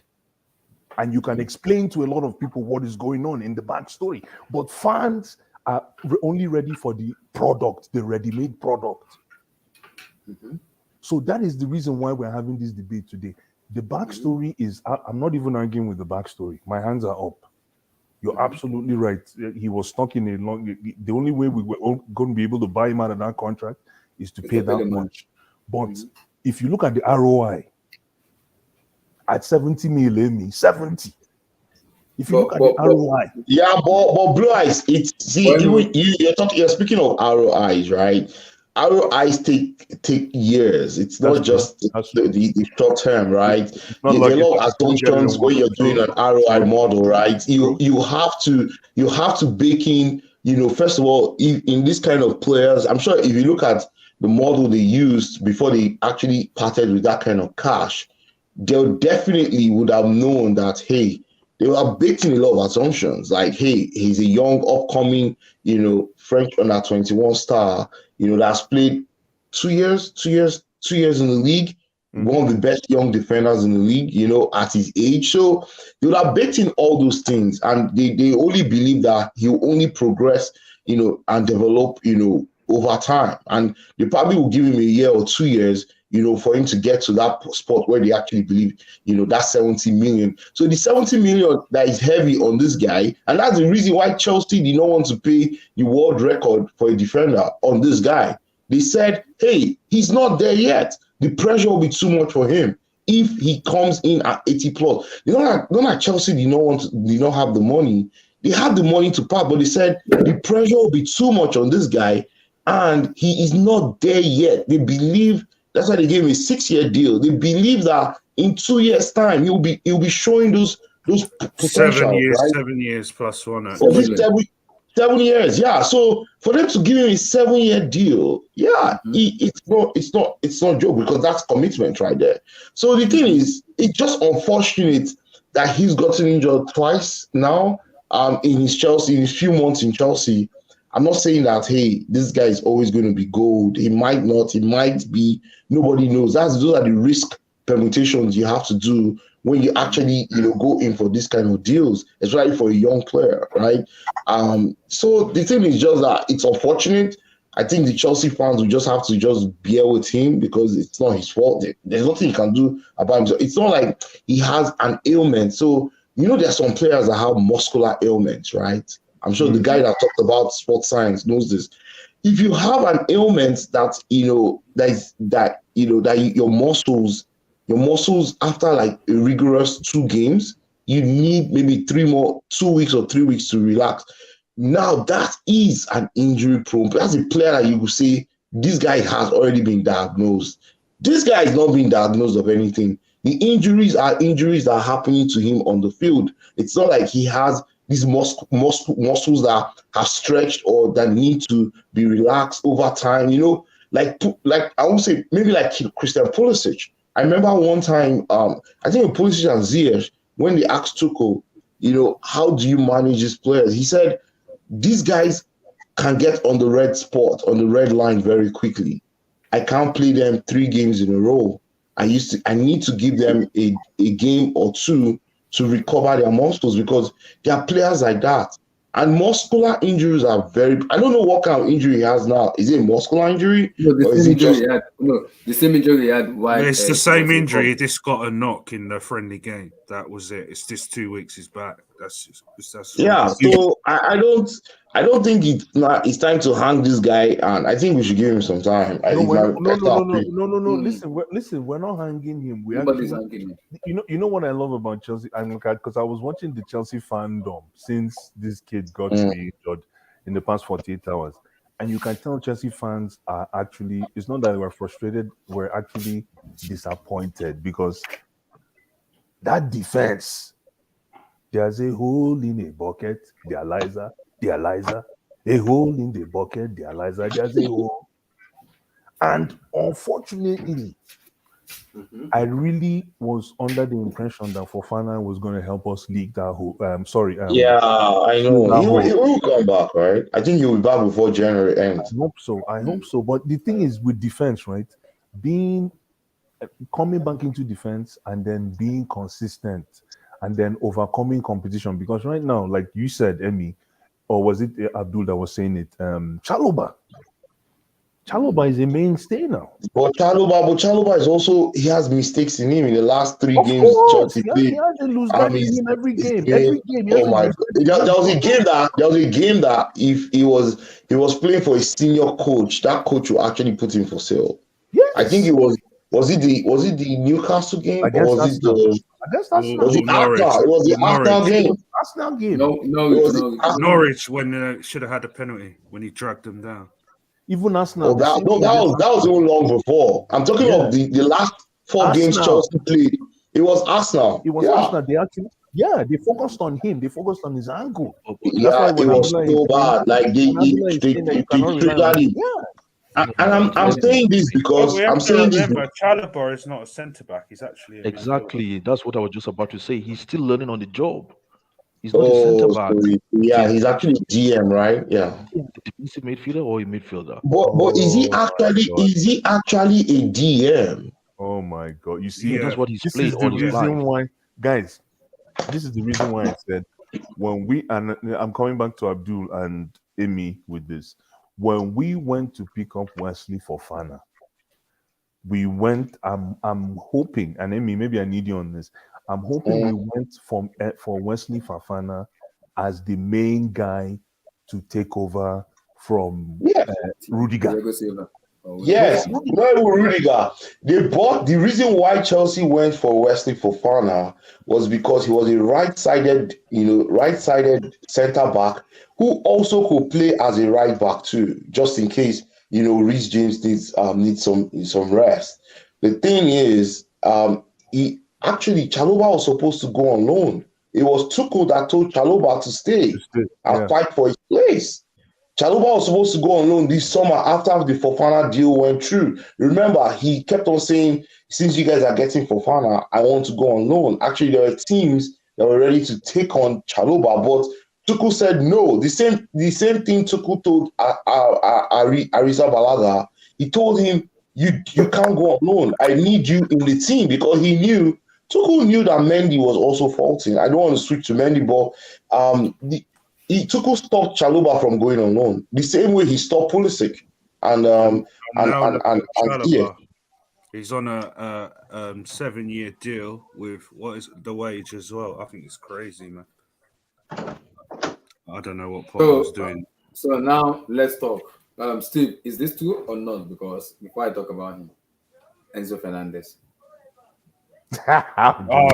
And you can explain to a lot of people what is going on in the backstory. But fans are only ready for the product, the ready-made product. So that is the reason why we're having this debate today. The backstory is, I'm not even arguing with the backstory. My hands are up. You're absolutely right. He was stuck in the only way we were going to be able to buy him out of that contract is to pay that much. But if you look at the ROI, at 70 million, 70. If you look at the ROI. Yeah, but Blue Eyes, you're speaking of ROIs, right? ROIs take years. It's not just the short term, right? There are a lot of assumptions when you're doing an ROI model, right? You have to bake in first of all, in this kind of players, I'm sure if you look at the model they used before they actually parted with that kind of cash, they definitely would have known that, hey, they were baking a lot of assumptions. Like, hey, he's a young, upcoming, French under 21 star, that's played 2 years in the league, one of the best young defenders in the league, at his age. So they would have baked in all those things, and they only believe that he'll only progress, and develop, over time. And they probably will give him a year or 2 years, for him to get to that spot where they actually believe, that 70 million. So the 70 million that is heavy on this guy, and that's the reason why Chelsea did not want to pay the world record for a defender on this guy. They said, hey, he's not there yet. The pressure will be too much for him if he comes in at 80 plus. Not like Chelsea did not have the money. They had the money to part, but they said the pressure will be too much on this guy, and he is not there yet. They believe that's why they gave him a 6-year deal. They believe that in 2 years' time he'll be showing those potential. 7 years plus one. Actually. 7 years, yeah. So for them to give him a 7-year deal, it's not joke, because that's commitment right there. So the thing is, it's just unfortunate that he's gotten injured twice now. In his few months in Chelsea. I'm not saying that, hey, this guy is always going to be gold. He might not. He might be. Nobody knows. Those are the risk permutations you have to do when you actually, go in for this kind of deals, especially for a young player, right? So the thing is just that it's unfortunate. I think the Chelsea fans will just have to just bear with him, because it's not his fault. There's nothing he can do about himself. It's not like he has an ailment. So, there are some players that have muscular ailments, right? I'm sure the guy that talked about sports science knows this. If you have an ailment that your muscles after like a rigorous 2 games, you need maybe 2 weeks or 3 weeks to relax. Now that is an injury prone. That's a player that you will say this guy has already been diagnosed. This guy is not being diagnosed of anything. The injuries are injuries that are happening to him on the field. It's not like he has these muscles that have stretched or that need to be relaxed over time. Like I won't say maybe like Christian Pulisic. I remember one time, I think Pulisic and Ziyech, when they asked Tuchel, how do you manage these players? He said, these guys can get on the red spot, on the red line very quickly. I can't play them 3 games in a row. I need to give them a game or 2 to recover their muscles, because there are players like that. And muscular injuries are I don't know what kind of injury he has now. Is it a muscular injury? No, the same injury he had. Why? It's the same injury. He just got a knock in the friendly game. That was it. It's just 2 weeks he's back. That's yeah. So I don't think it's time to hang this guy, and I think we should give him some time. No. Listen, we're not hanging him. Nobody's hanging him. You know what I love about Chelsea? Because I was watching the Chelsea fandom since this kid got to be injured in the past 48 hours, and you can tell Chelsea fans are actually. It's not that we're frustrated; we're actually disappointed, because that defense. There's a hole in a bucket, the Eliza, a hole in the bucket, the Eliza, there's a hole. And unfortunately, I really was under the impression that Fofana was going to help us leak that hole. I know. He will come back, right? I think he'll be back before January ends. I hope so. But the thing is with defense, right? Coming back into defense and then being consistent. And then overcoming competition, because right now, like you said, Emmy, or was it Abdul that was saying it? Chalobah is a mainstay now. But Chalobah is also, he has mistakes in him in the last 3 games. He had to lose that in him every game. Oh my God! There was a game that if he was playing for a senior coach, that coach will actually put him for sale. Yes. I think it was. Was it the Newcastle game, or was it the? Was it Arsenal? It was the Arsenal game. Arsenal game. No. Norwich when should have had a penalty when he dragged them down. Even Arsenal. That was even long before. I'm talking about the last 4 games Chelsea played. It was Arsenal. Arsenal. Yeah, they focused on him. They focused on his ankle. That's Yeah, why it when was Abdullah so is saying, bad. Like when Abdullah is saying that you they cannot rely on triggered him. it. Yeah. And I'm saying this But because we have to remember, Chalobah is not a centre back. He's actually a midfielder. Exactly. That's what I was just about to say. He's still learning on the job. He's not a center so back. he's actually DM, right? Yeah. Yeah, a defensive midfielder or a midfielder. But is he actually a DM? Oh my God! You see, Yeah, that's what he's this played is the all his life. reason why, guys. This is the reason why I said when we, and I'm coming back to Abdul and Amy with this. When we went to pick up Wesley Fofana, we went. I'm hoping, and Amy, maybe I need you on this. I'm hoping we went for Wesley Fofana as the main guy to take over from Rudiger. Yes, no, Rudiger. They bought the reason why Chelsea went for Wesley Fofana was because he was a right-sided centre back who also could play as a right back too, just in case Reece James needs some rest. The thing is, Chalobah was supposed to go on loan. It was Tuchel that told Chalobah to stay and fight for his place. Chalobah was supposed to go on loan this summer after the Fofana deal went through. Remember, he kept on saying, since you guys are getting Fofana, I want to go on loan. Actually, there were teams that were ready to take on Chalobah, but Tuchel said no. The same thing Tuchel told Arisa Balaga. He told him, you can't go on loan. I need you in the team, because Tuchel knew that Mendy was also faulting. I don't want to switch to Mendy, but Tuchel stopped Chalobah from going on loan the same way he stopped Pulisic and he's on a 7-year deal with what is the wage as well. I think it's crazy, man. I don't know what Potter's doing. So now let's talk. Steve, is this true or not? Because before I talk about him, Enzo Fernandez. No.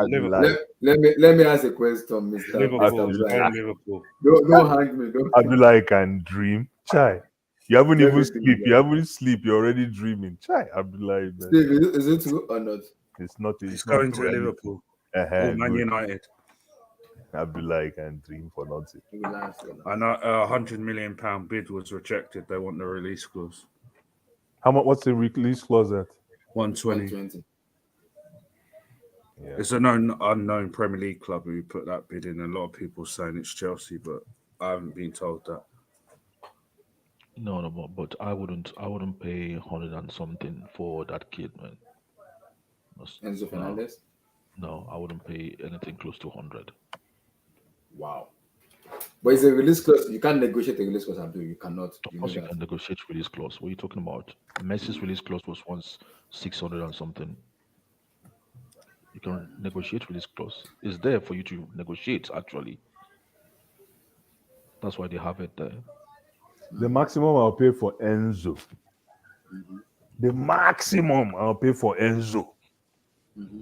Liverpool. Let me ask a question, Mr. Liverpool. Don't hang me. I be like, and dream, chai. You haven't even sleep. You haven't sleep. You're already dreaming, chai. I be like, Steve, is it true or not? It's not. It's going to Liverpool. Or Man United. I be like, and dream for nothing. I know £100 million bid was rejected. They want the release clause. How much? What's the release clause at? 120. Yeah. It's an unknown Premier League club who put that bid in. A lot of people saying it's Chelsea, but I haven't been told that. No, but I wouldn't pay 100 and something for that kid, man. Enzo Fernandez? No, I wouldn't pay anything close to 100. Wow. But it's a release clause. You can't negotiate a release clause, Abdul. You cannot. Of course, you can negotiate release clause. What are you talking about? Messi's release clause was once 600 and something. You can negotiate release clause. It's there for you to negotiate, actually. That's why they have it there. The maximum I'll pay for Enzo. The maximum I'll pay for Enzo.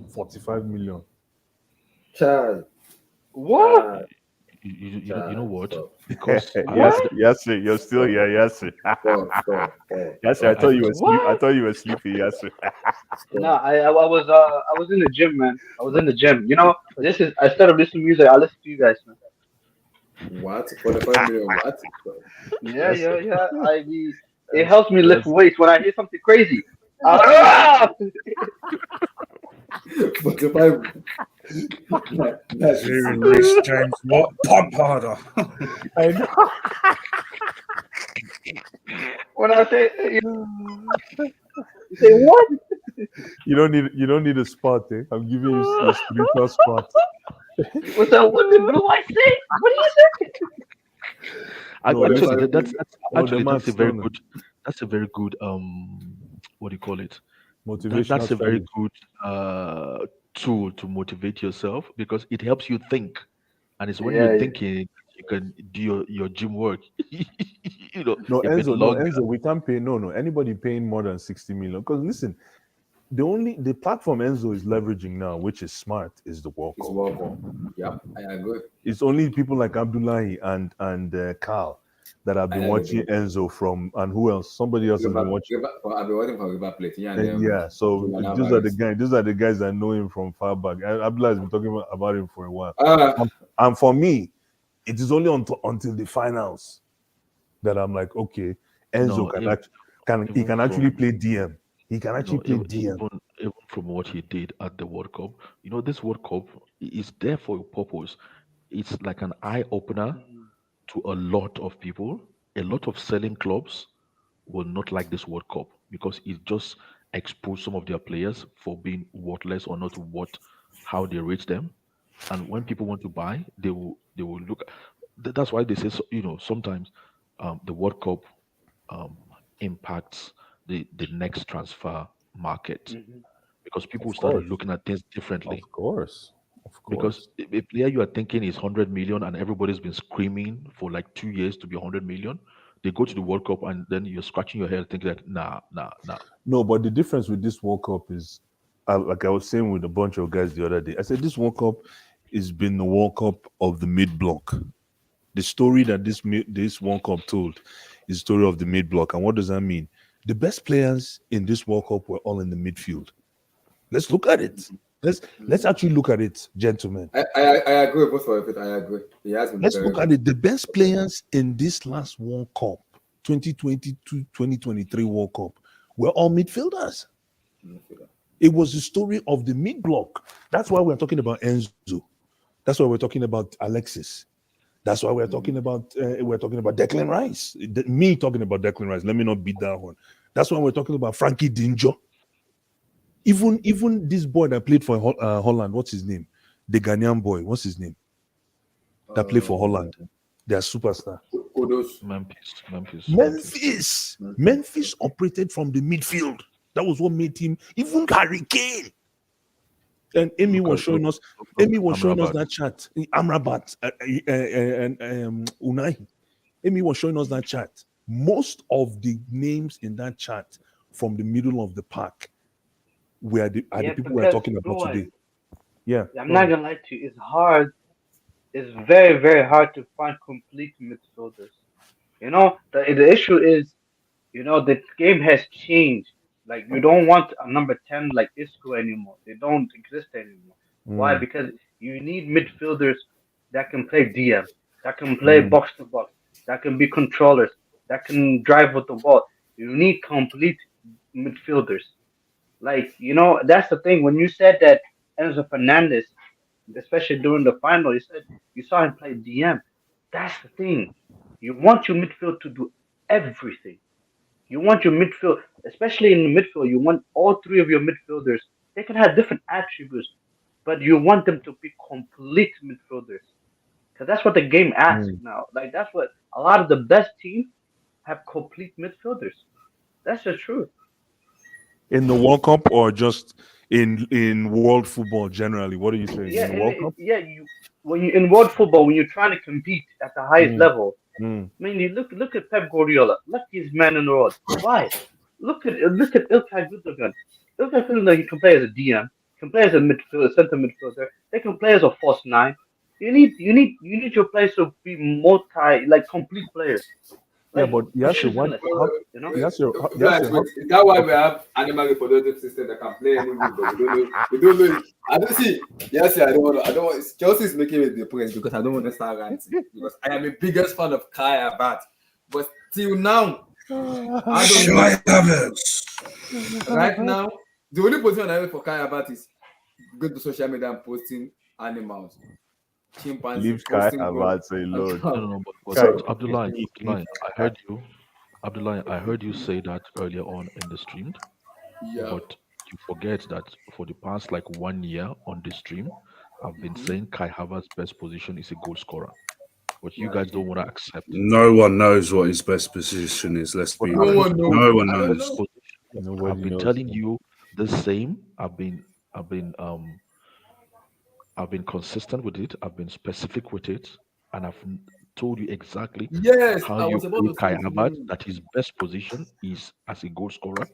45 million. Child. What? You know what? Because yes, sir. You're still here. Yes, sir. Yes, sir. I thought you were sleeping. I thought you were sleeping. Yes, sir. No, I was in the gym, man. I was in the gym. I started listening to music. I listen to you guys, man. What? 45 million? What? Yeah. It helps me lift weights when I hear something crazy. 45. Reece James, what? Pump harder. I know. When I say, you say what? You don't need a spot, eh? I'm giving you a spiritual spot. What's that? What do I say? What do you say? Actually, that's a very good. That's a very good. What do you call it? Motivation. That's a very good tool to motivate yourself, because it helps you think, and it's when you're thinking you can do your gym work. No, Enzo, we can't pay. No, anybody paying more than 60 million. Because listen, the platform Enzo is leveraging now, which is smart, is the World Cup. Yeah, I agree. It's only people like Abdullahi and Carl that I've been I watching agree. Enzo from, and who else? Somebody else has been watching. I've been waiting for River Plate. Yeah, and And yeah, so Julian those are the Alvarez. guys. Those are the guys that know him from far back. Abdullah has been talking about him for a while. Uh, And for me, it is only until the finals that I'm like, okay, Enzo No, he even can actually from play DM. He can actually play DM. even from what he did at the World Cup, this World Cup is there for a purpose. It's like an eye opener to a lot of people. A lot of selling clubs will not like this World Cup because it just exposed some of their players for being worthless or not worth how they rate them. And when people want to buy, they will look. That's why they say sometimes the World Cup um, impacts the next transfer market because people Of start course, looking at things differently. of course, of Because course. a player you are thinking is 100 million and everybody's been screaming for like 2 years to be 100 million, they go to the World Cup and then you're scratching your head thinking like, nah, nah, nah. No, but the difference with this World Cup is, like I was saying with a bunch of guys the other day, I said this World Cup has been the World Cup of the mid-block. The story that this World Cup told is the story of the mid-block. And what does that mean? The best players in this World Cup were all in the midfield. Let's look at it. Let's actually look at it, gentlemen. I agree with both of it. I agree. He has been Let's very look at good. it. The best players in this last World Cup, 2022-2023 World Cup, were all midfielders. It was the story of the mid-block. That's why we're talking about Enzo. That's why we're talking about Alexis. That's why we're talking about Declan Rice. Me talking about Declan Rice. Let me not beat that one. That's why we're talking about Frankie Dinjo. Even this boy that played for Holland, what's his name? The Ghanaian boy, what's his name? That played for Holland. They're superstar. Memphis operated from the midfield. That was what made him. Even Harry Kane. And Amy was showing us that chart. Amrabat and Unai. Amy was showing us that chart. Most of the names in that chart from the middle of the pack are the people we're talking about today. Yeah. I'm not gonna lie to you, it's hard. It's very, very hard to find complete midfielders. The issue is, the game has changed. Like you don't want a number 10 like Isco anymore. They don't exist anymore. Why? Because you need midfielders that can play DM, that can play box to box, that can be controllers, that can drive with the ball. You need complete midfielders. Like, that's the thing. When you said that Enzo Fernandez, especially during the final, you said you saw him play DM. That's the thing. You want your midfield to do everything. You want your midfield, especially in the midfield, you want all three of your midfielders. They can have different attributes, but you want them to be complete midfielders. Because that's what the game asks now. Like, that's what a lot of the best teams have complete midfielders. That's the truth. In the World Cup or just in world football generally? What are you saying? Yeah, In the World Cup? when you in world football, when you're trying to compete at the highest level, I mean, you look at Pep Guardiola, luckiest man in the world. Why? Look at Ilkay Gundogan. Ilkay Gundogan, he can play as a DM, can play as a midfielder, center midfielder. They can play as a false nine. You need your players to be complete players. Yeah, but Yasser, what? Is that why we have animal reproductive system that can play any way, but we don't know it. I don't see. Yes, I don't want. Chelsea is making it the point because I don't want to start ranting because I am the biggest fan of Kai Havertz, but till now, I don't know. Right now, the only position I have for Kai Havertz is go to social media and posting animals. Chimpanzee. Leave Kai Havertz alone. No, but Abdullah, I heard you say that earlier on in the stream. Yeah. But you forget that for the past 1 year on the stream, I've been saying Kai Havertz's best position is a goal scorer. But you guys don't want to accept it. No one knows what his best position is. Let's be honest. No one knows. I've been telling you the same. I've been consistent with it. I've been specific with it, and I've told you exactly Yes, how you rate Kai Havertz that his best position is as a goal scorer.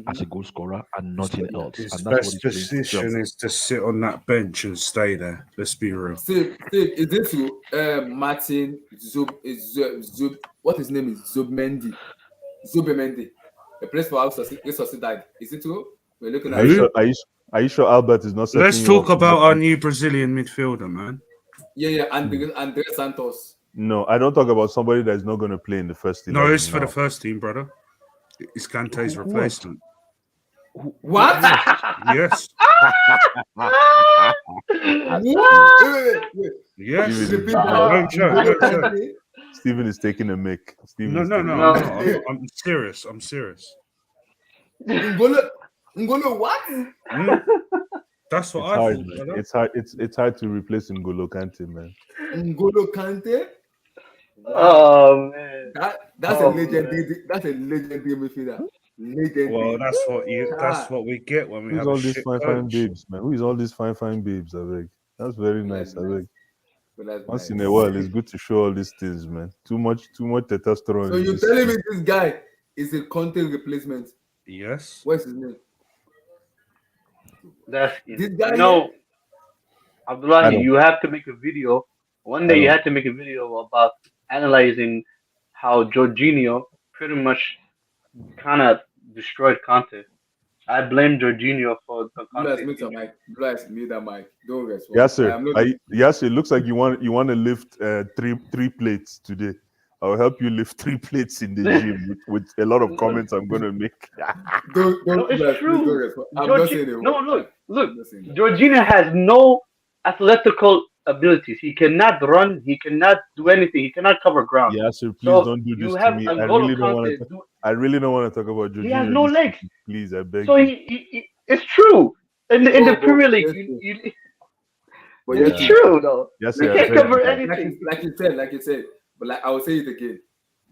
as a goal scorer and nothing else. His And that's what best he's doing for position Chelsea. is to sit on that bench and stay there. Let's be real. Steve, is this you? Martin Zub, what his name is? Mendy. The place for Real Sociedad. Is it true? We're looking at Are you sure Albert is not setting Let's you talk up? about our new Brazilian midfielder, man. Yeah, Andre Santos. No, I don't talk about somebody that's not going to play in the first 11. No, it's for the first team, brother. It's Kante's replacement. What? Yes. Wait. Yes. Steven, Don't joke. Steven is taking a mic. No. I'm serious. Ngolo, what? That's what It's I hard, thought. man. Brother. It's hard to replace N'Golo Kante, man. N'Golo Kante? Oh man, that's a legendary midfielder. Legendary. Well, that's what we get when we Who's have all a these shit fine coach. babes, man? Who is all these fine babes, I beg? That's very nice, I beg. That's Once nice. in a while, it's good to show all these things, man. Too much testosterone. So you're telling me this guy is a Conte replacement? Yes. What's his name? that's This guy. Abdullahi, you have to make a video. One day you had to make a video about analyzing how Jorginho pretty much kind of destroyed Conte. I blame Jorginho for the Conte. Mute that mic. Don't respond. Yes, sir. Yes, it looks like you want to lift three plates today. I'll help you lift 3 plates in the gym with a lot of comments I'm going to make. It's true. I'm not saying it. No, look. Jorginho has no athletical abilities. He cannot run. He cannot do anything. He cannot cover ground. Yes, sir. Please don't do this to me. I really don't want to talk about Jorginho. He has no legs. Please, I beg so you. It's true. In the Premier League, it's true though. Yes, he can't cover anything. Like you said. But I will say it again.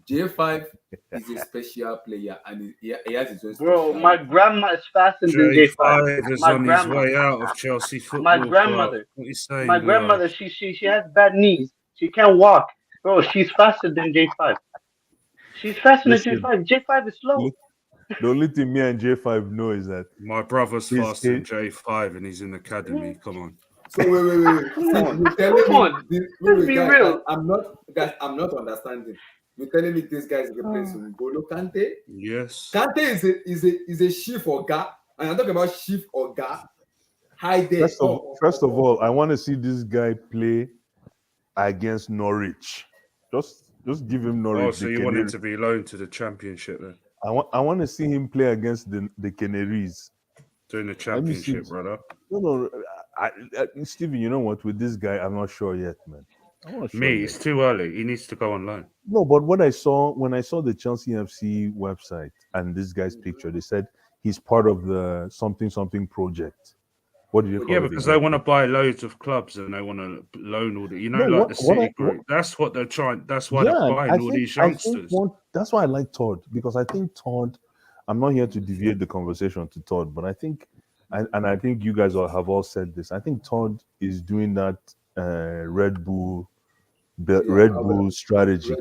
J5 is a special player and he has his own. Bro, my grandma is faster than J5 is on his way out of Chelsea football. My grandmother. What are you saying, my grandmother, she has bad knees. She can't walk. Bro, she's faster than J5. She's faster than J5. J5 is slow. The only thing me and J5 know is that my brother's faster than J5 and he's in the academy. Come on. So wait. Come on. Be real. I'm not understanding. You're telling me this guy is replacing N'Golo Kante? Yes. Kante is a chief or guy. And I'm talking about chief or guy. High there. First of all, I want to see this guy play against Norwich. Just give him Norwich. Oh, so you want him to be loaned to the Championship then? I want to see him play against the Canaries. During the Championship, brother. No. Steven, you know what? With this guy, I'm not sure yet, man. It's too early. He needs to go online. No, but when I saw the Chelsea FC website and this guy's picture, they said he's part of the something project. What do you call it? Yeah, because they want to buy loads of clubs and they want to loan all the, the City Group. That's what they're trying. That's why they're buying all these youngsters. That's why I like Todd, because I think Todd. I'm not here to deviate the conversation to Todd, but I think, and I think you guys have all said this. I think Todd is doing that Red Bull strategy.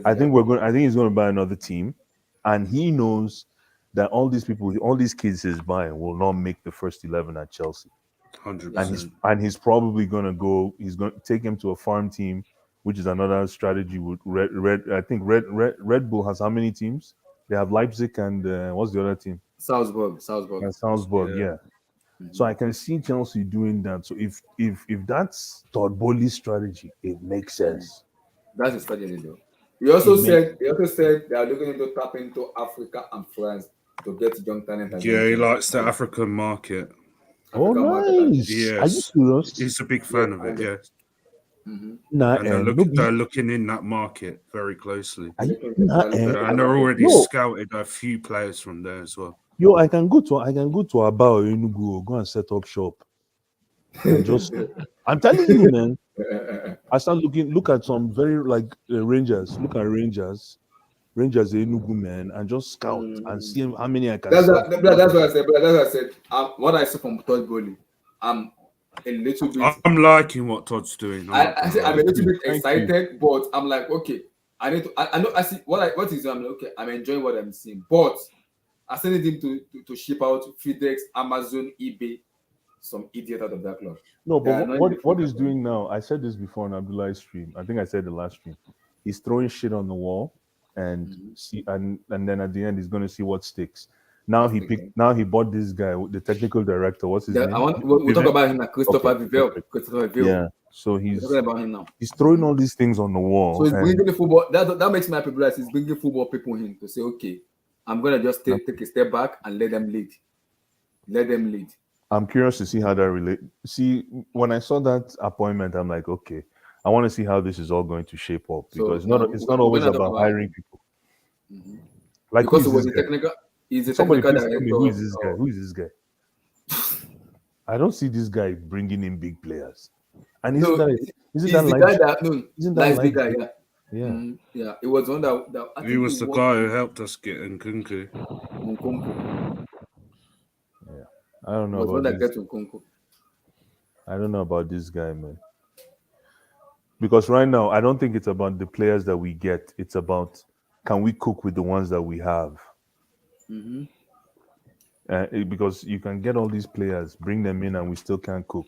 I think he's going to buy another team, and he knows that all these kids he's buying will not make the first 11 at Chelsea. 100%. And he's probably going to go. He's going to take him to a farm team, which is another strategy with Red Bull has how many teams? They have Leipzig and what's the other team? Salzburg. And Salzburg, yeah. Mm-hmm. So I can see Chelsea doing that. So if that's Todd Bowley's strategy, it makes sense. That's a strategy, though. He also said they are looking to tap into Africa and France to get young talent. Yeah, he likes the African market. Nice. Yes. Are you serious? He's a big fan of it, yes. Mm-hmm. They're looking in that market very closely. And they're already scouted a few players from there as well. Yo, I can go to Aba or Enugu, go and set up shop. I'm telling you, man. I start look at some very Rangers. Look at Rangers Enugu, man, and just scout and see how many I can. That's what I said. What I saw from Todd Bowley, I'm a little bit. I'm liking what Todd's doing. I'm a little bit excited, but I'm like, okay, I need to. I know. I see what is. I'm like, okay, I'm enjoying what I'm seeing, but I sent him to ship out FedEx, Amazon, eBay, some idiot out of that club. No, They are but annoying the what fuck he's out of me. doing now, I said this before on Abdullah's stream. I think I said the last stream. He's throwing shit on the wall and see and then at the end he's gonna see what sticks. Now he bought this guy, the technical director. What's his name? We'll talk about him now, Christopher Okay, Vivell. perfect. Christopher Vivell. Yeah. So We're he's talking about him now. he's throwing all these things on the wall. So he's and bringing the football. That makes me happy because he's bringing football people in to say, okay, I'm gonna just take a step back and let them lead. Let them lead. I'm curious to see how that relate. See, when I saw that appointment, I'm like, okay, I want to see how this is all going to shape up because it's not always about hiring people. Like because who he was is a this guy? technical. He's a Somebody technical please tell me director. who is this guy? Who is this guy? I don't see this guy bringing in big players. And No, isn't he's that the like guy that isn't that like big guy? Yeah. Yeah. Yeah. It was one that I He think was the guy who helped us get Nkunku. Yeah. I don't know Was one about that this. got Nkunku. I don't know about this guy, man. Because right now, I don't think it's about the players that we get. It's about can we cook with the ones that we have? Because you can get all these players, bring them in, and we still can't cook.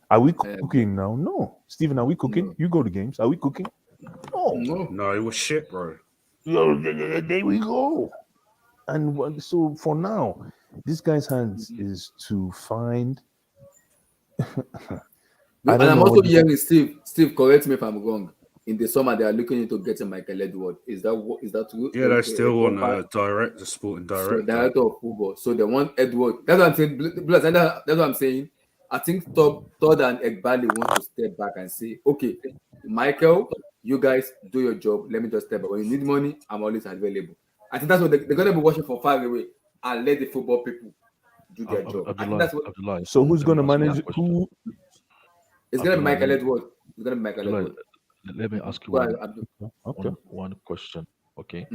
Are we cooking now? No. Steven, are we cooking? No. You go to games. Are we cooking? No. No, it was shit, bro. There we go. And so for now, this guy's hands is to find. And I'm also hearing Steve, correct me if I'm wrong. In the summer, they are looking into getting Michael Edward. Is that true? Yeah, they still want a sporting director. Director of football. So they want Edward. That's what I'm saying. That's what I'm saying. I think Todd and Egbali want to step back and say, okay, Michael, you guys do your job. Let me just step back. When you need money, I'm always available. I think that's what they're going to be watching for far away and let the football people do their job. I think that's what. So who's going to manage who? It's going to be Michael Edward. It's going to be Michael Edward. Let me ask you one question. Okay.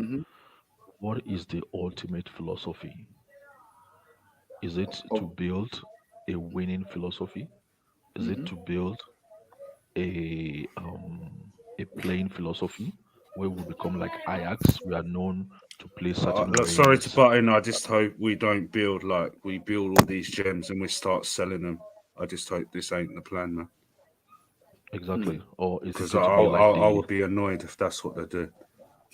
What is the ultimate philosophy? Is it to build a winning philosophy? Is it to build a playing philosophy where we become like Ajax? We are known to play certain ways. Sorry to butt in. I just hope we don't build like we build all these gems and we start selling them. I just hope this ain't the plan, man. Exactly. Or is it Because going to be like I would be annoyed if that's what they do.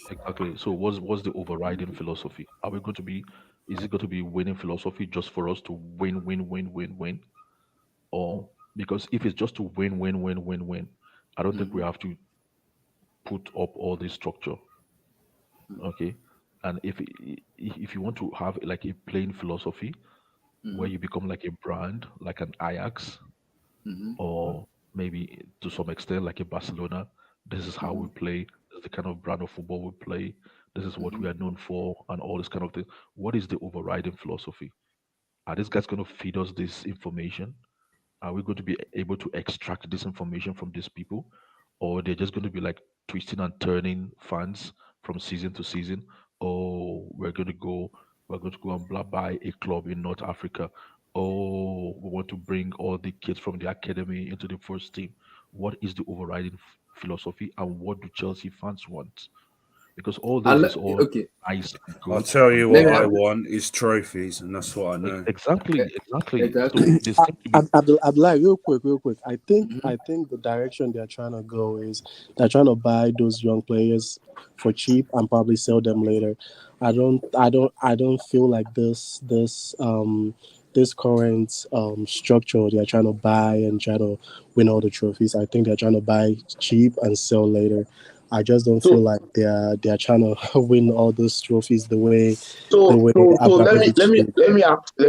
Exactly. So what's the overriding philosophy? Are we going to be? Is it going to be winning philosophy just for us to win? Or because if it's just to win, I don't think we have to put up all this structure. Okay. And if you want to have like a plain philosophy where you become like a brand, like an Ajax, or maybe to some extent like a Barcelona, this is how we play. This is the kind of brand of football we play. This is what we are known for, and all this kind of thing. What is the overriding philosophy? Are these guys going to feed us this information? Are we going to be able to extract this information from these people, or they're just going to be like twisting and turning fans from season to season? Oh, we're going to go and blah buy a club in North Africa. Oh, we want to bring all the kids from the academy into the first team. What is the overriding philosophy, and what do Chelsea fans want? Because all this is all nice and good. I'll tell you what I want is trophies, and that's what I know. Exactly. Abdullah, real quick. I think the direction they're trying to go is they're trying to buy those young players for cheap and probably sell them later. I don't feel like this current structure they're trying to buy and try to win all the trophies. I think they're trying to buy cheap and sell later. I just don't feel like they're trying to win all those trophies the way. So let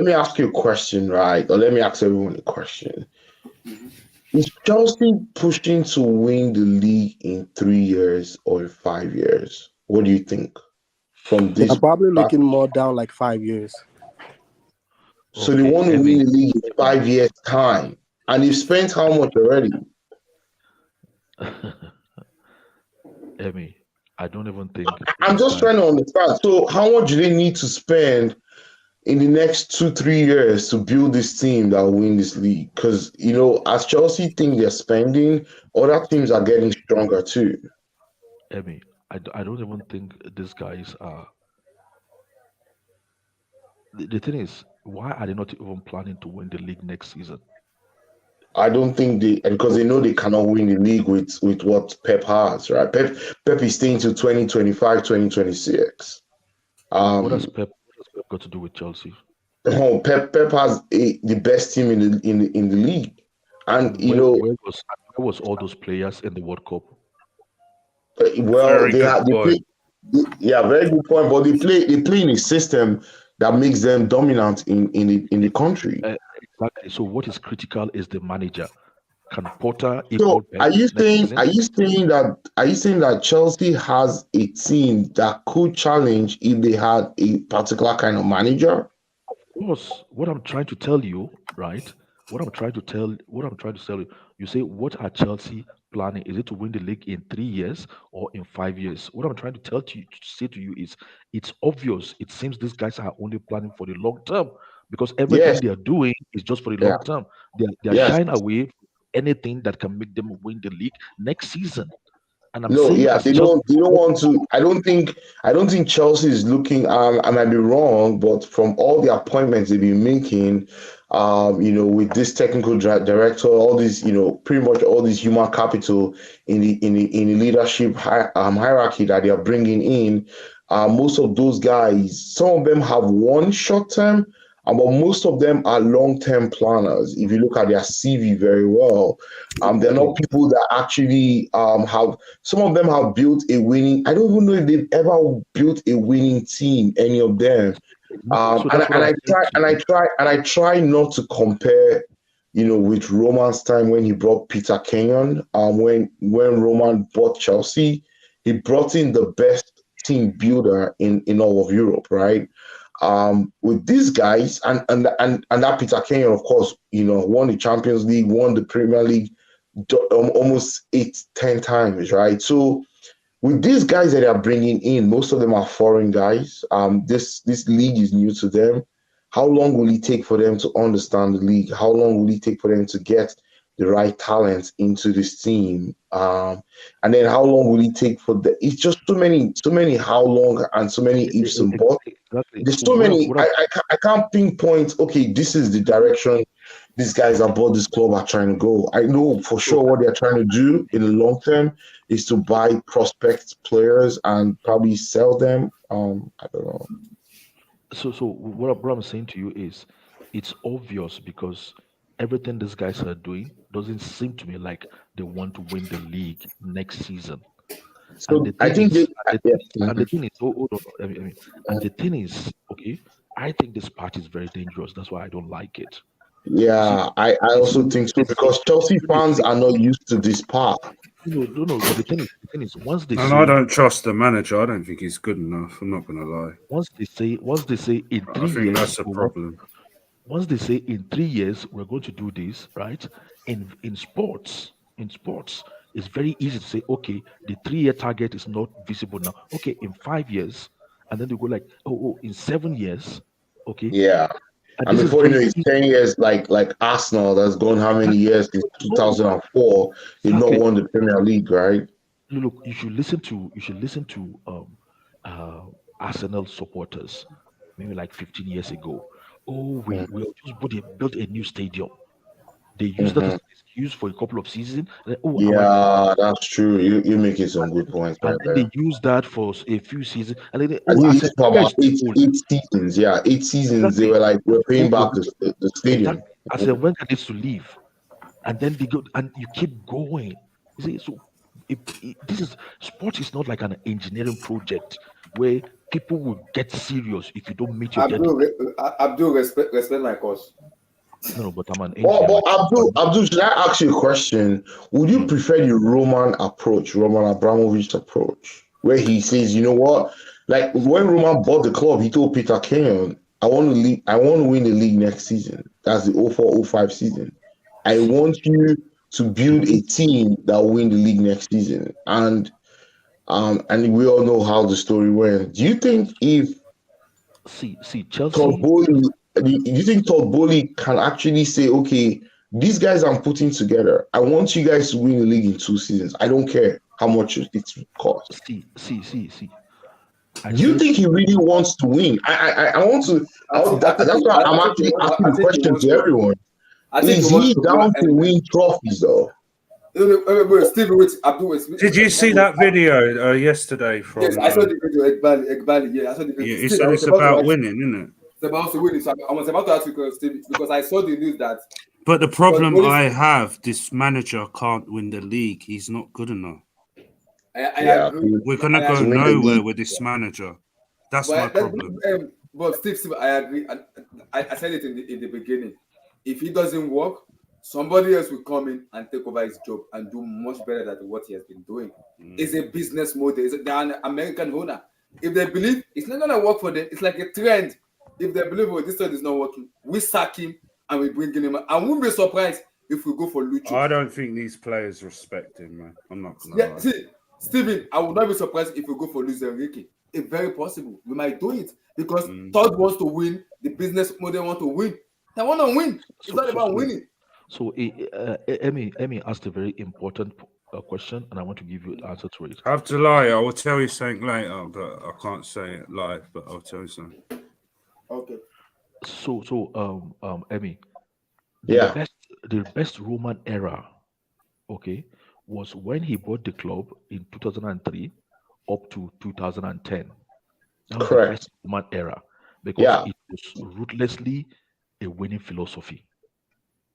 me ask you a question, right? Or let me ask everyone a question. Is Chelsea pushing to win the league in 3 years or 5 years? What do you think? From this, I'm probably looking more down like 5 years. So they want to win the league in 5 years' time, and they've spent how much already? Emmy, I don't even think. I'm just trying to understand. So, how much do they need to spend in the next 2-3 years to build this team that will win this league? Because as Chelsea think they're spending, other teams are getting stronger too. Emmy, I don't even think these guys are the thing is, why are they not even planning to win the league next season? I don't think because they know they cannot win the league with what Pep has, right? Pep is staying till 2025, 2026. What has Um, Pep got to do with Chelsea? Pep has the best team in the league, and And where was all those players in the World Cup? well, Very good they point. play. Yeah, very good point. But they play in a system that makes them dominant in the country. Exactly. So what is critical is the manager. Can Potter So equal Pep are you next season? saying that Chelsea has a team that could challenge if they had a particular kind of manager? Of course. What I'm trying to tell you, right? What I'm trying to tell you, you say, what are Chelsea planning? Is it to win the league in 3 years or in 5 years? What I'm trying to say to you is, it's obvious. It seems these guys are only planning for the long term because everything Yes. they are doing is just for the Yeah. long term. They are Yes. shying away from anything that can make them win the league next season. And I'm No, saying, yeah, as they Chelsea, don't want to. I don't think Chelsea is looking. I might be wrong, but from all the appointments they've been making, with this technical director, all these, pretty much all this human capital in the leadership hierarchy that they are bringing in, most of those guys, some of them have one short term, but most of them are long term planners. If you look at their CV very well, they're not people that actually have. Some of them have built a winning. I don't even know if they've ever built a winning team. Any of them. so that's what I'm I try not to compare, with Roman's time when he brought Peter Kenyon. When Roman bought Chelsea, he brought in the best team builder in all of Europe, right? With these guys and that Peter Kenyon, of course, won the Champions League, won the Premier League almost 8-10 times, right? So with these guys that they are bringing in, most of them are foreign guys. This league is new to them. How long will it take for them to understand the league? How long will it take for them to get the right talent into this team? And then how long will it take for the? It's just so many how long and so many ifs and buts. Exactly. There's So so what I'm, many. what I'm, I can't pinpoint. Okay, this is the direction these guys about this club are trying to go. I know for sure what they're trying to do in the long term is to buy prospect players and probably sell them. I don't know. so what I'm saying to you is, it's obvious because everything these guys are doing doesn't seem to me like they want to win the league next season. And So I think the thing is, hold on, and the thing is, okay, I think this part is very dangerous. That's why I don't like it. yeah, I also think so because Chelsea fans are not used to this part. No. But the thing is, once they And I say, don't trust the manager. I don't think he's good enough. I'm not going to lie. once they say in I 3 think years, that's a problem. once they say in 3 years we're going to do this, right? In sports, it's very easy to say, okay, the 3 year target is not visible now. Okay, in 5 years, and then they go like, oh, in 7 years, okay. Yeah. And And this is before you know, very it's easy. 10 years like Arsenal that's gone how many years since 2004. They've not Exactly. won the Premier League, right? Look, you should listen to Arsenal supporters, maybe like 15 years ago. Oh, we just built a new stadium. They used that as Mhm. an excuse for a couple of seasons. Oh, Yeah, that's true. You're making some good points and right then there. they use that for a few seasons, and then I think it's Arsene for Wenger about is too old. eight seasons. Yeah, 8 seasons. They Exactly. were like, we're paying back Oh, the stadium. exactly. Arsene Wenger needs to leave, and then they go and you keep going. You see, so this is sport is not like an engineering project where people will get serious if you don't meet your deadline. Abdul, respect my course. No, but I'm an Oh, engineer. but Abdul, should I ask you a question? Would you prefer the Roman approach, Roman Abramovich approach, where he says, you know what? Like when Roman bought the club, he told Peter Kenyon, I want to lead, I want to win the league next season. That's the 04-05 season. I want you to build a team that will win the league next season. And we all know how the story went. Do you think if see Todd Chelsea, Bowley, do you think Todd Bowley can actually say, okay, these guys I'm putting together, I want you guys to win the league in 2 seasons. I don't care how much it costs. see. Do you think he really wants to win? I want to. That's why I'm actually asking the question to everyone. Is he down to win trophies though? Wait, Steve, wait, Abdul, wait. Did you see that video yesterday from? Yes, I saw the video. Egbali, yeah, I saw the video. Yeah, he said it's about winning, isn't it? It's about winning. So I was about to ask you, Steve, because I saw the news that. But the problem I have, this manager can't win the league. He's not good enough. I agree. We're gonna go nowhere with this manager. That's my problem. But Steve, I agree. I said it in the beginning. If he doesn't work, somebody else will come in and take over his job and do much better than what he has been doing. It's a business model. They're an American owner. If they believe it's not gonna work for them, it's like a trend. If they believe this trend is not working, we sack him and we bring him. And we'll be surprised if we go for Lucho. I don't think these players respect him, man. I'm not gonna lie. See, Steven, I would not be surprised if we go for Luis Enrique. It's very possible. We might do it because Todd wants to win. The business model wants to win. They want to win. It's not about winning. So, Emmy asked a very important question, and I want to give you an answer to it. I have to lie. I will tell you something later, but I can't say it live. But I'll tell you something. Okay. So, Emmy, yeah, the best Roman era, okay, was when he bought the club in 2003 up to 2010. That was correct. The best Roman era because it was ruthlessly a winning philosophy.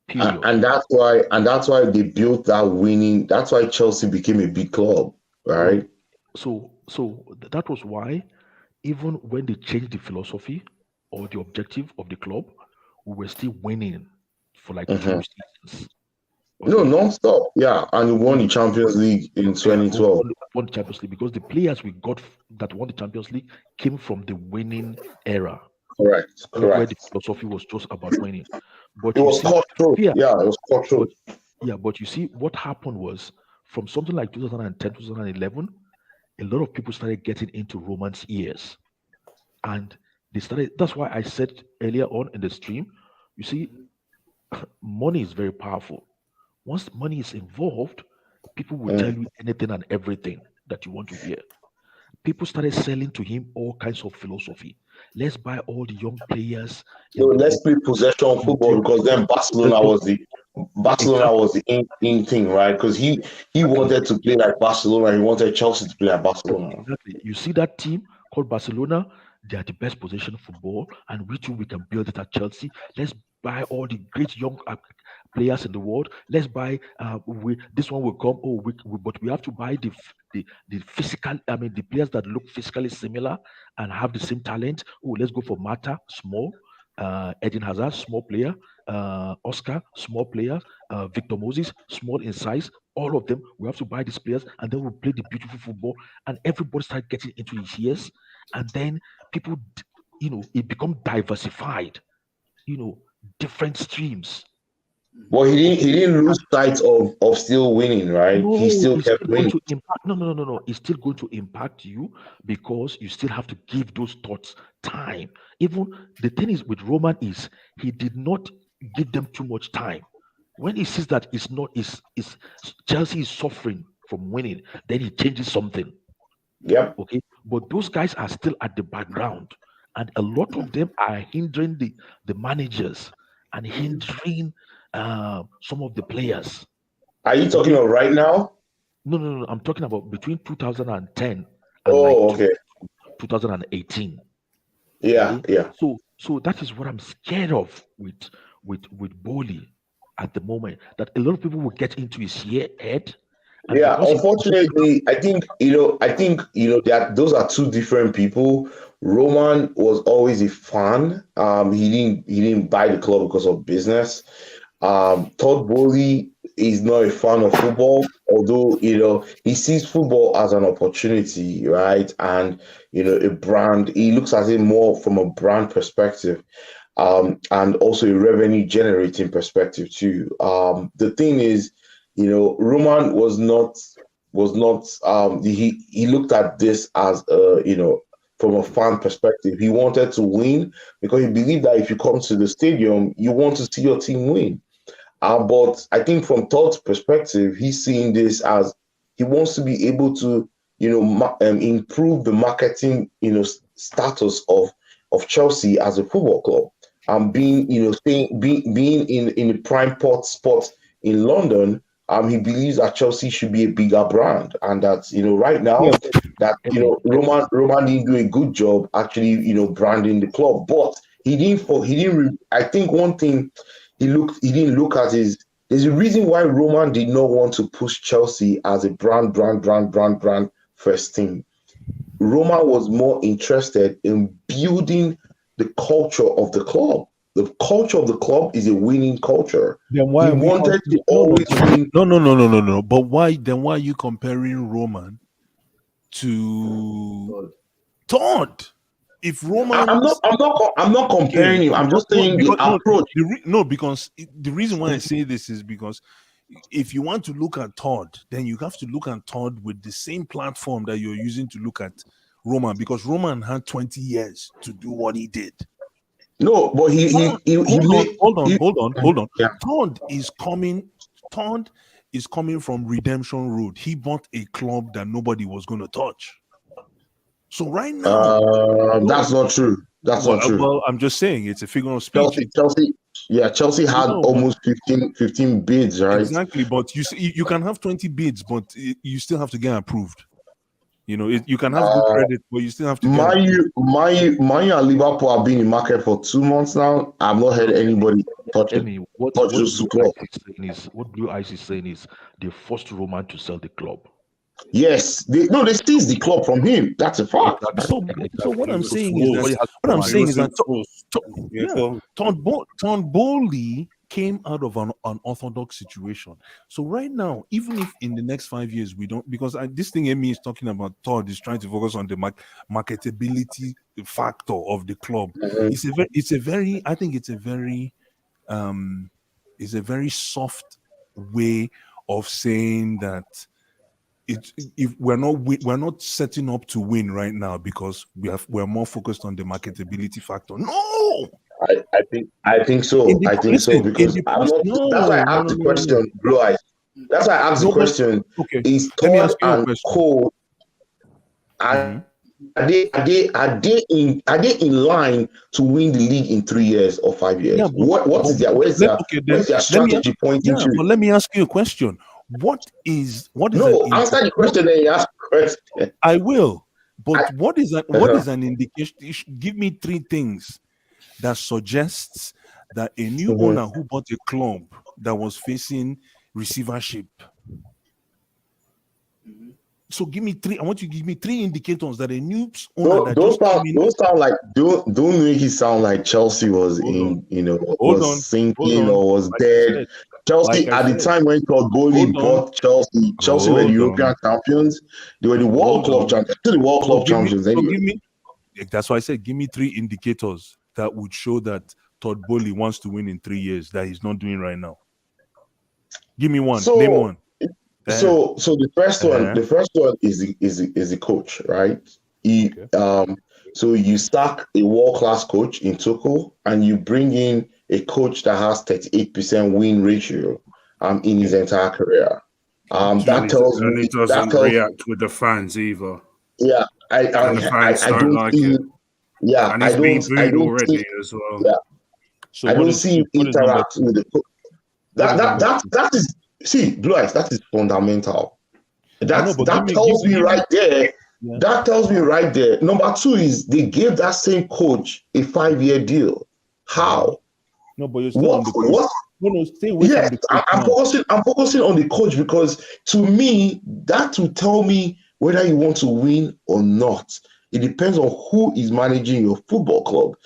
Period. And that's why they built that winning. That's why Chelsea became a big club, right? So that was why, even when they changed the philosophy or the objective of the club, we were still winning for like 2 seasons. Okay. No, non-stop. Yeah, and we won the Champions League in 2012. Won the Champions League because the players we got that won the Champions League came from the winning era. Correct. Where the philosophy was just about winning. But it was cutthroat. Yeah, it was cutthroat. But you see, what happened was from something like 2010, 2011, a lot of people started getting into Roman's ears. And they started, that's why I said earlier on in the stream, you see, money is very powerful. Once money is involved, people will tell you anything and everything that you want to hear. People started selling to him all kinds of philosophy. Let's buy all the young players. Let's play possession football because then Barcelona was the in thing, right? Because he wanted to play like Barcelona. He wanted Chelsea to play like Barcelona. Exactly. You see that team called Barcelona? They are the best possession football, and we can build it at Chelsea. Let's buy all the great young players in the world. Let's buy. This one will come. But we have to buy the physical. I mean, the players that look physically similar and have the same talent. Let's go for Mata, small. Eden Hazard, small player. Oscar, small player. Victor Moses, small in size. All of them. We have to buy these players, and then we'll play the beautiful football. And everybody start getting into his ears, and then people, it become diversified. Different streams. Well, he didn't lose sight of still winning, right? No, he still kept winning. No. It's still going to impact you because you still have to give those thoughts time. Even the thing is with Roman is he did not give them too much time. When he sees that Chelsea is suffering from winning, then he changes something. Yep. Okay. But those guys are still at the background, and a lot of them are hindering the managers and hindering some of the players. Are you talking about right now? No. I'm talking about between 2010 and 2018. Yeah, okay? yeah. So that is what I'm scared of with Boli at the moment. That a lot of people will get into his head. Yeah, unfortunately, I think that those are two different people. Roman was always a fan. He didn't buy the club because of business. Todd Bowley is not a fan of football, although he sees football as an opportunity, right? And a brand. He looks at it more from a brand perspective, and also a revenue generating perspective too. The thing is, Roman was not. He looked at this as from a fan perspective. He wanted to win because he believed that if you come to the stadium, you want to see your team win. But I think from Todd's perspective, he's seeing this as he wants to be able to improve the marketing, status of Chelsea as a football club, and being in a prime spot in London. He believes that Chelsea should be a bigger brand, and that right now that Roman didn't do a good job actually branding the club, but he didn't. I think one thing he didn't look at is there's a reason why Roman did not want to push Chelsea as a brand first team. Roman was more interested in building the culture of the club. The culture of the club is a winning culture. Then why He wanted to always win. No. But why are you comparing Roman to Todd? If Roman, I'm not comparing him. I'm just saying the approach. Because the reason why I say this is because if you want to look at Todd, then you have to look at Todd with the same platform that you're using to look at Roman, because Roman had 20 years to do what he did. No, but hold on. Yeah. Todd is coming from Redemption Road. He bought a club that nobody was going to touch. So right now, that's not true. That's not true. Well, I'm just saying it's a figure of speech. Chelsea had almost 15 bids, right? Exactly, but you can have 20 bids, but you still have to get approved. You can have good credit, but you still have to get approved. Man U and Liverpool have been in market for 2 months now. I've not heard anybody touch it. What Blue Eyes is saying is they forced Roman to sell the club. Yes, they seized the club from him. That's a fact. So what I'm saying is that Todd Bowley came out of an unorthodox situation. So right now, even if in the next 5 years we don't, because this thing Amy is talking about, Todd is trying to focus on the marketability factor of the club. Mm-hmm. It's a very soft way of saying that. If we're not setting up to win right now because we're more focused on the marketability factor. No, I think so. I think so because that's why I asked the question, Blue Eyes. That's why I asked the question. Okay. Is Todd and Cole are they in line to win the league in 3 years or 5 years? Where's their strategy pointing to? But let me ask you a question. What is answer the question then you ask the question. I will. But what is an indication? Give me 3 things that suggests that a new owner who bought a club that was facing receivership. So give me 3. I want you to give me 3 indicators that a new owner don't make it sound like Chelsea was sinking or was dead. Chelsea at the time when Todd Bowley bought Chelsea were the European champions. They were the World Club champions. The World Club champions anyway. That's why I said give me 3 indicators that would show that Todd Bowley wants to win in 3 years that he's not doing right now. Give me one. Name one. So the first one is the coach, right? So you sack a world-class coach in Tuchel and you bring in a coach that has 38% win ratio in his entire career. That tells me he doesn't react with the fans either. Yeah, I don't like see. it. Yeah, and he's been booed already as well. Yeah, so I don't see him interact with the coach. That is Blue Eyes. That is fundamental. That tells me right there. Yeah. That tells me right there. Number 2 is they gave that same coach a 5-year deal. How? No, but you're still on the coach. No, stay away from the coach. I'm focusing on the coach because to me, that will tell me whether you want to win or not. It depends on who is managing your football club.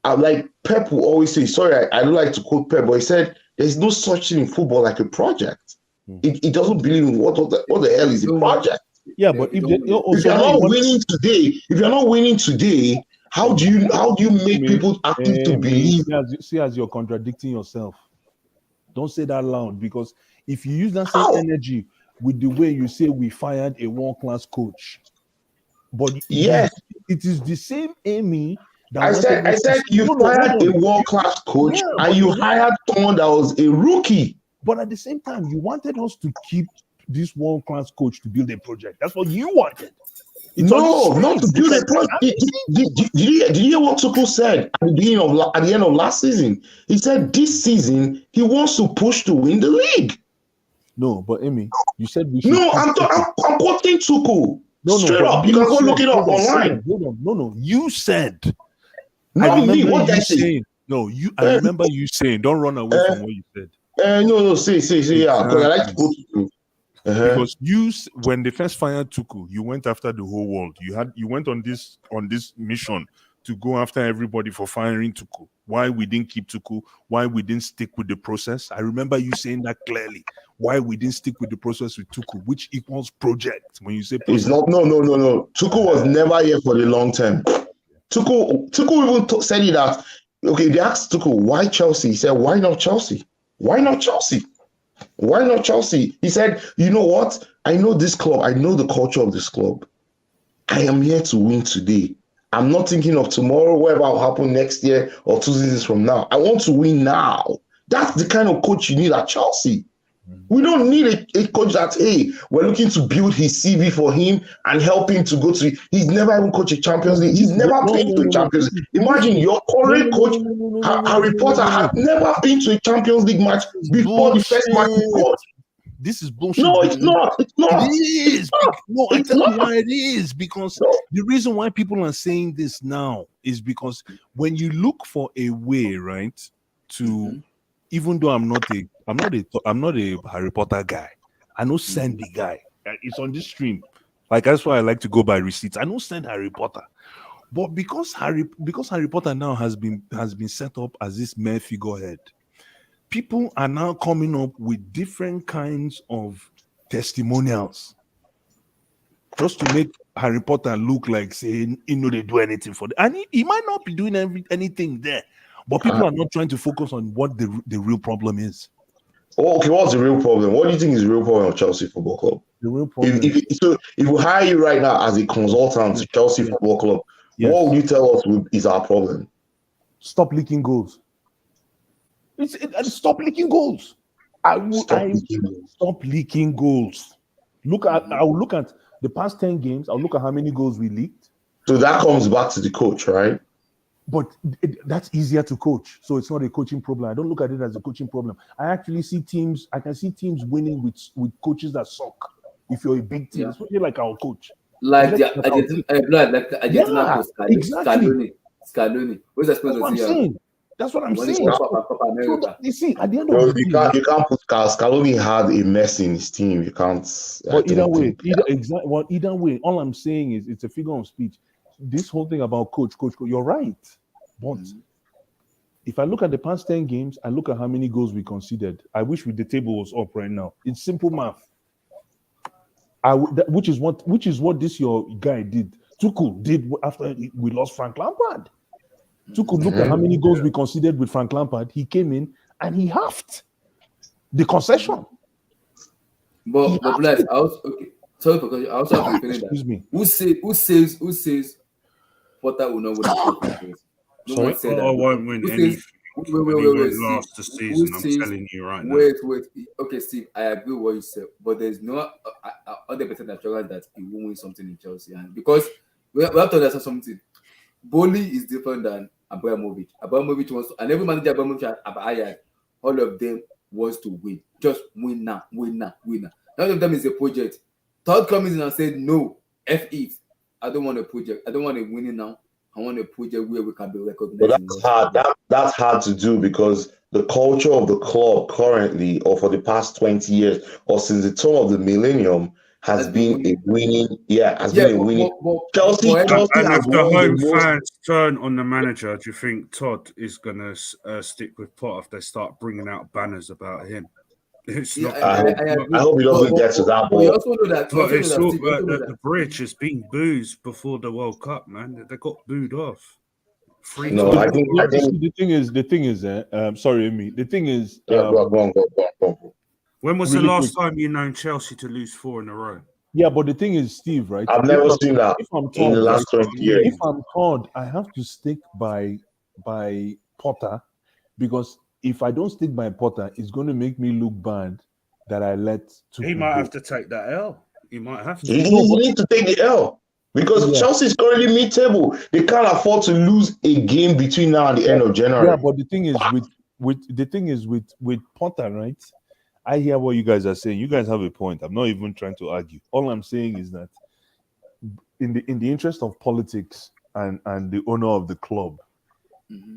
Like Pep will always say, sorry, I don't like to quote Pep, but he said, there's no such thing in football like a project. It doesn't believe in what the hell is a project. Yeah, but if you're not winning today, how do you make people active to believe? See, as you're contradicting yourself. Don't say that loud, because if you use that same energy with the way you say we fired a world-class coach, but yes, it is the same Amy. I said you fired a world-class coach and you hired someone that was a rookie. But at the same time, you wanted us to keep this world-class coach to build a project. That's what you wanted. No, not to build a project. Did you hear what Tuchel said at the end of last season? He said this season he wants to push to win the league. No, but Amy, you said we should. No, I'm quoting Tuchel. Straight up. You can go look it up online. Hold on. No. You said. Not me. What did I say? Saying, no, you. I remember you saying, "Don't run away from what you said." No. Say. Yeah, because I like to go to. Because when they first fired Tuchel, you went after the whole world. You went on this mission to go after everybody for firing Tuchel. Why we didn't keep Tuchel? Why we didn't stick with the process? I remember you saying that clearly. Why we didn't stick with the process with Tuchel, which equals project. When you say project, it's not. No. Tuchel was never here for the long term. Tuchel even said it that. Okay, they asked Tuchel why Chelsea. He said, "Why not Chelsea? Why not Chelsea? Why not Chelsea?" He said, "You know what? I know this club. I know the culture of this club. I am here to win today. I'm not thinking of tomorrow, whatever will happen next year or 2 seasons from now. I want to win now." That's the kind of coach you need at Chelsea. We don't need a coach that, hey, we're looking to build his CV for him and help him to go to. He's never even coached a Champions League. He's never been to a Champions League. Imagine your current coach, Harry Potter, had never been to a Champions League match before the first match he coached. This is bullshit. No, it's not. It's not. It is. No, I It's tell you not. why it is. Because the reason why people are saying this now is because when you look for a way, right, to even though I'm not a Harry Potter guy. I know Sandy guy. It's on this stream. Like that's why I like to go by receipts. I know send Harry Potter. But because Harry Potter now has been set up as this mere figurehead, people are now coming up with different kinds of testimonials just to make Harry Potter look like saying, they do anything for them. And he might not be doing anything there, but people are not trying to focus on what the real problem is. Oh, okay, what's the real problem? What do you think is the real problem of Chelsea Football Club? The real problem. If we hire you right now as a consultant to Chelsea Football Club, what would you tell us is our problem? Stop leaking goals. Stop leaking goals. Stop leaking goals. I'll look at the past 10 games. I'll look at how many goals we leaked. So that comes back to the coach, right? But that's easier to coach. So it's not a coaching problem. I don't look at it as a coaching problem. I can see teams winning with coaches that suck. If you're a big team, especially like our coach. Like the Argentina coach, exactly. Scaloni. What's that? That's what I'm saying. So you see, at the end of the day, you can't put Scaloni had a mess in his team. You can't. But either way, all I'm saying is it's a figure of speech. This whole thing about coach, you're right. But if I look at the past 10 games, I look at how many goals we conceded. I wish the table was up right now. It's simple math. Which is what this your guy did. Tuchel did after we lost Frank Lampard. Tuchel looked at how many goals we conceded with Frank Lampard. He came in and he halved the concession. But like, I also have a feeling Excuse me. Who says Potter will not win the trophy? No one said that. I won't win anything. Wait, last the season. I'm telling you right now. Wait. Okay, Steve, I agree with what you said, but there's no 100% assurance that he will win something in Chelsea, and because we have to understand something. Boli is different than Abramovich. Abramovich wants to, and every manager Abramovich has hired, all of them wants to win. Just win now. None of them is a project. Todd comes in and said, "No, F it. I don't want a project. I don't want a winning now. I want a project where we can be recognized." But that's hard. That's hard to do because the culture of the club currently, or for the past 20 years, or since the turn of the millennium, has been a winning. Chelsea. And has if the won home the most. fans turn on the manager, do you think Todd is going to stick with Potter if they start bringing out banners about him? It's not. I hope he doesn't get to that We ball. also know that. The bridge is being boozed before the World Cup, man. They got booed off. The thing is, sorry, Amy. The thing is, go on. When was the last time you known Chelsea to lose 4 in a row? Yeah, but the thing is, Steve, right? I've never seen that in the last 20 years. If I'm Todd, I have to stick by Potter, because if I don't stick by Potter, it's going to make me look bad that I let Tuchel He might go. have to take that L. He might have to. He need to take the L because Yeah. Chelsea is currently mid-table. They can't afford to lose a game between now and the end of January. Yeah, but the thing is with Potter, right? I hear what you guys are saying. You guys have a point. I'm not even trying to argue. All I'm saying is that in the interest of politics and the owner of the club,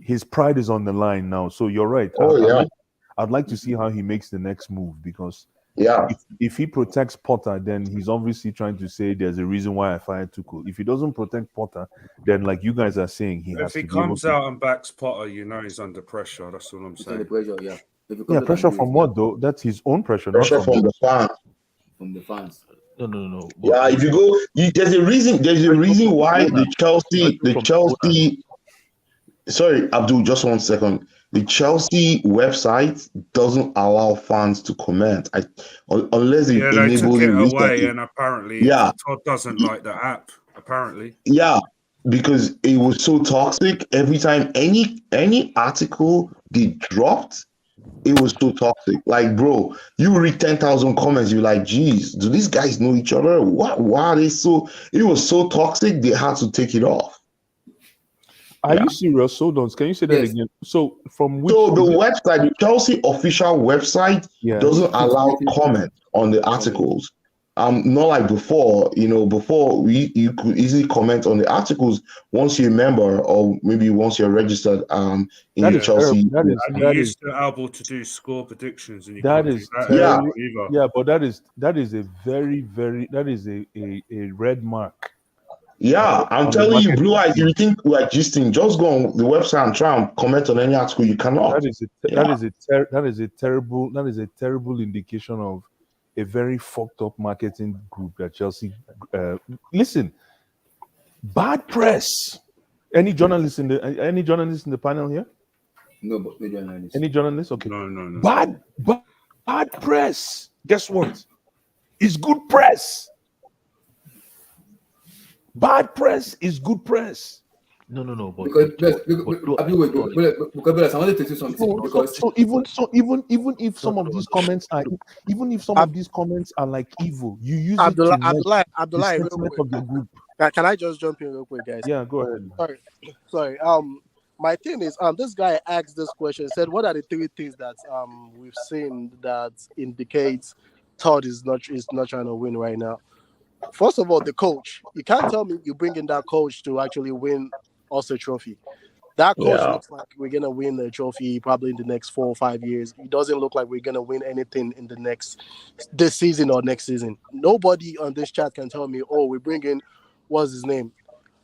his pride is on the line now. So you're right. I'd like to see how he makes the next move, because if he protects Potter, then he's obviously trying to say there's a reason why I fired Tuchel. If he doesn't protect Potter, then like you guys are saying, he has If he to be able comes to. out and backs Potter, you know he's under pressure. That's all I'm saying. Under pressure, yeah. Yeah, pressure from what though? That's his own pressure, Pressure not from the fans. From the fans. No. Yeah, if you go, there's a reason. There's a reason why the Chelsea. Sorry, Abdul, just 1 second. The Chelsea website doesn't allow fans to comment. Unless they They enable took it it away, recently. and apparently Todd doesn't like the app. Apparently, Yeah, because it was so toxic. Every time any article they dropped, it was so toxic. Like, bro, you read 10,000 comments, you're like, geez, do these guys know each other? Why are they so? It was so toxic, they had to take it off. Are you serious? So can you say that again? So from which? So the website, the Chelsea official website, doesn't allow comment on the articles. Not like before. Before you could easily comment on the articles once you're a member, or maybe once you're registered in the Chelsea. and you used to be able to do score predictions, and you That can't is do that terrible. either. Yeah, but that is a very a red mark. Yeah, I'm telling you, Blue Eyes, you think we're gisting, just go on the website and try and comment on any article. You cannot. That is a terrible indication of a very fucked up marketing group that Chelsea. Listen, bad press. Any journalists in the panel here? No, but no journalists. Any journalists? Okay. No. Bad press. Guess what? It's good press. Bad press is good press. No. But because I wanted to say something. So even if some of these comments are like evil, you use it to Abdullah, the sentiment of the group. Can I just jump in real quick, guys? Yeah, go ahead. Sorry. My thing is, this guy asked this question. Said, "What are the three things that we've seen that indicates Todd is not trying to win right now?" First of all, the coach. You can't tell me you bring in that coach to actually win us a trophy. That coach looks like we're gonna win the trophy probably in the next 4 or 5 years. It doesn't look like we're gonna win anything in this season or next season. Nobody on this chat can tell me, "Oh, we bring in what's his name,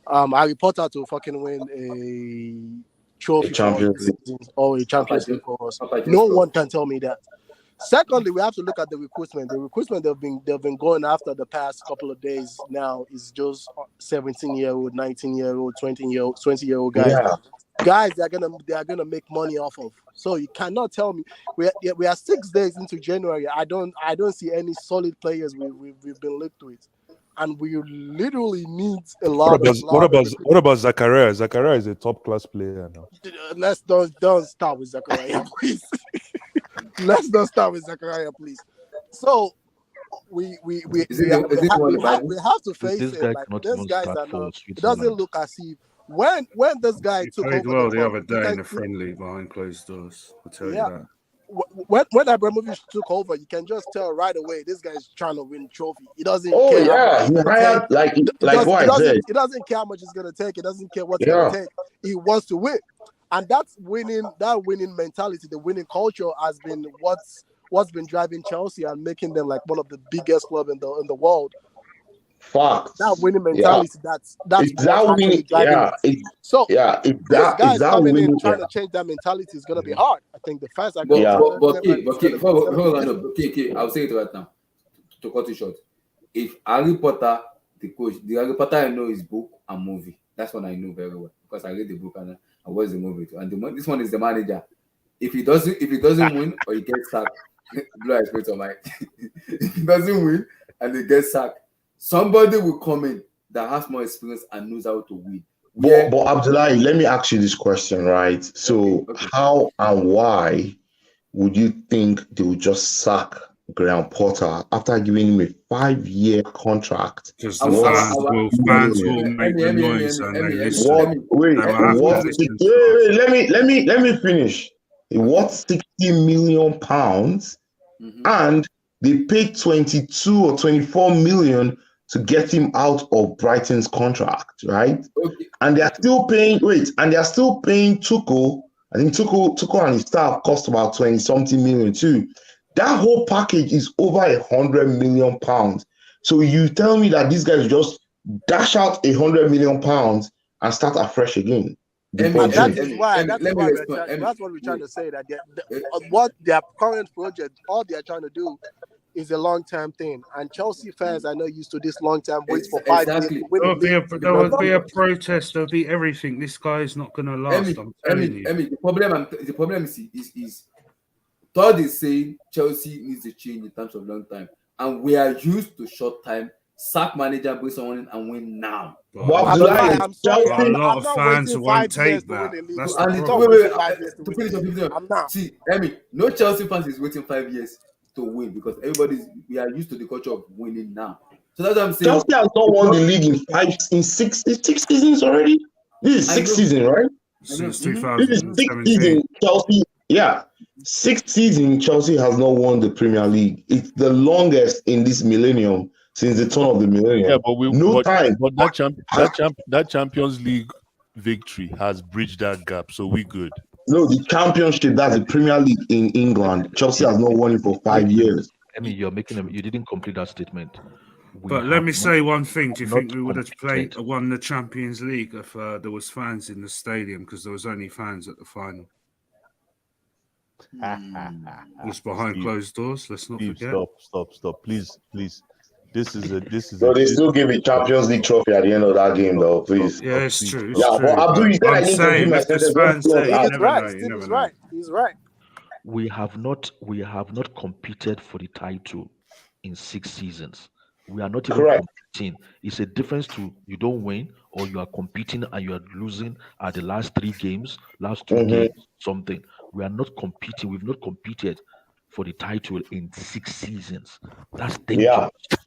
Harry Potter to fucking win a trophy for us this season or a Champions League for us." No one can tell me that. Secondly, we have to look at the recruitment. The recruitment they've been going after the past couple of days now is just 17-year-old, 19-year-old, 20-year-old guys. Yeah. Guys they're gonna make money off of. So you cannot tell me we are 6 days into January. I don't see any solid players we've been linked with. And we literally need a lot. What about Zakaria? Zakaria is a top class player now. Let's don't start with Zakaria, please. Let's not start with Zakaria, please. So we have to face it. Like these guys are not. It doesn't look as if when this guy He took played over well the the club, other day in a friendly behind closed doors. I'll tell you that. When Abramovich took over, you can just tell right away this guy's trying to win trophy. He doesn't Oh care. yeah, he hired like what I said. He doesn't care how much it's gonna take. He doesn't care what's gonna take. He wants to win, and that's winning. That winning mentality, the winning culture, has been what's been driving Chelsea and making them like one of the biggest clubs in the world. Facts. That winning mentality, that's it's that winning. Yeah, these guys coming in trying to change that mentality is gonna be hard. I think the fans are going to. I'll say it right now. To cut it short, if Harry Potter, the coach, the Harry Potter I know is book and movie. That's what I know very well because I read the book and I watched the movie too. And this one is the manager. If he doesn't win or he gets sacked, Blue Eyes Peter Mike. If he doesn't win and he gets sacked, somebody will come in that has more experience and knows how to win. But Abdullahi, let me ask you this question, right? So how and why would you think they will just sack Graham Potter after giving him a 5-year contract. Because Our- the our- fans our- will make the noise and they listen. What? Wait, They will have to what? listen to us. Let me finish. What, £60 million, and they paid 22 or 24 million to get him out of Brighton's contract, right? Okay. And they are still paying. Wait, and they are still paying Tuchel. I think Tuchel and his staff cost about 20-something million too. That whole package is over £100 million. So you tell me that these guys just dash out £100 million and start afresh again? And that is why that's what we're trying to say, that what their current project, all they're trying to do is a long-term thing. And Chelsea fans are not used to this long-term wait for 5 years to win the league. There will be a protest. There'll be everything. This guy is not going to last. I'm telling you. The problem is Todd is saying Chelsea needs to change in terms of long time, and we are used to short time. Sack manager, bring someone in and win now. I'm sorry, a lot of fans won't take that. That's the problem. I'm not. See, no Chelsea fans is waiting 5 years to win, because we are used to the culture of winning now. So that's what I'm saying. Chelsea has not won the league in six seasons already. This is sixth season, right? Since This is 2017. sixth season. Chelsea, yeah. Sixth season, Chelsea has not won the Premier League. It's the longest in this millennium since the turn of the millennium. Yeah, but time. But that Champions League victory has bridged that gap, so we good. No, the championship, that's the Premier League in England. Chelsea has not won it for 5 years. I mean, you didn't complete that statement. But let me say one thing. Do you think we would have won the Champions League if there was fans in the stadium? Because there was only fans at the final. It was behind closed doors. Let's not forget. Stop. Please. This is. So they still give a Champions League trophy at the end of that game, though. Please. Yeah, it's true. But Abdul, you said I need to do my sentence. He's right. We have not competed for the title in 6 seasons. We are not even competing. It's a difference to you don't win, or you are competing and you are losing at the last 3 games, last 2 games, something. We are not competing. We've not competed for the title in 6 seasons. That's dangerous. Yeah.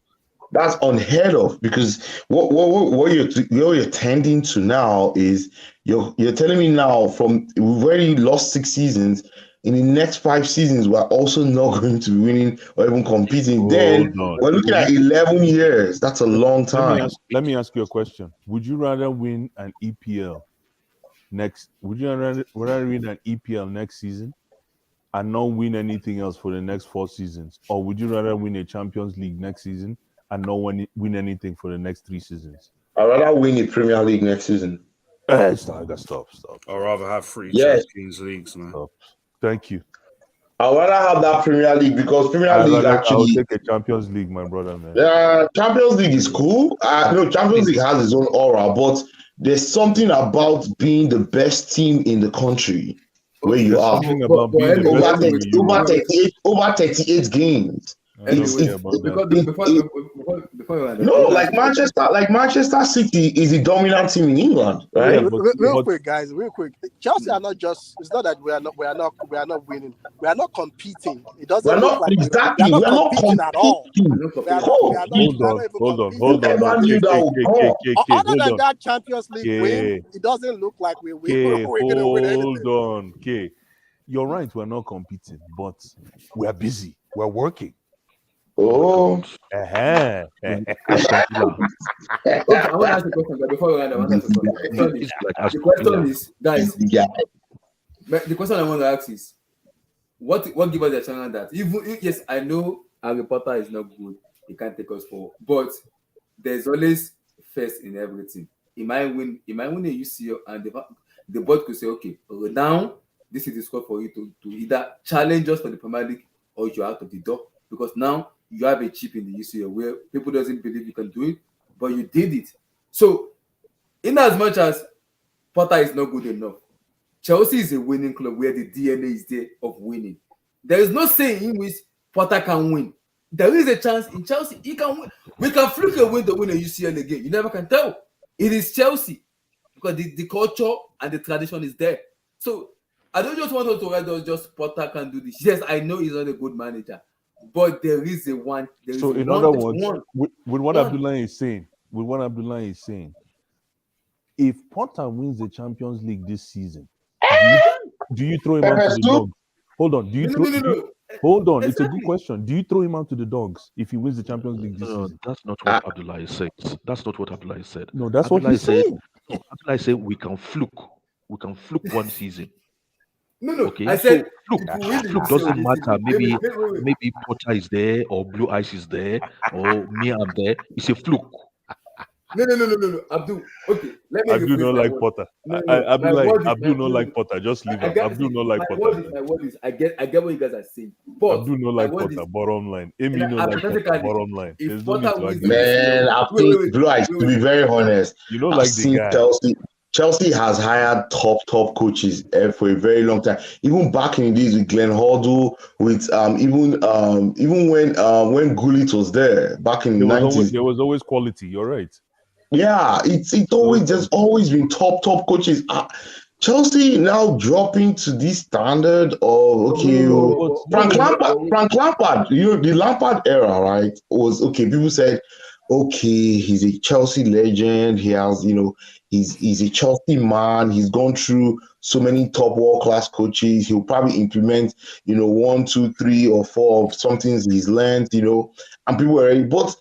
That's unheard of, because what you're tending to now is you're telling me now we've already lost 6 seasons. In the next 5 seasons, we're also not going to be winning or even competing. Then we're looking at 11 years. That's a long time. Let me ask you a question. Would you rather win an EPL next? Would you rather win an EPL next season and not win anything else for the next 4 seasons, or would you rather win a Champions League next season and not win anything for the next 3 seasons? I'd rather win the Premier League next season. Stop. I'd rather have 3 Champions Leagues, man. Stop. Thank you. I'd rather have that Premier League, because Premier League actually. I'll take a Champions League, my brother, man. Champions League is cool. No, Champions League has its own aura, but there's something about being the best team in the country where you are. Over 38 games. Manchester City is the dominant team in England, right? Real quick, guys. Chelsea are not just. It's not that we are not winning. We are not competing. It doesn't look like we are not competing at all. Hold on. Other than that Champions League win, it doesn't look like we're going to win anything. Hold on, you're right. We're not competing, but we're busy. We're working. Oh. Okay, I want to ask a question, but before we run, I want to ask a question. The question is, guys, the question I want to ask is, what give us the chance that yes, I know Harry Potter is not good, he can't take us forward, but there's always first in everything. He might win a UCL, and the board could say, okay, now this is the score for you to either challenge us for the Premier League or you're out of the door, because now you have a chip in the UCL where people doesn't believe you can do it, but you did it. So, in as much as Potter is not good enough, Chelsea is a winning club where the DNA is there of winning. There is no saying in which Potter can win. There is a chance in Chelsea he can win. We can flick a win to win a UCL again. You never can tell. It is Chelsea because the culture and the tradition is there. So I don't just want us to write just Potter can do this. Yes, I know he's not a good manager, but there is a one. There is So a in one. other words, One. with what One. Abdullah is saying, if Potter wins the Champions League this season, do you throw him out to the dogs? Hold on. No. Hold on. It's a Exactly. good question. Do you throw him out to the dogs if he wins the Champions League this No, season? that's not what Abdullah said. That's not what Abdullah said. No, that's what Abdullah he's saying. Abdullah said we can fluke one season. No. Okay, I said so fluke doesn't matter. Maybe Wait. Potter is there or Blue Eyes is there or me I'm there. It's a fluke. No. Abdul, okay. Let me Abdul rephrase don't my like word. Potter. No. Abdul don't like Potter. Just leave him. Abdul don't like Potter. My word is, I get what you guys are saying. But Abdul don't like Potter. Bottom line. Amy don't like Potter. Bottom line. There's no need to argue. Man, I think Blue Eyes, to be very honest, You know, I've like the seen guy. Chelsea has hired top coaches for a very long time. Even back in the days with Glenn Hoddle, with even when Gullit was there back in the 90s. There was always quality. You're right. Yeah, it's always there's always been top coaches. Chelsea now dropping to this standard of Frank Lampard. You know, the Lampard era, right? Was okay. People said, okay, he's a Chelsea legend. He has, he's a Chelsea man. He's gone through so many top world-class coaches. He'll probably implement, 1, 2, 3, or 4 of something he's learned, and people were ready. But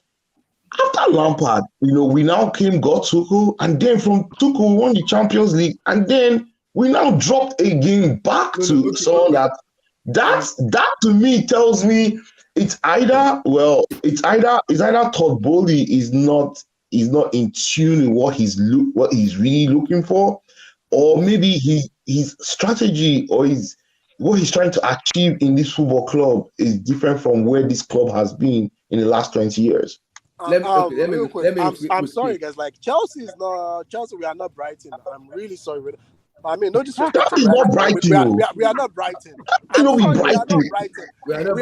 after Lampard, we now got Tuchel, and then from Tuchel we won the Champions League, and then we now dropped a game back to someone that to me tells me it's either Todd Bowley is not in tune with what he's really looking for, or maybe his strategy or what he's trying to achieve in this football club is different from where this club has been in the last 20 years. Real quick. I'm sorry, guys. Like Chelsea, we are not Brighton. I'm really sorry. I mean, no disrespect. Chelsea is not Brighton. We are not Brighton. We are not Brighton. We are not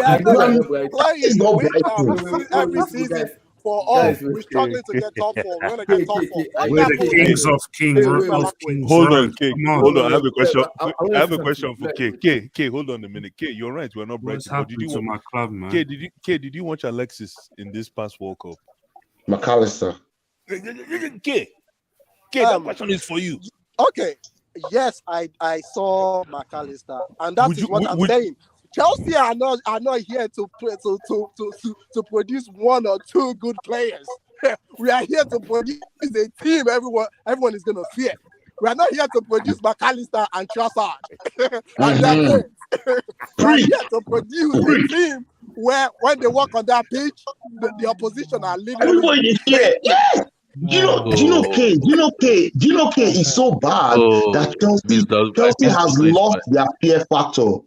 playing every season. For all, we're struggling to get top 4. We're gonna get top 4. We're the kings of kings. Hold on, K. Hold on. I have a question. I have a question for K. K, hold on a minute. K, you're right. We're not Brighton. What's happened to my club, man? K, did you watch Alexis in this past World Cup? McAllister. K, that question is for you. Okay. Yes, I saw McAllister, and that is what I'm saying. Chelsea are not here to produce 1 or 2 good players. We are here to produce a team everyone is gonna fear. We are not here to produce McAllister and Trossard. And that's it. We are here to produce a team where when they walk on that pitch, the opposition are literally K is so bad that Chelsea has lost their fear factor.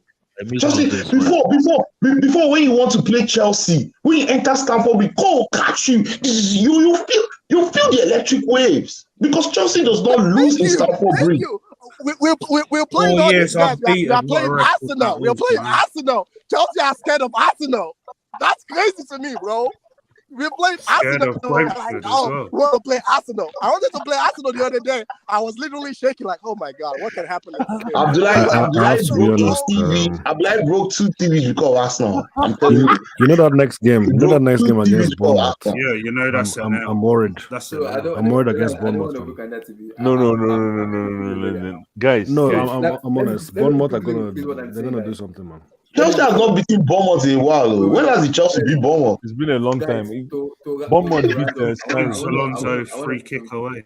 Chelsea, before when you want to play Chelsea, when you enter Stamford Bridge, catch you. You feel the electric waves because Chelsea does not lose in Stamford Bridge. We're playing all these guys. We are playing Arsenal. We're playing Arsenal. Chelsea are scared of Arsenal. That's crazy to me, bro. We're playing Arsenal. We want to play Arsenal. I wanted to play Arsenal the other day. I was literally shaking like, oh my God, what can happen in this game? Abdullah broke 2 TVs because of Arsenal. I'm telling you. You know that next game against Bournemouth. Yeah, you know that's I'm worried. I'm worried against Bournemouth. No. Guys. I'm honest. Bournemouth they're gonna do something, man. Chelsea has not beaten Bournemouth in a while. When has the Chelsea beat Bournemouth? It's been a long time. Bournemouth beat Alonso free kick away.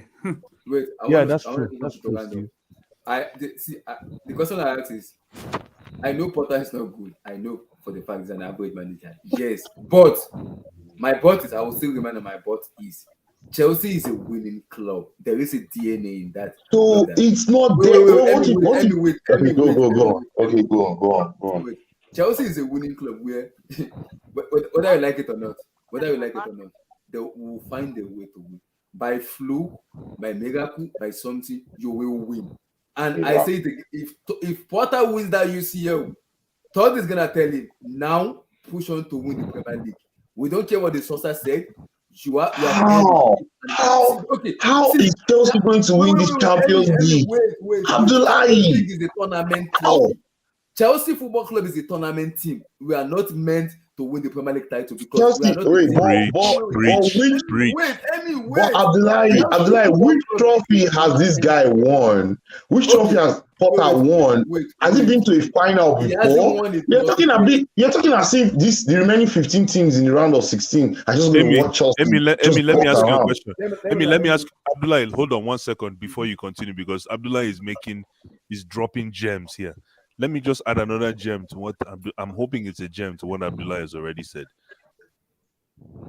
Wait, that's true. That's true. The question I ask is, I know Potter is not good. I know for the fact he's an average manager. Yes, but my but is, I will still remember my but is Chelsea is a winning club. There is a DNA in that. So it's not there. Go on. Chelsea is a winning club where, whether you like it or not, they will find a way to win. By fluke, by miracle, by something, you will win. And I say if Potter wins that UCL, Todd is gonna tell him now push on to win the Premier League. We don't care what the sourcer said. How is Chelsea going to win this Champions League? Abdullah is the tournament team. Chelsea Football Club is a tournament team. We are not meant to win the Premier League title because we are Chelsea, not wait, Preach. but Abdullahi, which trophy has this guy won? Which trophy has Potter won? Has he been to a final He hasn't before? won it. You're talking as if the remaining 15 teams in the round of 16 are just going to watch Chelsea. Let me ask you a question. Let me ask ask Abdullah. Hold on 1 second before you continue, because Abdullah is dropping gems here. Let me just add another gem to what I'm hoping it's a gem to what Abdullah has already said.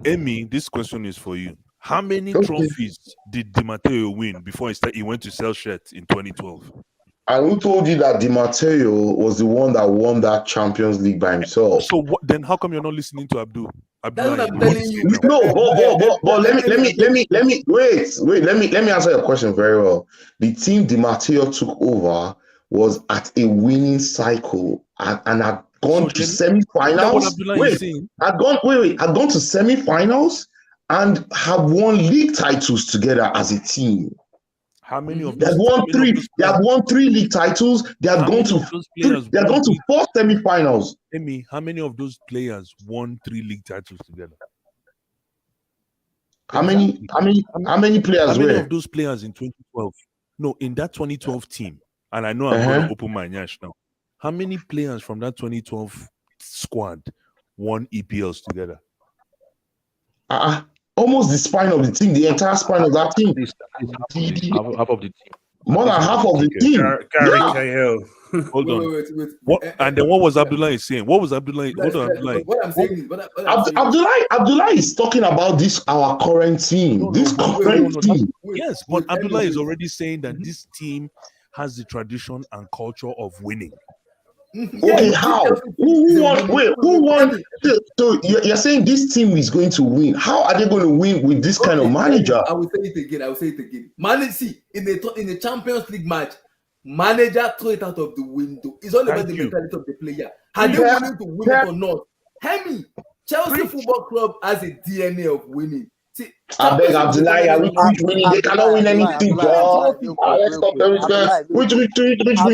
Amy, this question is for you. How many trophies did Di Matteo win before he went to sell shirts in 2012? And who told you that Di Matteo was the one that won that Champions League by himself? So then how come you're not listening to Abdullah? That's what I'm telling you. No, but let me answer your question very well. The team Di Matteo took over was at a winning cycle and had gone to semi-finals. Had gone to semi-finals and have won league titles together as a team. How many of they had won three? They had won 3 league titles. They had gone to 4 semi-finals. Amy, how many of those players won 3 league titles together? How many players? How many of those players in 2012? No, in that 2012 team. And I know I'm going to open my nyash now. How many players from that 2012 squad won EPLs together? Almost the spine of the team, the entire spine of that team. Half of the team. More than half of the team. Gary Cahill. Hold on. What? And then what was Abdullah saying? What was Abdullah? Hold on, Abdullah. What I'm saying is, Abdullah is talking about our current team. Current team. Yes, but Abdullah is already saying that this team has the tradition and culture of winning. Okay, how? Who won? So you're saying this team is going to win. How are they going to win with this kind of manager? I will say it again. See, in the Champions League match, manager throw it out of the window. It's all about the mentality of the player. Are they willing to win it or not? Hear me. Chelsea Football Club has a DNA of winning. See, I beg Abdullah, which winning? They cannot win anything, bro. Which win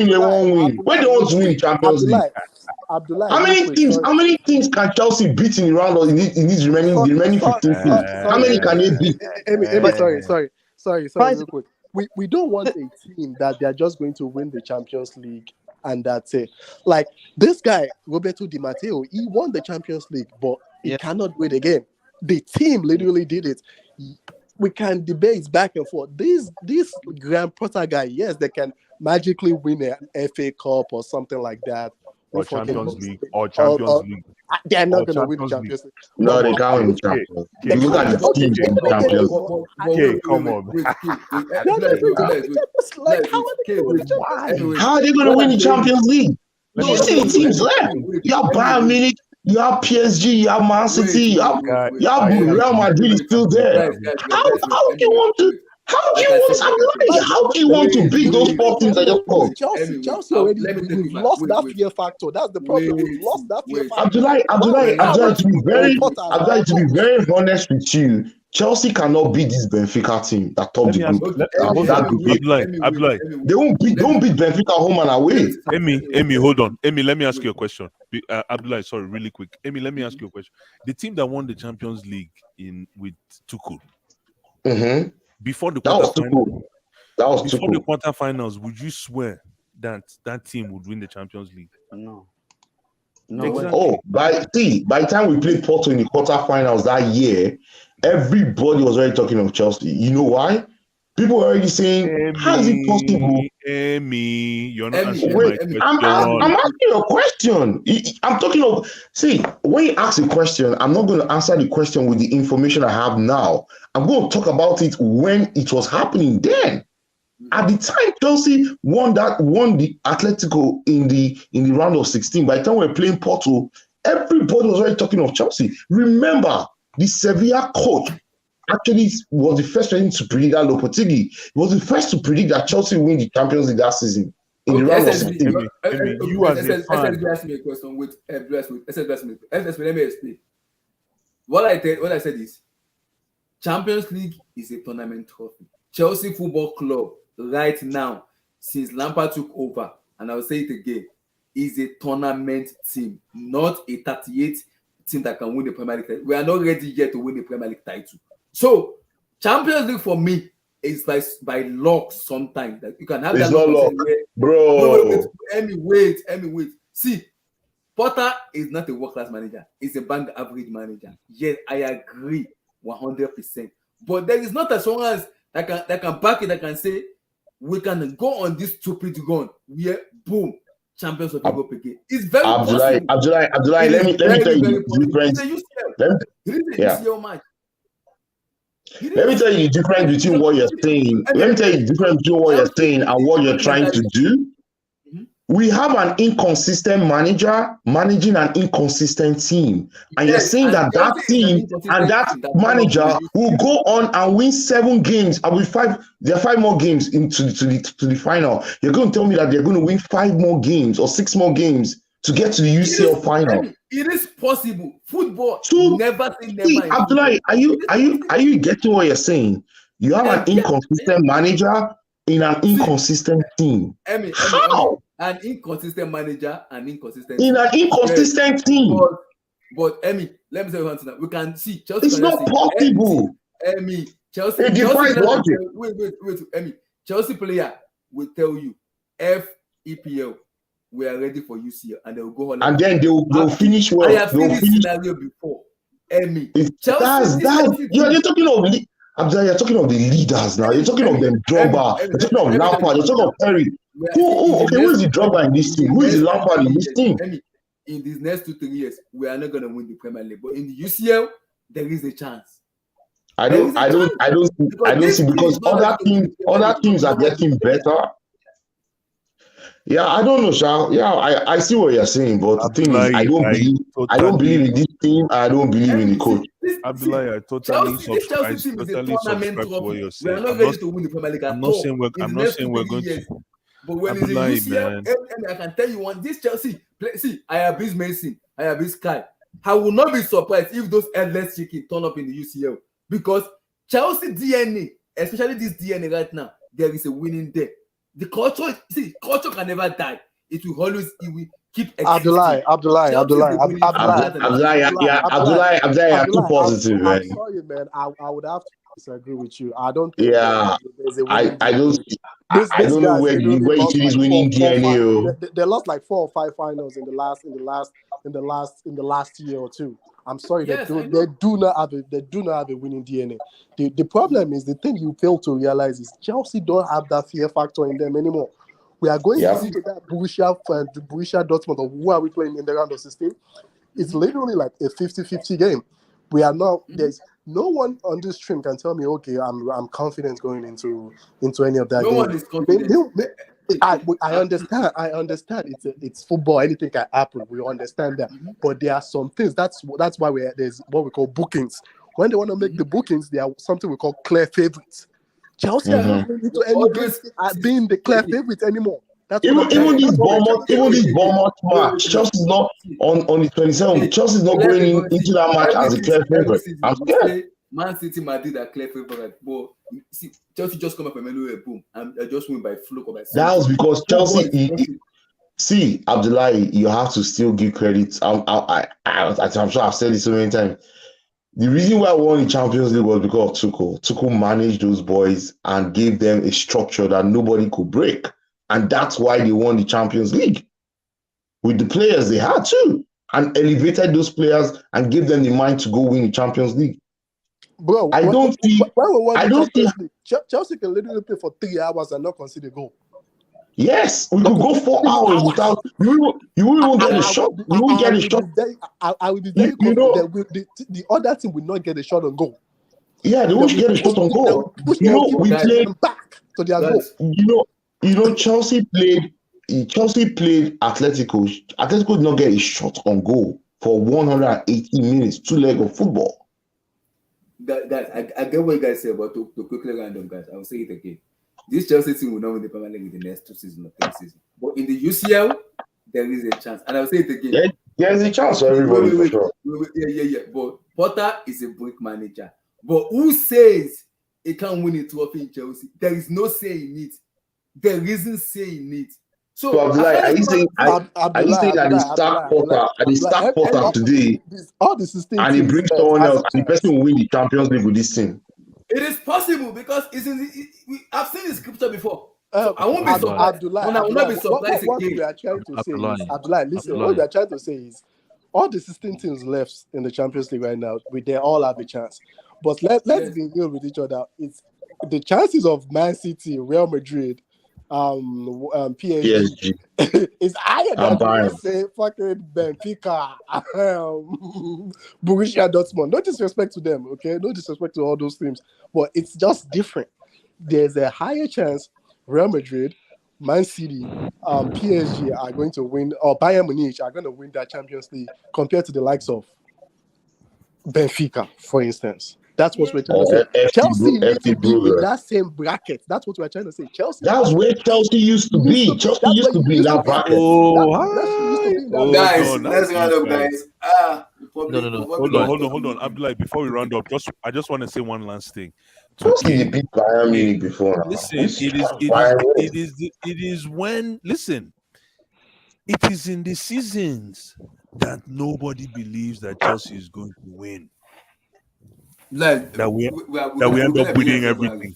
they won't win? When they want to win Champions League? How many teams can Chelsea beat in the round or in these remaining 15 teams? How many can they beat? Sorry, real quick. We don't want a team that they're just going to win the Champions League and that's it. Like this guy, Roberto Di Matteo, he won the Champions League, but he cannot win again. The team literally did it. We can debate back and forth. This Graham Potter guy, yes, they can magically win an FA Cup or something like that. Or Champions League. League. They're not going to win the Champions League. No, they can't win the Champions League. Look at the team in the Champions League. Come on. How are they going to win the Champions League? You see the teams left. You have Bayern Munich, you have PSG, you have Man City, you have Real Madrid is still there. How do you want to? How do you want to beat those 4 teams that just called? Chelsea already we've lost that fear factor. That's the problem. We've lost that fear factor. Abdullah, to be very honest with you, Chelsea cannot beat this Benfica team that top the group. Abdullah. They won't beat Benfica home and away. Amy, hold on. Amy, let me ask you a question. Abdullah, sorry, really quick. Amy, let me ask you a question. The team that won the Champions League with Tuchel. Before the quarterfinals, would you swear that team would win the Champions League? No. Exactly. Oh, by the time we played Porto in the quarterfinals that year, everybody was already talking of Chelsea. You know why? People were already saying, how is it possible? Amy, you're not answering my question. I'm asking you a question. I'm talking of, see, when you ask a question, I'm not going to answer the question with the information I have now. I'm going to talk about it when it was happening then. At the time Chelsea won the Atletico in the round of 16, by the time we were playing Porto, everybody was already talking of Chelsea. Remember, the Sevilla coach actually was the first person to predict that Lopetegui. He was the first to predict that Chelsea win the Champions League that season in the round of 16. You as a fan. Ask me a question with let me explain. What I said is Champions League is a tournament trophy. Chelsea Football Club right now, since Lampard took over, and I will say it again, is a tournament team, not a 38 team that can win the Premier League title. We are not ready yet to win the Premier League title. So Champions League for me is by luck sometimes. That you can have It's that not luck, luck, bro. Wait. See, Potter is not a world-class manager. He's a bank average manager. Yes, I agree 100%. But there is not a someone else that can back it, that can say we can go on this stupid run where boom, champions of Europe again. It's very Abdullah, possible. let me tell you the difference. Let me tell you the difference between what you're saying. Let me tell you the difference between what you're saying and what you're trying to do. We have an inconsistent manager managing an inconsistent team. And you're saying that team and that manager will go on and win 7 games and with 5, there are 5 more games into the final. You're going to tell me that they're going to win 5 more games or 6 more games to get to the UCL final. It is possible. Football never say never. See, Abdullah, are you getting what you're saying? You have an inconsistent manager in an inconsistent team. How? An inconsistent manager, an inconsistent in an inconsistent team. But Emmy, let me tell you one thing. We can see Chelsea. It's not possible. Emmy, Chelsea. Wait, Emmy. Chelsea player will tell you, EPL, we are ready for UCL, and they will go on. And then they'll finish well. I have seen this scenario before. Emmy, Chelsea. You're talking of. Abdullah, you're talking of the leaders now. You're talking of them Drogba. You're talking of Lampard. You're talking of Perry. Who is the Drogba in this team? Who is the Lampard in this team? In these next 2-3 years, we are not going to win the Premier League. But in the UCL, there is a chance. I don't see because other teams are getting better. Yeah, I don't know, Sha. Yeah, I see what you're saying, but the thing is, I don't believe in this team. I don't believe in the coach. Abdullah, I totally subscribe to what you're saying. We are not ready to win the Premier League. I'm not saying we're going to. But when it's in UCL, I can tell you one. This Chelsea, I have this Mason, I have this Kai. I will not be surprised if those headless chicken turn up in the UCL because Chelsea DNA, especially this DNA right now, there is a winning there. The culture can never die. It will always keep existing. Abdullah, you're too positive, man. I'm sorry, man. I would have to disagree with you. I don't think I don't know where you see this winning DNA. They lost like 4 or 5 finals in the last year or two. I'm sorry, they do not have a winning DNA. The problem is the thing you fail to realize is Chelsea don't have that fear factor in them anymore. We are going into that Borussia Dortmund, or who are we playing in the round of 16? It's literally like a 50-50 game. We are not. There's no one on this stream can tell me, okay, I'm confident going into any of that game. No one is confident. I understand. It's football. Anything can happen. We understand that. But there are some things. That's why there's what we call bookings. When they want to make the bookings, there are something we call clear favorites. Chelsea are not into any games being the clear favorites anymore. Even this Bournemouth match, Chelsea's not on the 27th. Chelsea's not going into that match as a clear favorite. I'm scared. Man City might do that clear favorite, but see, Chelsea just come up and boom, and they just win by fluke or by. That was because Chelsea. See, Abdullah, you have to still give credit. I'm sure I've said this so many times. The reason why I won the Champions League was because of Tuchel. Tuchel managed those boys and gave them a structure that nobody could break. And that's why they won the Champions League. With the players they had too. And elevated those players and gave them the mind to go win the Champions League. Bro, I don't see Chelsea can literally play for 3 hours and not concede a goal. Yes, we could go 4 hours without you won't get a shot. You won't get a shot. I will be very confident that the other team will not get a shot on goal. Yeah, they won't get a shot on goal. We played back to their goal. Chelsea played Atletico. Atletico did not get a shot on goal for 180 minutes, 2 leg of football. Guys, I get what you guys say, but to quickly random, guys, I will say it again. This Chelsea team will not win the Premier League in the next 2 seasons or 3 seasons. But in the UCL, there is a chance. And I will say it again. Yeah, there is a chance for everybody for sure. Yeah. But Potter is a brick manager. But who says he can't win a trophy in Chelsea? There is no say in it. There isn't say in it. So Abdullah, are you saying that the start Potter today all the 16 and he teams brings left someone has else a and the chance. person will win the Champions League with this team? It is possible because I've seen the scripture before. So I won't be surprised. Abdullah, I will not be surprised what again. we are trying to say is, Abdullah, listen, what we are trying to say is all the 16 teams left in the Champions League right now, they all have a chance. But let's be real with each other. It's the chances of Man City, Real Madrid, PSG is higher than let's say fucking Benfica, Borussia Dortmund. No disrespect to them, okay? No disrespect to all those teams, but it's just different. There's a higher chance Real Madrid, Man City, PSG are going to win, or Bayern Munich are going to win that Champions League compared to the likes of Benfica, for instance. That's what we're trying to say. Chelsea needs to be in that same bracket. That's what we're trying to say. Chelsea. That's where Chelsea used to be. Chelsea used to be in that bracket. Guys, let's round up, guys. No. Hold on. Abdullah, before we round up, I just want to say one last thing. Chelsea beat Bayern Munich before. Listen, it is when it is in the seasons that nobody believes that Chelsea is going to win. That we end up winning everything.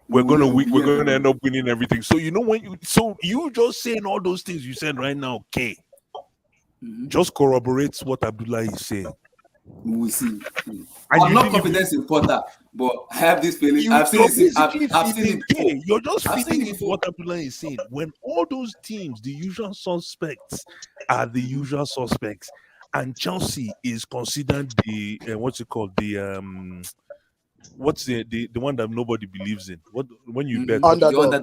We're gonna end up winning everything. So you know you just saying all those things you said right now, okay? Just corroborates what Abdullah is saying. We will see. I'm not confident in Potter, but I have this feeling. I've seen it before. You're just feeling what Abdullah is saying. When all those teams, the usual suspects, are the usual suspects, and Chelsea is considered the what's it called? The what's the one that nobody believes in? What when you bet underdog.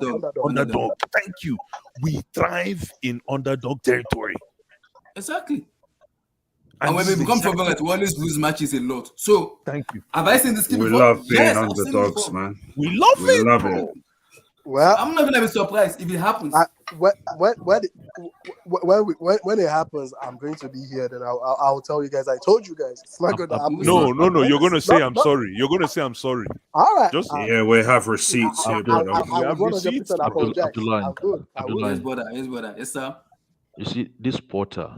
Thank you. We thrive in underdog territory. Exactly. And when we become prominent, we always lose matches a lot. So thank you. Have I seen this game before? We love being underdogs, man. We love it. Well, I'm not gonna be surprised if it happens. When it happens, I'm going to be here. Then I'll tell you guys. I told you guys. It's not gonna happen. No. You're gonna say I'm sorry. You're gonna say I'm sorry. All right. We have receipts here, brother. I have receipts. Abdullah. Yes, brother. Yes, sir. You see, this Porter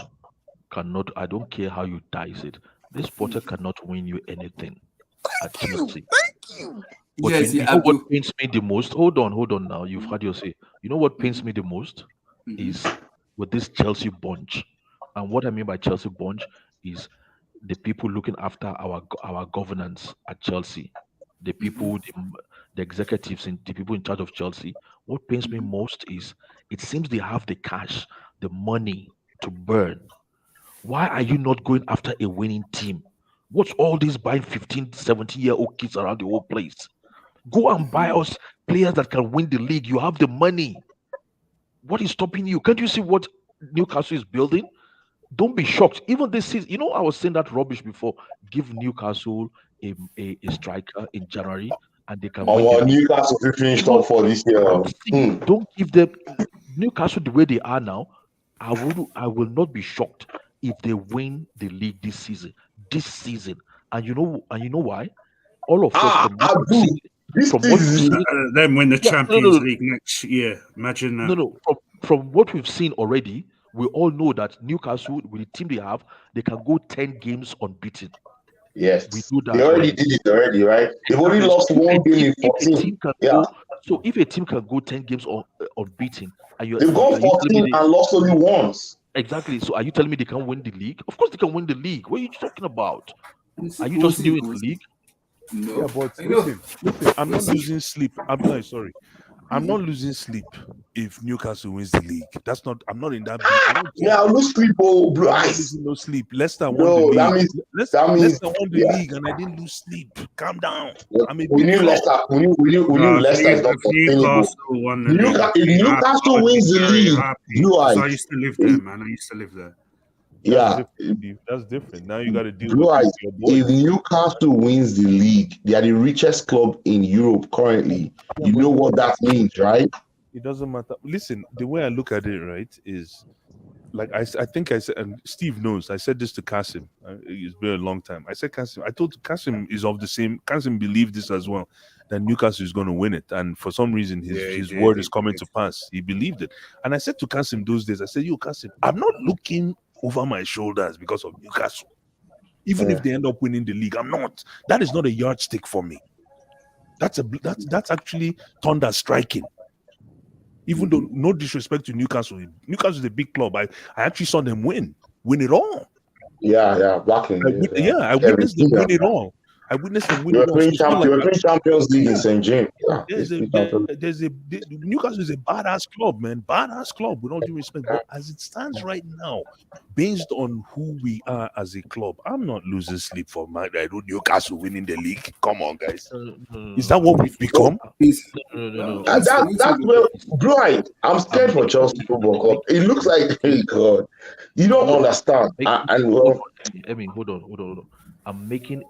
cannot. I don't care how you dice it. This Porter cannot win you anything at Chelsea. Thank you. But Yes, you know what pains me the most? Hold on now. You've had your say. You know what pains me the most is with this Chelsea bunch. And what I mean by Chelsea bunch is the people looking after our governance at Chelsea, the people, the executives, and the people in charge of Chelsea. What pains me most is it seems they have the cash, the money to burn. Why are you not going after a winning team? What's all this buying 15, 17-year-old kids around the whole place? Go and buy us players that can win the league. You have the money. What is stopping you? Can't you see what Newcastle is building? Don't be shocked. Even this season, I was saying that rubbish before. Give Newcastle a striker in January and they can win. Newcastle finished top for this year. Don't give them Newcastle the way they are now. I will not be shocked if they win the league this season. And you know why? All of us then win the Champions League next year. Imagine that. No. From what we've seen already, we all know that Newcastle, with the team they have, they can go 10 games unbeaten. Yes, we do that. They already did it already, right? They've only lost one game in 14. So if a team can go 10 games unbeaten, they've gone 14 and lost only once. Exactly. So are you telling me they can win the league? Of course they can win the league. What are you talking about? Are you just new in the league? No. Yeah, but listen, I'm not losing sleep. Sorry. I'm not losing sleep if Newcastle wins the league. I'm not in that. I'll lose sleep, bro. I'm losing no sleep. Leicester won the league. Leicester won the league, and I didn't lose sleep. Calm down. We knew Leicester. We knew Leicester is not sustainable. If Newcastle wins the league, I used to live there, man. I used to live there. That's different. Now you got to deal with your boy. If Newcastle wins the league, they are the richest club in Europe currently. You know what that means, right? It doesn't matter. Listen, the way I look at it, right, is like I think I said, and Steve knows, I said this to Kasim. It's been a long time. I said, Kasim, I told Kasim is of the same. Kasim believed this as well, that Newcastle is going to win it. And for some reason, his word is coming to pass. He believed it. And I said to Kasim those days, I said, yo, Kasim, I'm not looking over my shoulders because of Newcastle. Even if they end up winning the league, I'm not. That is not a yardstick for me. That's actually thunder striking. Even though, no disrespect to Newcastle is a big club. I actually saw them win it all. Yeah, back in I witnessed them win it all. I witnessed them win we it were all. playing Champions League in St. James. Yeah, Newcastle is a badass club, man. Badass club, with all due respect. But as it stands right now, based on who we are as a club, I'm not losing sleep for Newcastle winning the league. Come on, guys. Is that what we've become? That's where, Brian, I'm scared for Chelsea Football Club. It looks like, hey God, you don't understand. I mean, hold on. I'm making